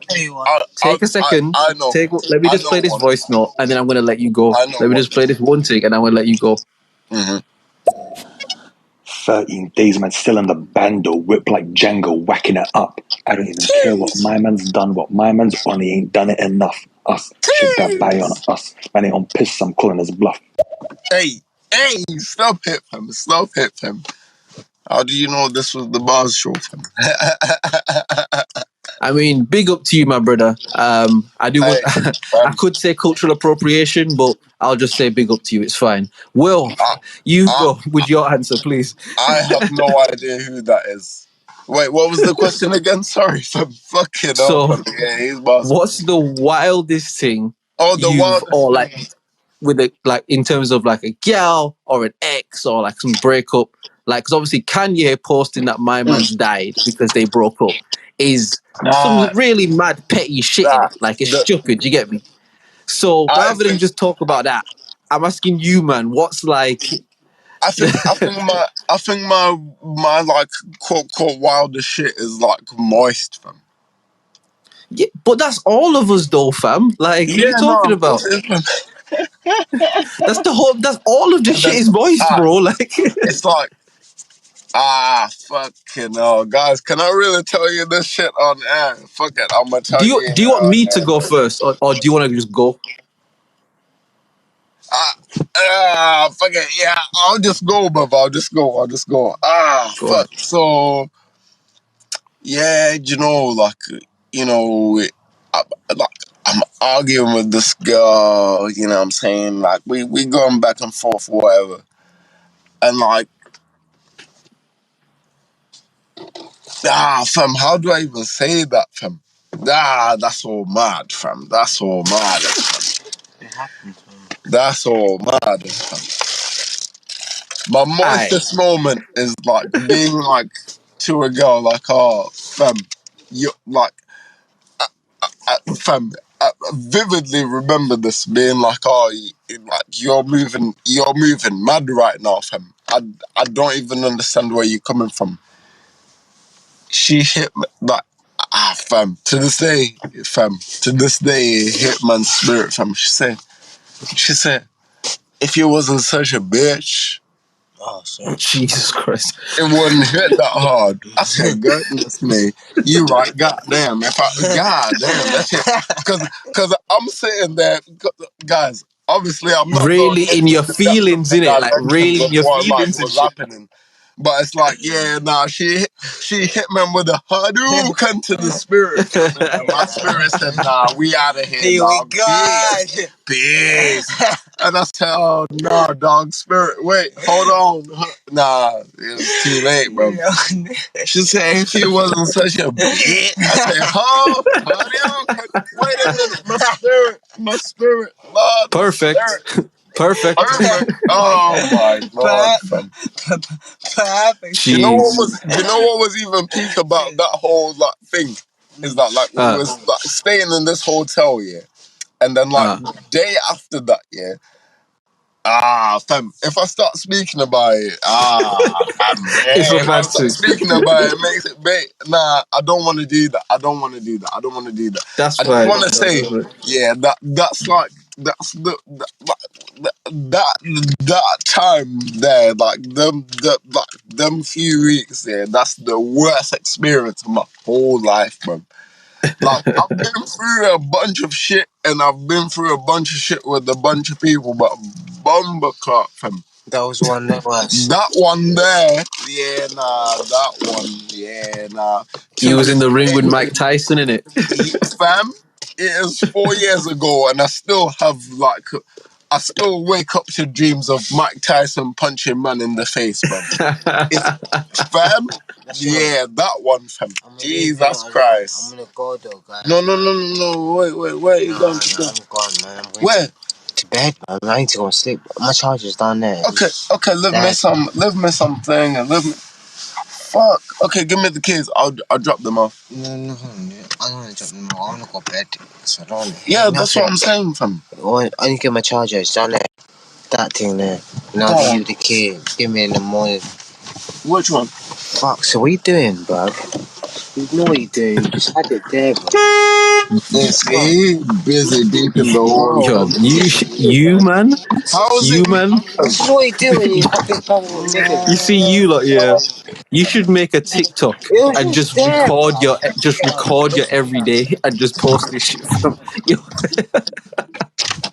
take a second. I know. Let me I just know play this one. voice note, and then I'm gonna let you go. I know Let me one. just play this one thing, and I'm gonna let you go. 13 days, man, still in the bando, whip like Django, whacking it up. I don't even care what my man's done, what my man's on, he ain't done it enough. Us, shake that body on us. Man ain't on piss, I'm calling his bluff. Hey, stop it, fam. Stop it, fam. How do you know this was the bars show, fam? I mean, big up to you, my brother. I do want. Hey, I fam. could say cultural appropriation, but I'll just say big up to you. It's fine. Will, you I, go with your answer, please. I have no idea who that is. Wait, what was the question again? Sorry, fam. Fucking hell, So, fam. Yeah, he's bars. what's the wildest thing Oh, the you've, wildest or thing. like, with a, like, in terms of like a gal or an ex or like some breakup? Like, because obviously Kanye posting that my man's died because they broke up is some Nah, really mad petty shit in nah. it. Like, it's stupid. You get me? So I rather than think, just talk about that, I'm asking you, man, what's like, I think my like quote unquote wildest shit is like moist, fam. yeah, but that's all of us though, fam. Like, what are you Yeah, no, talking of course about? it is, fam. That's all of the And shit then, is moist, bro. Like, it's like, fucking hell, guys. Can I really tell you this shit on air? Fuck it, I'm gonna tell you do you want on me to air. go first, or do you want to just go? Fuck it, yeah. I'll just go, bruv. I'll just go. Go ahead. Fuck. So, yeah, you know, I, like, I'm arguing with this girl. You know what I'm saying? Like, we going back and forth, whatever. And like, fam, how do I even say that, fam? That's all mad, fam. That's all mad, fam. It happens, man. That's all mad, fam. My Aye. moistest moment is like being like to a girl, like, oh, fam, you like, fam. I vividly remember this being like, oh, like you're moving mad right now, fam. I don't even understand where you're coming from. She hit me like, fam. To this day, it hit man's spirit, fam. She said, if you wasn't such a bitch, Oh, sorry. Jesus Christ. it wouldn't hit that hard. I said, goodness me, you right, goddamn. Goddamn, that's it. Cause I'm sitting there, guys. Obviously, I'm not going Really in into your the depth of feelings, the innit? Like, dimensions really of in your what like feelings and was shit. happening. But it's like, yeah, nah, she hit me with a Hadouken to the spirit, fam. And then my spirit said, nah, we out of here, Here dog. we go. Peace. And I said, oh, no, dog, spirit, wait, hold on. Nah, it was too late, bro. She said, if you wasn't such a bitch. I said, huh? Hadouken? Wait a minute, my spirit, Lord, my spirit. Perfect. Perfect. Perfect. Oh my god, fam. Perfect. Do you know what Jeez. was? Do you know what was even peak about that whole like thing? Is that like we was like staying in this hotel, yeah, and then like day after that, yeah. Fam. If I start speaking about it, fam. It's a If I bad start thing. speaking about it, it makes it bait. Nah, I don't want to do that. I don't want to do that. That's I just fine. want to say, yeah, that's like that's that time there, like them few weeks there. That's the worst experience of my whole life, man. Like, I've been through a bunch of shit, and I've been through a bunch of shit with a bunch of people, but Bumberclot, fam. That was one that was. That one there, yeah, nah, that one, yeah, nah. He To was in this the ring with day, Mike Tyson, innit? fam, it is 4 years ago, and I still have, like, I still wake up to dreams of Mike Tyson punching man in the face, bro. It's, fam, yeah, that one, fam. Jesus Christ. I'm gonna go though, guys. No, wait, where are you going to go? I'm gone, man. I'm going Where? to bed, man. I need to go and sleep. My charger's down there. Okay, leave me something, and leave me. Fuck. Okay, give me the keys. I'll drop them off. No, I don't want to drop them off. I want to go to bed. So I don't Yeah, that's what I'm saying, fam. I need to get my charger. It's down there. that thing there. You know, Oh. leave the kid. Give me in the morning. Which one? Fuck, so what you doing, bruv? You know what you doing. You just had it there, bro. See, busy deep in the water. Yo, you man, How is you it? man. This is what you do when you fucking trouble with niggas. You see, you lot, yeah. You should make a TikTok It was and just just there, record your everyday and just post this shit from you.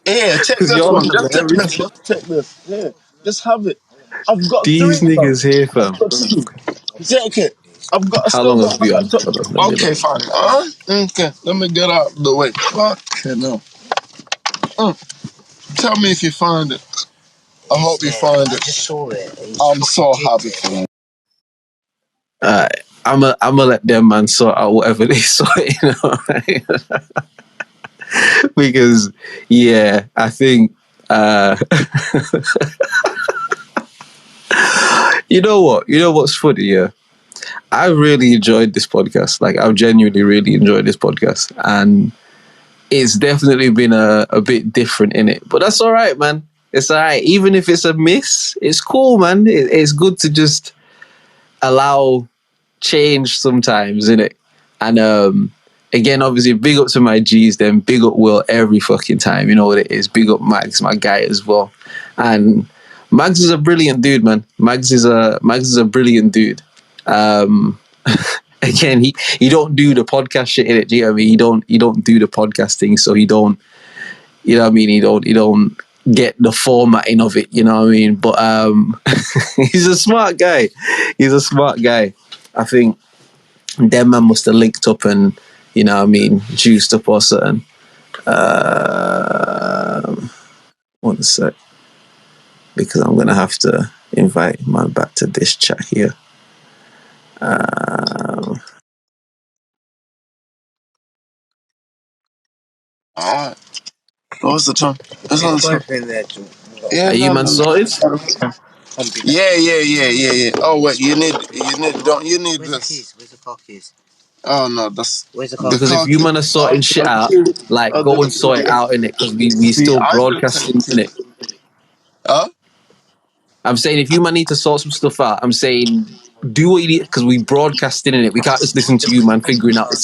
Here, check Because this you're one. Just check hilarious. this. Just check this. Here, just have it. I've got These 3, bro. niggas here, I've fam. got 2. Check it. I've got. How Still long got. have you I've on? got Hold on, let me okay, look. fine. Okay. Let me get out of the way. Fucking hell. Tell me if you find it. I hope you find I it. just saw it. I'm so happy for you. Alright, I'm gonna let them man sort out whatever they sort, you know, right? Because yeah, I think you know what? You know what's funny? Yeah, I really enjoyed this podcast. Like, I've genuinely really enjoyed this podcast, and it's definitely been a bit different in it. But that's all right, man. It's all right. Even if it's a miss, it's cool, man. It's good to just allow change sometimes, innit? And again, obviously, big up to my G's, then big up Will every fucking time. You know what it is. Big up Magz, my guy as well. And Magz is a brilliant dude, man. Magz is a brilliant dude. Again, he don't do the podcast shit in it. Do you know what I mean? He don't do the podcast thing, so he don't. You know what I mean? He don't get the formatting of it. You know what I mean? But he's a smart guy. He's a smart guy. I think them man must have linked up and, you know what I mean, juiced up or something. 1 sec, because I'm gonna have to invite man back to this chat here. Alright. What's the time? It's on the time. Both in there, too. Yeah, Are you man sorted? Yeah. Oh wait, you need don't you need Where's the this? keys? Where's the car keys? Oh no, that's Where's the car the Because if car you key. man are sorting shit out, like, I go did and sort it out in it, because we See, still I did broadcasting in it. Huh? I'm saying if you man need to sort some stuff out, I'm saying do what you need, because we broadcasting in it. We can't just listen to you man figuring out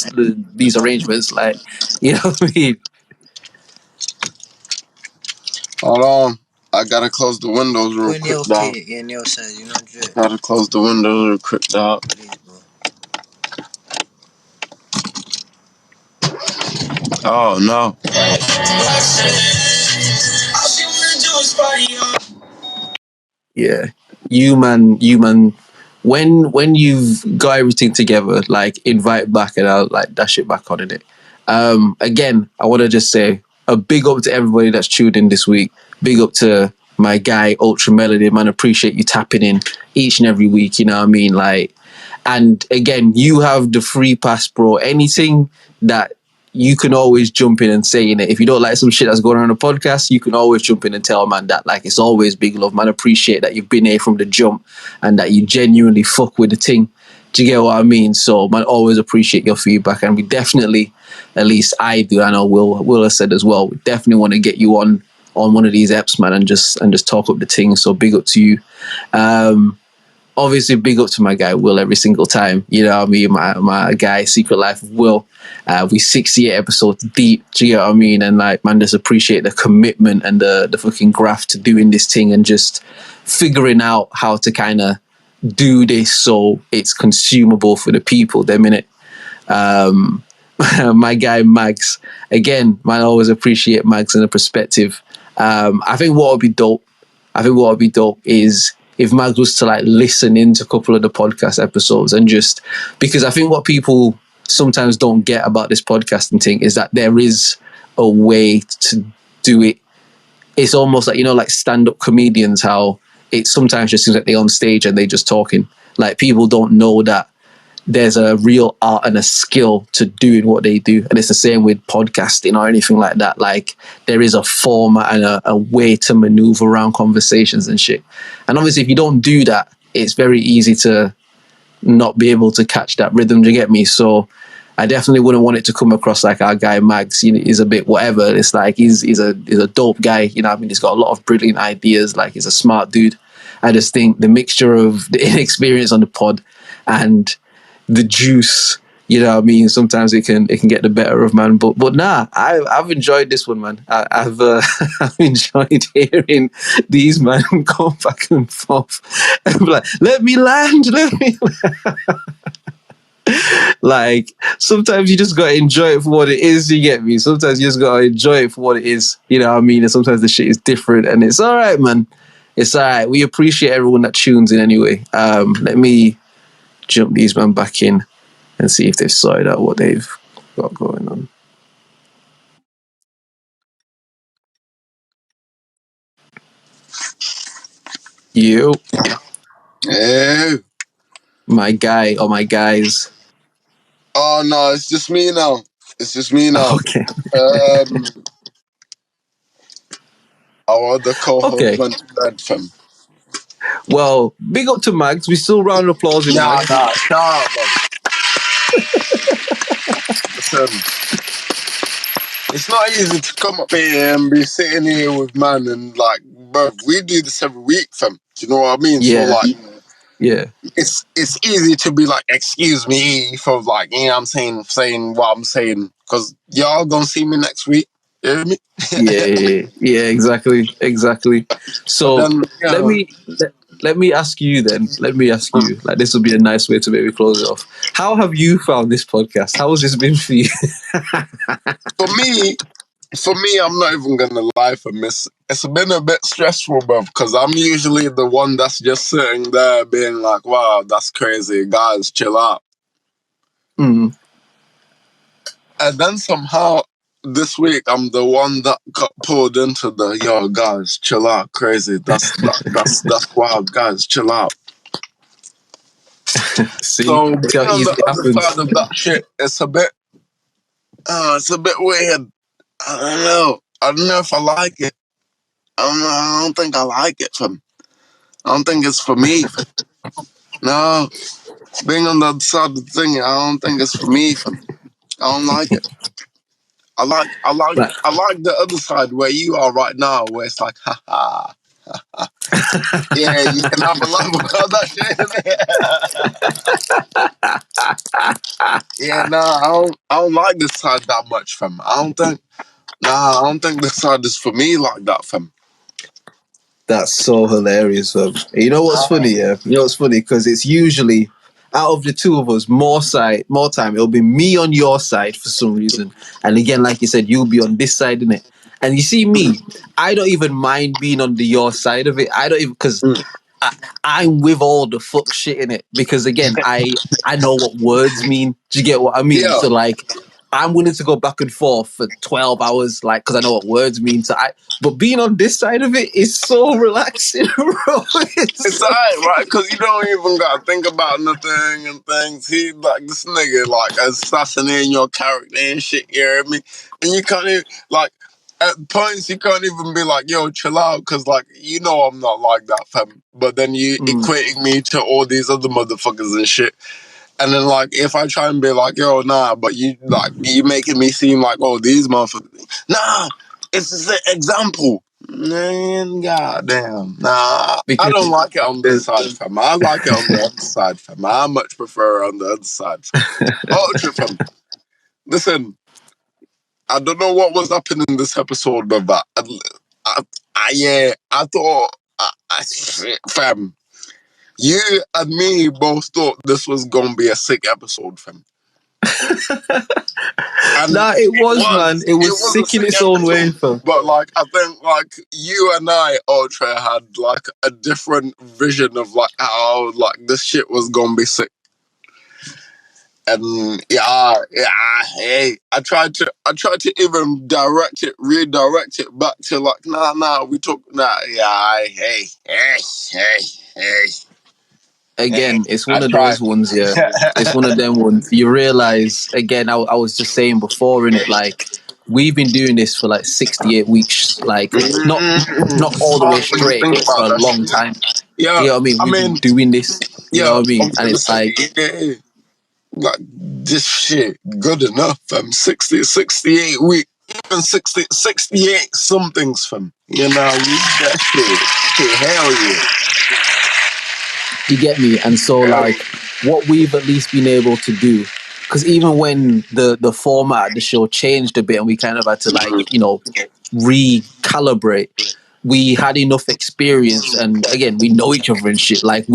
these arrangements. Like, you know what I mean? Hold on. I gotta close the windows real When quick, Neil dog. yeah, Neil says, you know, drip. Gotta close the windows real quick, dog. Please, bro. Oh no. Yeah, you man. When you've got everything together, like, invite back and I'll like dash it back on in it. Again, I want to just say a big up to everybody that's tuned in this week. Big up to my guy Ultra Melody, man. Appreciate you tapping in each and every week. You know what I mean? Like, and again, you have the free pass, bro. Anything that you can always jump in and say in it. If you don't like some shit that's going on the podcast, you can always jump in and tell man that. Like, it's always big love, man. Appreciate that you've been here from the jump and that you genuinely fuck with the thing. Do you get what I mean? So, man, always appreciate your feedback, and we definitely, at least I do. I know Will has said as well. We definitely want to get you on one of these apps, man, and just talk up the thing. So big up to you. Obviously, big up to my guy Will every single time. You know what I mean? My guy, Secret Life of Will. We 68 episodes deep. Do you know what I mean? And like, man, just appreciate the commitment and the fucking graft to doing this thing and just figuring out how to kind of do this so it's consumable for the people. Them in it. My guy Magz. Again, man, I always appreciate Magz and the perspective. I think what would be dope is if Magz was to like listen into a couple of the podcast episodes, and just because I think what people sometimes don't get about this podcasting thing is that there is a way to do it. It's almost like, you know, like stand-up comedians, how it sometimes just seems like they're on stage and they just talking. Like, people don't know that there's a real art and a skill to doing what they do. And it's the same with podcasting or anything like that. Like, there is a format and a way to maneuver around conversations and shit. And obviously, if you don't do that, it's very easy to not be able to catch that rhythm. Do you get me? So I definitely wouldn't want it to come across like our guy Magz, you know, is a bit whatever. It's like he's a dope guy, you know what I mean? He's got a lot of brilliant ideas, like he's a smart dude. I just think the mixture of the inexperience on the pod and the juice, you know what I mean, sometimes it can get the better of man. But nah, I've enjoyed this one, man. I've I've enjoyed hearing these men go back and forth and be like, let me land, let me like, sometimes you just gotta enjoy it for what it is, you get me? Sometimes you just gotta enjoy it for what it is, you know what I mean? And sometimes the shit is different and it's all right, man. It's all right. We appreciate everyone that tunes in anyway. Let me jump these men back in and see if they've sorted out what they've got going on. You, Hey. my guy or my guys. Oh no, it's just me now. It's just me now. Okay. Our other co-host Okay. went to bed, fam. Well, big up to Magz. We still round of applause in Nah, Magz. shut up, man. Listen, it's not easy to come up here and be sitting here with man and like, bro, we do this every week, fam. Do you know what I mean? So Yeah. like, Yeah. it's easy to be like, excuse me for like, you know what I'm saying what I'm saying, because y'all gonna see me next week. You hear me? Yeah, exactly. But So then, let yeah, me let me ask you then. Let me ask you. Like, this will be a nice way to maybe close it off. How have you found this podcast? How has this been for you? for me, I'm not even gonna lie for miss. It's been a bit stressful, bro, because I'm usually the one that's just sitting there being like, wow, that's crazy. Guys, chill out. Mm. And then somehow this week I'm the one that got pulled into the yo, guys, chill out, crazy. That's wild, guys, chill out. See, So being see how on easy the it other happens. side of that shit, it's a bit weird. I don't know. I don't know if I like it. I don't think I like it, fam. I don't think it's for me. Fam. No, being on the other side of the thing, I don't think it's for me, fam. I don't like it. Like, I like the other side where you are right now, where it's like, haha. Yeah, you can have a laugh about that shit. Yeah, nah, I don't like this side that much, fam. I don't think this side is for me like that, fam. that's so hilarious, fam. You know what's funny? Yeah, you know what's funny, because it's usually out of the two of us, more time. It'll be me on your side for some reason, and again, like you said, you'll be on this side, innit? And you see me, I don't even mind being on the your side of it. I don't even, because Mm. I'm with all the fuck shit in it, because again, I know what words mean. Do you get what I mean? Yeah, So like, I'm willing to go back and forth for 12 hours, like, because I know what words mean. But being on this side of it is so relaxing, bro. It's it's so, alright, right? Because you don't even gotta think about nothing and things. He like this nigga like assassinating your character and shit. You hear me? And you can't even like at points you can't even be like, yo, chill out, because like you know I'm not like that, fam. But then you equating me to all these other motherfuckers and shit. And then like if I try and be like, yo, nah, but you making me seem like, oh, these motherfuckers. Nah, it's just an example. Man, goddamn. Nah, I because don't like it on this side, fam. I like it on the other side, fam. I much prefer it on the other side, fam. Ultra, fam. Listen, I don't know what was happening in this episode, but I thought, fam, you and me both thought this was gonna be a sick episode, fam. And nah, it was, man. It it was was a sick in sick its own way, episode. fam. But like, I think like you and I, Ultra, had like a different vision of like how like this shit was gonna be sick. And hey, I tried to even redirect it back to like, we took, hey, hey, hey. Again, it's I one of tried. those ones, yeah. It's one of them ones. You realize, again, I was just saying before, in it, like, we've been doing this for like 68 weeks, like, not all the way Hard when you straight, think but for about a that long shit. time. Yeah, You know what I mean? I We've been mean, doing this, you know yeah, what I I mean? was And gonna it's say, like, yeah. Like, this shit, good enough, fam. 60, 68 week, even 60, 68 somethings, fam. You know, that shit. Hell yeah. You get me? And so, like, what we've at least been able to do, because even when the format of the show changed a bit and we kind of had to, like, you know, recalibrate, we had enough experience, and again, we know each other and shit. Like,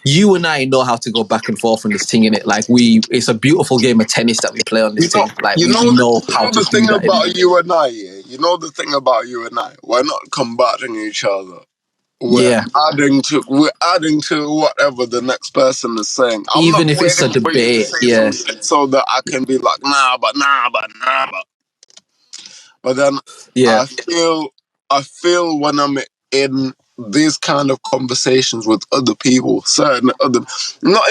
you and I know how to go back and forth on this thing, in it. Like, it's a beautiful game of tennis that we play on this thing. Like, we know how to The do thing that, innit? about you and I, yeah. You know the thing about you and I. We're not combating each other. Yeah. We're adding to whatever the next person is saying. I'm not Even if it's a waiting for you to debate, say yeah. some shit so that I can be like, nah, but. But then Yeah. I feel when I'm in these kind of conversations with other people, certain other, not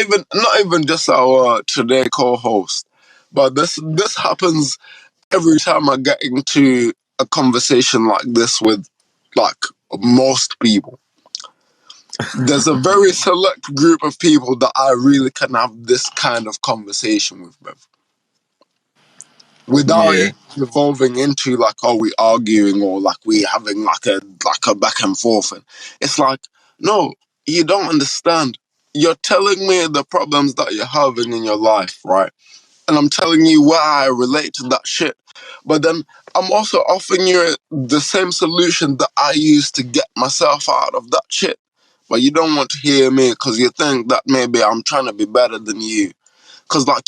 even just our today co-host, but this happens every time I get into a conversation like this with like most people. There's a very select group of people that I really can have this kind of conversation with, bro. Without Yeah. it evolving into like, oh, we arguing or like we having like a back and forth. And it's like, no, you don't understand. You're telling me the problems that you're having in your life, right? And I'm telling you why I relate to that shit. But then I'm also offering you the same solution that I used to get myself out of that shit. But you don't want to hear me because you think that maybe I'm trying to be better than you. Because like,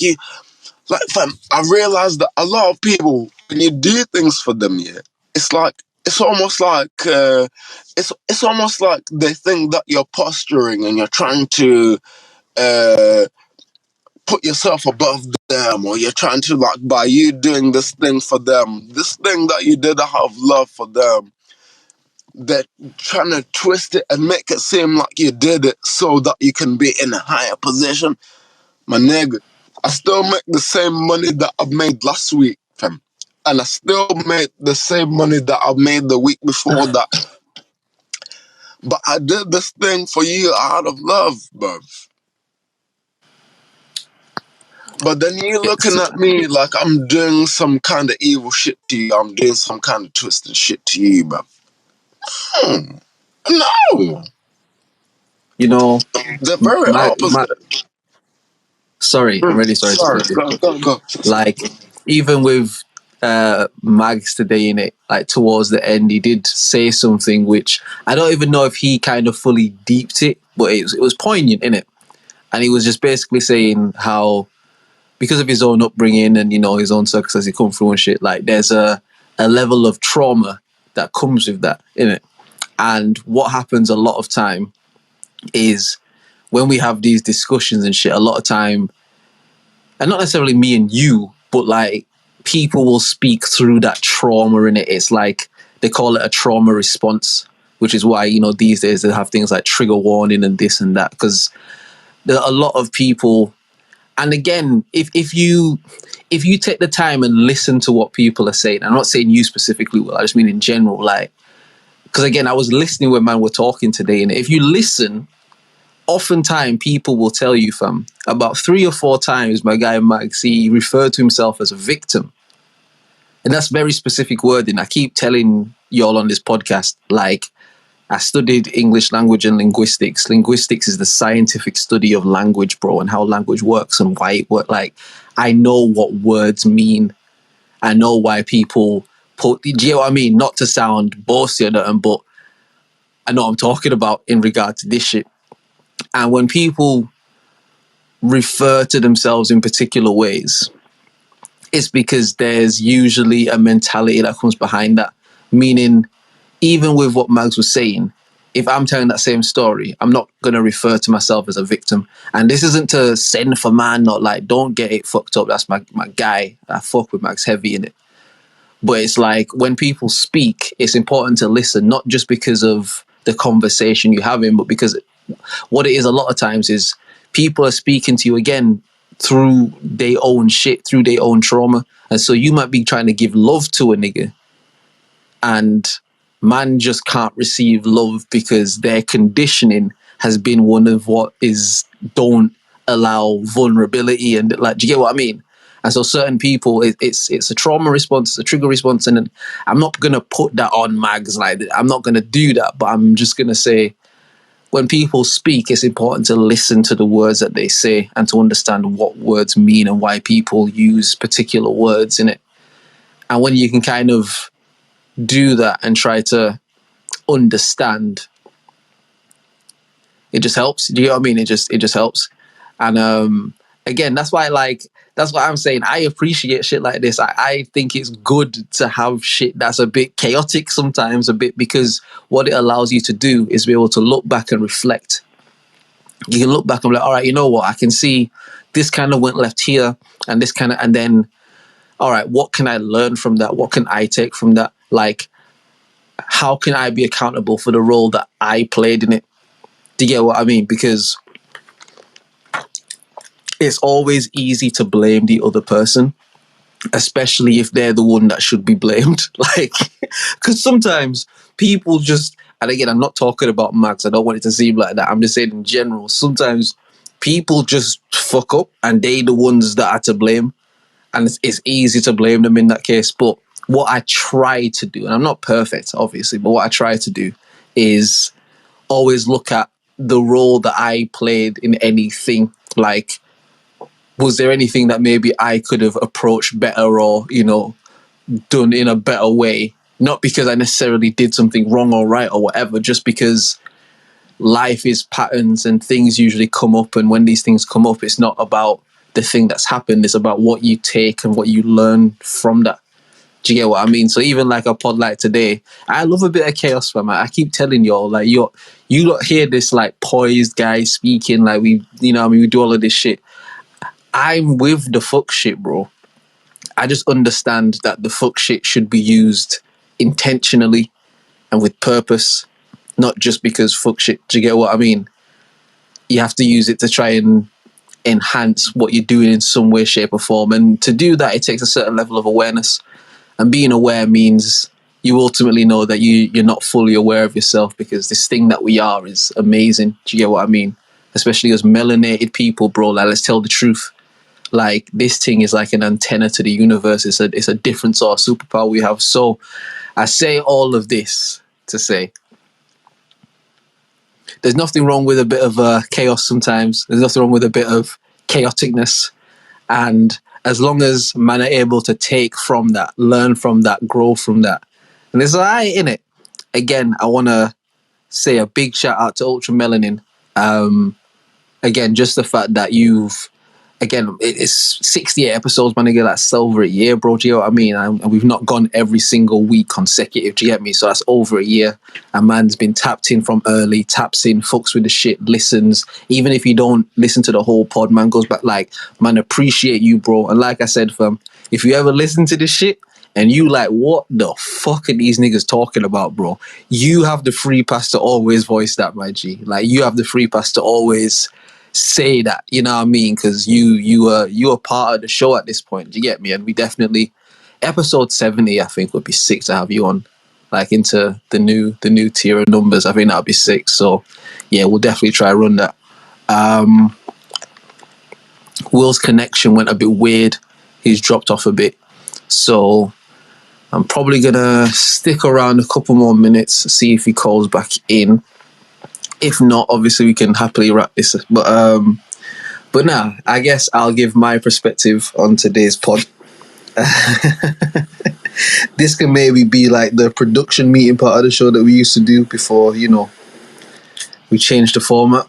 fam, I realized that a lot of people, when you do things for them, yeah, it's like, it's almost like, it's almost like they think that you're posturing and you're trying to, put yourself above them, or you're trying to, like, by you doing this thing for them, this thing that you did out of love for them, they're trying to twist it and make it seem like you did it so that you can be in a higher position. My nigga, I still make the same money that I made last week, fam. And I still made the same money that I made the week before that. But I did this thing for you out of love, bruv. But then you're looking at me like I'm doing some kind of evil shit to you. I'm doing some kind of twisted shit to you, bruv. No. You know, The very my opposite. sorry, I'm really sorry to Sorry, cut you. go. Like, even with Magz today, in it, like towards the end, he did say something which I don't even know if he kind of fully deeped it, but it was poignant, in it. And he was just basically saying how, because of his own upbringing and, you know, his own circumstances he come through and shit, like there's a level of trauma that comes with that, in it. And what happens a lot of time is, when we have these discussions and shit, a lot of time, and not necessarily me and you, but like people will speak through that trauma in it. It's like they call it a trauma response, which is why, you know, these days they have things like trigger warning and this and that, because there are a lot of people. And again, if you take the time and listen to what people are saying, I'm not saying you specifically, Will, I just mean in general, like, because again, I was listening when man were talking today, and if you listen, oftentimes people will tell you, fam, about 3 or 4 times, my guy Magz, he referred to himself as a victim. And that's very specific wording. I keep telling y'all on this podcast, like, I studied English language and linguistics. Linguistics is the scientific study of language, bro, and how language works and why it works. Like, I know what words mean. I know why people put, do you know what I mean? Not to sound bossy or nothing, but I know what I'm talking about in regard to this shit. And when people refer to themselves in particular ways, it's because there's usually a mentality that comes behind that. Meaning, even with what Magz was saying, if I'm telling that same story, I'm not going to refer to myself as a victim. And this isn't to send for man, not like, don't get it fucked up. That's my guy. I fuck with Magz heavy in it. But it's like, when people speak, it's important to listen, not just because of the conversation you're having, but because what it is a lot of times is people are speaking to you again through their own shit, through their own trauma. And so you might be trying to give love to a nigga, and man just can't receive love because their conditioning has been one of what is, don't allow vulnerability, and like, do you get what I mean? And so certain people, it's a trauma response, it's a trigger response, and I'm not gonna put that on Magz. Like, I'm not gonna do that, but I'm just gonna say, when people speak, it's important to listen to the words that they say and to understand what words mean and why people use particular words in it. And when you can kind of do that and try to understand, it just helps. Do you know what I mean? It just helps. And again, that's why I'm saying I appreciate shit like this. I think it's good to have shit that's a bit chaotic sometimes, a bit, because what it allows you to do is be able to look back and reflect. You can look back and be like, all right, you know what? I can see this kind of went left here, and this kind of, and then, all right, what can I learn from that? What can I take from that? Like, how can I be accountable for the role that I played in it? Do you get what I mean? Because it's always easy to blame the other person, especially if they're the one that should be blamed. Like, because sometimes people just, and again, I'm not talking about Magz, I don't want it to seem like that. I'm just saying in general, sometimes people just fuck up and they the ones that are to blame. And it's easy to blame them in that case. But what I try to do, and I'm not perfect, obviously, but what I try to do is always look at the role that I played in anything. Like, was there anything that maybe I could have approached better, or, you know, done in a better way? Not because I necessarily did something wrong or right or whatever, just because life is patterns and things usually come up. And when these things come up, it's not about the thing that's happened, it's about what you take and what you learn from that. Do you get what I mean? So even like a pod like today, I love a bit of chaos, fam. I keep telling y'all, like, you lot hear this like poised guy speaking, like, we, you know what I mean, we do all of this shit. I'm with the fuck shit, bro. I just understand that the fuck shit should be used intentionally and with purpose, not just because fuck shit. Do you get what I mean? You have to use it to try and enhance what you're doing in some way, shape, or form. And to do that, it takes a certain level of awareness. And being aware means you ultimately know that you're not fully aware of yourself, because this thing that we are is amazing. Do you get what I mean? Especially as melanated people, bro. Like, let's tell the truth. Like, this thing is like an antenna to the universe. It's a different sort of superpower we have. So I say all of this to say, there's nothing wrong with a bit of chaos sometimes. There's nothing wrong with a bit of chaoticness. And as long as man are able to take from that, learn from that, grow from that, and there's a lot in it. Again, I want to say a big shout out to Ultra Melanin. Again, just the fact that it's 68 episodes, man. Nigga, that's over a year, bro. Do you know what I mean? And we've not gone every single week consecutive. Do you get me? So that's over a year. And man's been tapped in from early, taps in, fucks with the shit, listens. Even if you don't listen to the whole pod, man goes back. Like, man, appreciate you, bro. And like I said, fam, if you ever listen to this shit and you like, what the fuck are these niggas talking about, bro? You have the free pass to always voice that, my G. Like, you have the free pass to always say that, you know what I mean? Because you are part of the show at this point. Do you get me? And we definitely, episode 70, I think, would be sick to have you on, like, into the new tier of numbers. I think that'd be sick. So yeah, we'll definitely try to run that. Will's connection went a bit weird. He's dropped off a bit, so I'm probably gonna stick around a couple more minutes, see if he calls back in. If not, obviously we can happily wrap this. But now, I guess I'll give my perspective on today's pod. This can maybe be like the production meeting part of the show that we used to do before, you know, we changed the format.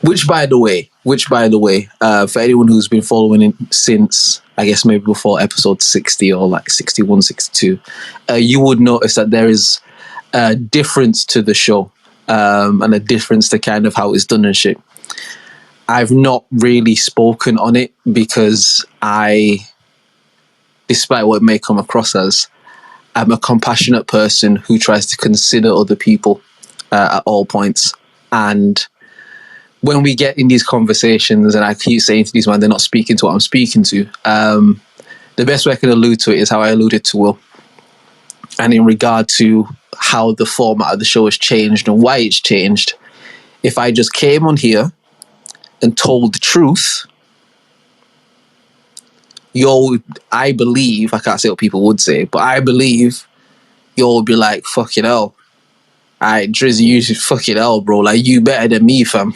Which, by the way, for anyone who's been following it since, I guess maybe before episode 60 or like 61, 62, you would notice that there is a difference to the show. And a difference to kind of how it's done and shit. I've not really spoken on it because despite what it may come across as, I'm a compassionate person who tries to consider other people at all points. And when we get in these conversations, and I keep saying to these men, they're not speaking to what I'm speaking to, the best way I can allude to it is how I alluded to Will. And in regard to how the format of the show has changed and why it's changed, if I just came on here and told the truth, I believe, I can't say what people would say, but I believe you'll be like, fucking hell. Alright, Drizzy, you should fucking hell, bro. Like, you better than me, fam.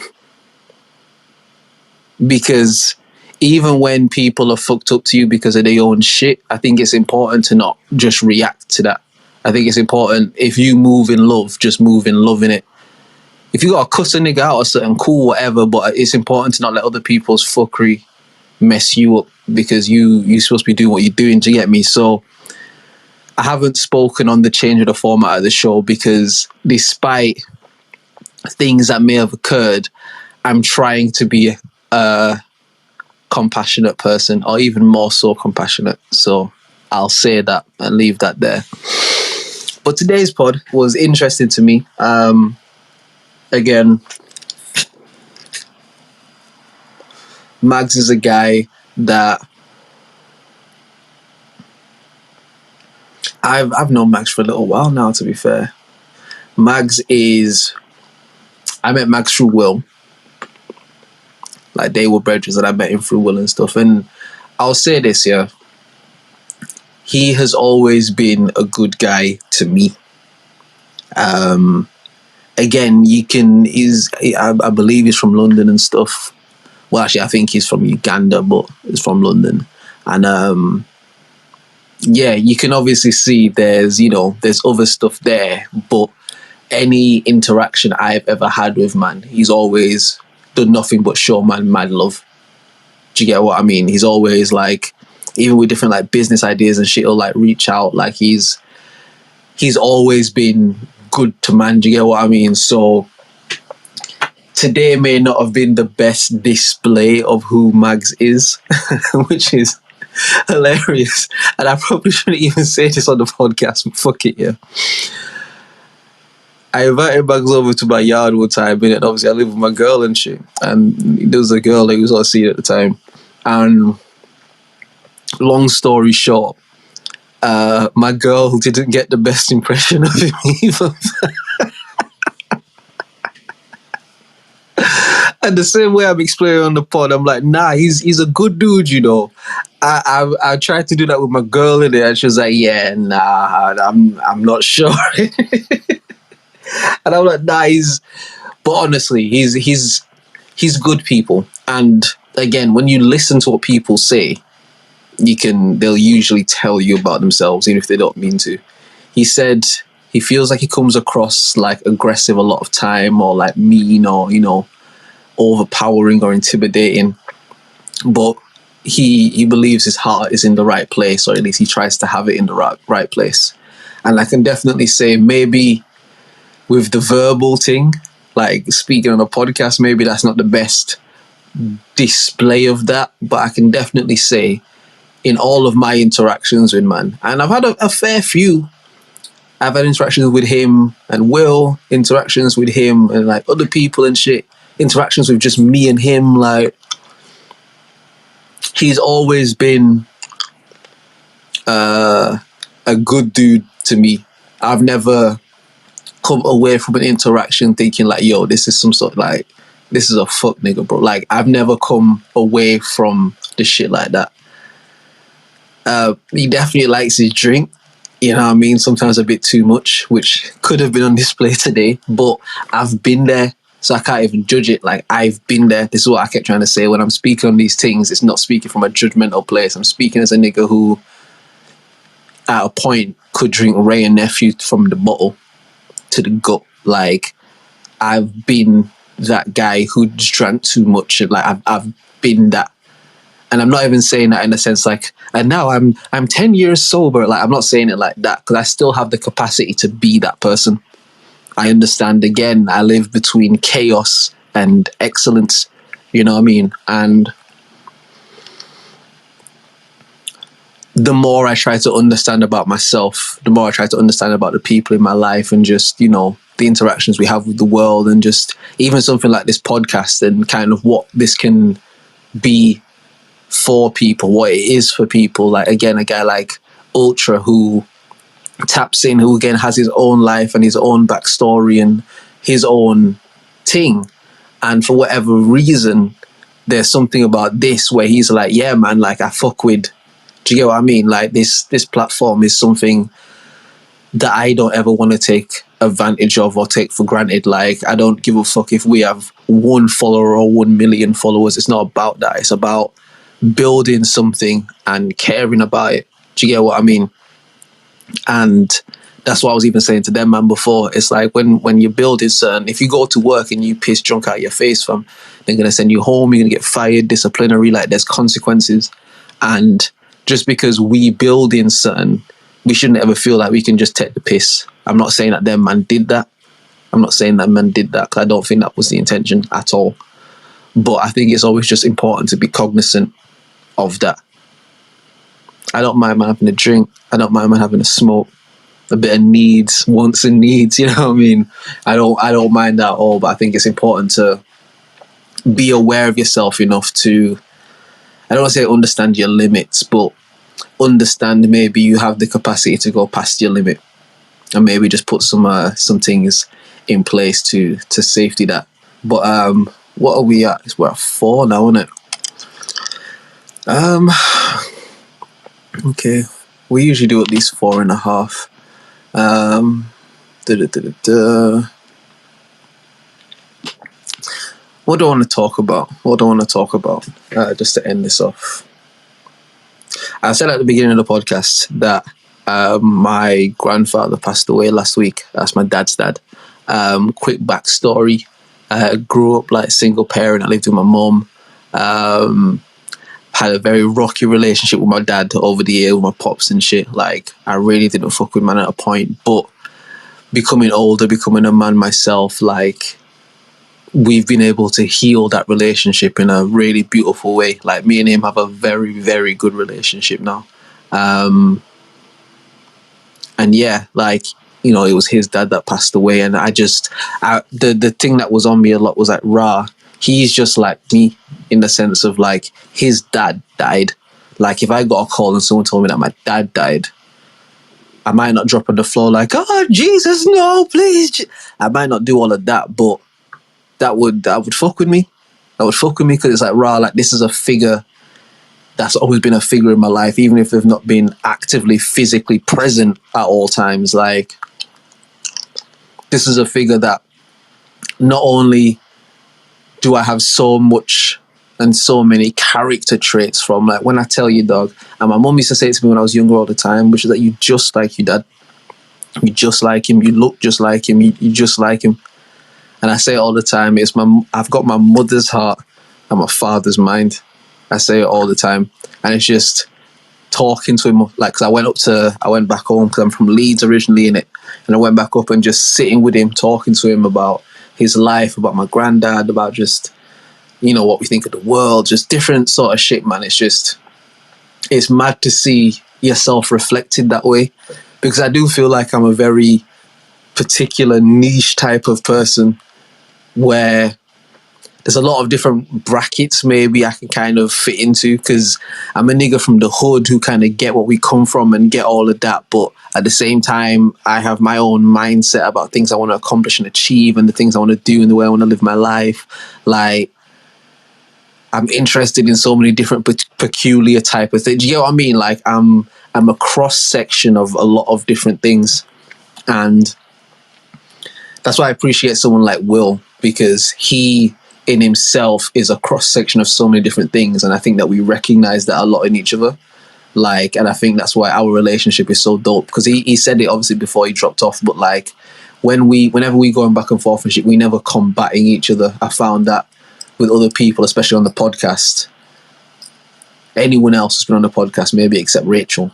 Because even when people are fucked up to you because of their own shit, I think it's important to not just react to that. I think it's important, if you move in love, just move in love in it. If you got to cuss a nigga out or something, cool, whatever, but it's important to not let other people's fuckery mess you up, because you're supposed to be doing what you're doing, to get me. So I haven't spoken on the change of the format of the show because despite things that may have occurred, I'm trying to be a compassionate person, or even more so compassionate. So I'll say that and leave that there. But today's pod was interesting to me. Again, Magz is a guy that I've known Magz for a little while now, to be fair. I met Magz through Will. Like, they were brothers and I met him through Will and stuff. And I'll say this, yeah. He has always been a good guy to me. Again, I believe he's from London and stuff. Well, actually, I think he's from Uganda, but he's from London. And yeah, you can obviously see there's other stuff there, but any interaction I've ever had with man, he's always done nothing but show man mad love. Do you get what I mean? He's always like, even with different like business ideas and shit, he'll like reach out. Like, he's always been good to man. Do you get what I mean? So today may not have been the best display of who Magz is, which is hilarious. And I probably shouldn't even say this on the podcast, but fuck it, yeah. I invited Magz over to my yard one time, and obviously I live with my girl and shit. And there was a girl that was all seeing at the time. And long story short, my girl didn't get the best impression of him either. And the same way I'm explaining on the pod, I'm like, nah, he's a good dude, you know. I tried to do that with my girl in there, and she was like, yeah, nah, I'm not sure. And I'm like, nah, but honestly, he's good people. And again, when you listen to what people say, they'll usually tell you about themselves, even if they don't mean to. He said he feels like he comes across like aggressive a lot of time, or like mean, or, overpowering or intimidating. But he believes his heart is in the right place, or at least he tries to have it in the right place. And I can definitely say, maybe with the verbal thing, like speaking on a podcast, maybe that's not the best display of that, but I can definitely say in all of my interactions with man, and I've had a fair few, I've had interactions with him and Will, interactions with him and like other people and shit, interactions with just me and him, like, he's always been a good dude to me. I've never come away from an interaction thinking like, yo, this is some sort of like, this is a fuck nigga, bro. Like, I've never come away from the shit like that. He definitely likes his drink, you know what I mean? Sometimes a bit too much, which could have been on display today, but I've been there, so I can't even judge it. Like, I've been there. This is what I kept trying to say. When I'm speaking on these things, it's not speaking from a judgmental place. I'm speaking as a nigga who, at a point, could drink Ray and Nephew from the bottle to the gut. Like, I've been that guy who just drank too much. Like, I've been that. And I'm not even saying that in a sense like, and now I'm 10 years sober. Like, I'm not saying it like that, because I still have the capacity to be that person. I understand, again, I live between chaos and excellence, you know what I mean? And the more I try to understand about myself, the more I try to understand about the people in my life, and just, the interactions we have with the world, and just even something like this podcast, and kind of what this can be for people, what it is for people. Like, again, a guy like Ultra, who taps in, who again has his own life and his own backstory and his own thing, and for whatever reason there's something about this where he's like, yeah, man, like I fuck with. Do you get what I mean? Like this platform is something that I don't ever want to take advantage of or take for granted. Like I don't give a fuck if we have 1 follower or 1 million followers. It's not about that. It's about building something and caring about it. Do you get what I mean? And that's what I was even saying to them, man, before. It's like when you're building certain, if you go to work and you piss drunk out of your face, fam, they're going to send you home, you're going to get fired, disciplinary, like there's consequences. And just because we build in certain, we shouldn't ever feel like we can just take the piss. I'm not saying that them man did that. I'm not saying that man did that, because I don't think that was the intention at all. But I think it's always just important to be cognizant of that. I don't mind man having a drink. I don't mind man having a smoke. A bit of needs, wants and needs, you know what I mean? I don't mind that at all, but I think it's important to be aware of yourself enough to, I don't want to say understand your limits, but understand maybe you have the capacity to go past your limit, and maybe just put some things in place to safety that. But what are we at? We're at 4 now, isn't it? Okay. We usually do at least 4.5. What do I want to talk about? Just to end this off. I said at the beginning of the podcast that my grandfather passed away last week. That's my dad's dad. Quick backstory. Grew up like single parent. I lived with my mum. Had a very rocky relationship with my dad over the year with my pops and shit. Like, I really didn't fuck with man at a point. But becoming older, becoming a man myself, like, we've been able to heal that relationship in a really beautiful way. Like, me and him have a very, very good relationship now. And yeah, like, you know, it was his dad that passed away. And the thing that was on me a lot was like, he's just like me in the sense of like, his dad died. Like, if I got a call and someone told me that my dad died, I might not drop on the floor like, oh, Jesus, no, please. I might not do all of that, but that would fuck with me. That would fuck with me, because it's like, like, this is a figure that's always been a figure in my life, even if they've not been actively, physically present at all times. Like, this is a figure that not only do I have so much and so many character traits from, like, when I tell you, dog, and my mum used to say it to me when I was younger all the time, which is that you just like your dad. You just like him. You look just like him. You just like him. And I say it all the time. I've got my mother's heart and my father's mind. I say it all the time. And it's just talking to him, like, cause I went back home, because I'm from Leeds originally, in it. And I went back up and just sitting with him, talking to him about his life, about my granddad, about just, you know, what we think of the world, just different sort of shit, man. It's mad to see yourself reflected that way, because I do feel like I'm a very particular niche type of person where there's a lot of different brackets maybe I can kind of fit into, because I'm a nigga from the hood who kind of get what we come from and get all of that. But at the same time, I have my own mindset about things I want to accomplish and achieve, and the things I want to do and the way I want to live my life. Like, I'm interested in so many different peculiar type of things. Do you get what I mean? Like, I'm a cross section of a lot of different things. And that's why I appreciate someone like Will, because he in himself is a cross section of so many different things. And I think that we recognize that a lot in each other. Like, and I think that's why our relationship is so dope, because he said it obviously before he dropped off, but like, whenever we going back and forth and shit, we never combating each other. I found that with other people, especially on the podcast, anyone else who's been on the podcast, maybe except Rachel,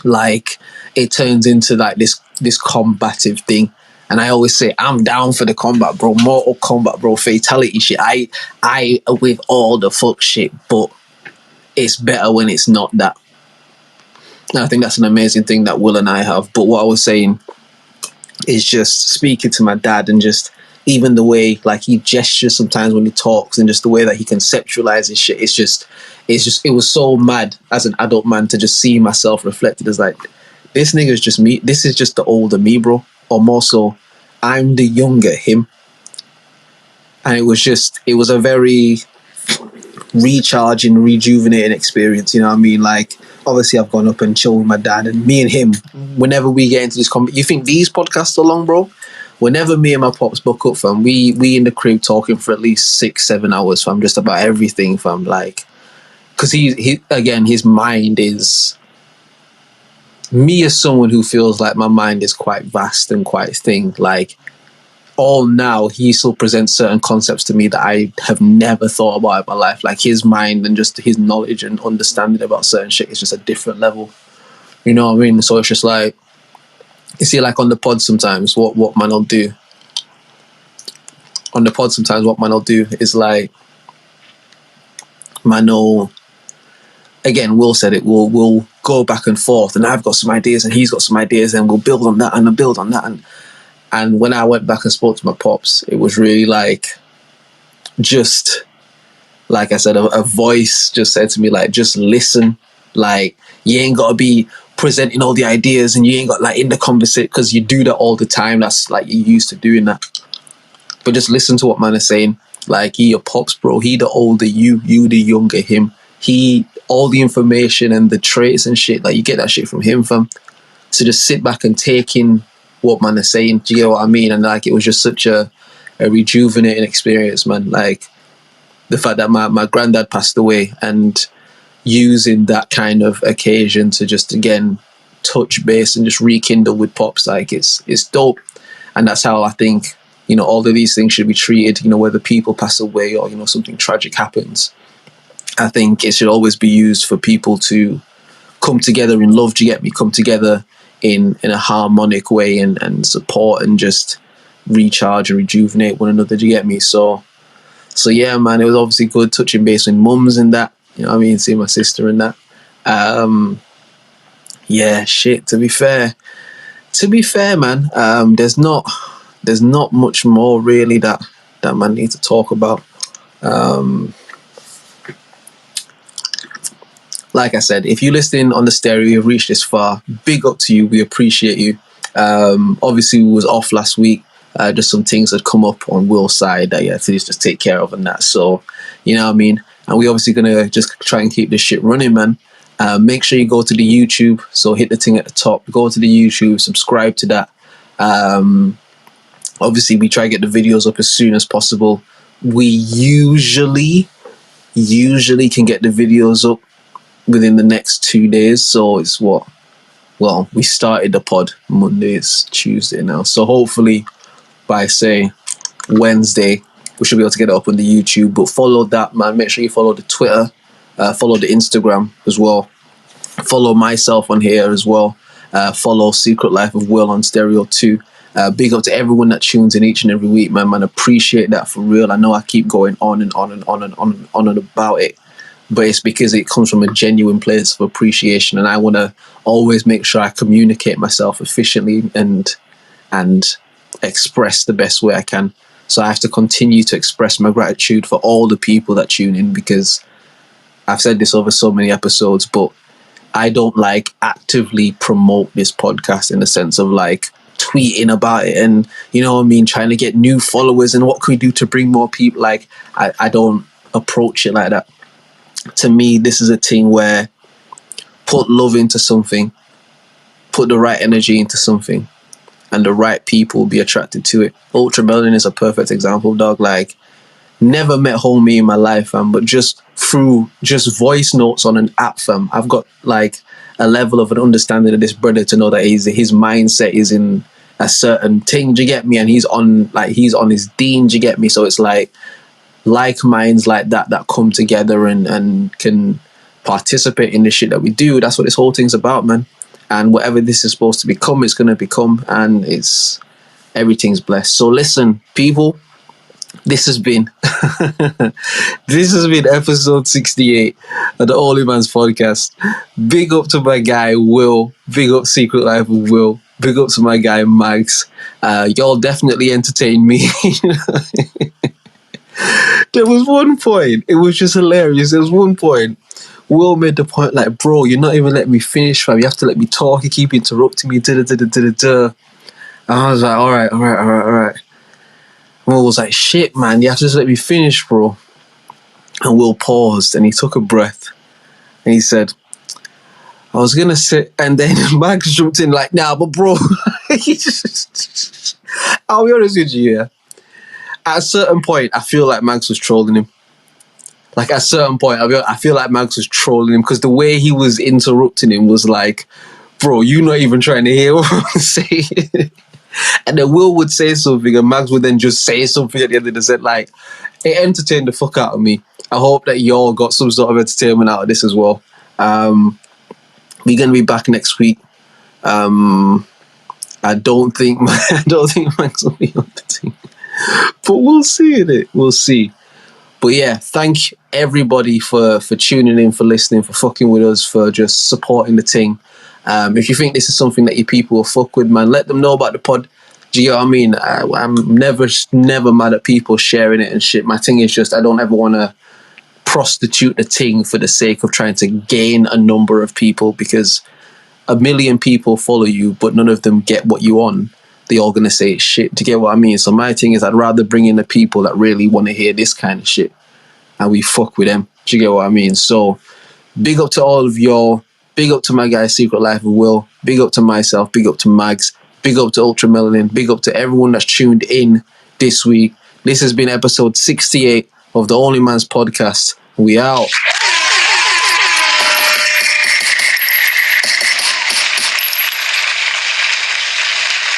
like, it turns into like this combative thing. And I always say, I'm down for the combat, bro. Mortal Kombat, bro. Fatality shit. I with all the fuck shit, but it's better when it's not that. And I think that's an amazing thing that Will and I have. But what I was saying is just speaking to my dad, and just even the way, like, he gestures sometimes when he talks, and just the way that he conceptualizes shit. It was so mad as an adult man to just see myself reflected as like, this nigga's just me. This is just the older me, bro. Or more so, I'm the younger him. And it was a very recharging, rejuvenating experience. You know what I mean? Like, obviously, I've gone up and chilled with my dad, and me and him, whenever we get into this you think these podcasts are long, bro? Whenever me and my pops book up, fam, we in the crib talking for at least 6-7 hours, fam, just about everything, fam. Like, because he again, his mind is, me as someone who feels like my mind is quite vast and quite thing, like, all now he still presents certain concepts to me that I have never thought about in my life. Like, his mind and just his knowledge and understanding about certain shit is just a different level. You know what I mean? So it's just like, you see, like on the pod sometimes, what man will do. On the pod sometimes, what man will do is like, man will, again, Will said it, we'll go back and forth, and I've got some ideas and he's got some ideas, and we'll build on that and I'll build on that. And when I went back and spoke to my pops, it was really like, just like I said, a voice just said to me, like, just listen. Like, you ain't got to be presenting all the ideas, and you ain't got, like, in the conversation, because you do that all the time. That's like, you're used to doing that. But just listen to what man is saying. Like, he your pops, bro. He the older you the younger him. He, all the information and the traits and shit, like, you get that shit from him, fam. So just sit back and take in what man is saying. Do you get what I mean? And like, it was just such a rejuvenating experience, man. Like, the fact that my granddad passed away, and using that kind of occasion to just, again, touch base and just rekindle with pops, like, it's dope. And that's how I think, you know, all of these things should be treated. You know, whether people pass away or, you know, something tragic happens, I think it should always be used for people to come together in love. Do you get me? Come together in a harmonic way, and support and just recharge and rejuvenate one another. Do you get me? So yeah, man, it was obviously good touching base with mums and that. You know what I mean? Seeing my sister and that. Yeah, shit. To be fair, man, there's not much more really that man needs to talk about. Like I said, if you're listening on the stereo, you've reached this far, big up to you. We appreciate you. Obviously, we was off last week. Just some things had come up on Will's side that you had to just take care of and that. So, you know what I mean? And we obviously going to just try and keep this shit running, man. Make sure you go to the YouTube. So hit the thing at the top. Go to the YouTube. Subscribe to that. Obviously, we try to get the videos up as soon as possible. We usually can get the videos up within the next 2 days. So it's what? Well, we started the pod Monday. It's Tuesday now. So hopefully by, say, Wednesday, we should be able to get it up on the YouTube. But follow that, man. Make sure you follow the Twitter. Follow the Instagram as well. Follow myself on here as well. Follow Secret Life of Will on Stereo 2. Big up to everyone that tunes in each and every week, man. Appreciate that for real. I know I keep going on and on and on and on and on and about it, but it's because it comes from a genuine place of appreciation, and I want to always make sure I communicate myself efficiently and express the best way I can. So I have to continue to express my gratitude for all the people that tune in, because I've said this over so many episodes, but I don't like actively promote this podcast in the sense of like tweeting about it and, you know what I mean, trying to get new followers and what can we do to bring more people. Like, I don't approach it like that. To me, this is a thing where put love into something, put the right energy into something, and the right people will be attracted to it. Ultra Melon is a perfect example, dog. Like, never met homie in my life, fam, but just through just voice notes on an app, fam, I've got like a level of an understanding of this brother to know that his mindset is in a certain thing, do you get me? And he's on his deen, do you get me? So it's like minds like that come together and can participate in the shit that we do. That's what this whole thing's about, man. And whatever this is supposed to become, it's going to become, and everything's blessed. So listen, people, this has been episode 68 of the OnlyMans podcast. Big up to my guy Will. Big up Secret Life of Will. Big up to my guy Magz. Y'all definitely entertained me. There was one point, it was just hilarious. There was one point, Will made the point like, bro, you're not even letting me finish, fam. You have to let me talk. You keep interrupting me. And I was like, all right. Will was like, shit, man, you have to just let me finish, bro. And Will paused and he took a breath and he said, I was going to sit, and then Magz jumped in like, nah, but bro, I'll be honest with you, yeah. At a certain point, I feel like Magz was trolling him. Like, at a certain point, I feel like Magz was trolling him because the way he was interrupting him was like, bro, you're not even trying to hear what I'm saying. And then Will would say something and Magz would then just say something at the end of the set. Like, it entertained the fuck out of me. I hope that y'all got some sort of entertainment out of this as well. We're going to be back next week. I don't think Magz will be on the team. But we'll see in it. We'll see. But yeah, thank everybody for tuning in, for listening, for fucking with us, for just supporting the thing. If you think this is something that your people will fuck with, man, let them know about the pod. Do you know what I mean? I'm never mad at people sharing it and shit. My thing is just I don't ever want to prostitute the thing for the sake of trying to gain a number of people, because 1 million people follow you, but none of them get what you on. They all gonna say shit. Do you get what I mean? So my thing is I'd rather bring in the people that really want to hear this kind of shit and we fuck with them. Do you get what I mean? So big up to all of y'all. Big up to my guy Secret Life of Will. Big up to myself. Big up to Magz. Big up to Ultra Melanin. Big up to everyone that's tuned in this week. This has been episode 68 of the OnlyMans podcast. We out.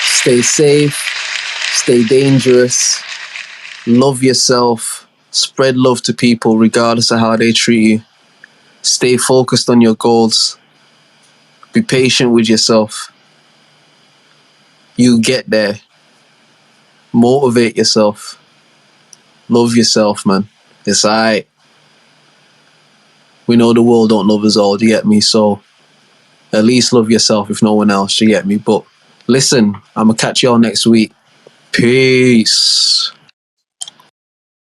Stay safe. Stay dangerous. Love yourself. Spread love to people regardless of how they treat you. Stay focused on your goals. Be patient with yourself. You get there. Motivate yourself. Love yourself, man. It's alright. We know the world don't love us all, do you get me? So at least love yourself if no one else, do you get me? But listen, I'm gonna catch y'all next week. Peace.